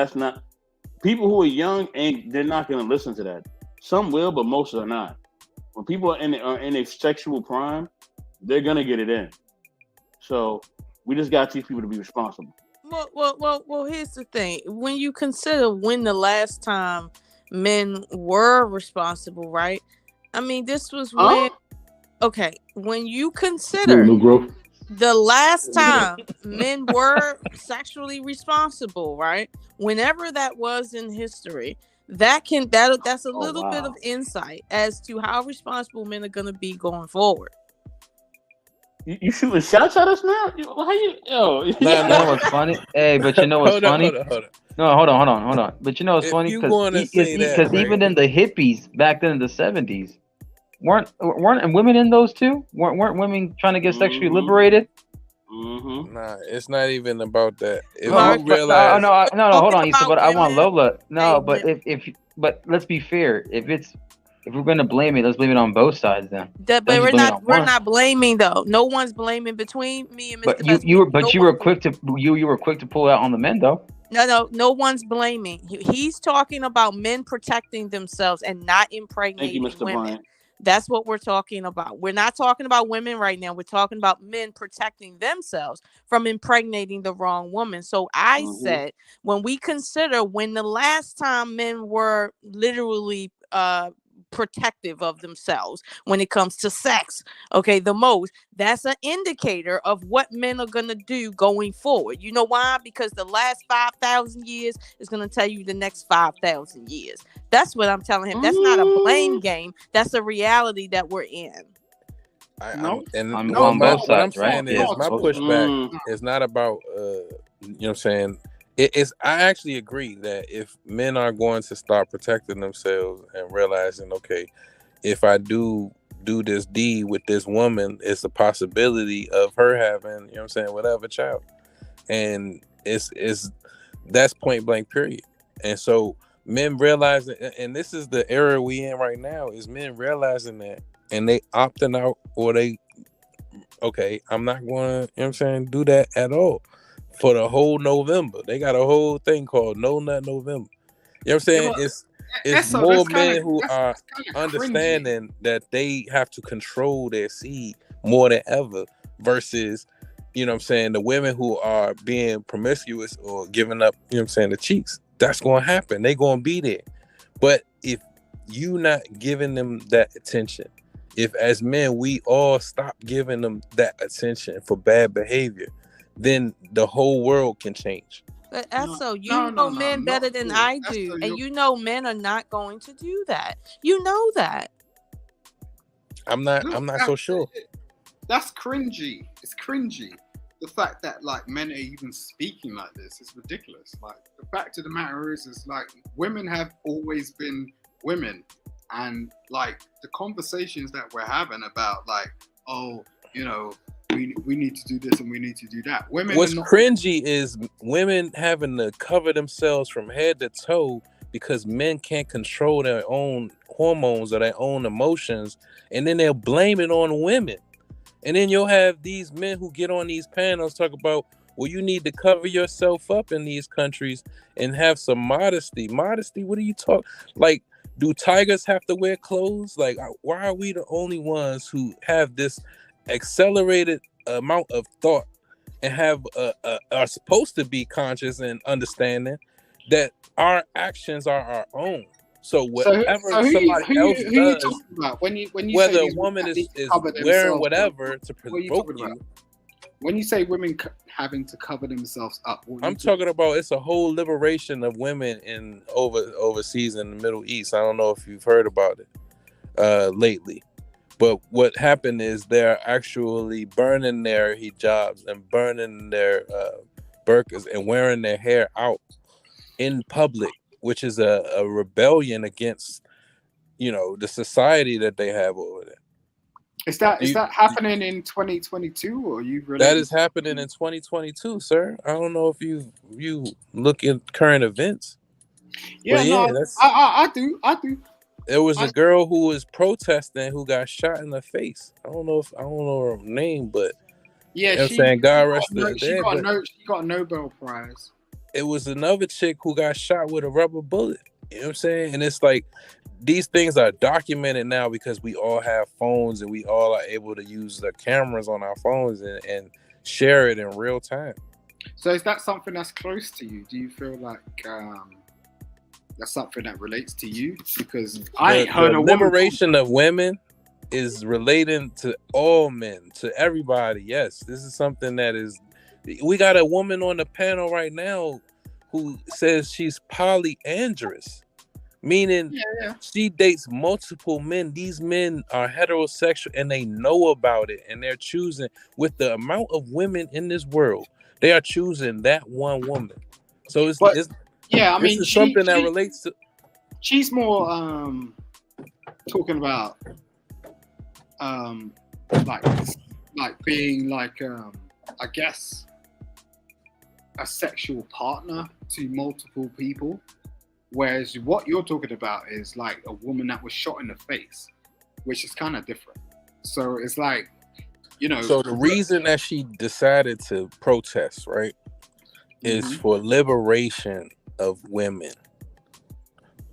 people who are young, they're not going to listen to that. Some will, but most are not. When people are in a sexual prime, they're going to get it in. So we just got to teach people to be responsible. Well, here's the thing. When you consider when the last time men were responsible, right? I mean, this was when, okay, when you consider the last time men were sexually responsible, right? Whenever that was in history, that's a little bit of insight as to how responsible men are going to be going forward. You shooting shots at us now? How you? Yo, You know what's funny? Hey, but you know what's funny? Hold on. No, hold on. But you know what's funny? Because even in the hippies back then in the 70s, weren't women in those too? Weren't women trying to get sexually liberated? Mm-hmm. Nah, it's not even about that. If No, you realize, no, hold on, Issa, but I want Lola. No, but but let's be fair. If we're gonna blame it, let's blame it on both sides then. But we're not blaming though. No one's blaming between me and Mr. But you were quick to pull out on the men though. No one's blaming. He's talking about men protecting themselves and not Thank you, impregnating Mr. women. Bryant. That's what we're talking about. We're not talking about women right now. We're talking about men protecting themselves from impregnating the wrong woman. So I said, when we consider when the last time men were literally protective of themselves when it comes to sex, okay, the most, that's an indicator of what men are going to do going forward. You know why? Because the last 5,000 years is going to tell you the next 5,000 years. That's what I'm telling him. That's not a blame game. That's a reality that we're in. I'm on what both I'm sides, right? saying Yeah, is my both sides. pushback is not about you know what I'm saying. It's I actually agree that if men are going to start protecting themselves and realizing, okay, if I do this deed with this woman, it's a possibility of her having, you know what I'm saying, whatever child. And it's that's point blank period. And so men realizing, and this is the era we in right now, is men realizing that and they opting out, or they, okay, I'm not going to, you know what I'm saying, do that at all for the whole November. They got a whole thing called No Nut November. You know what I'm saying? It's more men who are understanding that they have to control their seed more than ever versus, you know what I'm saying, the women who are being promiscuous or giving up, you know what I'm saying, the cheeks. That's going to happen. They're going to be there. But if you not giving them that attention, if as men we all stop giving them that attention for bad behavior, then the whole world can change. But Esso, you know men better than I do, and you know men are not going to do that. You know that. I'm not so sure. That's cringy. It's cringy. The fact that like men are even speaking like this is ridiculous. Like the fact of the matter is like women have always been women, and like the conversations that we're having about like, oh, you know, we need to do this and we need to do that. Women. What's cringy is women having to cover themselves from head to toe because men can't control their own hormones or their own emotions, and then they'll blame it on women. And then you'll have these men who get on these panels talk about, well, you need to cover yourself up in these countries and have some modesty. Modesty? What are you talking? Like, do tigers have to wear clothes? Like, why are we the only ones who have this accelerated amount of thought and are supposed to be conscious and understanding that our actions are our own? So whatever somebody else does, whether a woman is wearing whatever to provoke you. When you say women having to cover themselves up, I'm talking about it's a whole liberation of women in overseas in the Middle East. I don't know if you've heard about it lately, but what happened is they're actually burning their hijabs and burning their burqas and wearing their hair out in public, which is a rebellion against, you know, the society that they have over there. Is that happening in 2022, or you really? That is happening in 2022, sir. I don't know if you look at current events. Yeah, I do. There was a girl who was protesting who got shot in the face. I don't know her name, but yeah, you know what I'm saying, God rest her dead. She got a Nobel Prize. It was another chick who got shot with a rubber bullet. You know what I'm saying? And it's like these things are documented now because we all have phones and we all are able to use the cameras on our phones and share it in real time. So is that something that's close to you? Do you feel like that's something that relates to you? Because I ain't heard the a liberation of women is relating to all men, to everybody. Yes, this is something that is. We got a woman on the panel right now who says she's polyandrous, meaning she dates multiple men. These men are heterosexual and they know about it, and they're choosing with the amount of women in this world. They are choosing that one woman. So it's I mean, this is something that relates to. She's more talking about like being like I guess a sexual partner to multiple people, whereas what you're talking about is like a woman that was shot in the face, which is kind of different. So it's like, you know. So the reason that she decided to protest, right, is for liberation of women.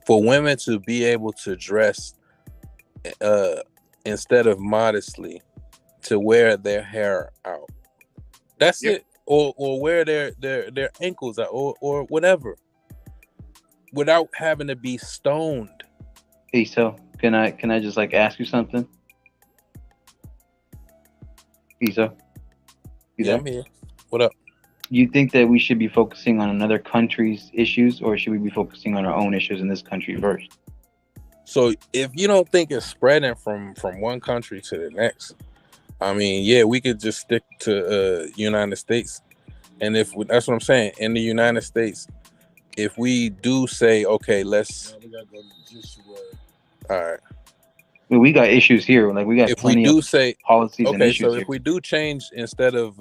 For women to be able to dress instead of modestly, to wear their hair out. That's it. Or wear their ankles out or whatever. Without having to be stoned. Hey, so can I just like ask you something? Isa? Yeah, I'm here. What up? You think that we should be focusing on another country's issues, or should we be focusing on our own issues in this country first? So if you don't think it's spreading from one country to the next, I mean, yeah, we could just stick to United States. And if that's what I'm saying, in the United States, if we do say, okay, let's all right. We got issues here. Like we got If we plenty do of say policies and okay, issues so here. if we do change instead of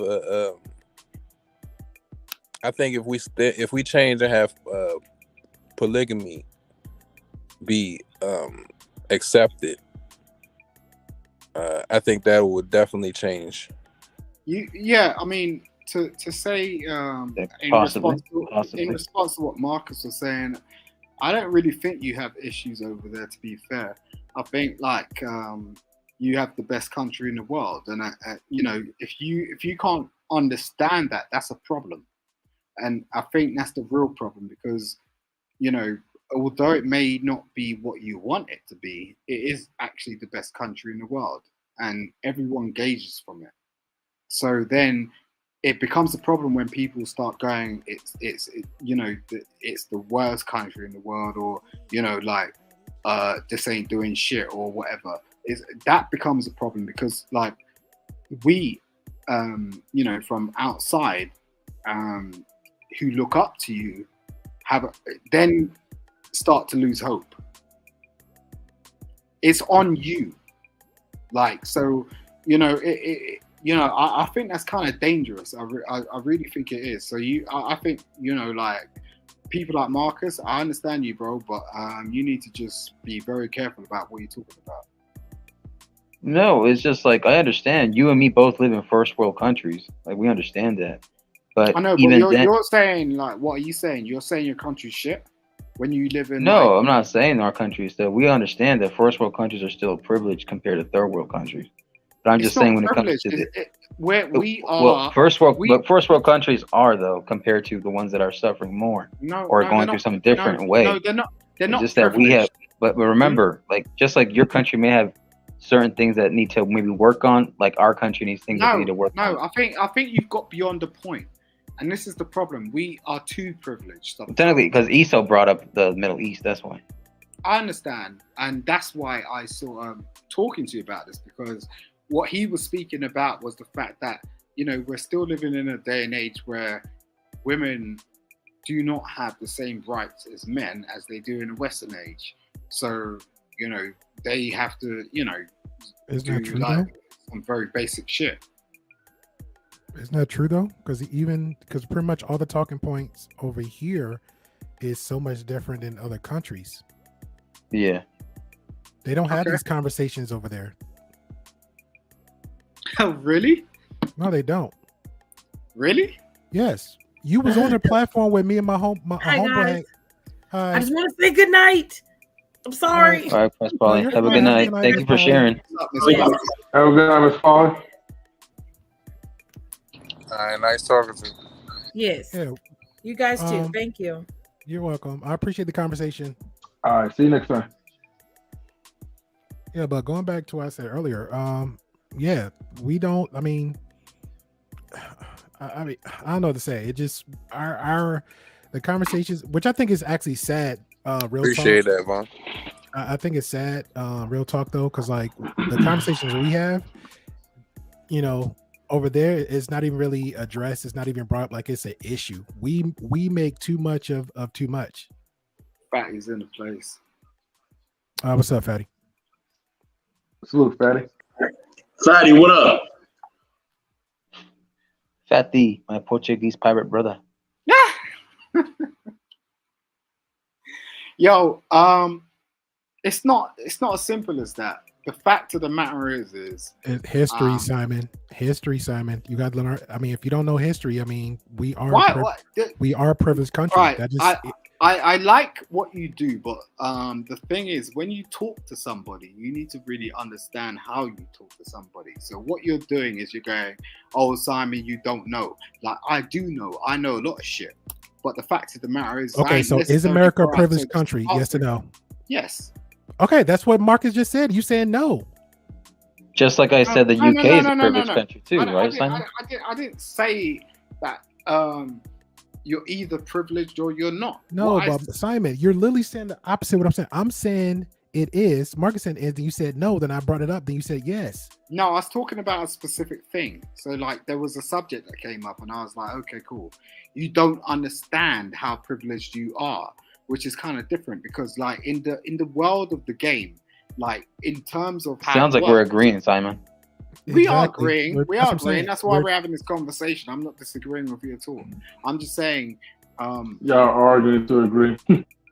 I think if we change and have polygamy be accepted, I think that would definitely change. Yeah, I mean, to say in response to what Marcus was saying, I don't really think you have issues over there. To be fair, I think like you have the best country in the world, and you know, if you can't understand that, that's a problem. And I think that's the real problem, because, you know, although it may not be what you want it to be, it is actually the best country in the world, and everyone gauges from it. So then it becomes a problem when people start going, it's you know, it's the worst country in the world, or, you know, like this ain't doing shit or whatever. That becomes a problem, because like we, you know, from outside, who look up to you then start to lose hope. It's on you. Like, so, you know, you know, I think that's kind of dangerous. I really think it is. So I think, you know, like people like Marcus, I understand you, bro, but you need to just be very careful about what you're talking about. No, it's just like I understand. You and me both live in first world countries. Like we understand that. But I know, but you're saying, like, what are you saying? You're saying your country's shit when you live in. No, like, I'm not saying our countries. That we understand that first world countries are still privileged compared to third world countries. But I'm just saying when it comes to where we are, well, first world countries are though compared to the ones that are suffering more or going through some different way. No, they're not. They're not. Just that we have, but remember, like just like your country may have certain things that need to maybe work on, like our country needs things that need to work on. No, I think you've got beyond the point. And this is the problem. We are too privileged. Technically, because Esau brought up the Middle East, that's why. I understand. And that's why I sort of talking to you about this, because what he was speaking about was the fact that, you know, we're still living in a day and age where women do not have the same rights as men as they do in the Western age. So, you know, they have to, you know, do like some very basic shit. Isn't that true though? Because pretty much all the talking points over here is so much different in other countries. Yeah, they don't have these conversations over there. Oh, really? No, they don't. Really? Yes, you was on the platform with me and my homeboy. I just want to say good night. I'm sorry. All right, Miss Polly. Have a good night. Thank you for sharing. Have a good night, Miss Polly. All right, nice talking to you. Yes. Yeah. You guys too. Thank you. You're welcome. I appreciate the conversation. All right, see you next time. Yeah, but going back to what I said earlier, yeah, we don't. I mean, I don't know what to say. It just the conversations, which I think is actually sad. Real appreciate talk. that, Vaughn. I think it's sad. Real talk though, because like the conversations we have, you know, over there, it's not even really addressed. It's not even brought up like it's an issue. We make too much of too much. Fatty's in the place. What's up, Fatty? Salute, Fatty. Fatty, what up? Fatty, my Portuguese pirate brother. Yo, it's not as simple as that. the fact of the matter is history, Simon. History, Simon. You got to learn. I mean, if you don't know history, I mean, we are we are a privileged country. Right. That just I like what you do, but the thing is, when you talk to somebody, you need to really understand how you talk to somebody. So what you're doing is you're going, "Oh, Simon, you don't know." Like, I do know. I know a lot of shit. But the fact of the matter is, okay. So is America a privileged country? Yes or no? Yes. Okay, that's what Marcus just said. You saying no? Just like I said, the UK is a privileged country too, right, Simon? I didn't say that you're either privileged or you're not. No, but Simon, you're literally saying the opposite of what I'm saying. I'm saying it is. Marcus said it is. Then you said no. Then I brought it up. Then you said yes. No, I was talking about a specific thing. So, like, there was a subject that came up, and I was like, okay, cool. You don't understand how privileged you are, which is kind of different because, like, in the world of the game, like, in terms of how sounds like we're agreeing, Simon. We are agreeing. We are what I'm agreeing. saying. That's why we're having this conversation. I'm not disagreeing with you at all. I'm just saying. Y'all arguing to agree.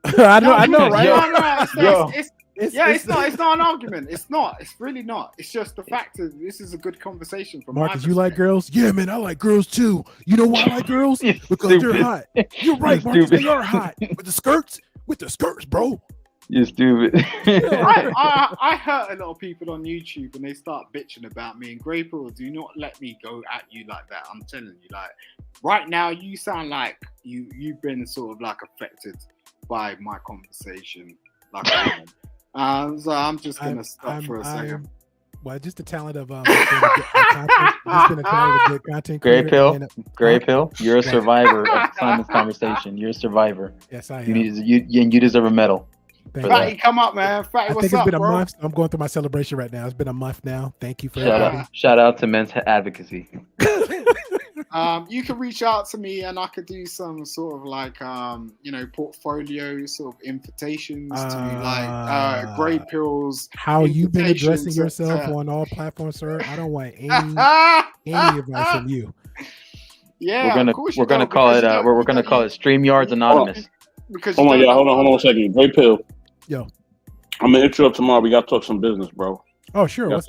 I know, right? It's not an argument. It's not. It's really not. It's just the fact that this is a good conversation from Marcus, you like girls? Yeah, man, I like girls too. You know why I like girls? Because they're hot. You're right, Marcus. They are hot. With the skirts, bro. You're stupid. I hurt a lot of people on YouTube and they start bitching about me. And Grey Pill, do not let me go at you like that. I'm telling you, like, right now you sound like you've been sort of like affected by my conversation. Like, so I'm just gonna stop for a second. Well, just the talent of just been a talent of good content. Grey Pill, you're a survivor of Simon's conversation. You're a survivor. Yes, I am. You deserve a medal. Fatty, come up, man. Fatty, what's up, been bro? a month. I'm going through my celebration right now. It's been a month now. Thank you for shout out to men's advocacy. You can reach out to me and I could do some sort of like portfolio sort of invitations to like Grey Pills. How you been addressing yourself on all platforms, sir? I don't want any advice from you. Yeah, we're gonna call it StreamYards Anonymous. Hold on, y'all. Hold on a second. Grey Pill. Yo. I'm gonna interrupt tomorrow. We gotta talk some business, bro. Oh, sure. No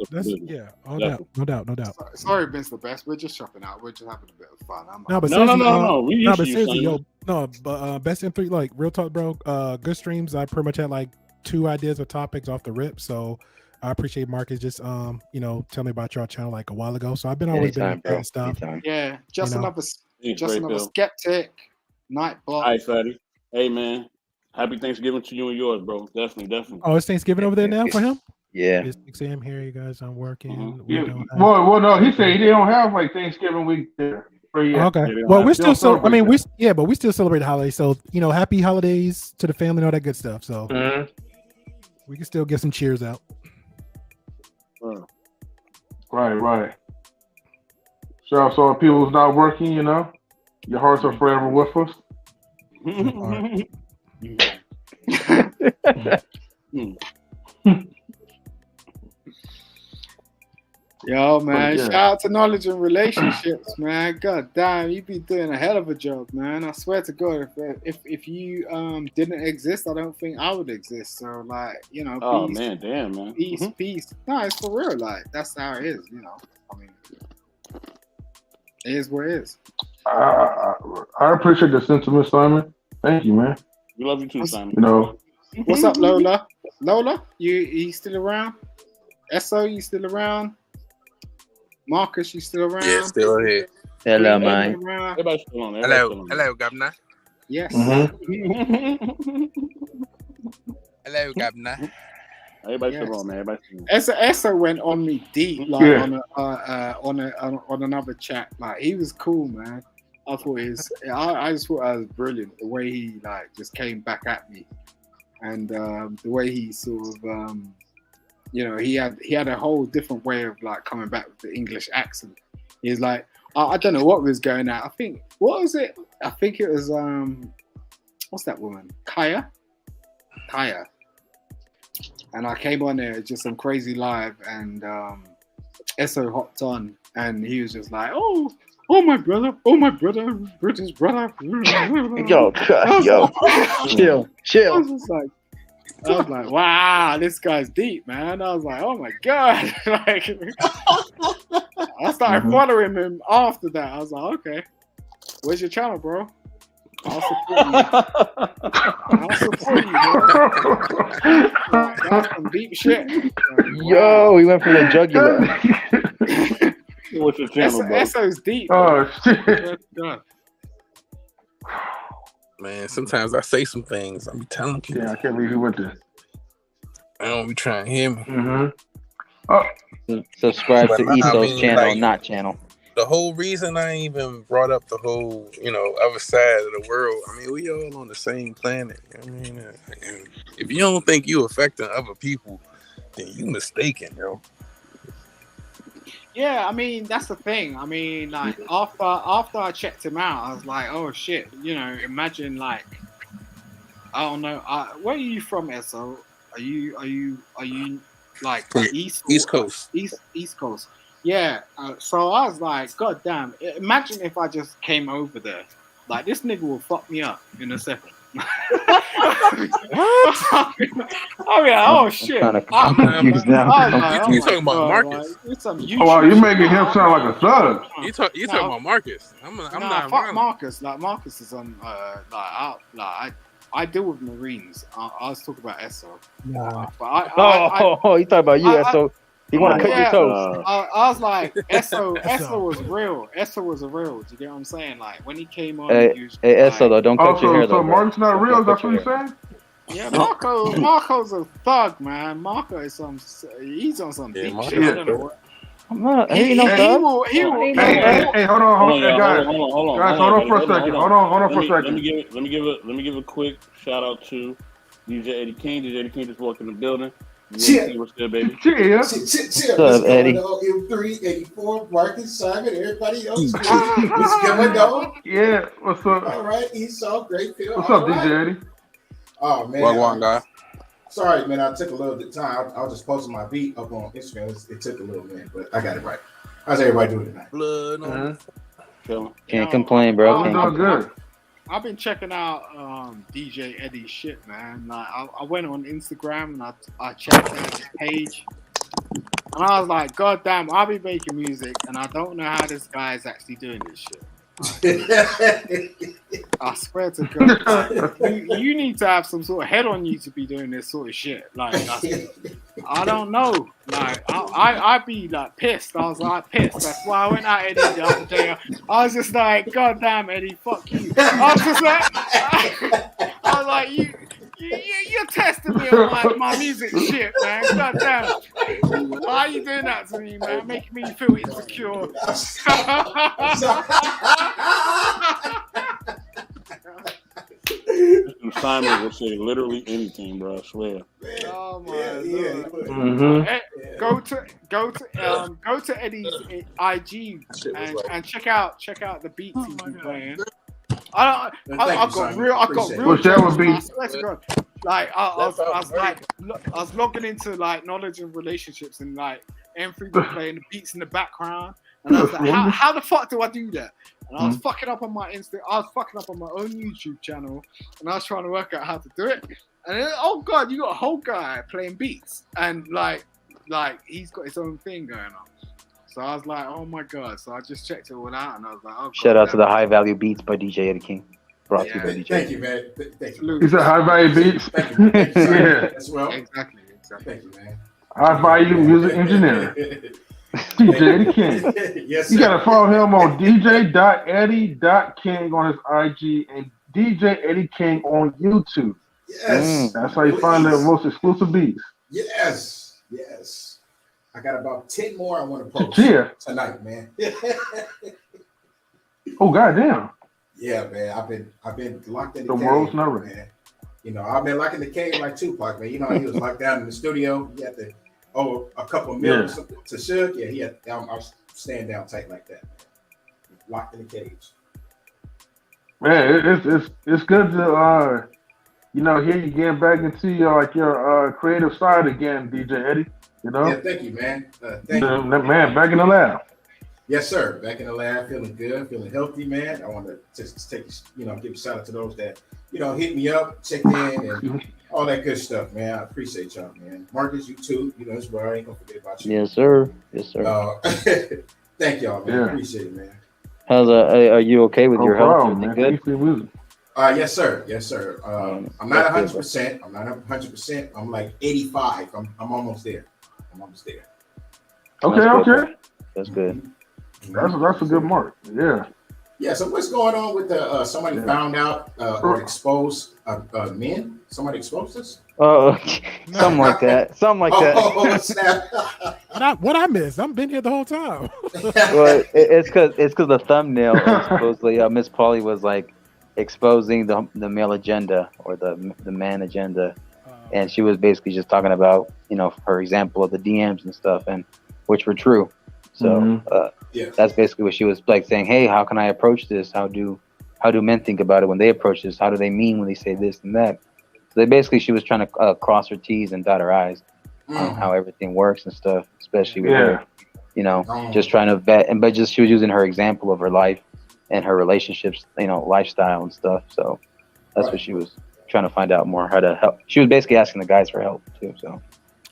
doubt. Sorry, Vince the Best. We're just shopping out. We're just having a bit of fun. No. Best M3, like real talk, bro. Good streams. I pretty much had like 2 ideas of topics off the rip. So I appreciate Marcus just tell me about your channel like a while ago. So I've been always been doing stuff. Yeah, another skeptic. Nightbot. All right, Fatty. Hey, man. Happy Thanksgiving to you and yours, bro. Definitely. Oh, it's Thanksgiving over there now for him? Yeah. It's 6 a.m. here, you guys. I'm working. Well, no, he said they don't have like Thanksgiving week there. Okay. Well, we're still but we still celebrate the holidays. So, happy holidays to the family and all that good stuff. So we can still get some cheers out. Right. Shout out to all the people who's not working, your hearts are forever with us. Yo, man, shout out to Knowledge and Relationships, man. God damn, you be doing a hell of a job, man. I swear to God, if you didn't exist, I don't think I would exist. So, like, peace. Oh, man, damn, man. Peace. No, it's for real. Like, that's how it is, I mean, it is what it is. I appreciate the sentiment, Simon. Thank you, man. We love you too, Simon. What's up, Lola? Lola, you still around? Esso, you still around? Marcus, you still around? Yeah, still here. Hello, man. Everybody's still on. Hello, Governor. Yes. Hello, Governor. Everybody's still on, man. Esso went on me deep, like on another chat. Like, he was cool, man. I thought I just thought it was brilliant the way he like just came back at me, and the way he sort of he had a whole different way of like coming back with the English accent. He's like, I don't know what was going on. I think it was what's that woman? Kaya. And I came on there just some crazy live, and Esso hopped on, and he was just like, Oh my brother, British brother. Yo, chill. I was just like, I was like, wow, this guy's deep, man. I was like, oh my god. Like, I started following him after that. I was like, okay, where's your channel, bro? I'll support you, bro. Like, that's some deep shit. Like, Yo, we went from the jugular. What's your channel, bro? SO's deep. Oh shit. Man, sometimes I say some things. I be telling people. Yeah, I can't believe you went there. I don't be trying to hear me. Oh. Subscribe to But, Eso's channel, like, not channel. the whole reason I even brought up the whole, other side of the world. I mean, we all on the same planet. I mean, and if you don't think you affecting other people, then you mistaken, yo. Yeah, I mean, that's the thing. I mean, like, after I checked him out, I was like, oh shit, imagine, like, I don't know, where are you from, Eso? Are you like East Coast? East Coast. Yeah. So I was like, god damn, imagine if I just came over there. Like, this nigga will fuck me up in a second. I mean, oh shit. I'm confused now. You talking about Marcus? Oh wow, you're making him sound like a thug. You talking about Marcus? I'm not. Fuck Marcus. Like, Marcus is on. I deal with Marines. I was talking about Eso. Nah. But you talking about you, Eso? You want to cut your toes? I was like, Eso was real. Eso was a real. Do you get what I'm saying? Like, when he came on, Hey, Eso, though, don't cut your hair, though. So Mark's not real? That's what you're saying? Yeah, Marco's a thug, man. Marco is he's on some deep shit. I don't know what. I'm not. He ain't no thug. Hey, hold on, guys. Guys, hold on for a second. Hold on for a second. Let me give a quick shout out to DJ Eddie King. DJ Eddie King just walked in the building. What's good, baby? What's up, Eddie? M3, 84, Marcus, Simon, everybody else. What's going on? Yeah, what's up? All right, Esau, great feel. What's up, DJ Eddie? Oh, man. Wagwan guy. Sorry, man, I took a little bit of time. I was just posting my beat up on Instagram. It took a little minute, but I got it right. How's everybody doing tonight? Blood on. Can't complain, bro. I'm doing good. I've been checking out DJ Eddie's shit, man. Like, I went on Instagram and I checked out his page, and I was like, God damn, I'll be making music, and I don't know how this guy is actually doing this shit. I swear to God, like, you need to have some sort of head on you to be doing this sort of shit. Like, I don't know. Like, I'd be like pissed. I was like pissed. That's why I went out Eddie the other day. I was just like, God damn, Eddie, fuck you. I was just like, I was like, you're testing me on my music shit, man. God damn. Why are you doing that to me, man? Making me feel insecure. Simon will say literally anything, bro. I swear. Oh my Lord. Hey, go to Eddie's IG and check out the beats he's been playing. I got real. What's that would be? I swear to God. Like I was logging into like knowledge and relationships, and like M3 was playing the beats in the background, and I was like, how the fuck do I do that? And I was fucking up on my I was fucking up on my own YouTube channel, and I was trying to work out how to do it. And then, oh god, you got a whole guy playing beats, and like he's got his own thing going on. So I was like, oh my god. So I just checked it all out, and I was like, oh. Shout out to the High Value Beats by DJ Eddie King. Brought to you by DJ. Thank you, man. Thank you. He said high value beats. Thank you. Yeah. As well. Exactly. Thank you, man. High value music engineer. DJ Eddie King. Yes, you sir. gotta follow him on dj.eddie.king on his IG and DJ Eddie King on YouTube. Yes. That's how you find the most exclusive beats. Yes. I got about 10 more I want to post tonight, man. Oh goddamn. Yeah, man. I've been locked in The the world's cave, never. man. You know, I've been locked in the cave like Tupac, man. You know how he was locked down in the studio. He had to a couple of million to Suge. Yeah, he had. I was staying down tight like that, man. Locked in the cage. Man, it's good to hear you getting back into your creative side again, DJ Eddie. You know. Yeah, thank you, man. Thank you. Man, back in the lab. Yes, sir. Back in the lab, feeling good, feeling healthy, man. I want to just take, give a shout out to those that, hit me up, checked in, and all that good stuff, man. I appreciate y'all, man. Marcus, you too. That's where I ain't gonna forget about you. Yes, sir. Yes, sir. Thank y'all, man. Yeah. Appreciate it, man. How's are you okay with No your health? problem, Everything man. good? Thanks for the music. Yes, sir. Yes, sir. I'm not that's good, 100%. I'm not 100%. I'm like 85. I'm almost there. I'm almost there. Okay, That's good, okay. That's good. That's a good mark. Yeah. Yeah. So what's going on with the somebody found out or exposed men? Somebody exposed us? Oh, something like that. Something like that. Oh, snap. What I missed? I've been here the whole time. Well, it's because the thumbnail is supposedly MzPoly was like exposing the male agenda or the man agenda, and she was basically just talking about her example of the DMs and stuff, and which were true. So that's basically what she was like saying. Hey, how can I approach this? How do men think about it when they approach this? How do they mean when they say this and that? So she was trying to cross her T's and dot her I's on how everything works and stuff, especially with her, just trying to vet. But she was using her example of her life and her relationships, lifestyle and stuff. So that's what she was trying to find out more, how to help. She was basically asking the guys for help too. So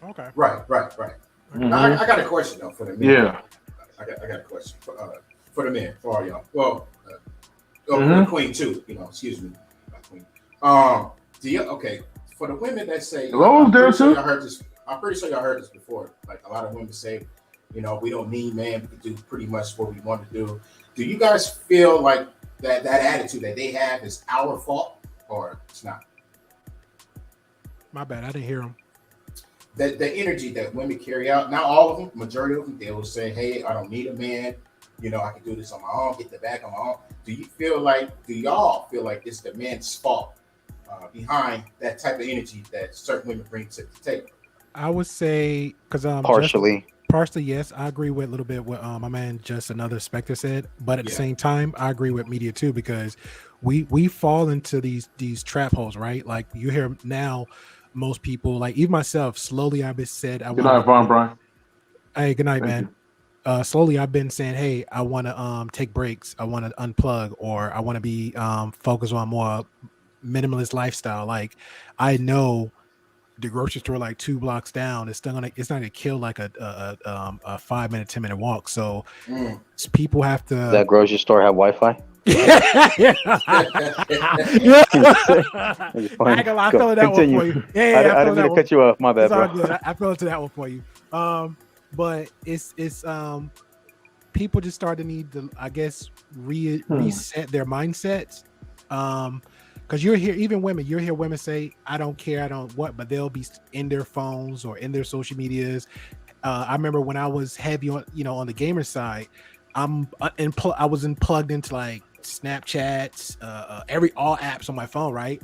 okay, right. Now, I got a question though for the men. Yeah. I got a question for the men, for all y'all. Well, the queen too. Excuse me, queen. For the women that say, Hello, there too. I'm pretty sure y'all heard this before. Like a lot of women say, we don't need man. We can do pretty much what we want to do. Do you guys feel like that attitude that they have is our fault, or it's not? My bad, I didn't hear him. The energy that women carry out, not all of them, majority of them, they will say, hey, I don't need a man. I can do this on my own, get the bag on my own. Do y'all feel like it's the man's fault behind that type of energy that certain women bring to the table? I would say, because partially, yes, I agree with a little bit what my man Just Another Spectre said, but at the same time, I agree with media too, because we fall into these trap holes, right? Like you hear now, most people, like even myself, slowly I've been said, Good night, Vouaghn Bryant. Hey, good night, Thank man. Slowly I've been saying, hey, I want to take breaks, I want to unplug, or I want to be focused on more minimalist lifestyle. Like I know the grocery store like 2 blocks down, it's not gonna kill like a 5-minute, 10-minute walk. So people have to. Does that grocery store have Wi-Fi? I fell into that one for you. I didn't mean to cut you off. My bad, it's all bro. good. I fell into that one for you. But it's people just start to need to, I guess, reset their mindsets. Because you'll hear women say, I don't care, I don't what, but they'll be in their phones or in their social medias. I remember when I was heavy on, on the gamer side, I was plugged into like Snapchats, all apps on my phone, right?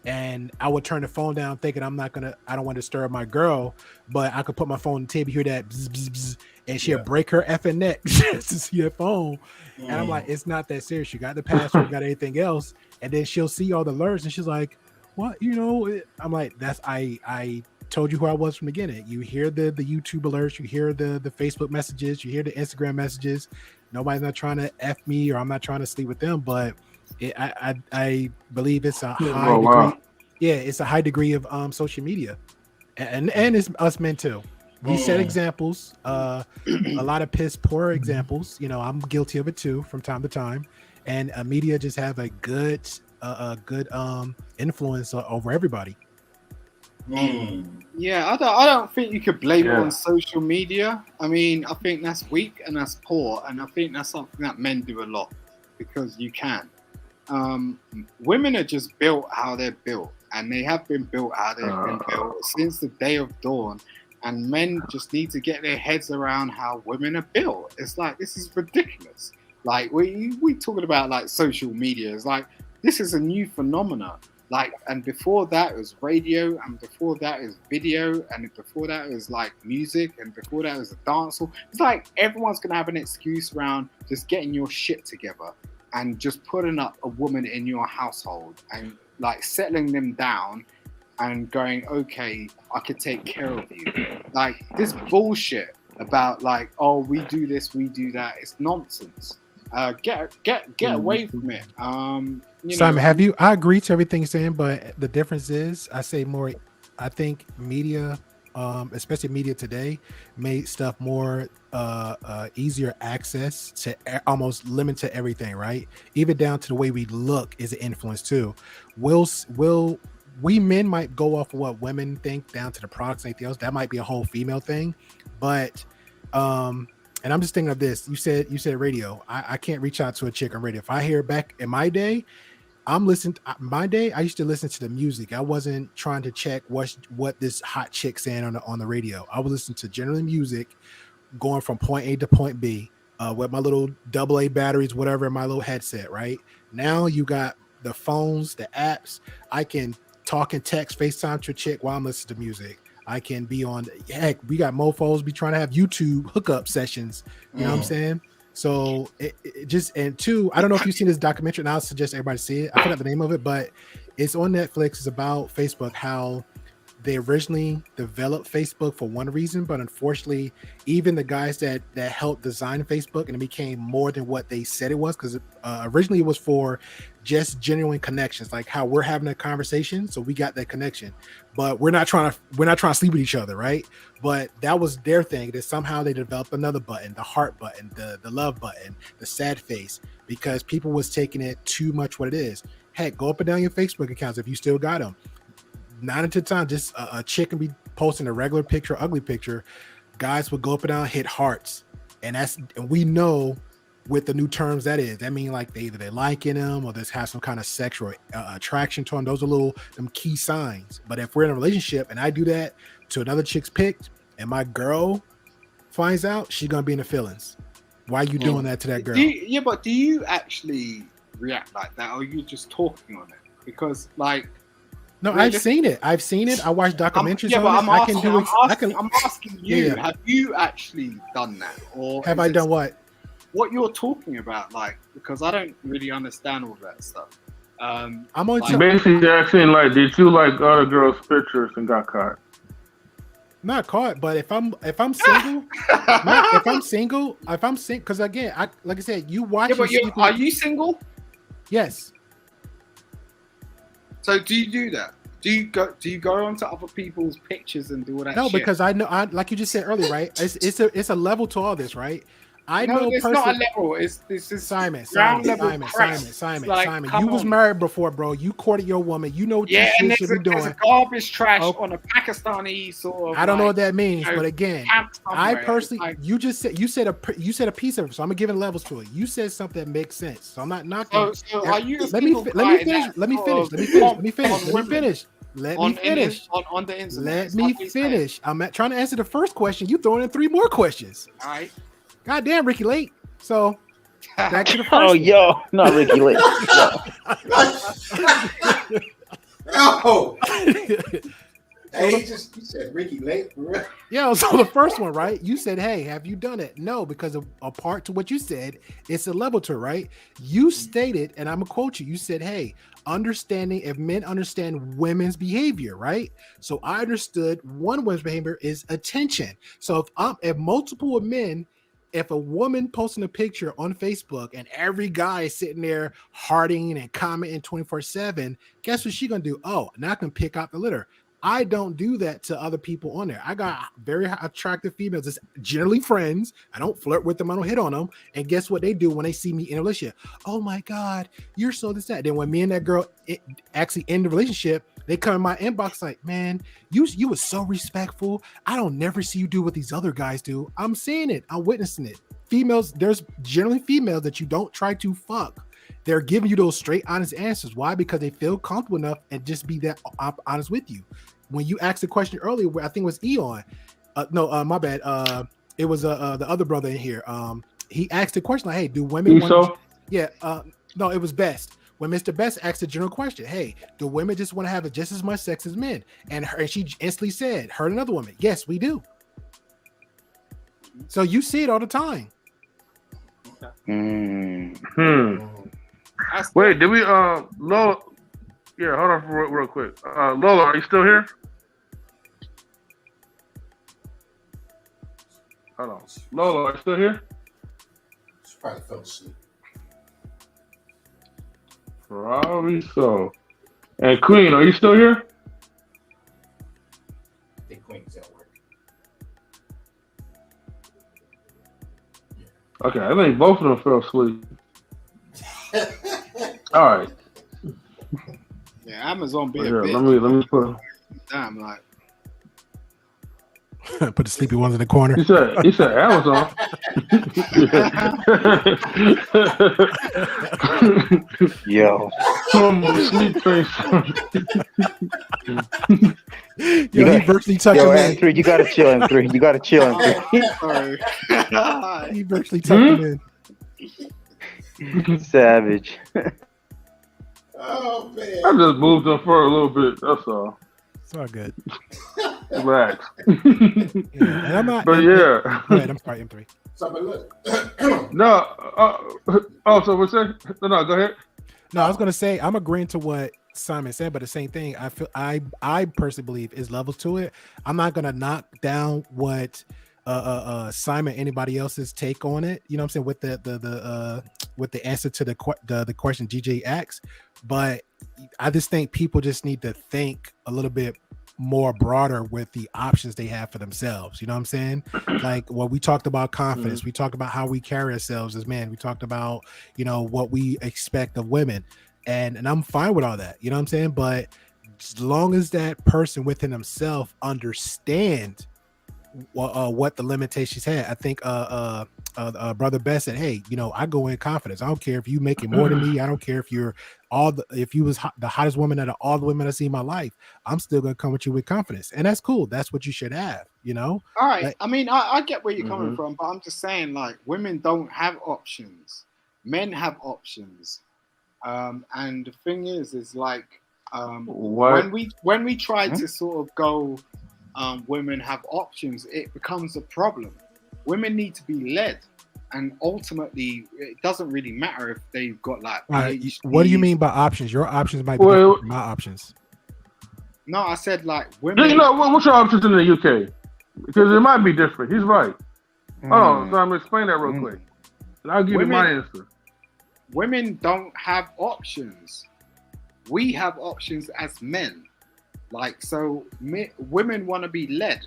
And I would turn the phone down thinking I don't want to disturb my girl, but I could put my phone on the table, hear that bzz, bzz, bzz, and she'll break her effing neck just to see her phone. And I'm like, it's not that serious. You got the password, you got anything else. And then she'll see all the alerts and she's like, what? I'm like, I told you who I was from the beginning. You hear the YouTube alerts, you hear the Facebook messages, you hear the Instagram messages. Nobody's not trying to F me, or I'm not trying to sleep with them, but I believe it's a high degree. Wow. Yeah, it's a high degree of social media. And it's us men too. We set examples, a lot of piss poor examples. I'm guilty of it too from time to time. And media just have a good influence over everybody. Yeah, I don't think you could blame it on social media. I mean, I think that's weak and that's poor, and I think that's something that men do a lot because you can. Women are just built how they're built, and they have been built how they've been built since the day of dawn. And men just need to get their heads around how women are built. It's like, this is ridiculous. Like we talking about like social media. It's like, this is a new phenomenon. Like, and before that it was radio, and before that is video, and before that is like music, and before that is a dancehall. It's like everyone's gonna have an excuse around just getting your shit together and just putting up a woman in your household and like settling them down and going, okay, I could take care of you. Like this bullshit about like, oh, we do this, we do that. It's nonsense. Get away from it. Simon, have you? I agree to everything you're saying, but the difference is, I say more. I think media, especially media today, made stuff more easier access to almost limit to everything, right? Even down to the way we look is an influence too. Will we men might go off of what women think down to the products and anything else. That might be a whole female thing, but and I'm just thinking of this. You said radio. I can't reach out to a chick on radio. If I hear back in my day, I'm listening. My day, I used to listen to the music. I wasn't trying to check what this hot chick saying on the radio. I was listening to generally music, going from point A to point B, with my little AA batteries, whatever, in my little headset. Right now, you got the phones, the apps. I can talk and text, FaceTime to a chick while I'm listening to music. I can be on. Heck, we got mofos be trying to have YouTube hookup sessions. You know what I'm saying? So it just, and two, I don't know if you've seen this documentary, and I'll suggest everybody see it. I forgot the name of it, but it's on Netflix. It's about Facebook, how they originally developed Facebook for one reason, but unfortunately, even the guys that helped design Facebook, and it became more than what they said it was, because originally it was for just genuine connections, like how we're having a conversation, so we got that connection, but we're not trying to sleep with each other, right? But that was their thing, that somehow they developed another button, the heart button, the love button, the sad face, because people was taking it too much what it is. Heck, go up and down your Facebook accounts if you still got them. 9 out of 10 times, just a chick can be posting a regular picture, ugly picture. Guys would go up and down, hit hearts, and we know with the new terms that is. That mean like they liking them or they have some kind of sexual attraction to them. Those are them key signs. But if we're in a relationship and I do that to another chick's pic, and my girl finds out, she's gonna be in the feelings. Why are you doing that to that girl? But do you actually react like that, or are you just talking on it? Because like. No, I've seen it. I watched documentaries on it. I'm asking you, have you actually done that? Or have I done what? What you're talking about, like, because I don't really understand all that stuff. I'm only basically asking, like, did you like other girls' pictures and got caught? Not caught, but if I'm single, because again, like I said, you watch. Yeah, but are you single? Yes. So do you do that? Do you go onto other people's pictures and do all that? No, shit? because I know, like you just said earlier, right? It's a level to all this, right? It's not a level. This is Simon. Like, You was married before, bro. You courted your woman. You know what you should be doing. There's a garbage trash on a Pakistani sort of. I don't know what that means, but again, I personally, you said a piece of it, so I'm gonna give it levels to it. You said something that makes sense, so I'm not knocking. So are you? Let me finish. Let me finish. I'm trying to answer the first question. You throwing in 3 more questions. All right. God damn, Ricky Lake. So back to the first. Not Ricky Lake. No. Hey, you said Ricky Lake. Yeah, so the first one, right? You said, hey, have you done it? No, because of a part to what you said, it's a level to, right? You stated, and I'm gonna quote you, you said, hey, understanding if men understand women's behavior, right? So I understood one woman's behavior is attention. So if multiple men, if a woman posting a picture on Facebook and every guy is sitting there hearting and commenting 24/7, guess what she's gonna do? Oh, now I can pick out the litter. I don't do that to other people on there. I got very attractive females. It's generally friends. I don't flirt with them. I don't hit on them. And guess what they do when they see me in a relationship? Oh my God, you're so this, that. Then when me and that girl actually end the relationship, they come in my inbox like, man, you were so respectful. I don't never see you do what these other guys do. I'm seeing it. I'm witnessing it. Females, there's generally females that you don't try to fuck. They're giving you those straight, honest answers. Why? Because they feel comfortable enough and just be that honest with you. When you asked the question earlier, where I think it was Eon. My bad. It was the other brother in here. He asked the question like, hey, do women want to... No, it was Best. When Mr. Best asked a general question, hey, do women just want to have just as much sex as men? And she instantly said, heard another woman, yes, we do. So you see it all the time. Wait, did we Lola? Yeah, hold on for real quick. Lola, are you still here? Hold on. Lola, are you still here? She probably fell asleep. Probably so. And Queen, are you still here? I think Queen's at work. Okay, I think both of them fell asleep. All right. Yeah, Amazon be a Here, bitch. let me put. Damn, like. Put the sleepy ones in the corner. He said Amazon. Yo. Sleep face. Yo, he virtually tucked him in. M3, you gotta chill, M3. You gotta chill, M3. Sorry. He virtually tucked him in. Savage. Oh man. I just moved them for a little bit. That's all. It's all good. Relax. Yeah, and I'm not. But yeah. Go ahead. I'm sorry, M3. So, but look. No. So what's that? No. Go ahead. No, I was gonna say I'm agreeing to what Simon said, but the same thing. I feel I personally believe is levels to it. I'm not gonna knock down what Simon, anybody else's take on it. You know what I'm saying, with the answer to the question GJ asked, but I just think people just need to think a little bit more broader with the options they have for themselves. You know what I'm saying? Like, well, we talked about confidence, we talked about how we carry ourselves as men, we talked about, you know, what we expect of women, and I'm fine with all that, you know what I'm saying? But as long as that person within himself understand what the limitations had, I think Brother Best said, hey, you know, I go in confidence. I don't care if you make it more than me. I don't care if you're if you was the hottest woman out of all the women I see in my life. I'm still gonna come with you with confidence, and that's cool. That's what you should have, you know. All right. Like, I mean, I get where you're coming from, but I'm just saying, like, women don't have options. Men have options. And the thing is like, when we try to sort of go, women have options, it becomes a problem. Women need to be led, and ultimately, it doesn't really matter if they've got like. what do you mean by options? Your options might be different from my options. No, I said like women. You know, what's your options in the UK? Because it might be different. He's right. Hold on, so I'm gonna explain that real quick, and I'll give you my answer. Women don't have options. We have options as men. Like, so women want to be led.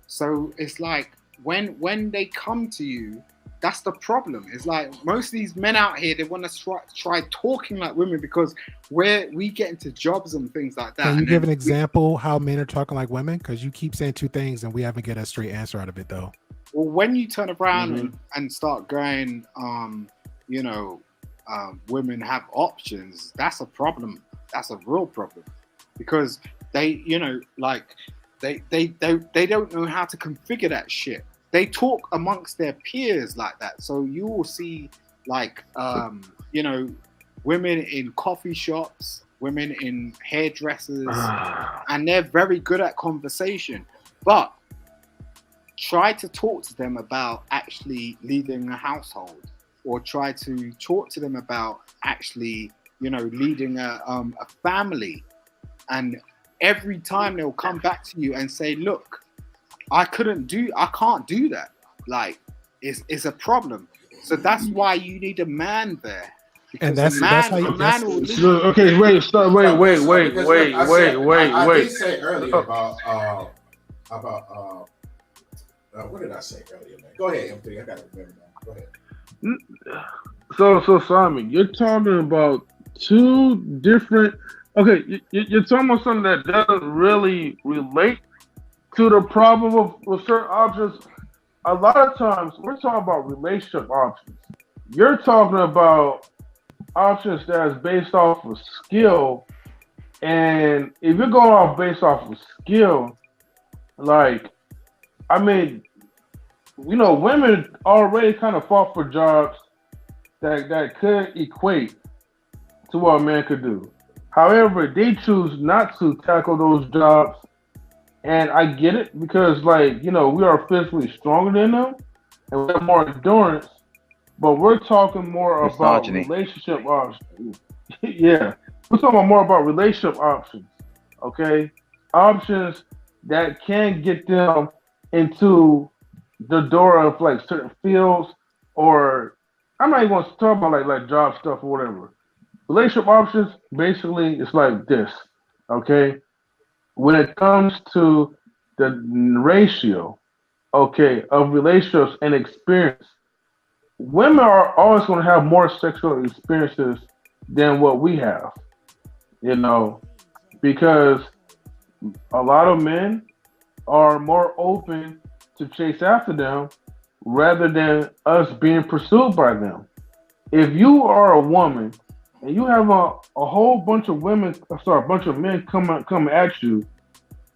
So it's like when they come to you, that's the problem. It's like most of these men out here, they want to try talking like women because we get into jobs and things like that. Can you give an example how men are talking like women? Because you keep saying two things and we haven't get a straight answer out of it though. Well, when you turn around and start going, you know, women have options, that's a problem. That's a real problem because they, you know, like they don't know how to configure that shit. They talk amongst their peers like that. So you will see like, you know, women in coffee shops, women in hairdressers, and they're very good at conversation. But try to talk to them about actually leading a household, or try to talk to them about actually, you know, leading a family. And every time they'll come back to you and say, look, I can't do that. Like, it's a problem. So that's why you need a man there. And that's how you. Okay, wait. I did say earlier about what did I say earlier, man? Go ahead, M3. I gotta remember now. Go ahead. So Simon, you're talking about two different. Okay, you're talking about something that doesn't really relate to the problem of certain options. A lot of times we're talking about relationship options. You're talking about options that is based off of skill, and if you're going off based off of skill, like, I mean, you know, women already kind of fought for jobs that could equate to what a man could do. However, they choose not to tackle those jobs. And I get it because, like, you know, we are physically stronger than them and we have more endurance, but we're talking more about relationship options. Yeah, we're talking more about relationship options, okay? Options that can get them into the door of like certain fields, or I'm not even going to talk about like job stuff or whatever. Relationship options basically it's like this, okay? When it comes to the ratio, okay, of relationships and experience, women are always going to have more sexual experiences than what we have, you know, because a lot of men are more open to chase after them rather than us being pursued by them. If you are a woman and you have a whole bunch of women, sorry, a bunch of men come at you,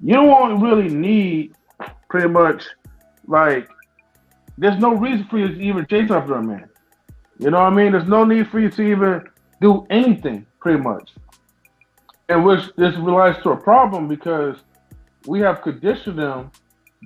you don't really need pretty much like there's no reason for you to even chase after a man. You know what I mean? There's no need for you to even do anything, pretty much. In which this relates to a problem because we have conditioned them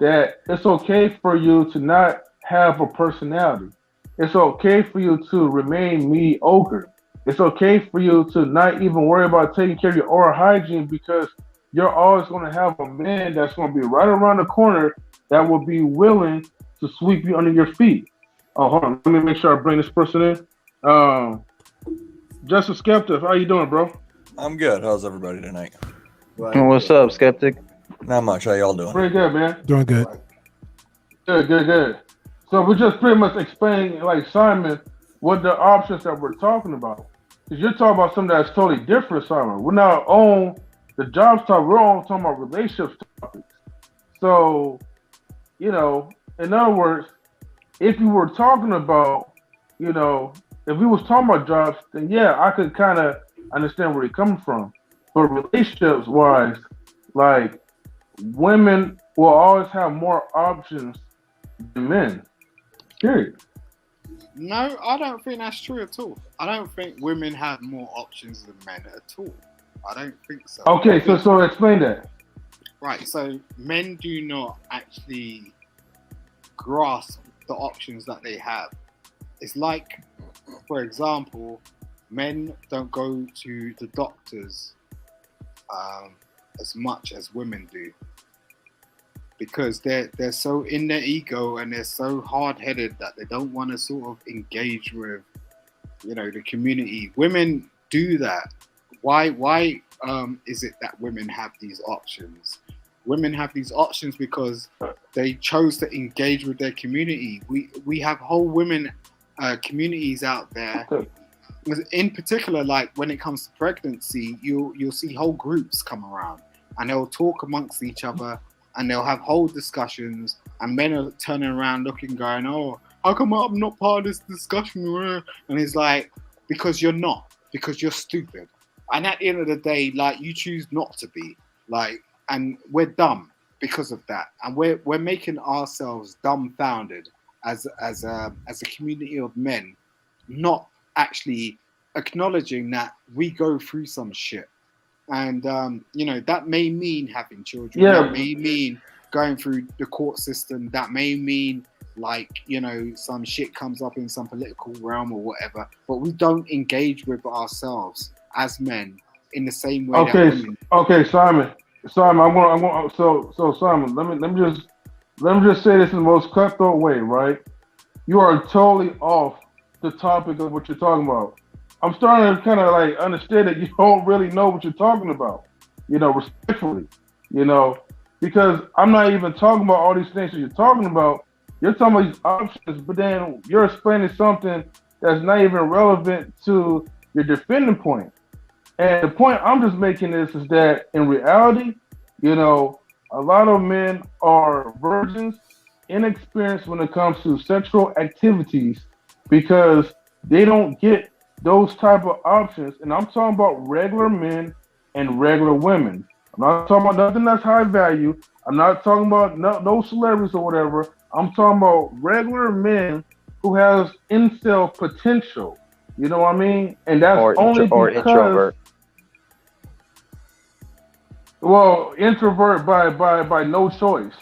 that it's okay for you to not have a personality. It's okay for you to remain mediocre. It's okay for you to not even worry about taking care of your oral hygiene because you're always going to have a man that's going to be right around the corner that will be willing to sweep you under your feet. Oh, hold on. Let me make sure I bring this person in. Justice Skeptic, how you doing, bro? I'm good. How's everybody tonight? What's up, Skeptic? Not much. How y'all doing? Pretty good, man. Doing good. Good. So we're just pretty much explaining, like Simon, what the options that we're talking about. Because you're talking about something that's totally different, Simon. We're not on the jobs topic. We're on talking about relationships topics. So, you know, in other words, if you were talking about, you know, if we was talking about jobs, then yeah, I could kind of understand where you're coming from. But relationships wise, like women will always have more options than men. Period. No, I don't think that's true at all. I don't think women have more options than men at all. I don't think so. Okay, so explain that. Right, so men do not actually grasp the options that they have. It's like, for example, men don't go to the doctors as much as women do because they're so in their ego and they're so hard-headed that they don't want to sort of engage with, you know, the community. Women do that. Why is it that women have these options? Women have these options because they chose to engage with their community. We have whole women communities out there. In particular, like when it comes to pregnancy, you'll see whole groups come around and they'll talk amongst each other and they'll have whole discussions and men are turning around looking, going, oh, how come I'm not part of this discussion? And it's like, because you're not, because you're stupid. And at the end of the day, like, you choose not to be, like, and we're dumb because of that. And we're making ourselves dumbfounded as a community of men, not actually acknowledging that we go through some shit. And, you know, that may mean having children. Yeah. That may mean going through the court system. That may mean, like, you know, some shit comes up in some political realm or whatever. But we don't engage with ourselves as men in the same way that women. Okay, Simon, I'm going. So Simon, let me just say this in the most cutthroat way, right? You are totally off the topic of what you're talking about. I'm starting to kind of like understand that you don't really know what you're talking about, you know, respectfully, you know, because I'm not even talking about all these things that you're talking about. You're talking about these options, but then you're explaining something that's not even relevant to your defending point. And the point I'm just making is that in reality, you know, a lot of men are virgins, inexperienced when it comes to sexual activities because they don't get those type of options. And I'm talking about regular men and regular women. I'm not talking about nothing that's high value. I'm not talking about no celebrities or whatever. I'm talking about regular men who has incel potential. You know what I mean? And that's only because introvert. Well, introvert by no choice.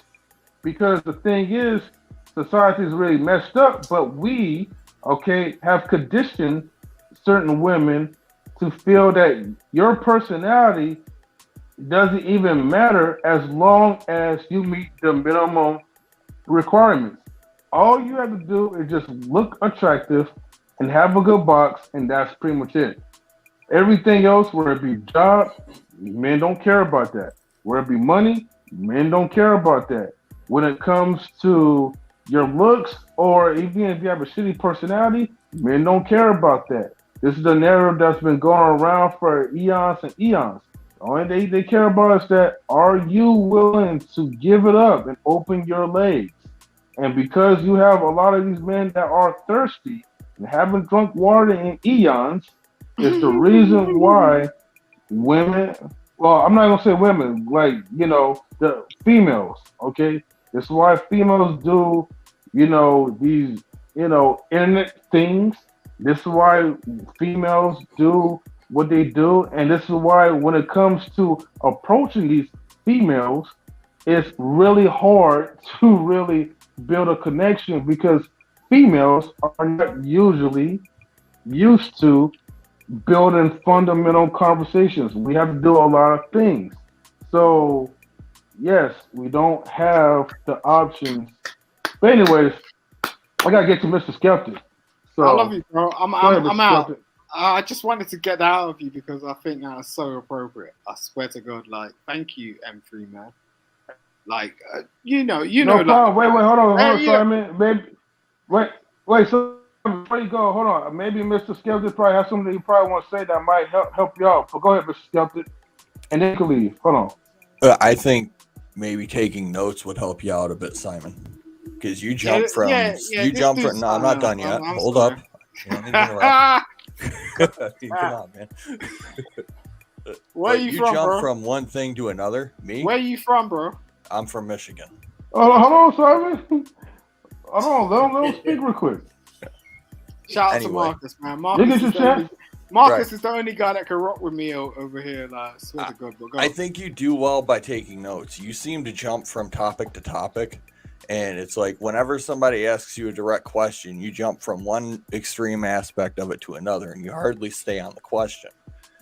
Because the thing is, society is really messed up, but we, okay, have conditioned certain women to feel that your personality doesn't even matter as long as you meet the minimum requirements. all you have to do is just look attractive and have a good box, and that's pretty much it. Everything else, whether it be job, men don't care about that. Whether it be money, men don't care about that. When it comes to your looks, or even if you have a shitty personality, men don't care about that. This is the narrative that's been going around for eons and eons. The only thing they care about is that, are you willing to give it up and open your legs? And because you have a lot of these men that are thirsty and haven't drunk water in eons, it's the reason why women, well, I'm not gonna say women, like, you know, the females, okay? This is why females do, you know, these, you know, internet things. This is why females do what they do. And this is why when it comes to approaching these females, it's really hard to really build a connection, because females are not usually used to building fundamental conversations. We have to do a lot of things. So, yes, we don't have the options. But anyways, I gotta get to Mr. Skeptic. So, I love you, bro. I'm ahead, out. Mr. Skeptic. I just wanted to get that out of you because I think that was so appropriate. I swear to God, like, thank you, M3 man. Like, you know, No problem. like, Wait, hold on, yeah. Simon. Maybe, wait. So before you go, hold on. Maybe Mr. Skeptic probably has something you probably want to say that might help you out. But go ahead, Mr. Skeptic, and then you can leave. Hold on. I think maybe taking notes would help you out a bit, Simon, because you jump from No, I'm not done yet. Hold up. You don't need to interrupt. Come on, man. Where you from, jump bro? from one thing to another. Me? Where you from, bro? I'm from Michigan. Hold on, Simon. Hold on, let him speak real quick. Shout out to Marcus, man. Marcus is the only guy that can rock with me over here. Like, swear to God, I think you do well by taking notes. You seem to jump from topic to topic, and it's like whenever somebody asks you a direct question, you jump from one extreme aspect of it to another, and you hardly stay on the question.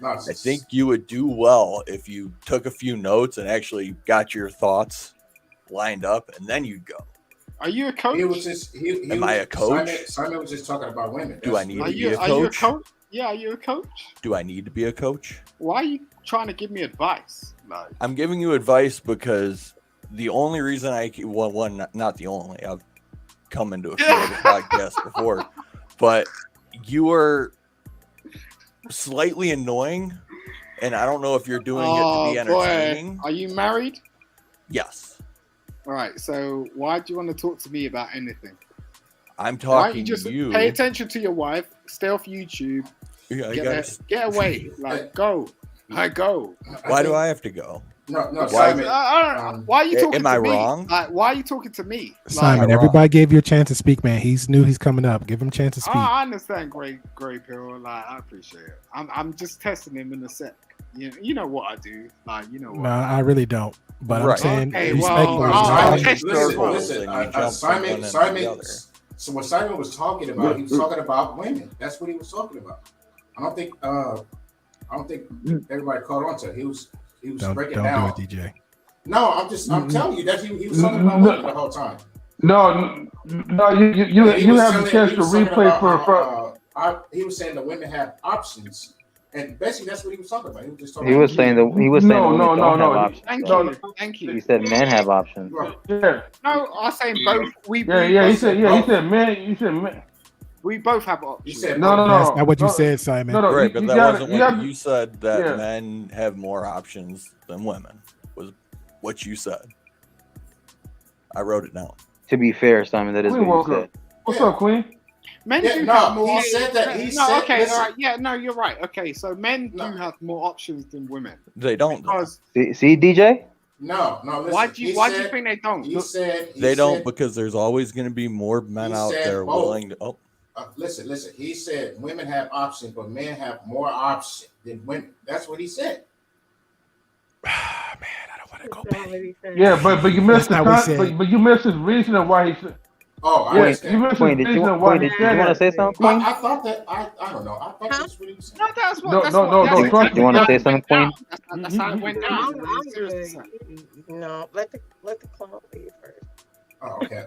I think you would do well if you took a few notes and actually got your thoughts lined up, and then you'd go. Are you a coach? Am I a coach? Simon was just talking about women. Do I need to be a coach? Are you a coach? Yeah, are you a coach? Do I need to be a coach? Why are you trying to give me advice? Like, I'm giving you advice because the only reason not the only. I've come into a few other podcasts before, but you are slightly annoying, and I don't know if you're doing it to be entertaining. Boy. Are you married? Yes. All right. So why do you want to talk to me about anything? I'm Why don't talking you just to you. pay attention to your wife, stay off YouTube, get away, like go. Why do I have to go? No, Simon. Why are you talking Am to I me? wrong? Like, why are you talking to me? Simon, everybody gave you a chance to speak, man. He's new. He's coming up. Give him a chance to speak. I understand, Gray Pill. Like, I appreciate it. I'm just testing him in a sec. You know what I do. Like, you know what. No, I really don't. But I'm saying Okay, respectfully. Listen, Simon. So what Simon was talking about, he was talking about women. That's what he was talking about. I don't think everybody caught on to it. He was breaking down. Don't do it, DJ. No, I'm telling you that he was talking about women the whole time. No, you have a chance to replay for. He was saying the women have options, and basically that's what he was talking about. He was just talking. He was saying that women don't have options. Thank you. He said men have options. Yeah. No, I'm saying both. He said men. We both have options. He said no. That's not what you said, Simon. No, right, but that wasn't what you said. That men have more options than women was what you said. I wrote it down. To be fair, Simon, that is what you said. What's up, Queen? Men do have more. He said that. Okay, all right. Yeah, no, you're right. Okay, so men do have more options than women. They don't. See, DJ? No. Listen, why do you think they don't? They don't because there's always going to be more men out there willing to. Oh. Listen. He said women have options, but men have more options than women. That's what he said. Man, I don't want to go back. Yeah, but you missed but you missed his reasoning why he said. Oh, I understand. You missed his reason why he said that. Did you want to say something, Queen? I thought that I don't know. I thought that's what he was saying. No, that's what. No. You want to say something, Queen? That's how it went down. No, let the clown leave first. Oh, okay.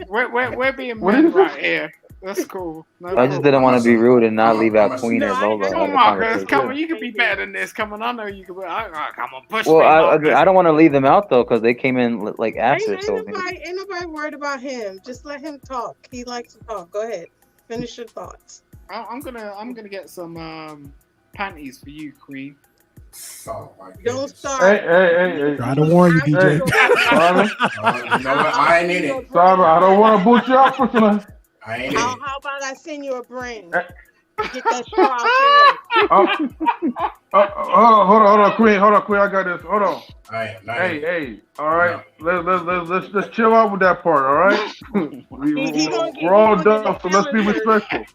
We're being What men is right this? here. That's cool. No I just didn't want to be rude and not leave out I'm a- Queen and Lola Come out on, of the Marcus. conversation. Come on, you can be better than this. Come on, I know you can. Come on, push Well, me, I Marcus. don't want to leave them out though because they came in like after. Ain't So nobody worried about him. Just let him talk. He likes to talk. Go ahead. Finish your thoughts. I'm gonna get some panties for you, Queen. Oh my Don't goodness. start. Hey. Try to warn you, DJ. Sorry. You know what? I ain't in it. Sorry, I don't want to boot you out for tonight. I ain't in it. How about I send you a brain? Get that straw out your head. Hold on, Queen. I got this. Hold on. I am not in it. Hey. All right. Let's chill out with that part. All right. We're all done, so let's be respectful.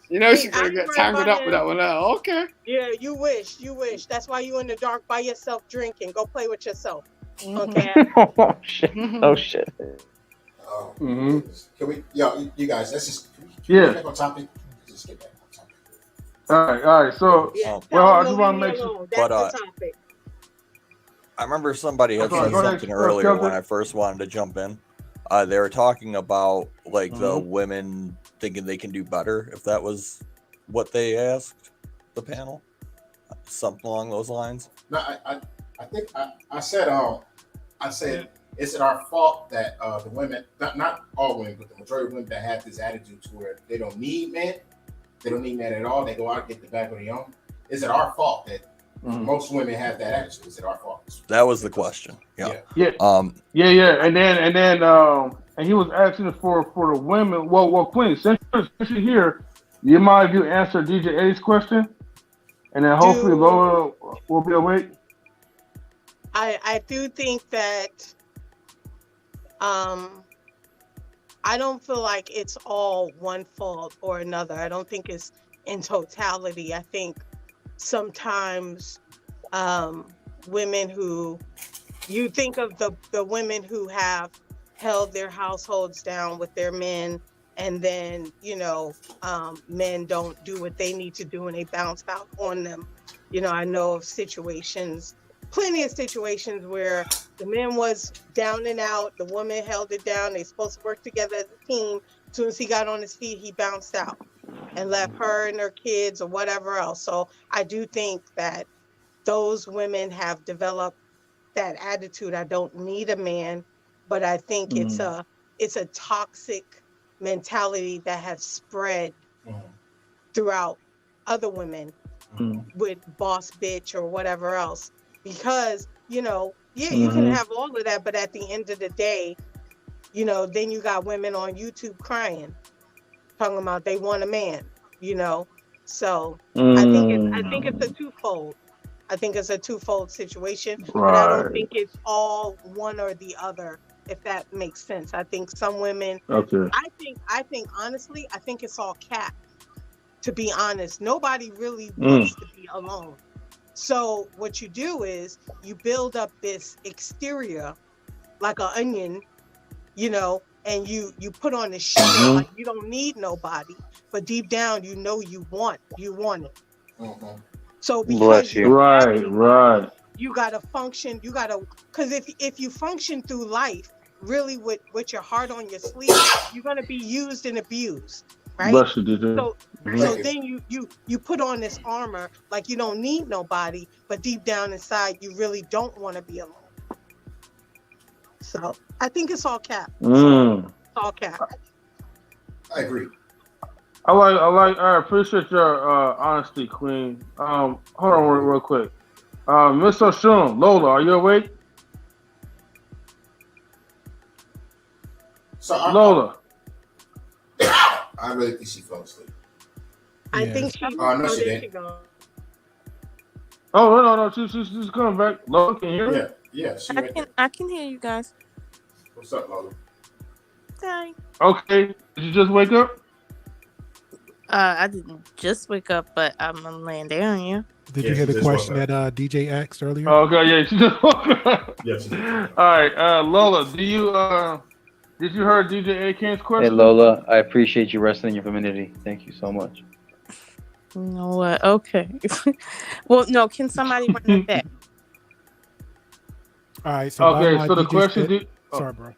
You know she's gonna get tangled up with that one. Okay. Yeah, you wish. That's why you in the dark by yourself drinking. Go play with yourself. Okay. oh shit! Oh shit! Oh, Mm-hmm. Can we, you guys? Let's just can Yeah. we get back on topic. Just get back on topic. All right. So, I just want to make sure. But I remember somebody had said something earlier when I first wanted to jump in. They were talking about like the women thinking they can do better, if that was what they asked the panel, something along those lines. No, I think I said, is it our fault that the women, not all women, but the majority of women that have this attitude to where they don't need men, they don't need men at all, they go out and get the bag on their own? Is it our fault that most women have that attitude? Is it our fault? That was the question. Yeah. And he was asking for the women. Well, Queen, since you're here, you mind if you answer DJ A's question, and then hopefully Lola will be awake. I do think that I don't feel like it's all one fault or another. I don't think it's in totality. I think sometimes women who, you think of the women who have held their households down with their men, and then men don't do what they need to do and they bounce out on them. I know of situations, plenty of situations where the man was down and out, the woman held it down, they're supposed to work together as a team. As soon as he got on his feet, he bounced out and left her and her kids or whatever else. So I do think that those women have developed that attitude. I don't need a man, but I think it's a toxic mentality that has spread throughout other women with boss bitch or whatever else. Because, you can have all of that, but at the end of the day, then you got women on YouTube crying, talking about they want a man, So I think it's a twofold. I think it's a twofold situation, but I don't think it's all one or the other, if that makes sense. I think some women, I think honestly, I think it's all cap, to be honest. Nobody really wants to be alone. So what you do is you build up this exterior like an onion, and you put on this shit like you don't need nobody, but deep down you want it. So because right. You gotta function. Because if you function through life really with your heart on your sleeve, you're gonna be used and abused, right? Bless you, DJ. So then you put on this armor like you don't need nobody, but deep down inside you really don't want to be alone. So I think it's all cap. It's all cap. I agree. I appreciate your honesty, Queen. Hold on real quick. Miss Oshun, Lola, are you awake? So Lola. I really think she fell asleep. I think she. No, she didn't. Oh no, she's coming back. Lola, can you hear me? Yeah. I can hear you guys. What's up, Lola? Hi. Okay, did you just wake up? I didn't just wake up, but I'm laying down here. Did you hear the question that DJ asked earlier? Okay, yeah, she just woke up. Yes. All right, Lola, did you hear DJ A-King's question? Hey Lola, I appreciate you resting in your femininity. Thank you so much. You know what? Okay. Well, no. Can somebody run it back? All right. So okay, so the question. Sorry, bro.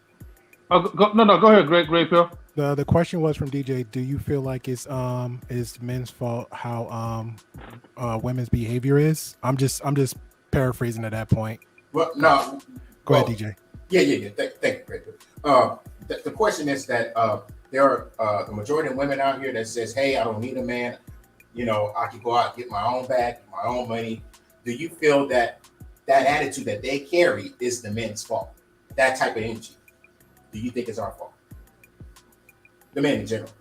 No, go ahead, Great Pill. The question was from DJ. Do you feel like it's men's fault how women's behavior is? I'm just paraphrasing at that point. Well, no. Go ahead, DJ. Yeah. Thank you, Great Pill. The question is that there are the majority of women out here that says, "Hey, I don't need a man. You know, I can go out and get my own bag, my own money." Do you feel that attitude that they carry is the men's fault? That type of energy, do you think it's our fault? The men in general.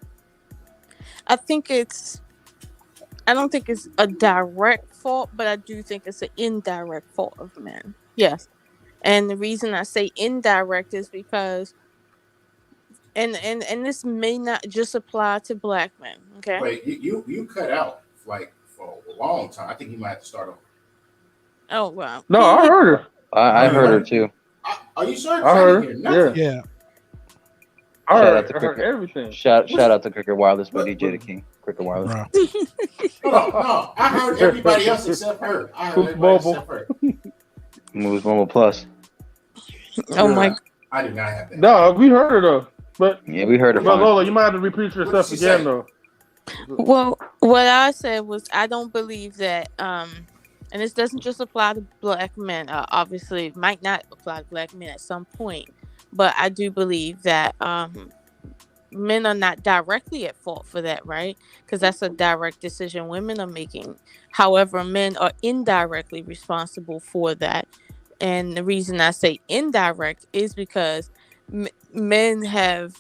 I don't think it's a direct fault, but I do think it's an indirect fault of men. Yes. And the reason I say indirect is because and this may not just apply to black men. Okay. Wait, you cut out like for a long time. I think you might have to start over. Oh wow. No, I heard her. I heard her too. Are you sure? I heard didn't her. hear nothing. Yeah. I Shout heard, out to I heard everything. Shout out to Cricket Wireless by DJ the King. Cricket Wireless. No, I heard everybody else except her. I heard everybody except her. Moves Mobile Plus. Oh my. I did not have that. No, we heard her though. But yeah, we heard her. But Lola, you might have to repeat yourself again though. Well, what I said was I don't believe that and this doesn't just apply to black men. Obviously, it might not apply to black men at some point, but I do believe that men are not directly at fault for that, right? Because that's a direct decision women are making. However, men are indirectly responsible for that. And the reason I say indirect is because men have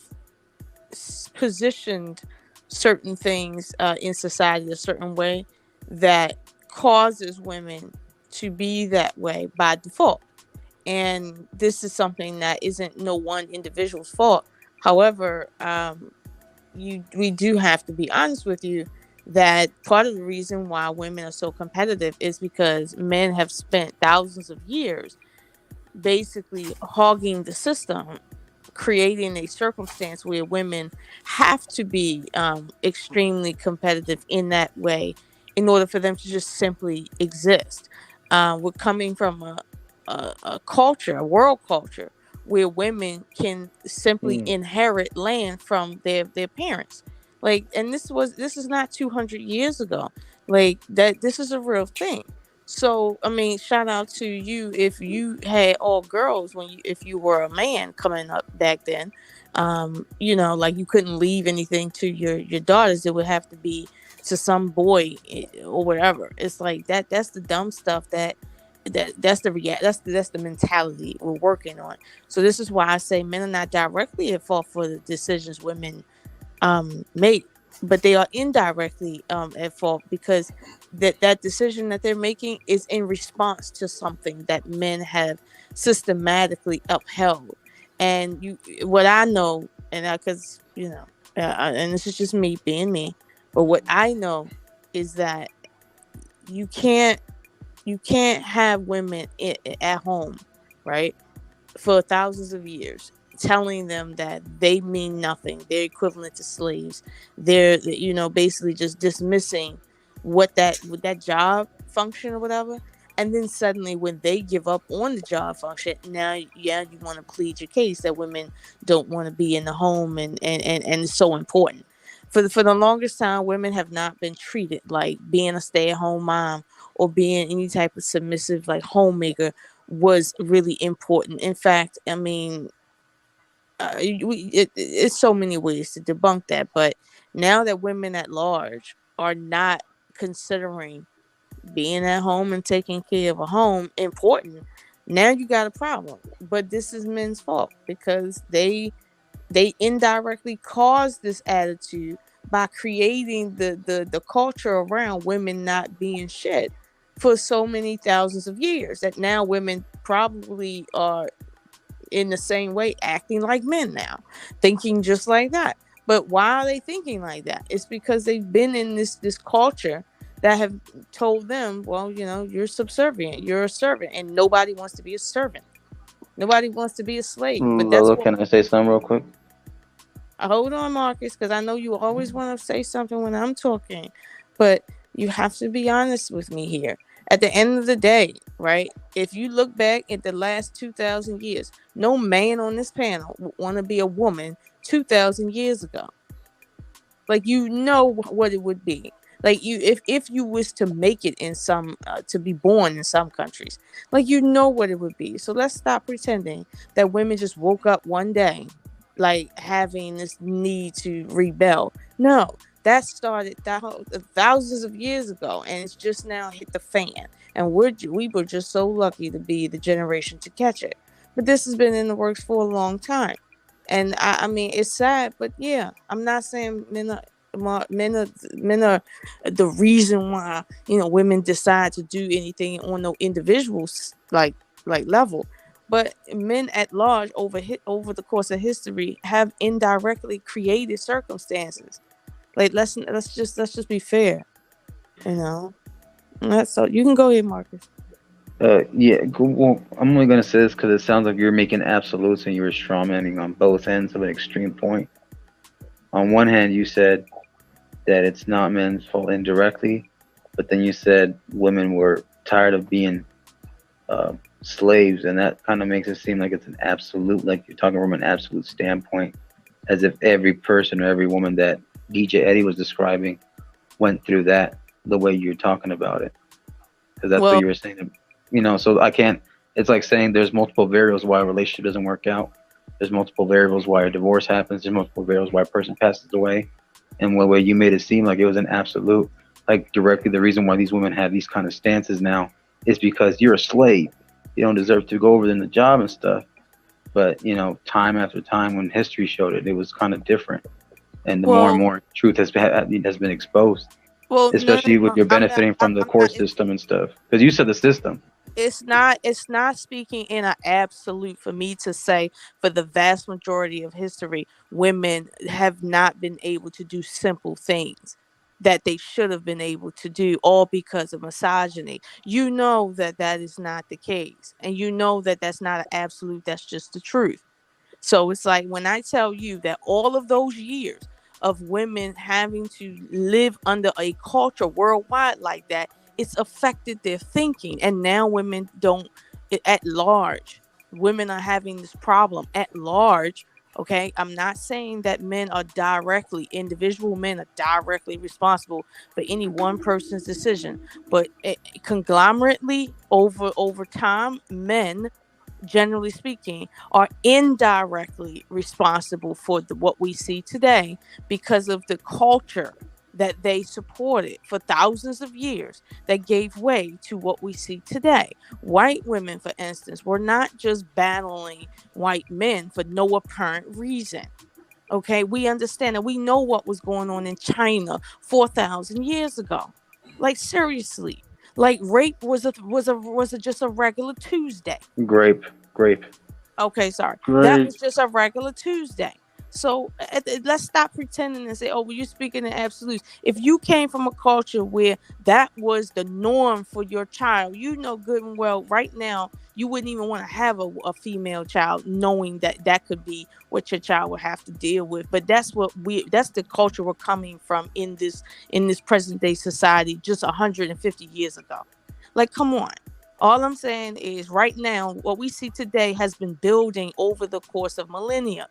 positioned certain things in society a certain way that causes women to be that way by default. And this is something that isn't no one individual's fault. However, we do have to be honest with you that part of the reason why women are so competitive is because men have spent thousands of years basically hogging the system, creating a circumstance where women have to be extremely competitive in that way in order for them to just simply exist. We're coming from a culture, a world culture, where women can simply inherit land from their parents. Like, and this is not 200 years ago. Like that, this is a real thing. So, I mean, shout out to you if you had all girls if you were a man coming up back then. You know, like you couldn't leave anything to your daughters. It would have to be to some boy or whatever. It's like that. That's the dumb stuff that's the mentality we're working on. So this is why I say men are not directly at fault for the decisions women make, but they are indirectly at fault because that decision that they're making is in response to something that men have systematically upheld. And what I know, and because and this is just me being me, but what I know is that you can't have women at home, right, for thousands of years, telling them that they mean nothing, they're equivalent to slaves, they're basically just dismissing what that job function or whatever, and then suddenly when they give up on the job function, now you want to plead your case that women don't want to be in the home and it's so important. For the longest time, women have not been treated like being a stay-at-home mom or being any type of submissive like homemaker was really important. In fact, I mean, it's so many ways to debunk that, but now that women at large are not considering being at home and taking care of a home important, now you got a problem. But this is men's fault because they indirectly caused this attitude by creating the culture around women not being shit for so many thousands of years that now women probably are in the same way acting like men now, thinking just like that. But why are they thinking like that? It's because they've been in this culture that have told them, well, you're subservient, you're a servant, and nobody wants to be a servant. Nobody wants to be a slave. But that's Lola, can I say something real quick? Hold on, Marcus, because I know you always want to say something when I'm talking, but you have to be honest with me here. At the end of the day, right? If you look back at the last 2,000 years, no man on this panel would want to be a woman 2,000 years ago. Like, you know what it would be. Like, you, if you was to make it in some to be born in some countries, like, you know what it would be. So let's stop pretending that women just woke up one day like having this need to rebel. No, that started thousands of years ago, and it's just now hit the fan. And we were just so lucky to be the generation to catch it. But this has been in the works for a long time. And I mean, it's sad, but yeah, I'm not saying men are the reason why, you know, women decide to do anything on no individuals like level, but men at large over the course of history have indirectly created circumstances. Like, let's just be fair, you know. And that's so. You can go ahead, Marcus. Yeah, well, I'm only gonna say this because it sounds like you're making absolutes and you were strawmanning on both ends of an extreme point. On one hand, you said that it's not men's fault indirectly, but then you said women were tired of being slaves, and that kind of makes it seem like it's an absolute, like you're talking from an absolute standpoint, as if every person or every woman that DJ Eddie was describing went through that the way you're talking about it, because that's what you were saying. You know, so I can't. It's like saying there's multiple variables why a relationship doesn't work out. There's multiple variables why a divorce happens. There's multiple variables why a person passes away. And the way you made it seem like it was an absolute, like directly the reason why these women have these kind of stances now is because you're a slave. You don't deserve to go over in the job and stuff. But, you know, time after time when history showed it, it was kind of different. And the more and more truth has been exposed. Especially when you're benefiting from the court system and stuff. Because you said the system. It's not speaking in an absolute for me to say for the vast majority of history, women have not been able to do simple things that they should have been able to do, all because of misogyny. You know that is not the case. And you know that that's not an absolute, that's just the truth. So it's like when I tell you that all of those years of women having to live under a culture worldwide like that, it's affected their thinking. And now women don't, at large, women are having this problem at large. Okay, I'm not saying that individual men are directly responsible for any one person's decision, but conglomerately over time, men, generally speaking, are indirectly responsible for what we see today because of the culture that they supported for thousands of years that gave way to what we see today. White women, for instance, were not just battling white men for no apparent reason. Okay, we understand and we know what was going on in China 4,000 years ago. Like, seriously. Like, rape was just a regular Tuesday. Grape. Okay, sorry. Grape. That was just a regular Tuesday. So let's stop pretending and say, oh, well, you're speaking in absolutes. If you came from a culture where that was the norm for your child, you know good and well right now you wouldn't even want to have a female child, knowing that could be what your child would have to deal with. But that's the culture we're coming from in this present day society just 150 years ago. Like, come on. All I'm saying is right now, what we see today has been building over the course of millennia.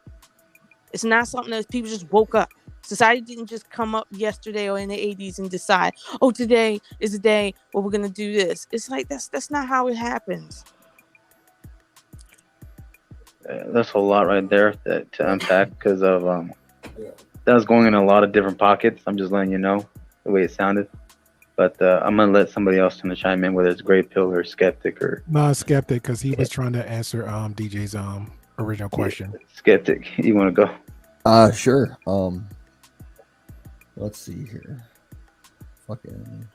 It's not something that people just woke up. Society didn't just come up yesterday or in the 80s and decide, oh, today is the day where we're going to do this. It's like, that's not how it happens. That's a lot right there to unpack because of that was going in a lot of different pockets. I'm just letting you know the way it sounded. But I'm going to let somebody else chime in, whether it's Great Pill or Skeptic or... No, Skeptic, because he was trying to answer DJ's original question. Skeptic, you want to go? Sure. Let's see here. Fucking.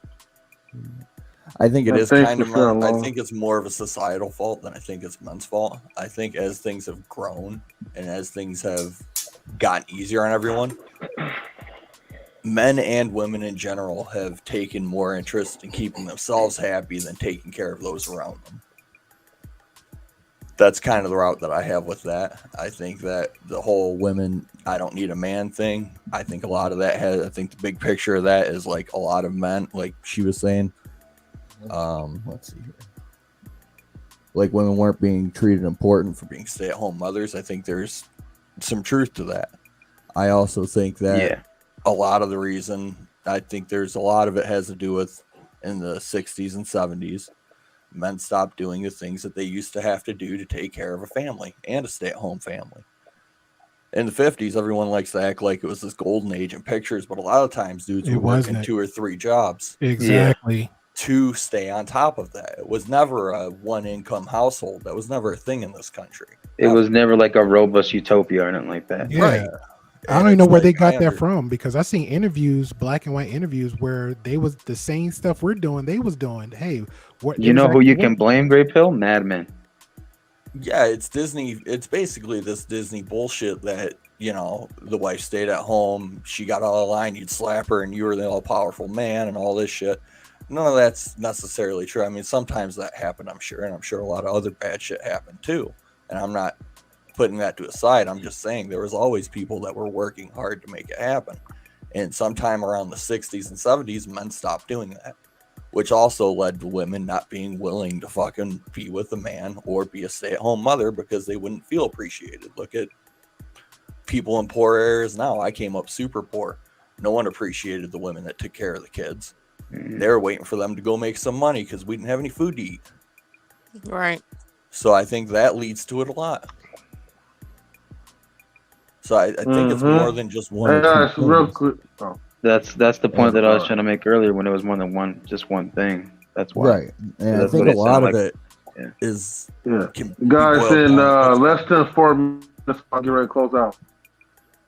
I think it is kind of. I think it's more of a societal fault than I think it's men's fault. I think as things have grown and as things have gotten easier on everyone, men and women in general have taken more interest in keeping themselves happy than taking care of those around them. That's kind of the route that I have with that. I think that the whole women, I don't need a man thing. I think a lot of that I think the big picture of that is like a lot of men, like she was saying. Let's see here. like women weren't being treated important for being stay-at-home mothers. I think there's some truth to that. I also think that a lot of the reason, I think there's a lot of it has to do with in the 60s and 70s, men stopped doing the things that they used to have to do to take care of a family and a stay-at-home family. In the 50s, everyone likes to act like it was this golden age in pictures, but a lot of times dudes were working 2 or 3 jobs. Exactly. To stay on top of that. It was never a one-income household. That was never a thing in this country. It was never like a robust utopia or anything like that. Yeah. Right. I don't even know where they got that from, because I seen interviews, black and white interviews, where they was the same stuff we're doing. They was doing. Hey, what? You know who you can blame, Grey Pill? Mad Men. Yeah, it's Disney. It's basically this Disney bullshit that, you know, the wife stayed at home. She got all the line. You'd slap her and you were the all-powerful man and all this shit. None of that's necessarily true. I mean, sometimes that happened, I'm sure. And I'm sure a lot of other bad shit happened too. And I'm not putting that to a side. I'm just saying there was always people that were working hard to make it happen. And sometime around the 60s and 70s, men stopped doing that, which also led to women not being willing to fucking be with a man or be a stay-at-home mother because they wouldn't feel appreciated. Look at people in poor areas now. I came up super poor. No one appreciated the women that took care of the kids. They were waiting for them to go make some money because we didn't have any food to eat. Right. So I think that leads to it a lot. So I think it's more than just one or two real things. quick. Oh. That's the point that I was trying to make earlier when it was more than one thing. That's why. Right. And I That's think what a it lot sound of like. it is can be Guys, boiled in down to- less than 4 minutes, I'll get ready to close out.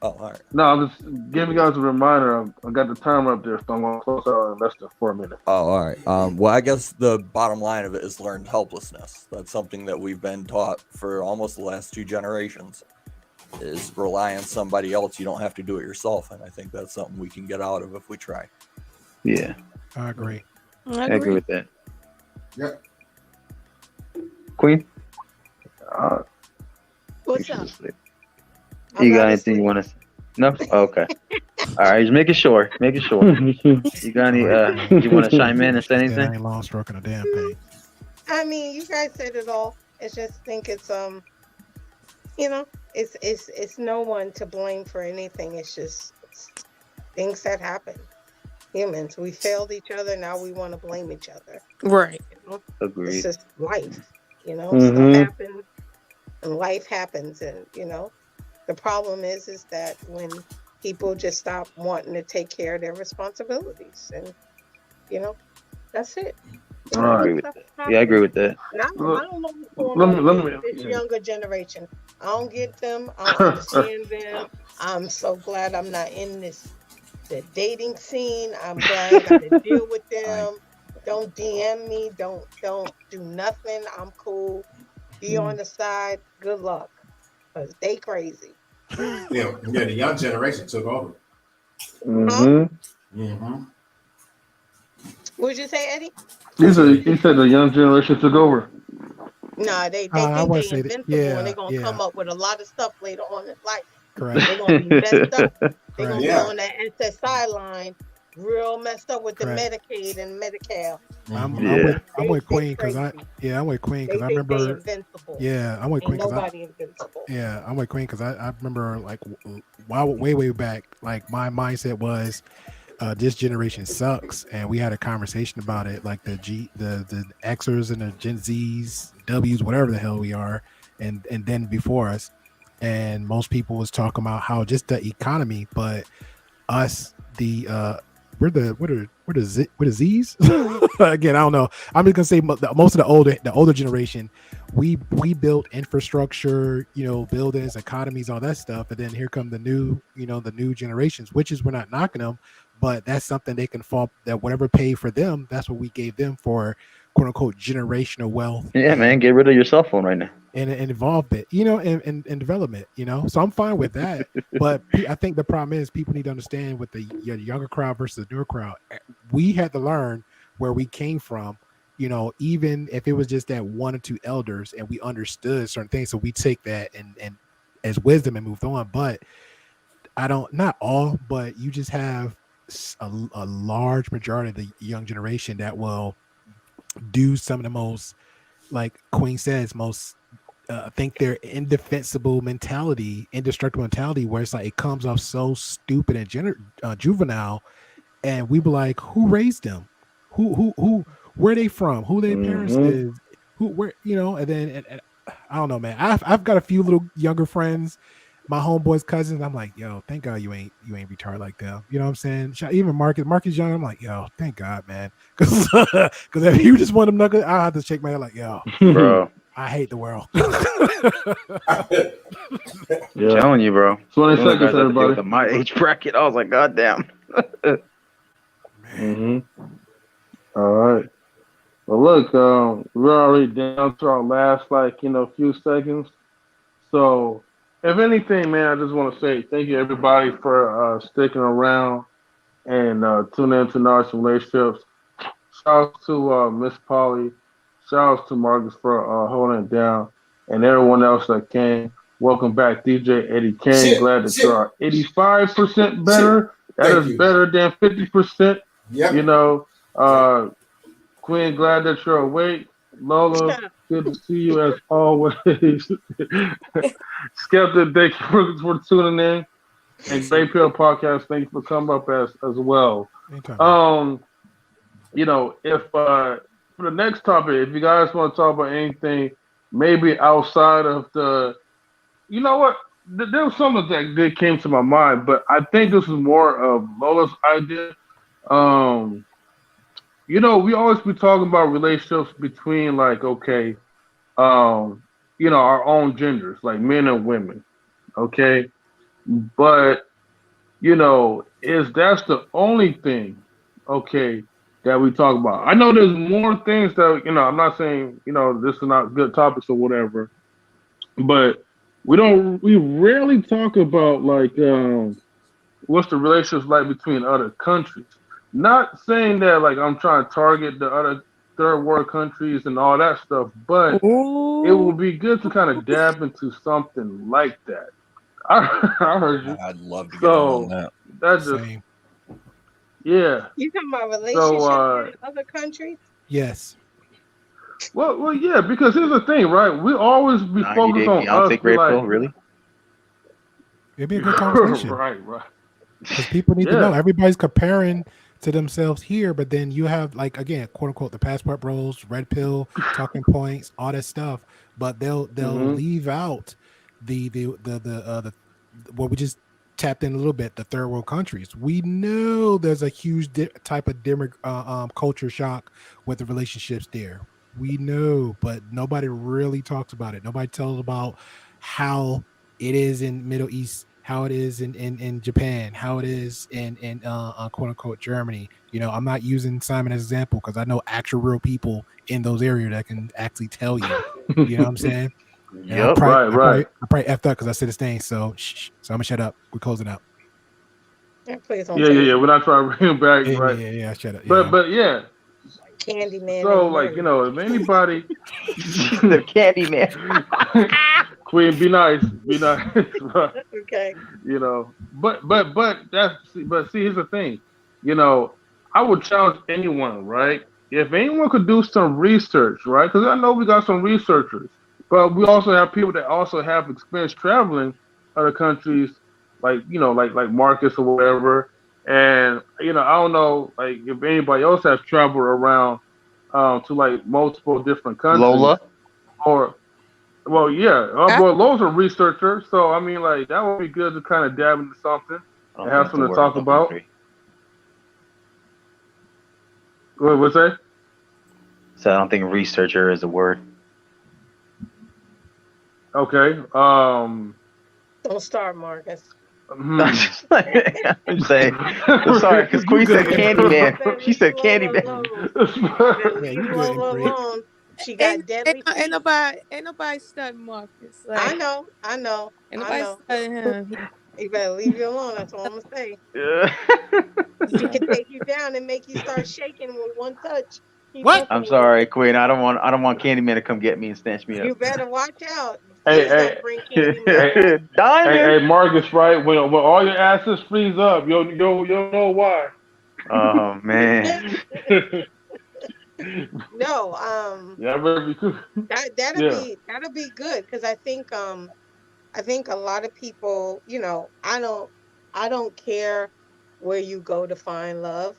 Oh, all right. No, I'm just giving you guys a reminder. I got the timer up there, so I'm going to close out in less than 4 minutes. Oh, all right. Well, I guess the bottom line of it is learned helplessness. That's something that we've been taught for almost the last 2 generations, is rely on somebody else. You don't have to do it yourself. And I think that's something we can get out of if we try. Yeah. I agree. I agree with that. Yep. Queen? What's up? You got anything you want to say? No? Oh, okay. All right, just making sure. Making sure. You got any, you want to chime in and say I anything? ain't long stroking a damn thing. I mean, you guys said it all. I just think it's you know, it's no one to blame for anything. It's just things that happen. Humans, we failed each other. Now we want to blame each other. Right. You know? Agreed. It's just life. You know, Mhm. stuff happens, and life happens, and you know, the problem is that when people just stop wanting to take care of their responsibilities, and you know, that's it. You know, I agree with stuff that. happens. Yeah, I agree with that. And I don't know what's going Let me- on let with me- this younger generation. I don't get them. I don't understand them. I'm so glad I'm not in the dating scene. I'm glad I got to deal with them. Don't DM me. Don't do nothing. I'm cool. Be on the side. Good luck, cause they crazy. Yeah, the young generation took over. Mm-hmm. What'd you say, Eddie? He said the young generation took over. Nah, they I think wouldn't they say that. invincible, and they're Yeah, gonna yeah. come up with a lot of stuff later on in life. Correct. They're gonna be messed up. They're gonna Right. be Yeah. on that SSI line, real messed up with the Right. Medicaid and Medi-Cal. I'm Yeah. with Queen because I'm with Queen They because I think they remember. invincible. Yeah, I'm with Ain't Queen because nobody invincible. I'm with Queen because I remember like way back, like my mindset was this generation sucks, and we had a conversation about it, like the Xers and the Gen Zs, Ws, whatever the hell we are, and then before us, and most people was talking about how just the economy, but us we're the Z's again. I don't know. I'm just gonna say most of the older generation, we built infrastructure, you know, buildings, economies, all that stuff, and then here come the new generations, which is we're not knocking them, but that's something they can fall that whatever paid for them, that's what we gave them for quote unquote generational wealth. Yeah, man, get rid of your cell phone right now. And involved it, you know, and development, you know. So I'm fine with that. But I think the problem is people need to understand with the younger crowd versus the newer crowd, we had to learn where we came from, you know, even if it was just that 1 or 2 elders and we understood certain things. So we take that and as wisdom and moved on. But not all, but you just have a large majority of the young generation that will do some of the most like Queen says, most think they're indefensible mentality, indestructible mentality, where it's like it comes off so stupid and juvenile, and we be like, who raised them? Who? Where they from? Who their parents is? Who? Where? You know? And then and I don't know, man. I've got a few little younger friends, my homeboys, cousins. I'm like, yo, thank God you ain't retarded like them. You know what I'm saying? Even Marcus Young. I'm like, yo, thank God, man, because if you just want them knuckles, I have to shake my head like, yo, bro. I hate the world. Yeah. Telling you, bro. 20 Some of the seconds, guys I have to deal everybody. with in my age bracket, I was like, God damn. All right. Well, look, we're already down to our last, few seconds. So, if anything, man, I just want to say thank you, everybody, for sticking around and tuning into Knowledge Relationships. Shout out to Miss Polly. Shout out to Marcus for holding it down, and everyone else that came. Welcome back, DJ Eddie Kane. Glad that you are 85% better. That Thank is you. better than 50%. Yep. You know, Queen, glad that you're awake. Lola, good to see you as always. Skeptic, thank you for tuning in. And Great Pill Podcast, thank you for coming up as well. If for the next topic, if you guys want to talk about anything, maybe outside of you know what? There was something that came to my mind, but I think this is more of Lola's idea. We always be talking about relationships between our own genders, like men and women. Okay. But, is that's the only thing, okay, that we talk about. I know there's more things that, I'm not saying, this is not good topics or whatever, but we rarely talk about what's the relationships like between other countries. Not saying that I'm trying to target the other third world countries and all that stuff, but it would be good to kind of dab into something like that. I heard you. I'd love to get on that. That's just yeah. You talking about relationships in other countries? Yes. Well, yeah, because here's the thing, right? We always be focused on us. Really? It'd be a good conversation. Right. Because people need to know. Everybody's comparing to themselves here, but then you have again, quote unquote, the passport bros, red pill, talking points, all that stuff. But they'll leave out the what we just tapped in a little bit, the third world countries. We know there's a huge type of culture shock with the relationships there. We know, but nobody really talks about it. Nobody tells about how it is in Middle East, how it is in Japan, how it is in quote unquote Germany. I'm not using Simon as an example because I know actual real people in those areas that can actually tell you. You know what I'm saying? Yep. I probably effed up because I said his name. So I'm gonna shut up. We're closing out. Please don't Yeah. We're not trying to bring him back, right? Yeah. Shut up. But yeah. Candyman. So if anybody, the Candyman. Queen, be nice. Right? Okay. But see, here's the thing. I would challenge anyone, right? If anyone could do some research, right? Because I know we got some researchers, but we also have people that also have experience traveling other countries, like Marcus or whatever. And I don't know, if anybody else has traveled around to multiple different countries. Lola. Well, yeah. Lola's a researcher, so I mean, that would be good to kind of dab into something and have something to talk about. What's that? So I don't think researcher is a word. Okay. Don't start, Marcus. I'm saying, I'm sorry, because Queen said Candyman. She said Candyman. Yeah, you good. She got deadly. Ain't nobody studying Marcus. I know. Ain't nobody studying him. You better leave you alone. That's all I'm gonna say. He can take you down and make you start shaking with one touch. I'm sorry, Queen. I don't want Candyman to come get me and snatch me up. You better watch out. Hey, Marcus, right? When all your assets freeze up, you'll know why. Oh man. No, Yeah, that'd be cool. that'll Yeah. be good because I think a lot of people, I don't care where you go to find love,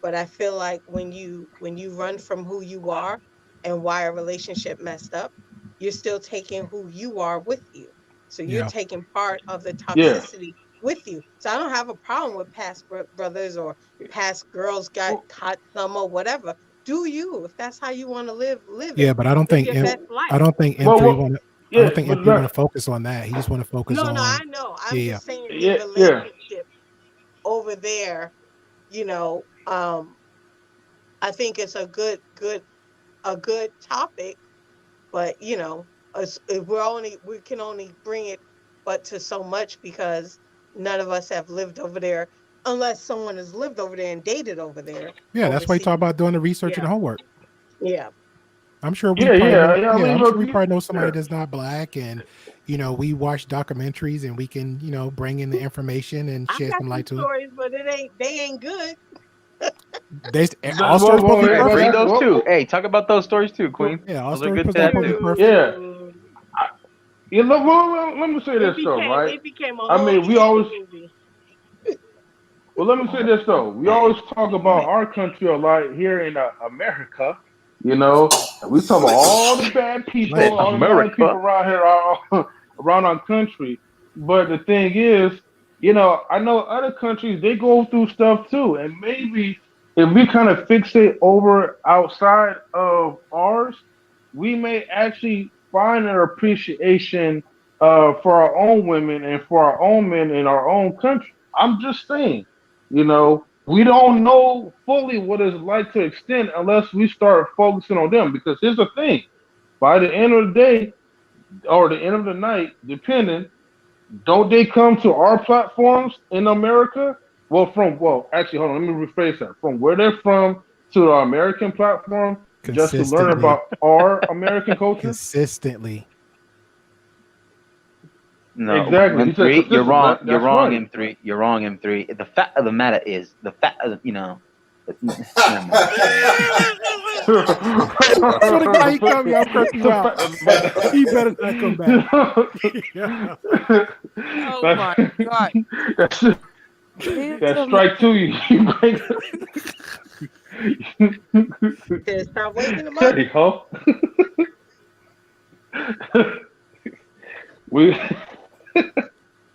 but I feel like when you run from who you are and why a relationship messed up, you're still taking who you are with you. So you're Yeah. taking part of the Yeah. toxicity with you. So I don't have a problem with past brothers or past girls got hot summer, whatever. Do you? If that's how you want to live, live Yeah, it. but I don't Live think your M- best life. I don't think Well, M3 want to. I yeah, don't think but M3 want look, to focus on that. He just want to focus No, on. I know. I'm Yeah, just saying the yeah, yeah. relationship over there, you know, I think it's a good topic, but if we can only bring it but to so much because none of us have lived over there unless someone has lived over there and dated over there yeah. That's why he overseas. talk about doing the research and Yeah. the homework. Yeah. I'm sure we Yeah, probably yeah, know. yeah. I Yeah, mean, I'm sure look, we probably know somebody yeah. that's not black, and we watch documentaries and we can bring in the information and I shed got some some light to it. stories, but they ain't good. All stories supposed to be Hey, perfect. bring those too. Hey, talk about those stories too, Queen. Yeah, all Those are stories good supposed to to be too. perfect. Yeah. Yeah, let me say this though, right? It became a I whole mean, we TV always. movie. Well, let me say this though. We always talk about our country a lot here in America. We talk about all the bad people, Said all the bad people America. around here, around our country. But the thing is, I know other countries they go through stuff too, and maybe if we kind of fixate over outside of ours, we may actually find an appreciation for our own women and for our own men in our own country. I'm just saying. We don't know fully what it's like to extend unless we start focusing on them. Because here's the thing: by the end of the day or the end of the night, depending, don't they come to our platforms in America? Actually, hold on, let me rephrase that. From where they're from to our American platform, just to learn Consistently. about our American culture. Consistently. No, Exactly. He said M3, you're consistent. wrong. That's You're wrong, right. M3. You're wrong, M3. The fact of the matter is, the fact of never mind. So the guy he come, y'all curse you out. He better not come back. Oh my God. That's strike two. You bring Stop waking them up. There you go.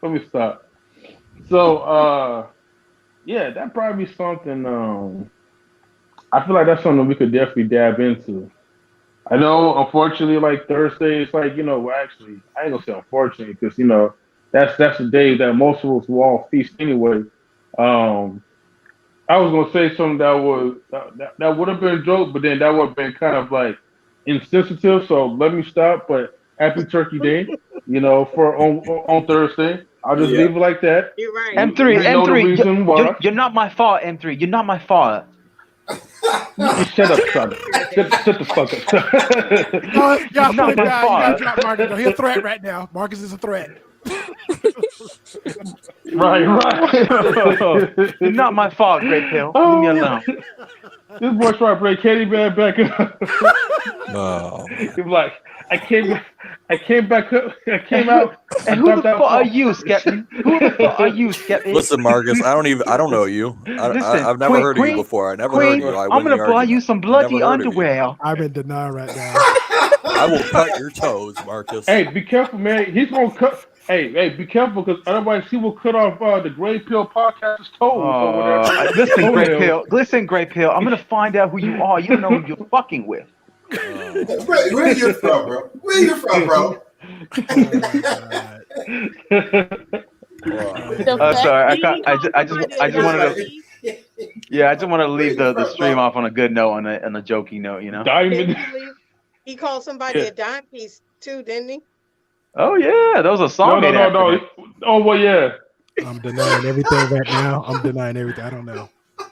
Let me stop. So yeah, that probably be something I feel like that's something we could definitely dab into. I know, unfortunately, like Thursday, it's like actually, I ain't gonna say unfortunately, because that's the day that most of us will all feast anyway. Um, I was gonna say something that would have been a joke, but then that would have been kind of like insensitive. So let me stop. But Happy Turkey Day, for on Thursday. I'll just leave it like that. You're right. M3, We know the M3, reason why. you're not my fault, M3. You're not my fault. You shut up, son. Shut the fuck up. Y'all put Not it my down. You gotta fault. drop Marcus. He's a threat right now. Marcus is a threat. Right. You're not my fault, Great Pill. Leave me alone. This boy trying to play Katy Man back up. Oh. He's like, I came back up. I came out. And who the fuck are you, Skeptic? Who the fuck are you, Skeptic? Listen, Marcus, I don't know you. I've never heard of you before. I never heard of you. I I'm win gonna the buy argument. you some Never bloody heard of you. underwear. I'm in denial right now. I will cut your toes, Marcus. Hey, be careful, man. He's gonna cut. Hey, be careful because otherwise he will cut off the Gray Pill podcast's toes over there. Listen, Great Pill. Listen, Great Pill. I'm gonna find out who you are. You don't know who you're fucking with. Where you from, bro? Where you from, bro? Sorry, I just wanted to. Yeah, I just want to leave the stream off on a good note, on a jokey note, Diamond. He called somebody a dime piece too, didn't he? Oh yeah, that was a song. No. Oh well, yeah. I'm denying everything right now. I'm denying everything. I don't know.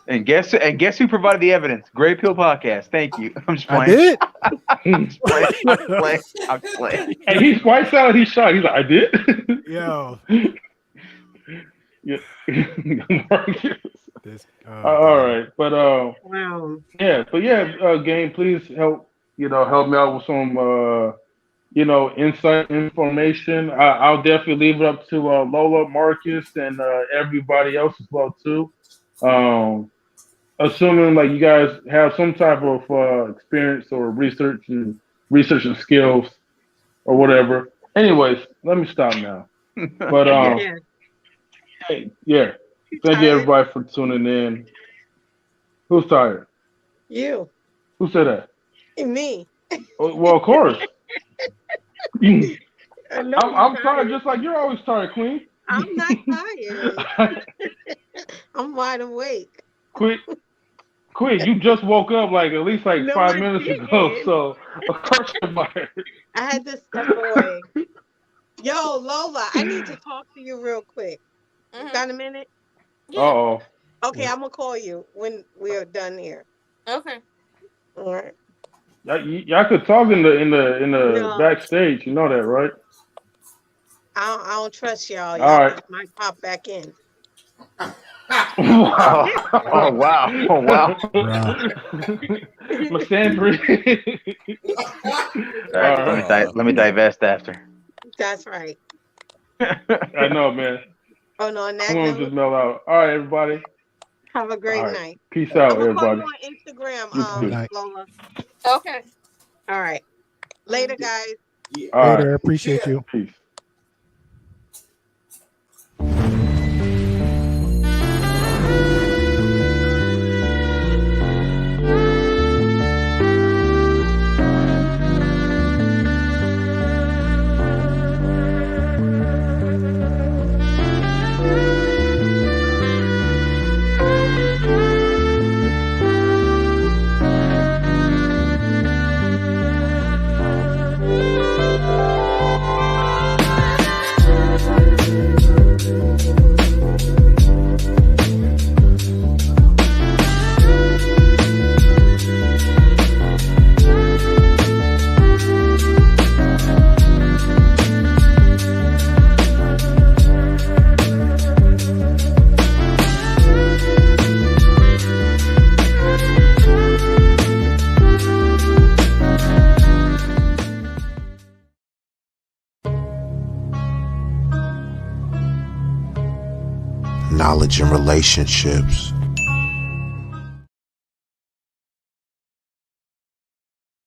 And guess who provided the evidence? Gray Pill Podcast. Thank you. I'm just I playing. did. I'm playing. And he swipes out. He's shot. He's like, I did. Yo. Yeah. this. All right, but Wow. Game, please help help me out with some insight information. I'll definitely leave it up to Lola, Marcus, and everybody else as well too. Assuming like you guys have some type of experience or research and skills or whatever. Anyways, let me stop now. But hey, yeah. Thank you everybody for tuning in. Who's tired? You. Who said that? Me. Well, of course. I'm tired, tired, just like you're always tired, Queen. I'm not tired. I'm wide awake. Queen, you just woke up like at least like No, 5 I minutes didn't. ago, so of course you're tired. I had to step away. Yo, Lola, I need to talk to you real quick. You got a minute? Uh-oh. Okay, I'm gonna call you when we're done here. Okay. All right. Y'all could talk in the No. backstage. You know that, right? I don't trust y'all. All Y'all right. just might pop back in. Wow. Oh wow! Oh wow! My Stanford. All right, let me divest after. That's right. I know, man. Oh no, on that I'm gonna note, just melt out. All right, everybody. have a great All right. night. Peace out, I'm gonna call everybody. you on Instagram, You too. Good night. Lola. Okay. All right. Later, guys. All Later. right. Appreciate you. Peace. Knowledge and relationships